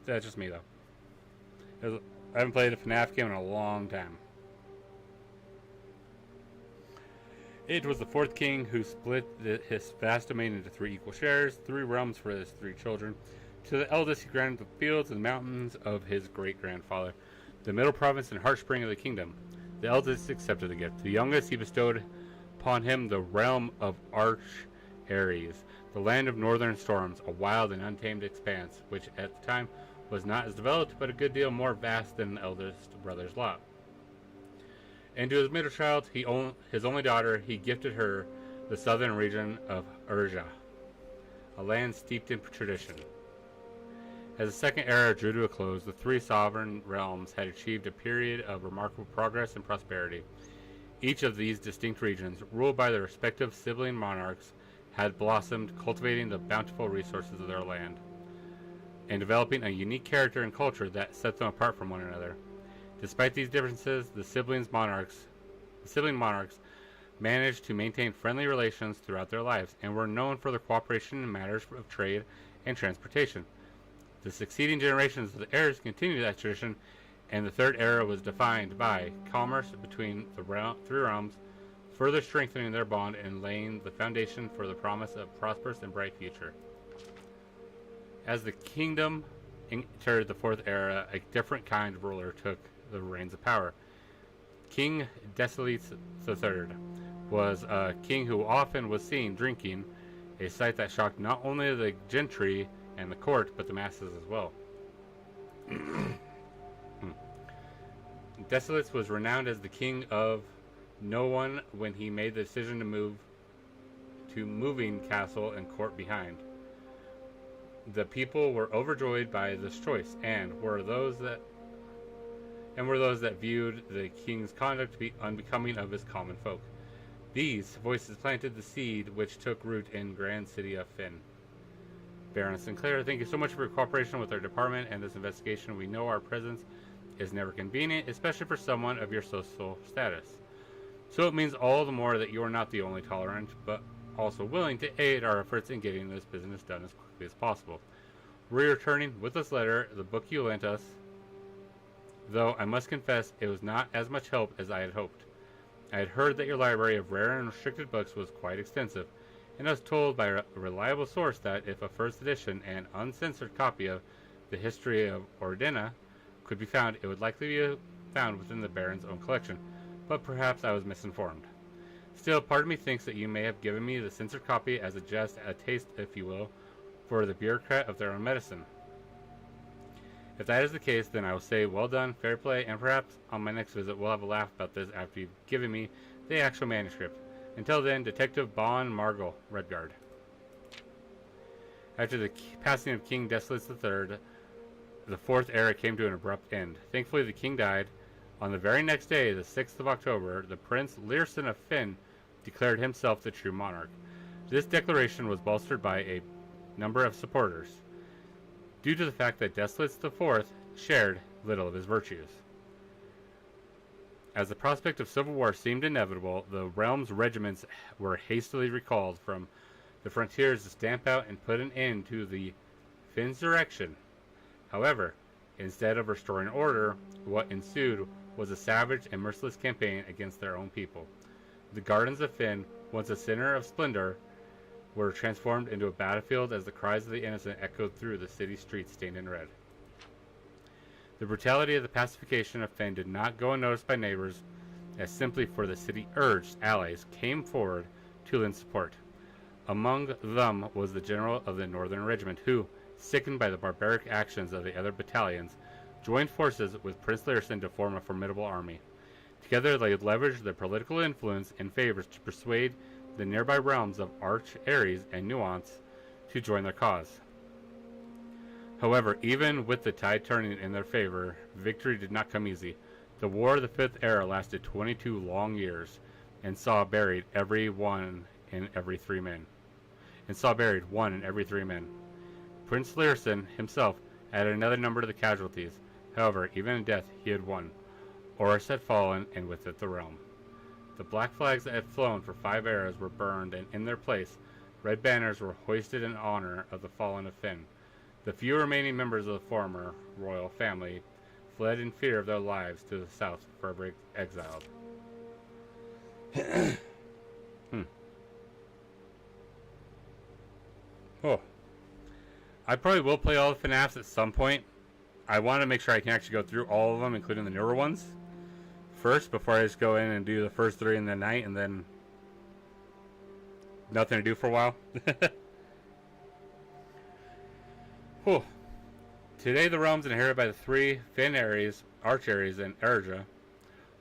That's just me, though. I haven't played a FNAF game in a long time. It was the 4th king who split his vast domain into 3 equal shares, 3 realms for his 3 children. To the eldest, he granted the fields and mountains of his great-grandfather, the middle province and heartspring of the kingdom. The eldest accepted the gift. The youngest, he bestowed upon him the realm of Arch Ares, the land of northern storms, a wild and untamed expanse, which at the time was not as developed, but a good deal more vast than the eldest brother's lot. And to his middle child, his only daughter, he gifted her the southern region of Urja, a land steeped in tradition. As the second era drew to a close, the 3 sovereign realms had achieved a period of remarkable progress and prosperity. Each of these distinct regions, ruled by their respective sibling monarchs, had blossomed, cultivating the bountiful resources of their land, and developing a unique character and culture that set them apart from one another. Despite these differences, the sibling monarchs managed to maintain friendly relations throughout their lives, and were known for their cooperation in matters of trade and transportation. The succeeding generations of the heirs continued that tradition, and the Third Era was defined by commerce between the three realms, further strengthening their bond and laying the foundation for the promise of a prosperous and bright future. As the kingdom entered the Fourth Era, a different kind of ruler took the reins of power. King Desolates III was a king who often was seen drinking, a sight that shocked not only the gentry and the court, but the masses as well. Desolates was renowned as the king of no one when he made the decision to move to moving castle and court behind. The people were overjoyed by this choice, and were those that viewed the king's conduct to be unbecoming of his common folk. These voices planted the seed which took root in grand city of Finn. Baron Sinclair, thank you so much for your cooperation with our department and this investigation. We know our presence is never convenient, especially for someone of your social status. So it means all the more that you are not the only tolerant, but also willing to aid our efforts in getting this business done as quickly as possible. We're returning with this letter, the book you lent us, though I must confess it was not as much help as I had hoped. I had heard that your library of rare and restricted books was quite extensive, and I was told by a reliable source that if a first edition and uncensored copy of the history of Ordina could be found, it would likely be found within the Baron's own collection, but perhaps I was misinformed. Still, part of me thinks that you may have given me the censored copy as a jest, a taste, if you will, for the bureaucrat of their own medicine. If that is the case, then I will say, well done, fair play, and perhaps on my next visit we'll have a laugh about this after you've given me the actual manuscript. Until then, Detective Bon Margall, Redguard. After the passing of King Desolates III, the Fourth Era came to an abrupt end. Thankfully, the king died. On the very next day, the 6th of October, the Prince Learson of Finn declared himself the true monarch. This declaration was bolstered by a number of supporters, due to the fact that Desolates IV shared little of his virtues. As the prospect of civil war seemed inevitable, the realm's regiments were hastily recalled from the frontiers to stamp out and put an end to the Finnsurrection. However, instead of restoring order, what ensued was a savage and merciless campaign against their own people. The gardens of Finn, once a center of splendor, were transformed into a battlefield as the cries of the innocent echoed through the city streets stained in red. The brutality of the pacification of Finn did not go unnoticed by neighbors, as simply for the city urged allies came forward to lend support. Among them was the general of the Northern Regiment, who, sickened by the barbaric actions of the other battalions, joined forces with Prince Learson to form a formidable army. Together they leveraged their political influence and favors to persuade the nearby realms of Arch, Ares, and Nuance to join their cause. However, even with the tide turning in their favor, victory did not come easy. The War of the Fifth Era lasted 22 long years, and saw buried one in every three men. Prince Learson himself added another number to the casualties. However, even in death, he had won. Oris had fallen, and with it the realm. The black flags that had flown for 5 eras were burned, and in their place, red banners were hoisted in honor of the fallen of Finn. The few remaining members of the former royal family fled in fear of their lives to the south, forever exiled. Oh. I probably will play all the FNAFs at some point. I want to make sure I can actually go through all of them, including the newer ones, first, before I just go in and do the first 3 in the night, and then nothing to do for a while. Whew. Today the realms inherited by the 3 Finn Ares, Arch Ares, and Erja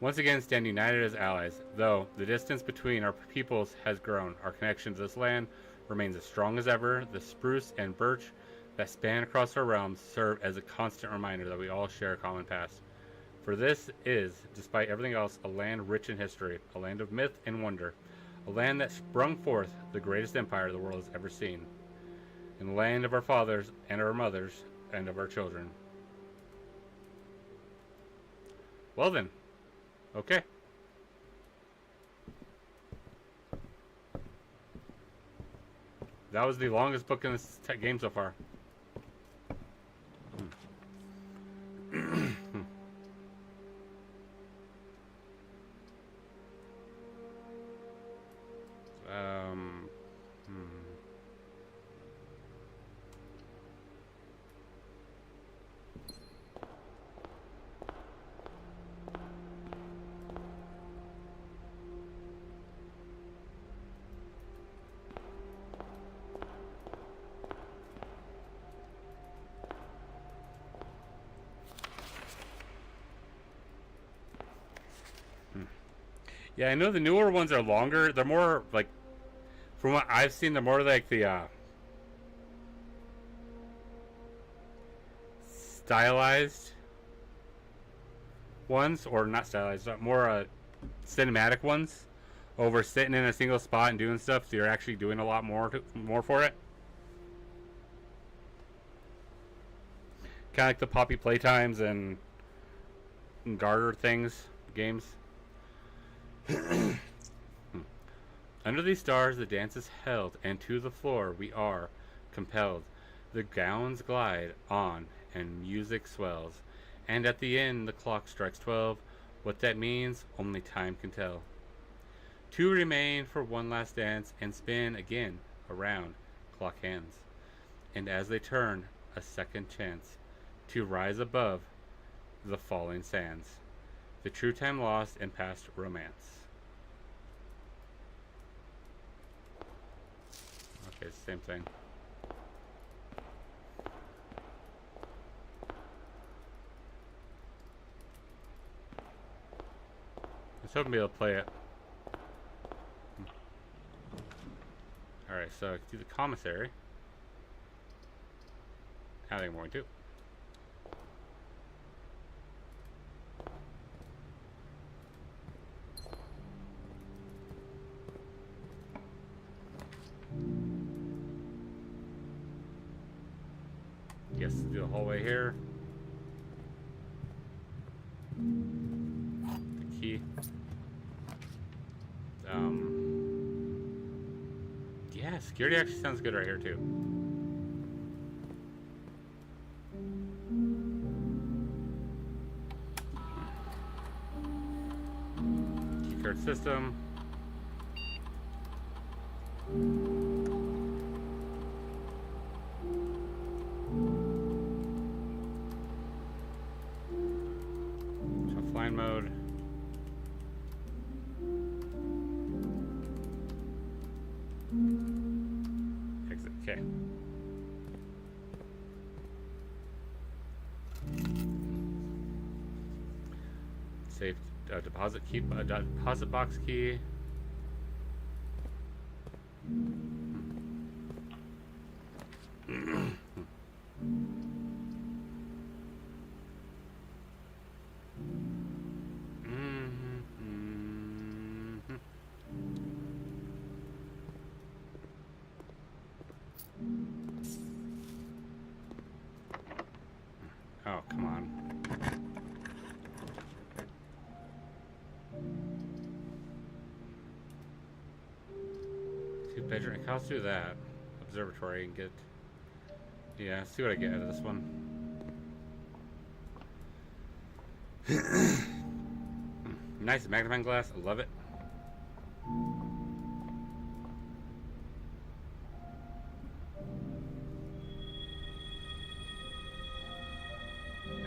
once again stand united as allies. Though the distance between our peoples has grown, our connection to this land remains as strong as ever. The spruce and birch that span across our realms serve as a constant reminder that we all share a common past. For this is, despite everything else, a land rich in history, a land of myth and wonder, a land that sprung forth the greatest empire the world has ever seen, in the land of our fathers and our mothers and of our children. Well then, okay. That was the longest book in this game so far. Yeah, I know the newer ones are longer. They're more like, from what I've seen, they're more like the stylized ones, or not stylized, but more cinematic ones, over sitting in a single spot and doing stuff. So you're actually doing a lot more for it. Kind of like the Poppy Playtimes and Garter things, games. Under these stars the dance is held, and to the floor we are compelled. The gowns glide on, and music swells, and at the end the clock strikes 12. What that means, only time can tell. Two remain for one last dance, and spin again around clock hands. And as they turn, a second chance to rise above the falling sands. The true time lost and past romance. Okay, same thing. Let's hope to be able to play it. Alright, so I can do the commissary. I think I'm going to. Yes, do the hallway here. The key. Yeah, security actually sounds good right here too. Keycard system. Flying mode. Exit. Okay. Save deposit key. Deposit box key. Oh, come on. Two bedroom. I'll do that. Observatory and get. Yeah, see what I get out of this one. Nice magnifying glass. I love it.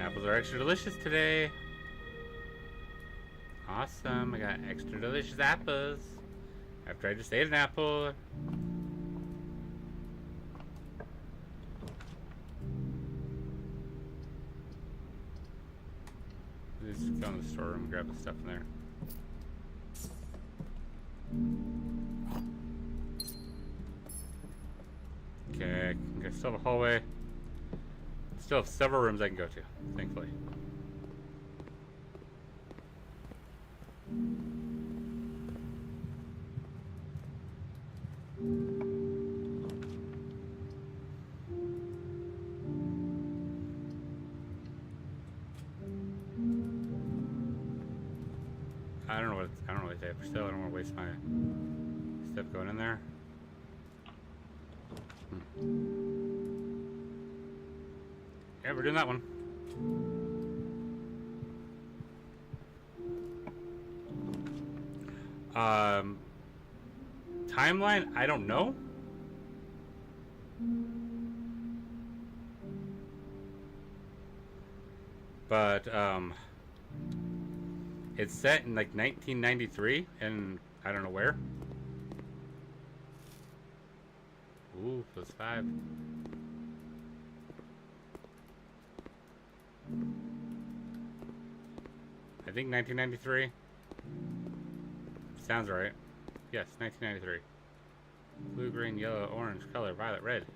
Apples are extra delicious today. Awesome. I got extra delicious apples. After I just ate an apple. Just go in the storeroom and grab the stuff in there. Okay, I still have a hallway. Still have several rooms I can go to, thankfully. I don't know what they have for sale. I don't want to waste my stuff going in there. Yeah, we're doing that one. Timeline, I don't know. But it's set in like 1993 and I don't know where. Ooh, +5. I think 1993. Sounds right. Yes, 1993. Blue, green, yellow, orange, color, violet, red.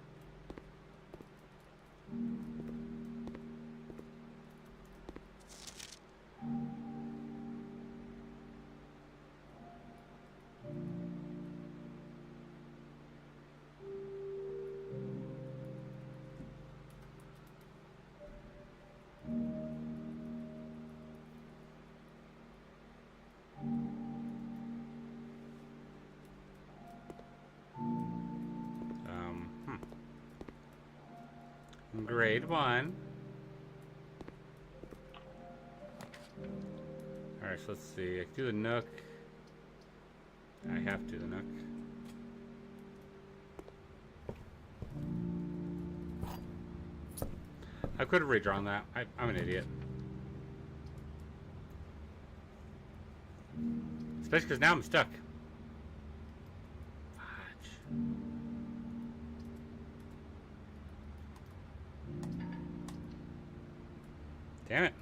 Grade 1. Alright, so let's see. I can do the Nook. I have to do the Nook. I could have redrawn that. I'm an idiot. Especially because now I'm stuck. Fudge. Damn it.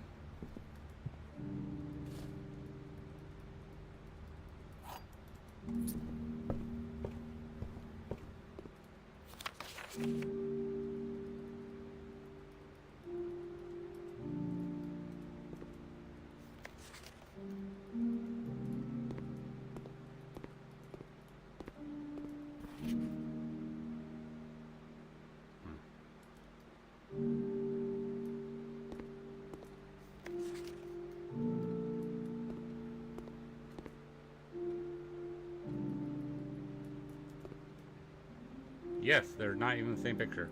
Yes, they're not even the same picture.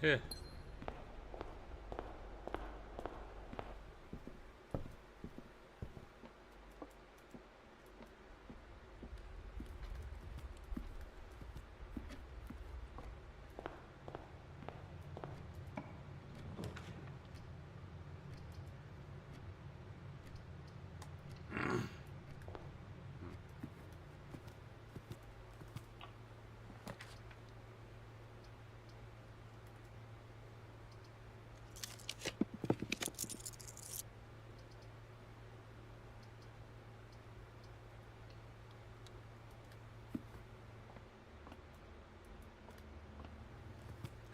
Yeah.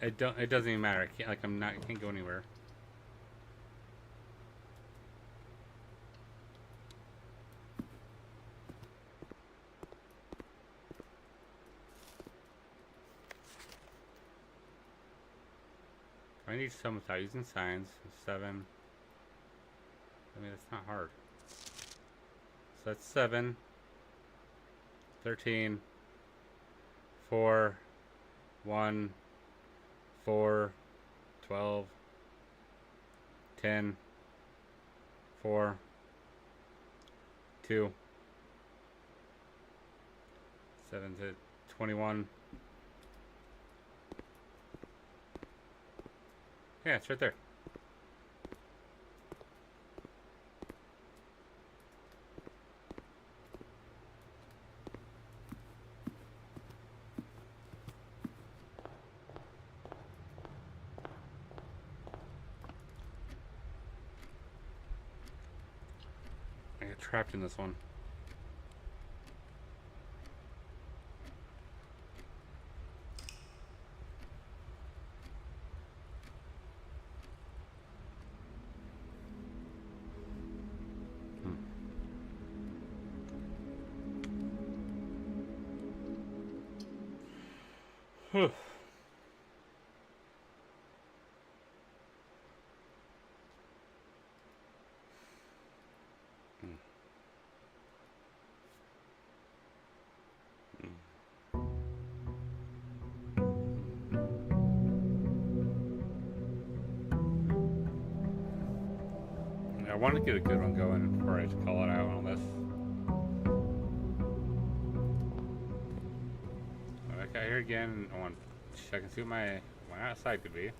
It doesn't even matter. I can't, like, I can't go anywhere. I need some without using signs. 7. I mean, it's not hard. So that's 7. 13. 4. 1. 4. 12. 10. 4. 2. 7 to 21. Yeah, it's right there. I get trapped in this one. Whew. want to get a good one going before I call it out on this. I'm back out here again. I want to check and see what my outside could be.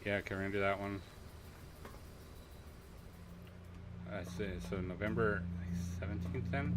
Yeah, okay, we're gonna do that one. I see. So November 17th then.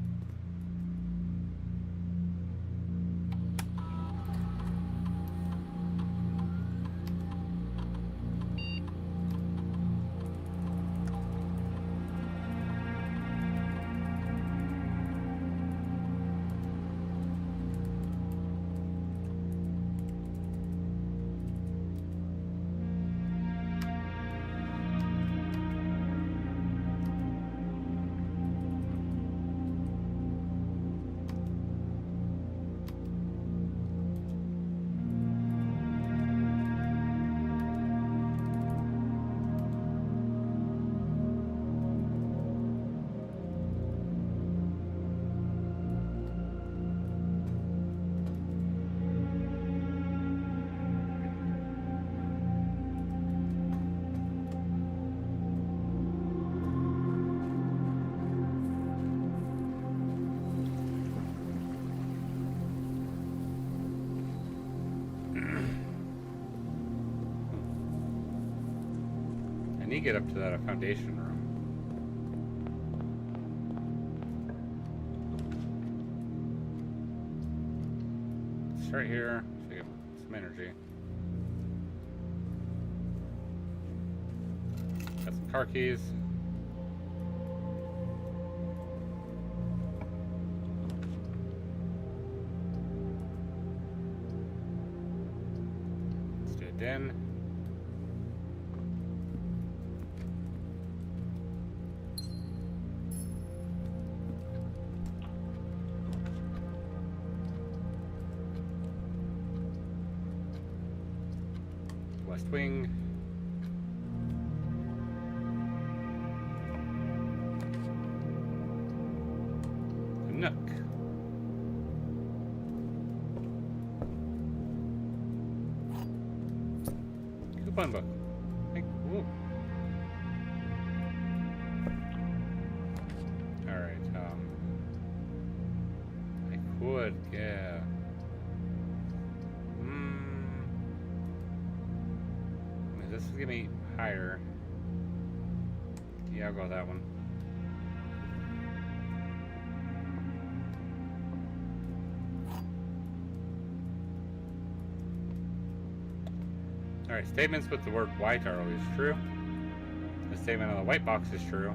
I need to get up to that foundation room. Start here to get some energy. Got some car keys. Let's do a den. West wing. A nook. Coupon book. Ooh. Alright, I could, yeah. This is gonna be higher. Yeah, I'll go with that one. Alright, statements with the word white are always true. The statement on the white box is true.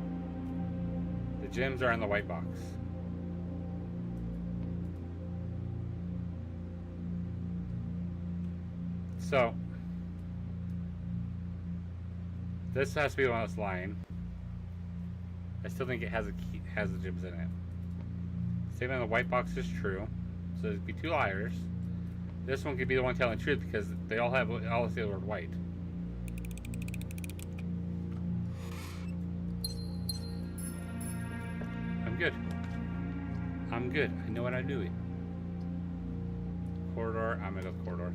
The gems are in the white box. So, this has to be the one that's lying. I still think it has the gems in it. Statement on the white box is true. So there'd be two liars. This one could be the one telling the truth because they all say the word white. I'm good. I'm good. I know what I'm doing. Corridor. I'm gonna go with corridor.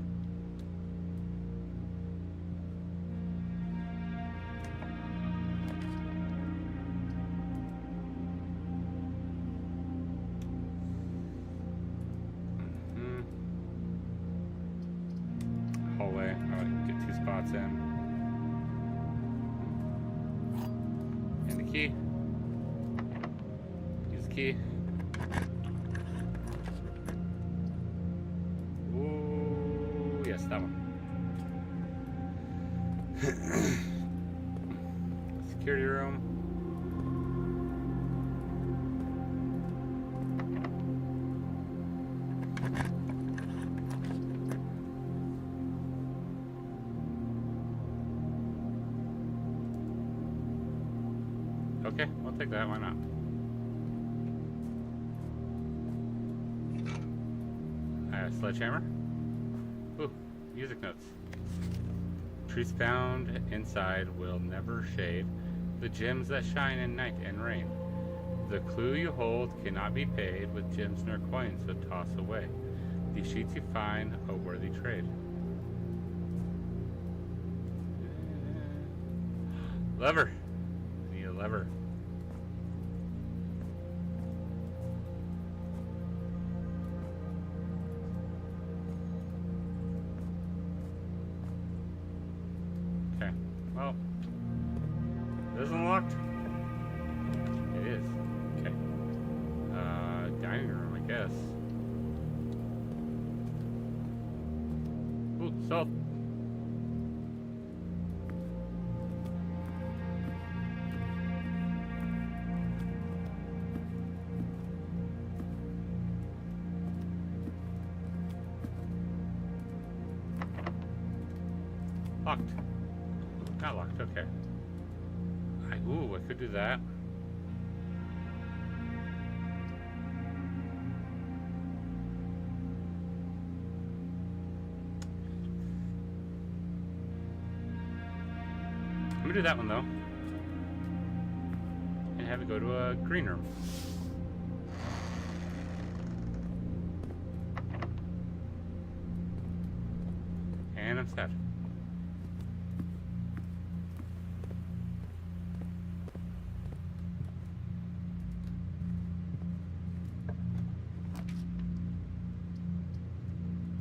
Hallway. I'm gonna get 2 spots in. And the key. Use the key. Ooh, yes, that one. Security room. Okay, we'll take that, why not? Sledgehammer. Ooh, music notes. trees found inside will never shade, the gems that shine in night and rain. The clue you hold cannot be paid with gems nor coins, so toss away. These sheets you find a worthy trade. Lever. I need a lever. Okay. Well, this is unlocked. It is. Okay. Dining room, I guess. Ooh, salt. Locked. Not locked, okay. Ooh, I could do that. I'm gonna do that one though. And have it go to a green room. And I'm sad.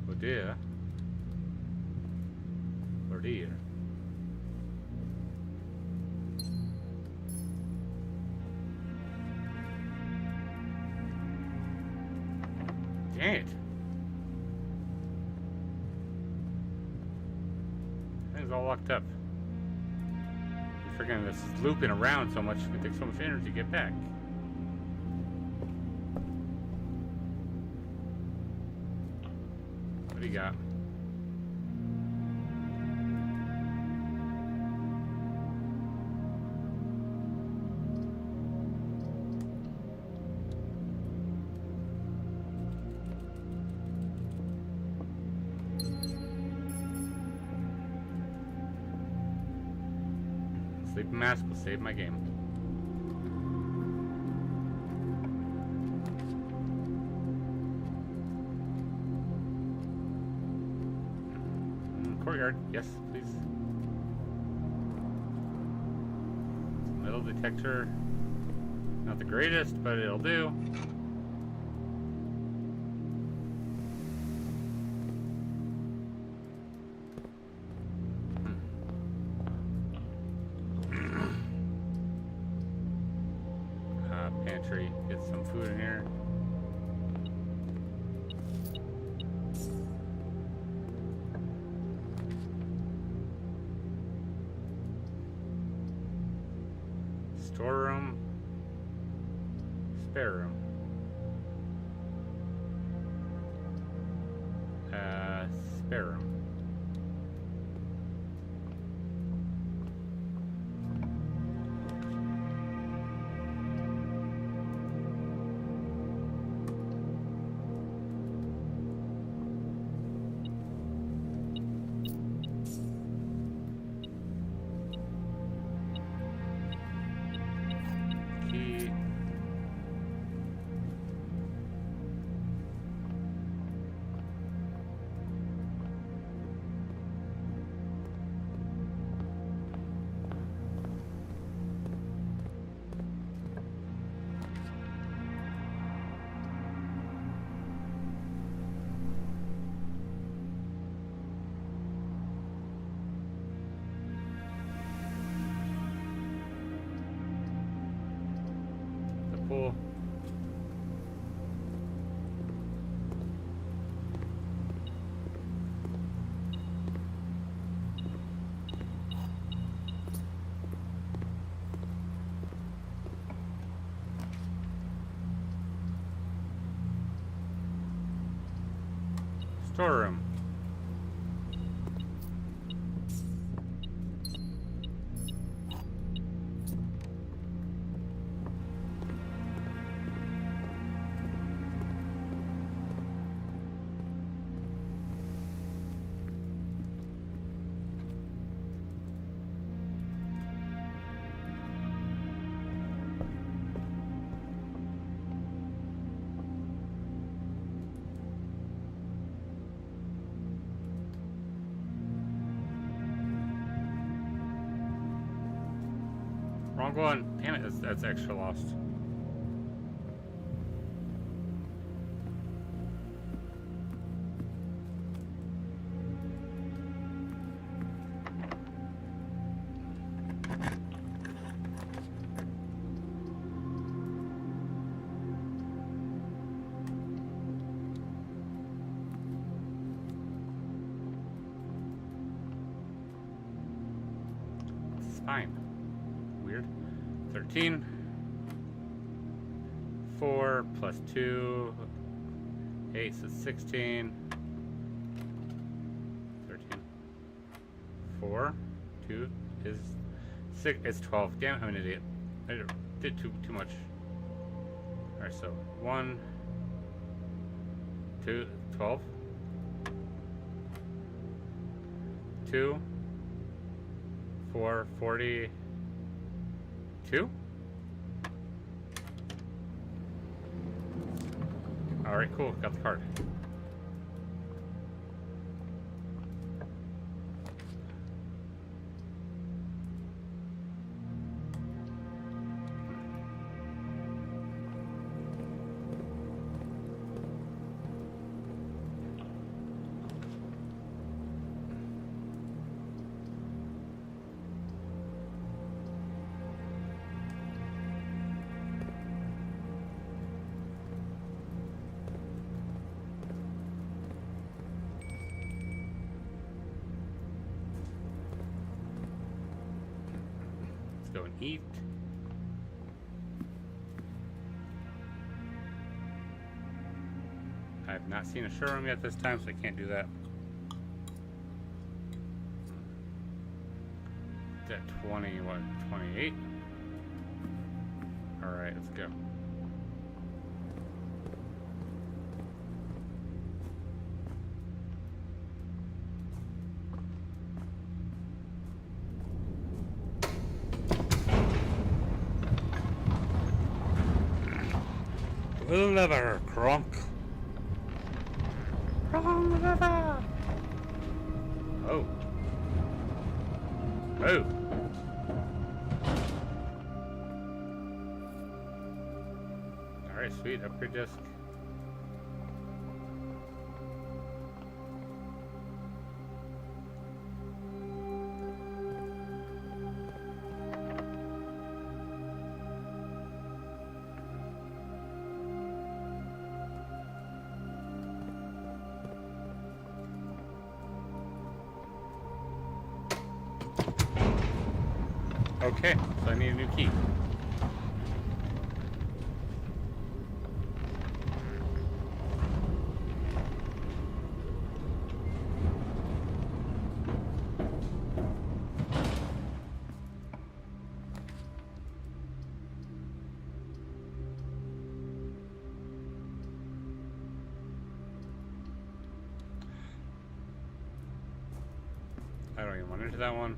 Oh dear. Oh dear. Dang it. Thing's all locked up. Freaking this is looping around so much, it's gonna take so much energy to get back. What do you got? Sleeping mask will save my game. Courtyard, yes, please. Metal detector. Not the greatest, but it'll do. Pantry, get some food in here. Storeroom, spare room. Spare room. Key. The pool. Storeroom. I'm going. Damn it, that's extra lost. Fine. Weird. 13. 4 plus 2. 8, so 16. 13. 4. 2 is 6. It's 12. Damn it, I'm an idiot. I did too much. Alright, so 1, 2, 12. 2. 4, 42. Alright, cool. Got the card. Go and eat. I have not seen a showroom yet this time, so I can't do that. It's at 20, what, 28? Alright, let's go. Will lever, Kronk. Wrong lever. Oh. Oh. Alright, sweet. Upgrade disc. Okay, so I need a new key. I don't even want into that one.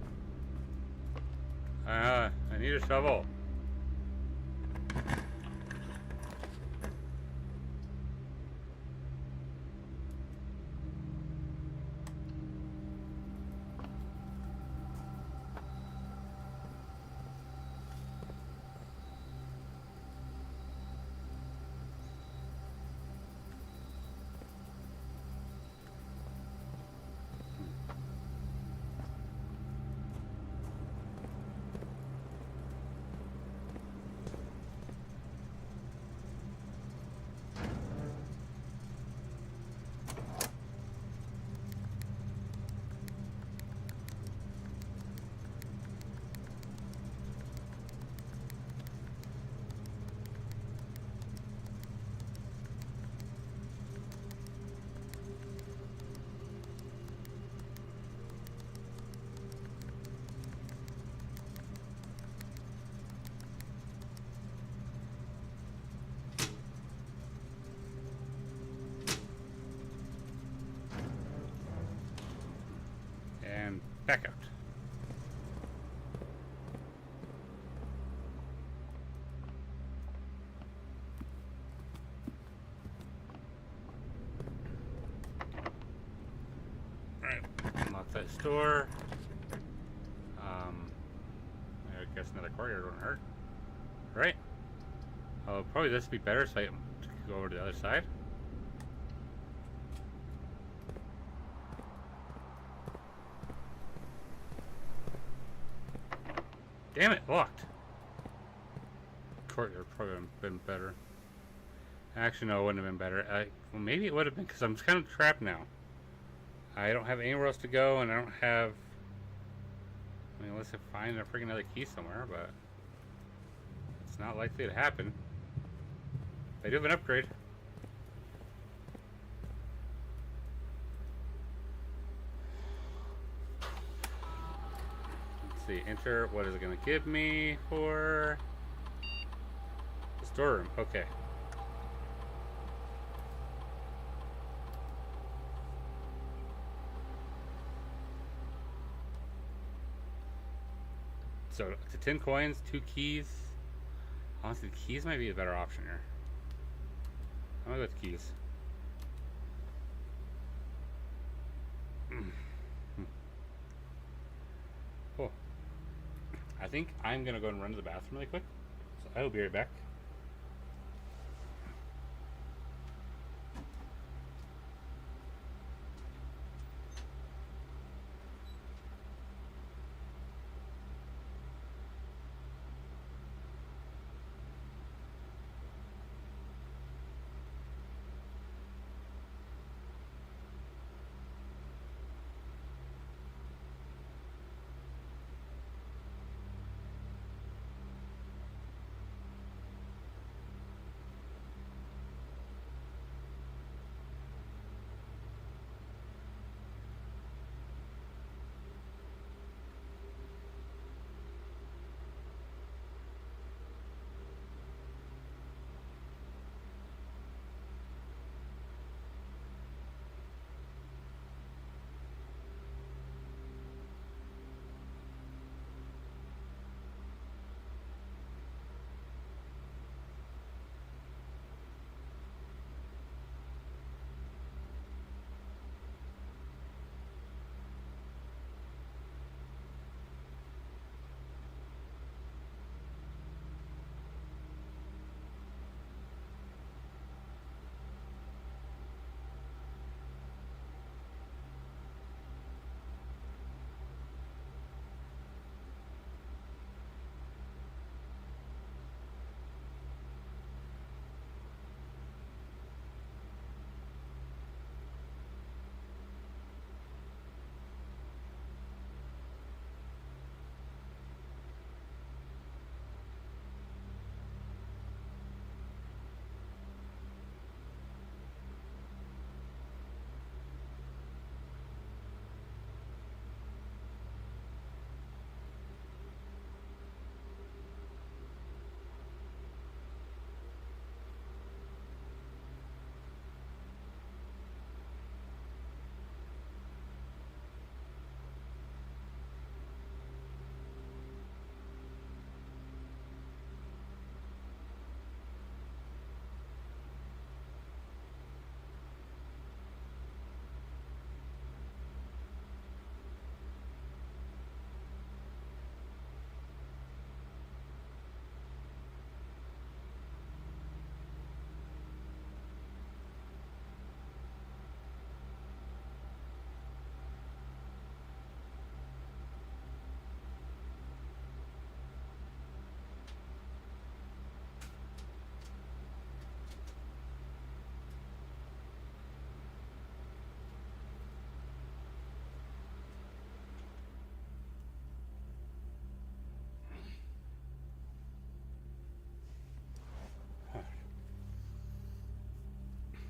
I need a shovel. And back out. Alright, unlock that store. guess another courtyard wouldn't hurt. Right? Oh, probably this would be better so I can go over to the other side. Damn it, locked. Courtyard probably would have been better. Actually, no, it wouldn't have been better. Well, maybe it would have been because I'm kind of trapped now. I don't have anywhere else to go, and I don't have. I mean, unless I find a freaking another key somewhere, but it's not likely to happen. I do have an upgrade. Let's see. Enter. What is it going to give me for the storeroom? Okay. So, to 10 coins, 2 keys. Honestly, the keys might be a better option here. I'm gonna go with keys. Cool. I think I'm gonna go and run to the bathroom really quick. So I will be right back.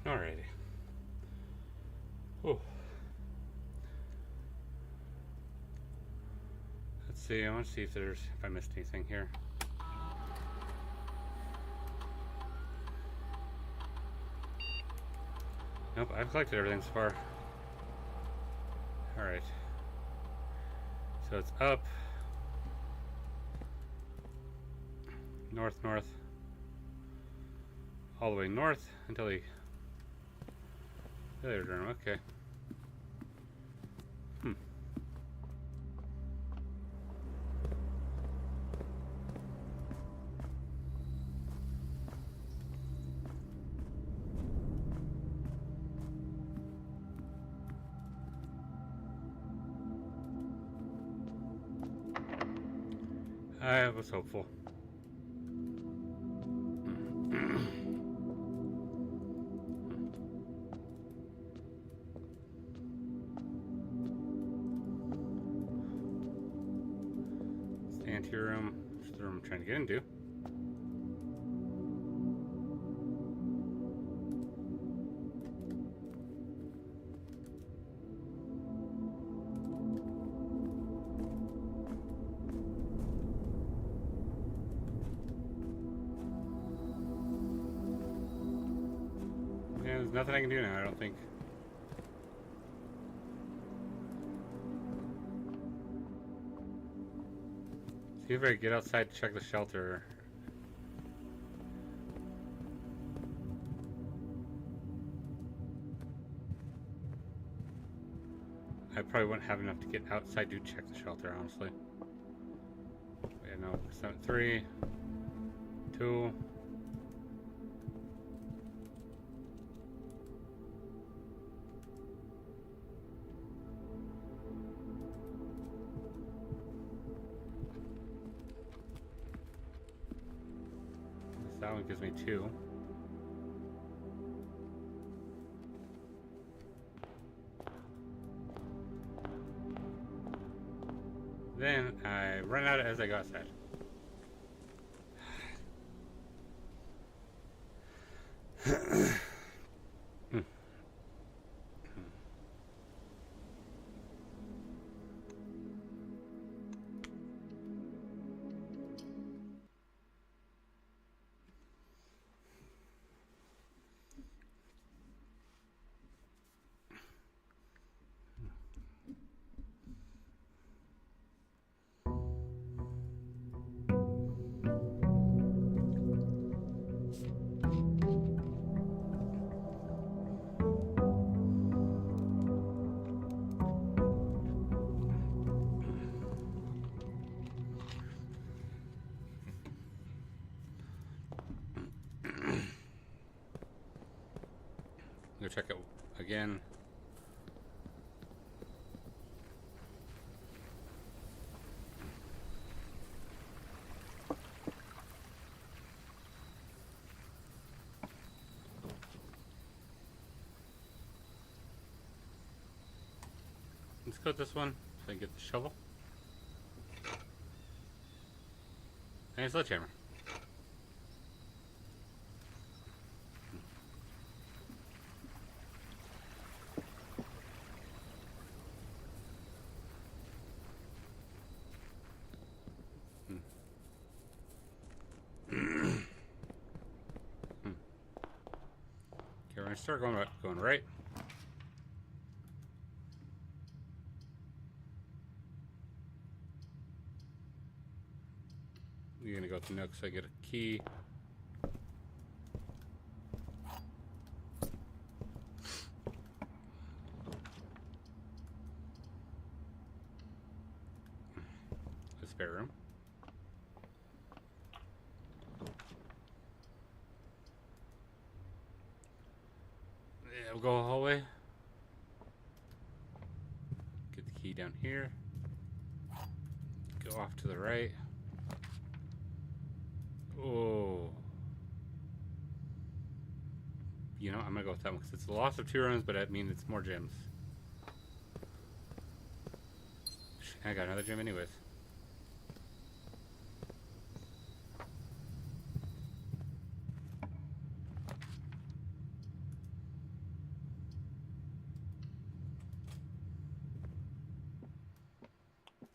Alrighty. Oh. Let's see, I want to see if I missed anything here. Nope, I've collected everything so far. Alright. So it's up. North, north. All the way north until the other room. Okay. I was hopeful. It's the anteroom. This is the room I'm trying to get into. Yeah, there's nothing I can do now, I don't think. See if I can get outside to check the shelter. I probably wouldn't have enough to get outside to check the shelter, honestly. Yeah, no, 3, 2. That one gives me 2. Then I run out as I go outside. Go check it again. Let's go with this one so I can get the shovel. And a sledgehammer. Okay, we're gonna start going right. We're gonna go to Nook so I get a key. The spare room. Yeah, we'll go the hallway. Get the key down here. Go off to the right. Oh. You know, I'm gonna go with that one because it's the loss of 2 rooms, but I mean it's more gems. I got another gem anyways.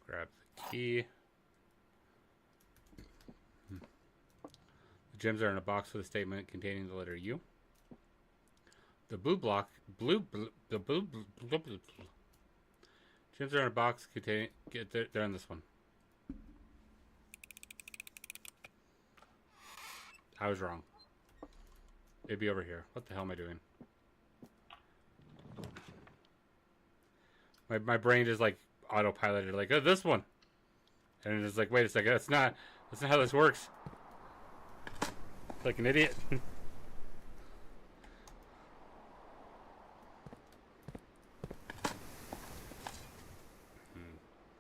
Grab the key. The gems are in a box with a statement containing the letter U. The gems are in a box containing. They're in this one. I was wrong. It'd be over here. What the hell am I doing? My brain just like autopiloted, like, oh, this one, and it's like, wait a second, that's not how this works. Like an idiot.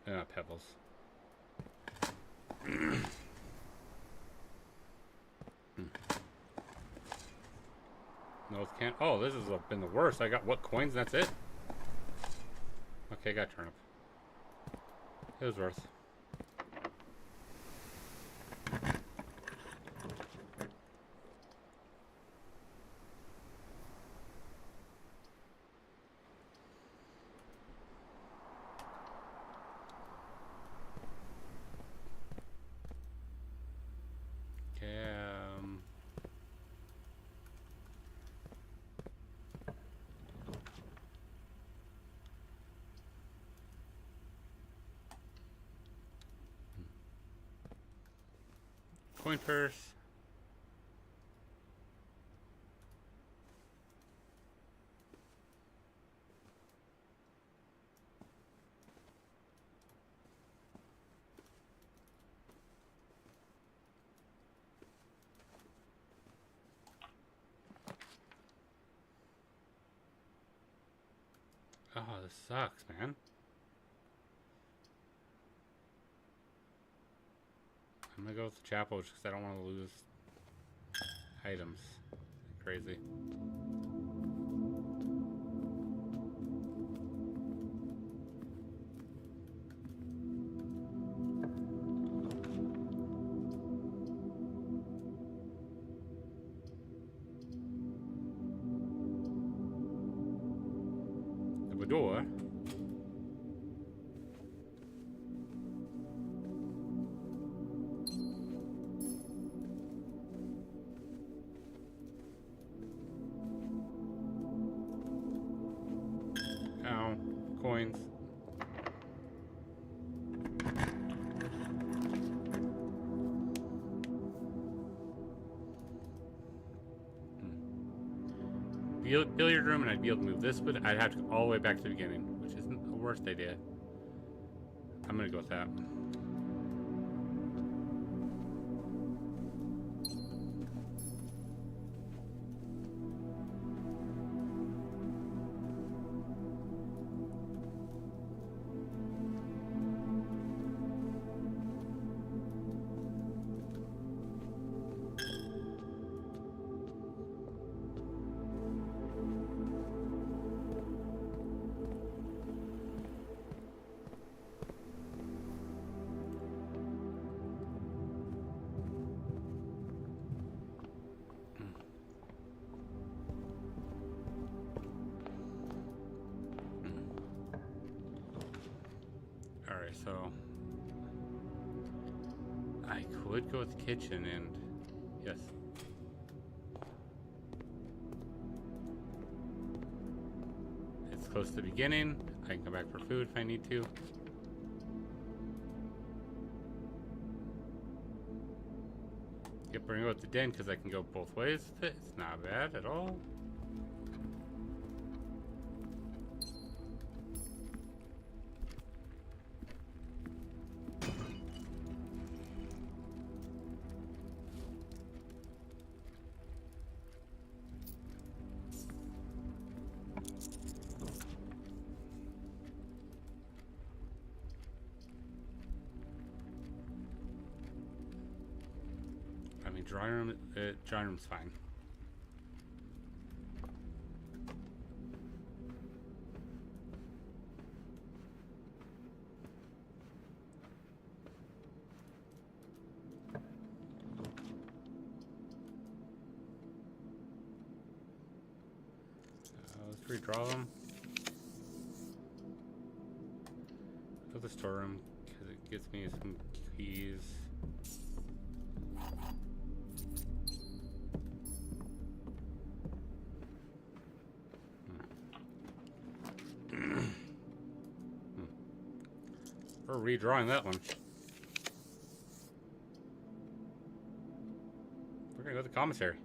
They're not pebbles. No, it can't. Oh, this has been the worst. I got what coins? That's it. Okay, got turnip. It was worth. Okay. Coin purse. Oh, this sucks, man. I'm gonna go with the chapel just because I don't want to lose items. Crazy. The door. Ow. Coins. Billiard room, and I'd be able to move this, but I'd have to go all the way back to the beginning, which isn't the worst idea. I'm gonna go with that. Alright, so I could go with the kitchen and yes. It's close to the beginning. I can come back for food if I need to. Yep, we're gonna go with the den because I can go both ways with it. It's not bad at all. I mean, drawing room's fine. Let's redraw them. Go to the storeroom because it gets me some keys. We're redrawing that one. We're gonna go to the commissary.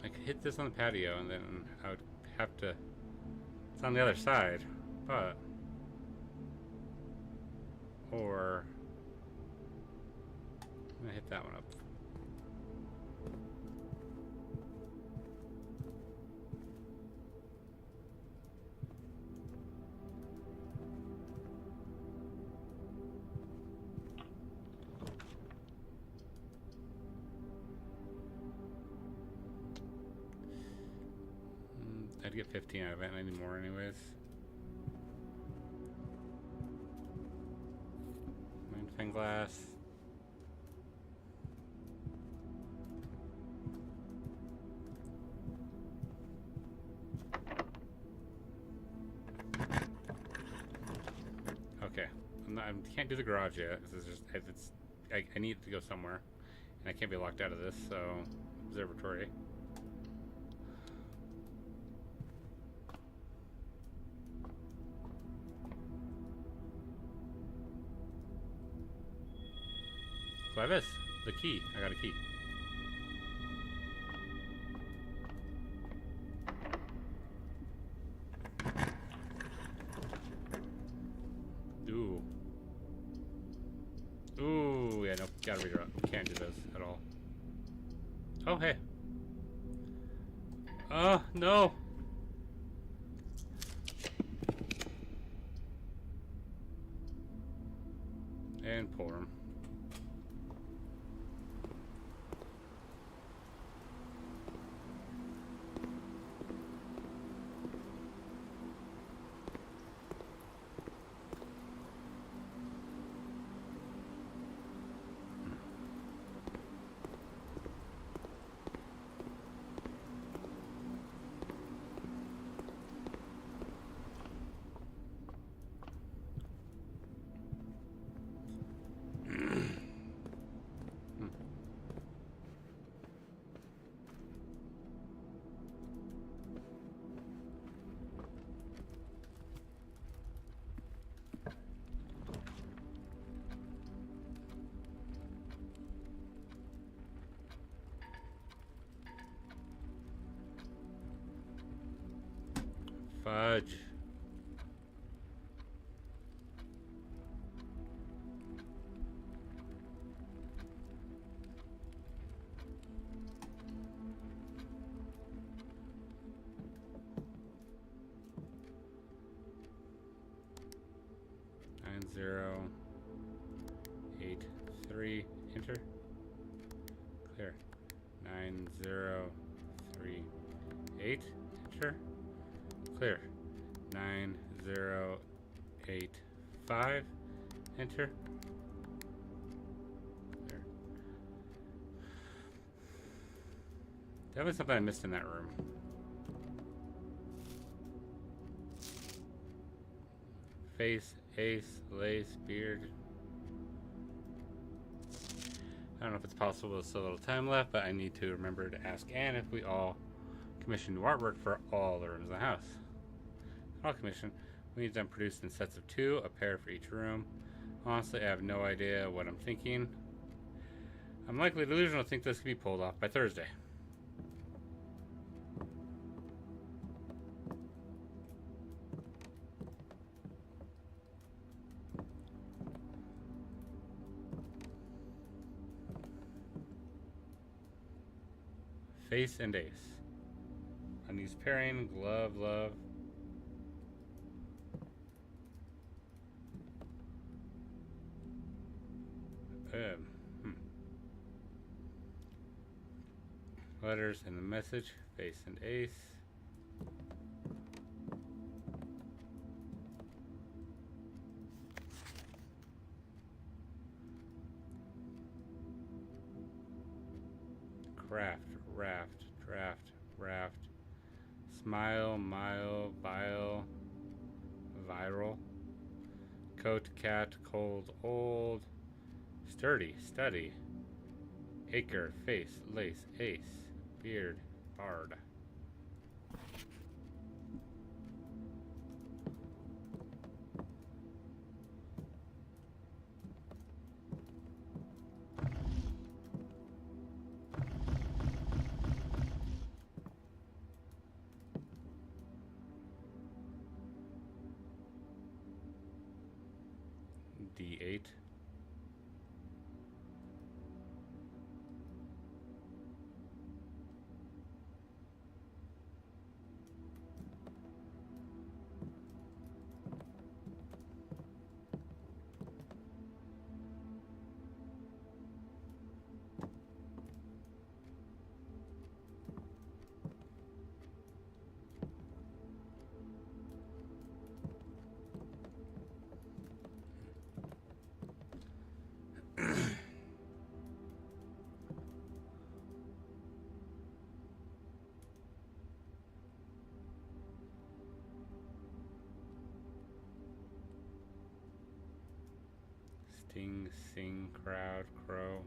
I could hit this on the patio and then I would have to... It's on the other side, but... Or... I'm gonna hit that one up. I'd get 15 out of it, and I need more anyways. Magnifying glass. Okay, I can't do the garage yet because I need to go somewhere, and I can't be locked out of this. So, observatory. Clavis, the key. I got a key. Ooh. Ooh, yeah, no, gotta read her up. Can't do those at all. Oh, hey. Oh, no. And pour them. Fudge. Nine 0 8 3 enter. Clear. 9038 enter. Clear. 9085 enter. Clear. Definitely something I missed in that room. Face, ace, lace, beard. I don't know if it's possible, there's still a little time left, but I need to remember to ask Anne if we all commissioned artwork for all the rooms in the house. All commission. We need them produced in sets of 2, a pair for each room. Honestly, I have no idea what I'm thinking. I'm likely delusional to think this could be pulled off by Thursday. Face and ace. Unused pairing, glove, love. Letters in the message, face and ace. Craft, raft, draft, raft. Smile, mile, bile, viral. Coat, cat, cold, old. Sturdy, study. Acre, face, lace, ace. Beard, bard. D8. Sting, sing, crowd, crow.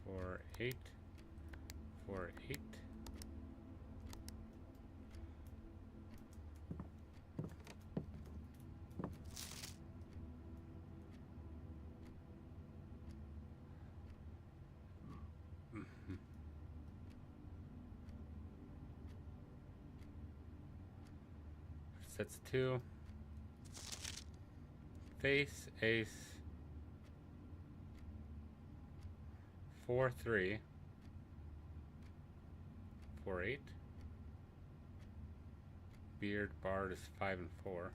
Four, 8, 4, 8. Sets 2. Face, ace. 4, 3. 4, 8. Beard, bard is 5 and 4.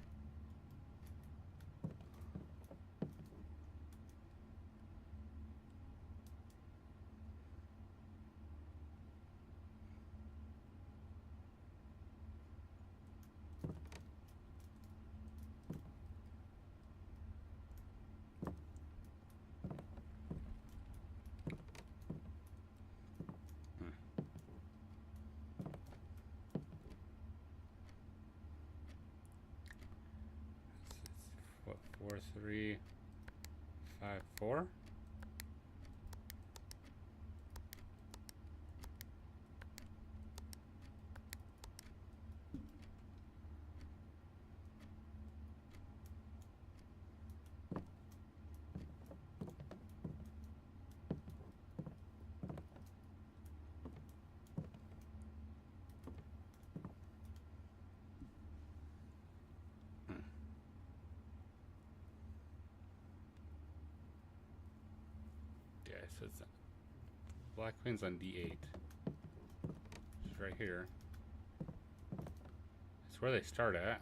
What, 4, 3, 5, 4? Yeah, so it's black queen's on D8. It's right here. It's where they start at.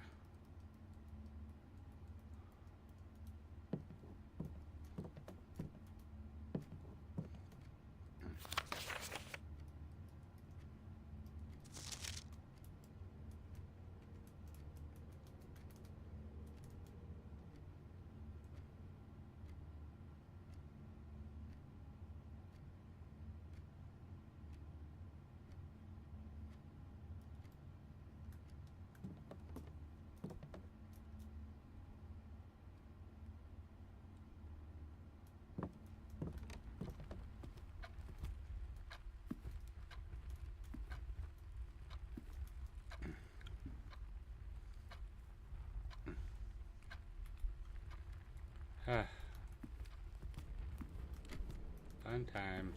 Fun times.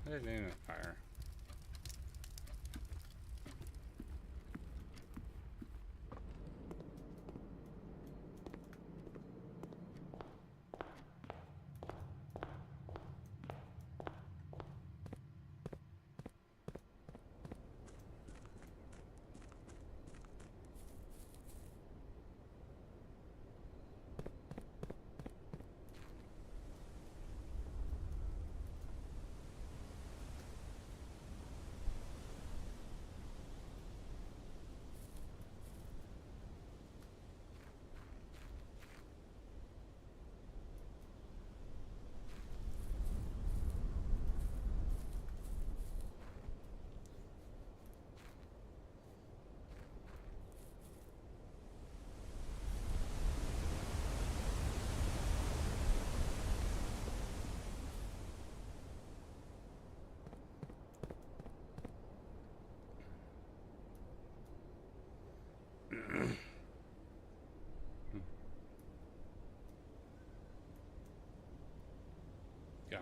What is the name of fire?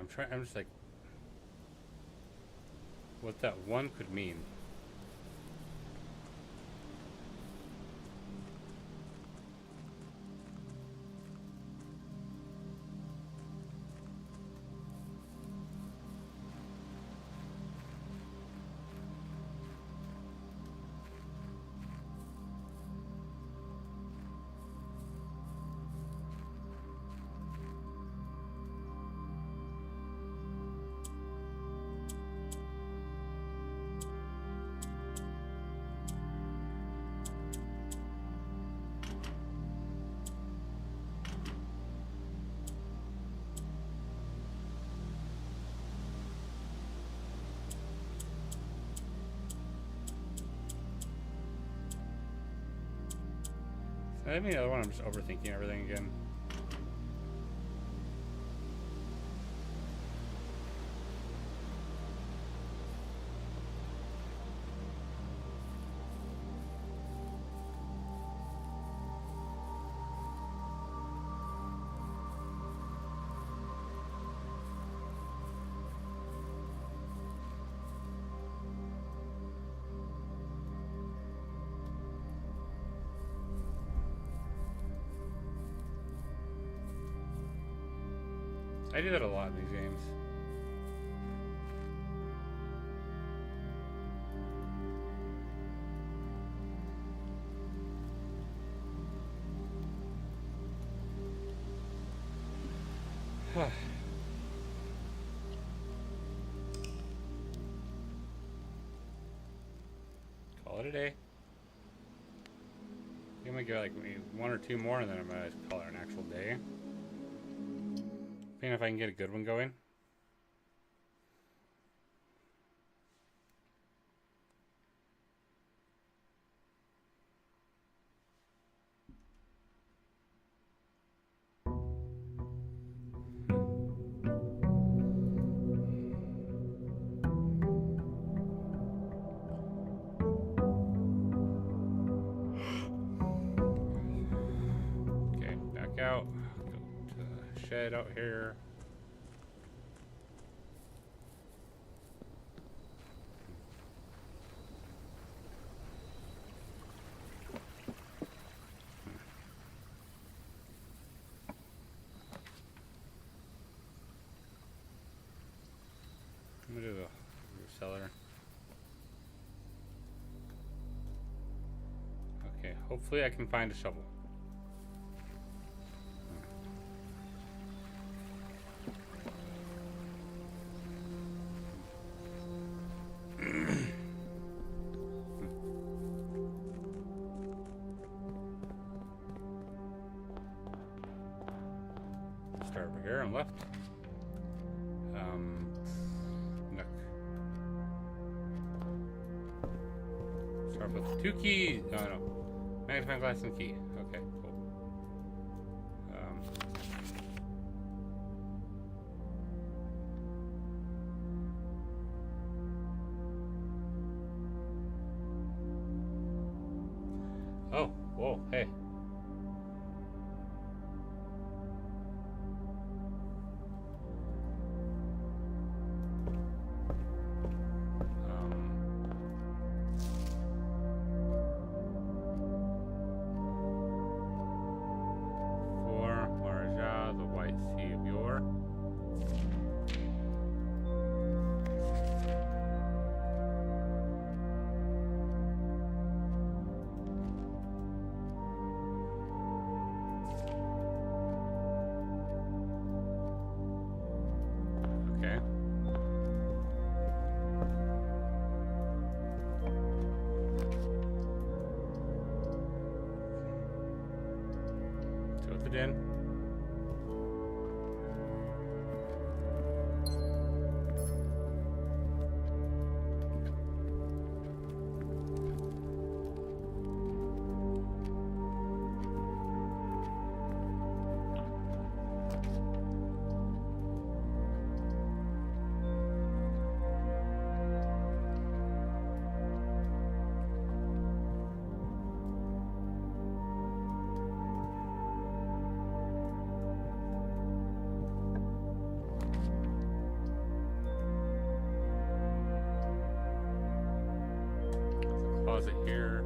I'm trying. I'm just like, what that one could mean. I mean, the other one, I'm just overthinking everything again. I do that a lot in these games. Call it a day. I'm gonna go like maybe one or two more and then I'm gonna call it an actual day. Seeing if I can get a good one going. Okay, back out. Go to the shed out here. I'm gonna do the cellar. Okay, hopefully I can find a shovel. Start over here on left. Nook. Start with 2 keys. No. Magnifying glass and key. Okay, cool. Oh, whoa, hey. In. closet here.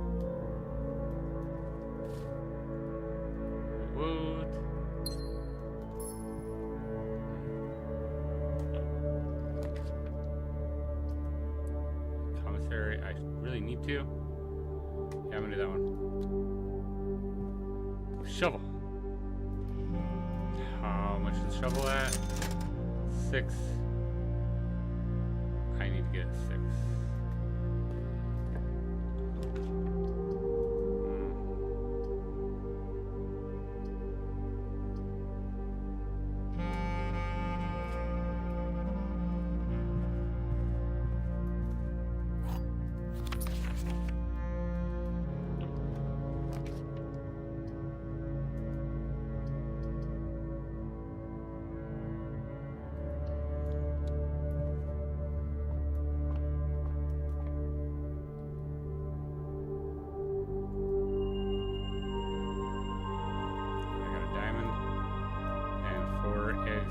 Wood. Commissary, I really need to. Yeah, I'm gonna do that one. Shovel. How much is the shovel at? 6. I need to get 6.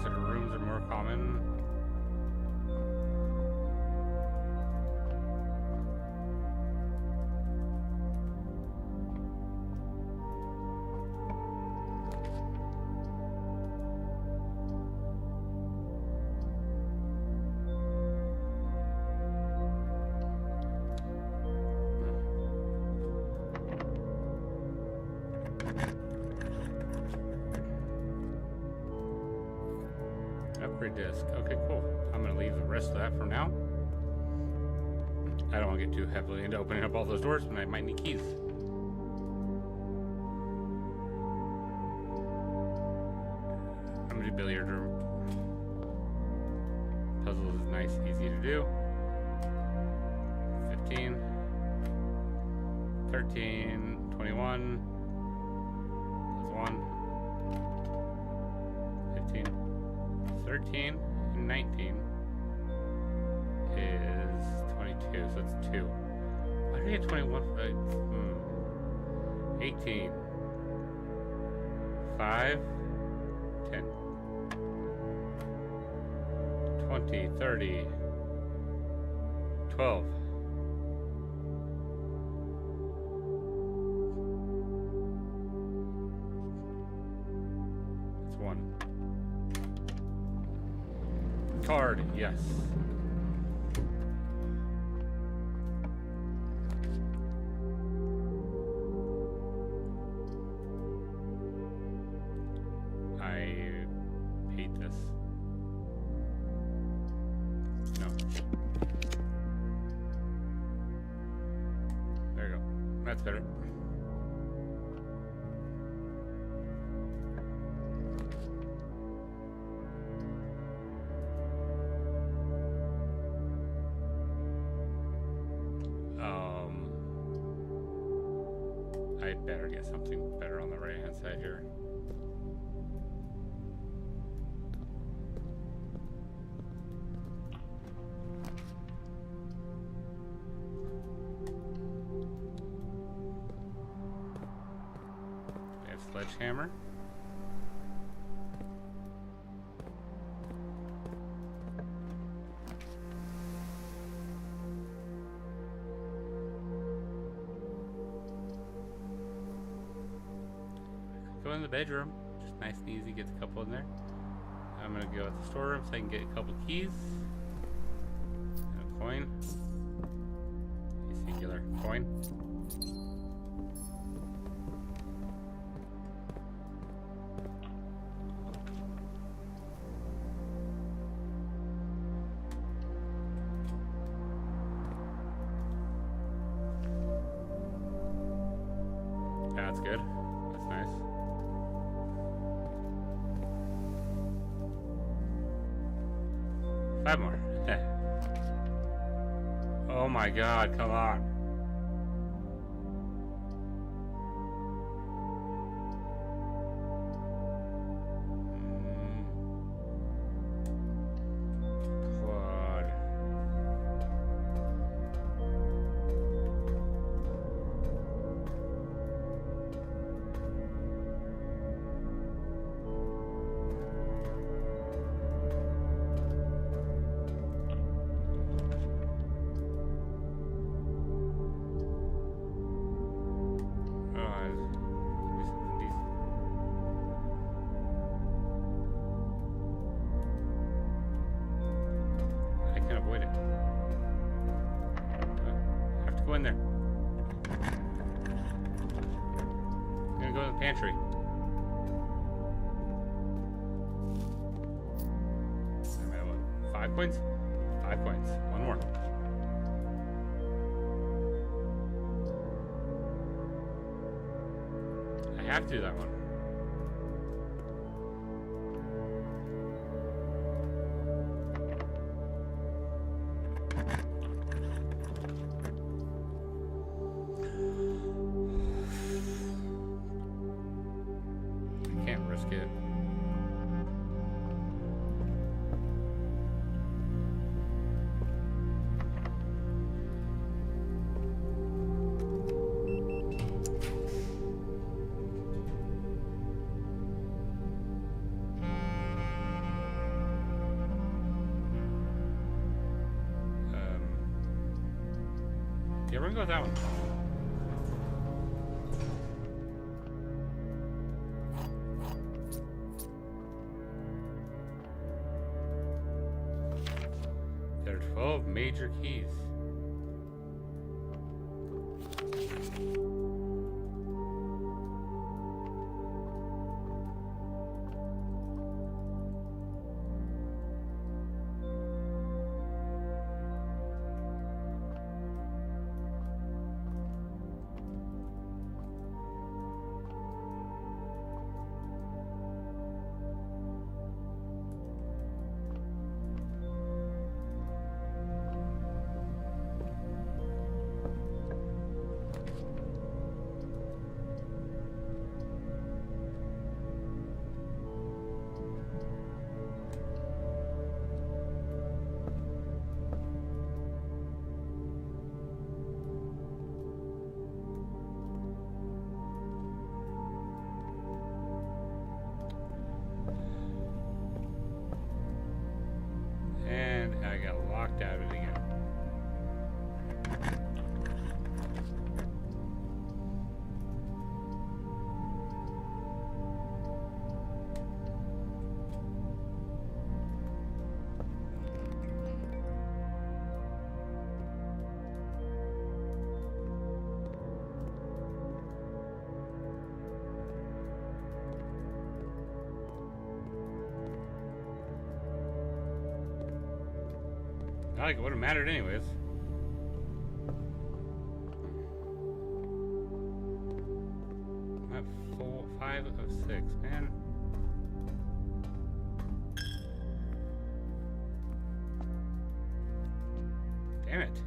Rooms are more common. Upgrade disc. Okay, cool. I'm going to leave the rest of that for now. I don't want to get too heavily into opening up all those doors, but I might need keys. I'm going to do billiard room. Puzzle is nice, easy to do. 15, 13, 21, plus 1, 15. 13 and 19 is 22, so it's 2. Why did I get 21 for 18, 5, 10, 20, 30, 12. That's 1. Card, yes. I hate this. No. There you go. That's better. I better get something better on the right hand side here. We have sledgehammer. Go in the bedroom, just nice and easy, gets a couple in there. I'm gonna go at the storeroom so I can get a couple keys. And a coin. A singular coin. Yeah, that's good. That's nice. Five more. Oh my god, come on. Quad. in there. I'm gonna go in the pantry. I'm at what? 5 points? 5 points. One more. I have to do that one. Can't risk it. Yeah, we're gonna go with that one. There are 12 major keys. And I got locked out of it again. Not like it would have mattered anyways. I'm at 5 of 6, man. Damn it.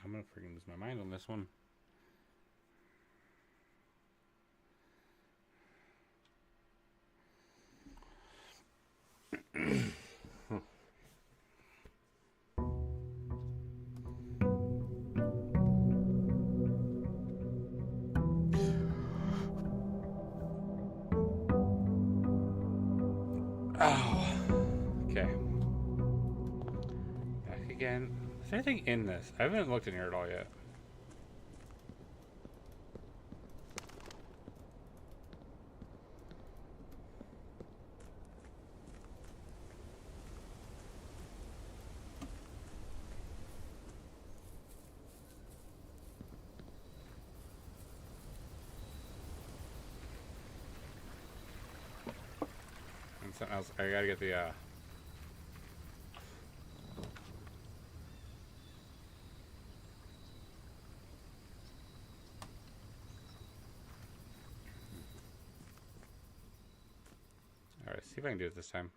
I'm gonna freaking lose my mind on this one. Oh, okay. Back again. Is there anything in this? I haven't looked in here at all yet. And something else. I gotta get the Alright, see if I can do it this time.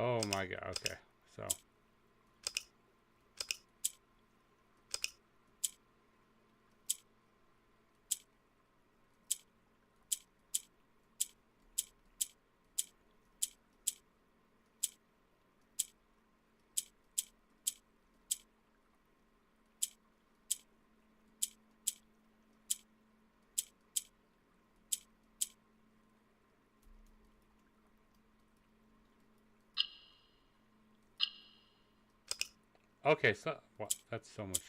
Oh my god, okay. So. Okay, so what? That's so much.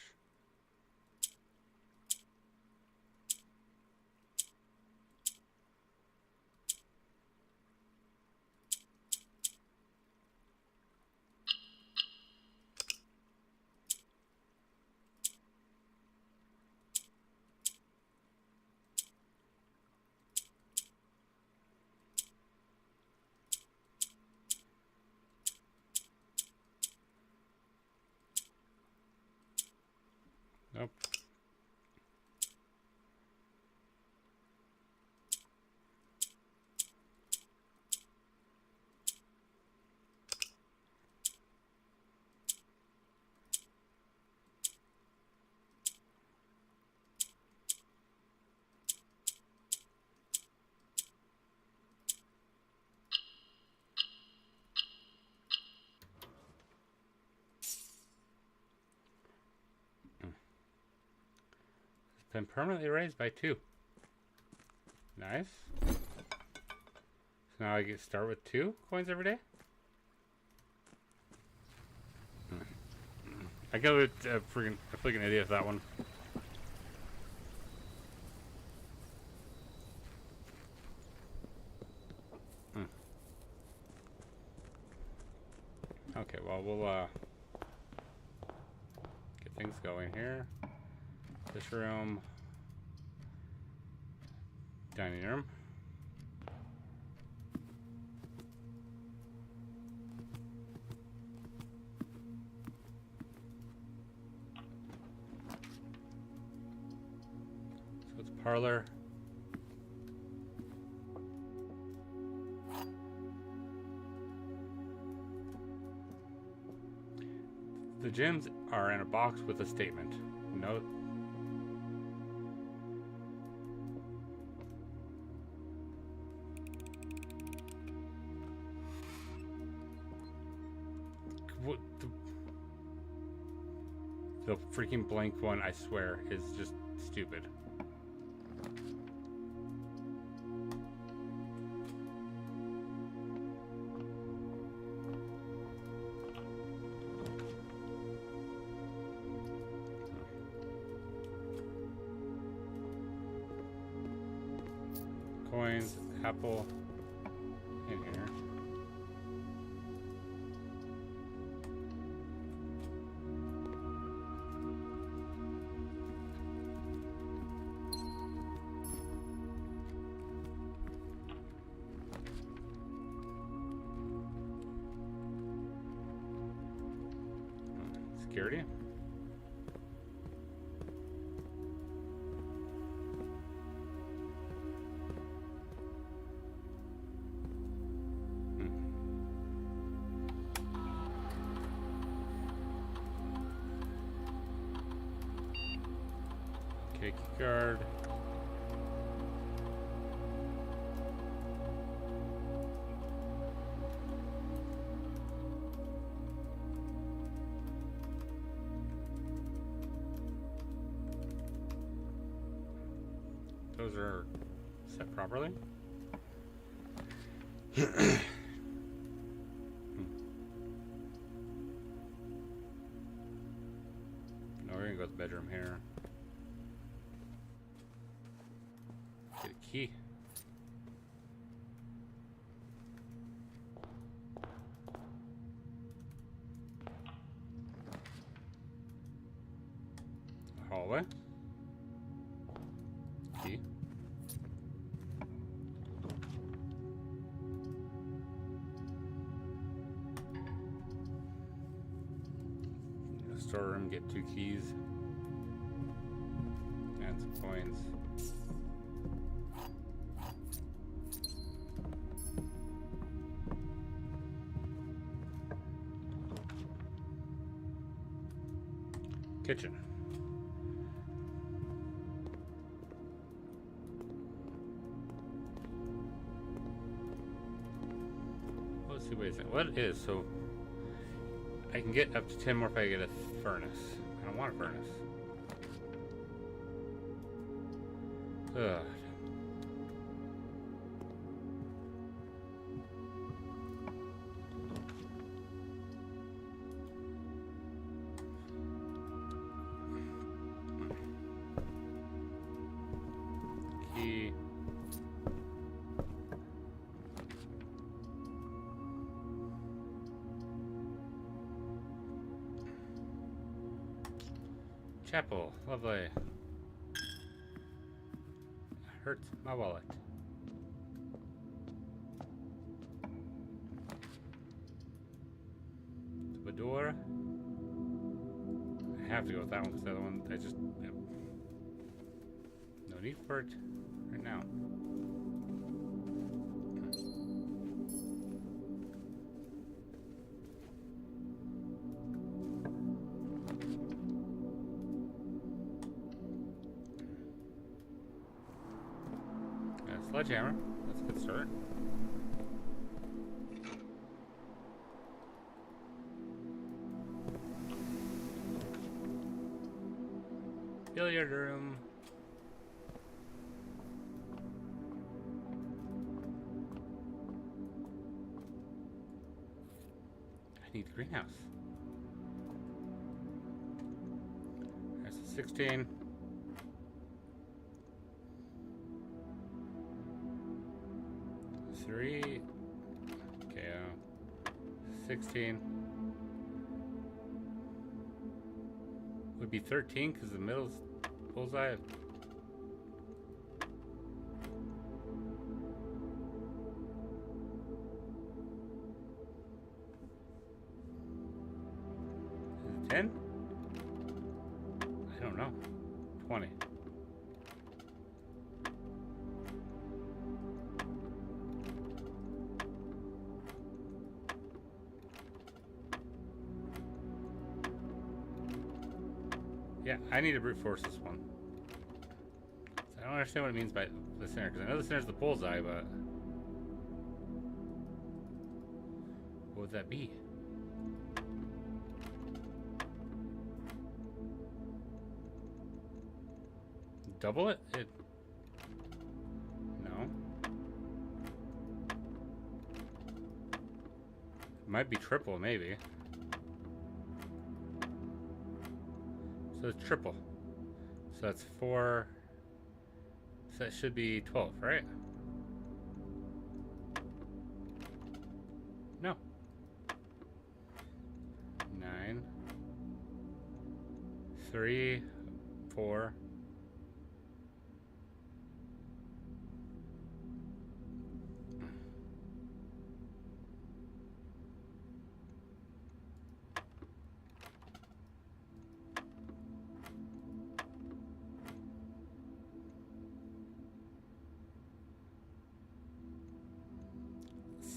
Nope. It's been permanently raised by 2. Nice. So now I get start with 2 coins every day. I go with a freaking idiot for that one. Okay, well we'll get things going here. This room, dining room. So it's parlor. The gems are in a box with a statement. Note. What the freaking blank one, I swear, is just stupid. Coins, apple, in here. Security. Okay, key card. Those are set properly. No, we're gonna go to the bedroom here. Get a key. Hallway. Key. Storeroom, get 2 keys. And some coins. kitchen. Let's see, wait a second. What is, so I can get up to 10 more if I get a furnace. I don't want a furnace. Ugh. Key. Chapel, lovely. Hurts my wallet. The door. I have to go with that one because the other one, I just. Yep. No need for it right now. Sledgehammer. That's a good start. Billiard room. I need the greenhouse. That's a 16. Three. Okay, 16. Would be 13 because the middle's bullseye. Is it 10? I don't know. 20. Yeah, I need to brute force this one. So I don't understand what it means by the center, because I know the center's the bullseye, but what would that be? Double it? It no. It might be triple, maybe. So it's triple. So that's 4. So that should be 12, right? No. 9. 3, 4.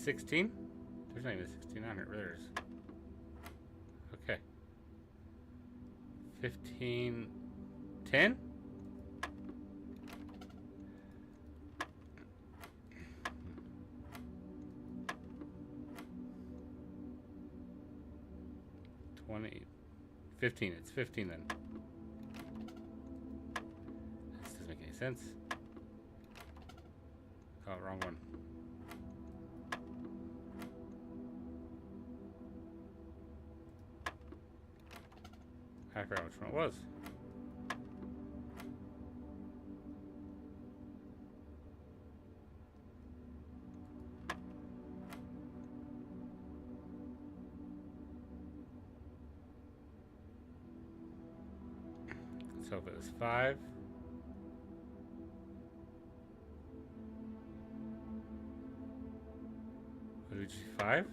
$16? There's not even 16 on it. There is. Okay. 15. 10? $20. 15. It's 15 then. This doesn't make any sense. Oh, wrong one. I forgot which one it was. So if it was 5. What did we do? 5?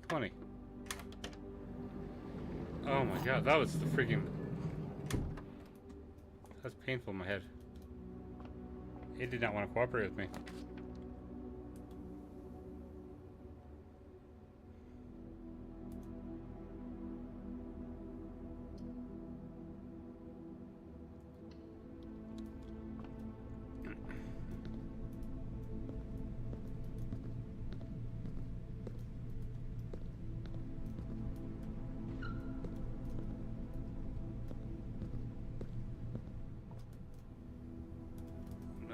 $20. Oh my god, that was the freaking... That's painful in my head. It did not want to cooperate with me.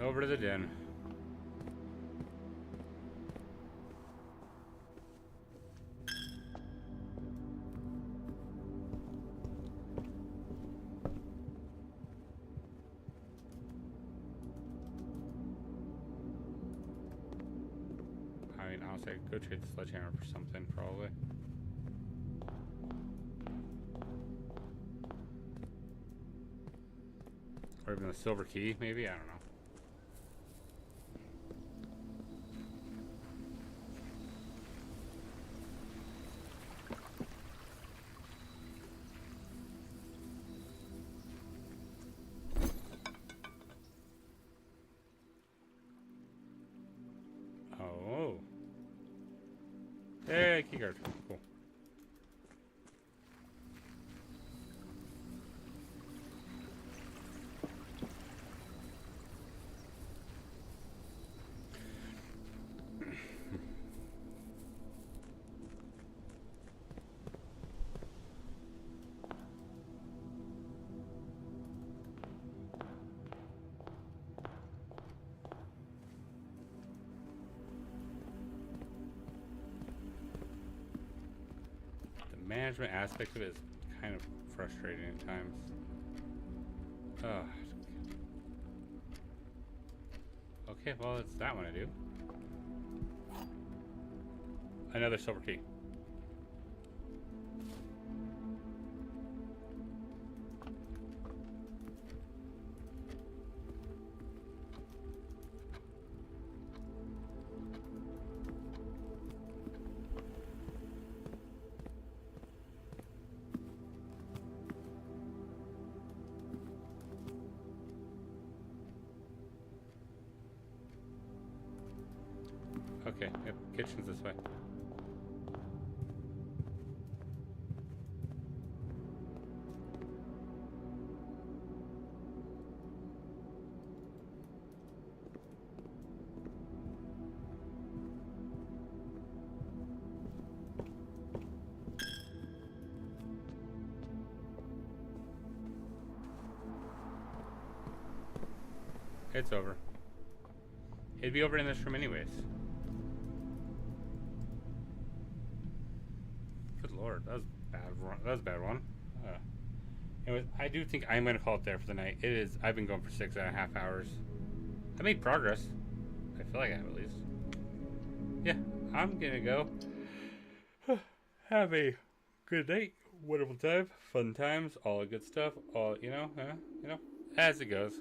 Over to the den. I mean, honestly, I'd go trade the sledgehammer for something, probably. Or even the silver key, maybe? I don't know. Oh. Hey, keycard. Cool. Management aspect of it is kind of frustrating at times. Okay, well, it's that one I do. Another silver key. Okay, yep, kitchen's this way. It's over. It'd be over in this room anyways. Good lord, that was bad. That was a bad one. Anyways, I do think I'm gonna call it there for the night. It is. I've been going for 6.5 hours. I made progress. I feel like I have at least. Yeah, I'm gonna go. Have a good night, wonderful time, fun times, all the good stuff. All you know, as it goes.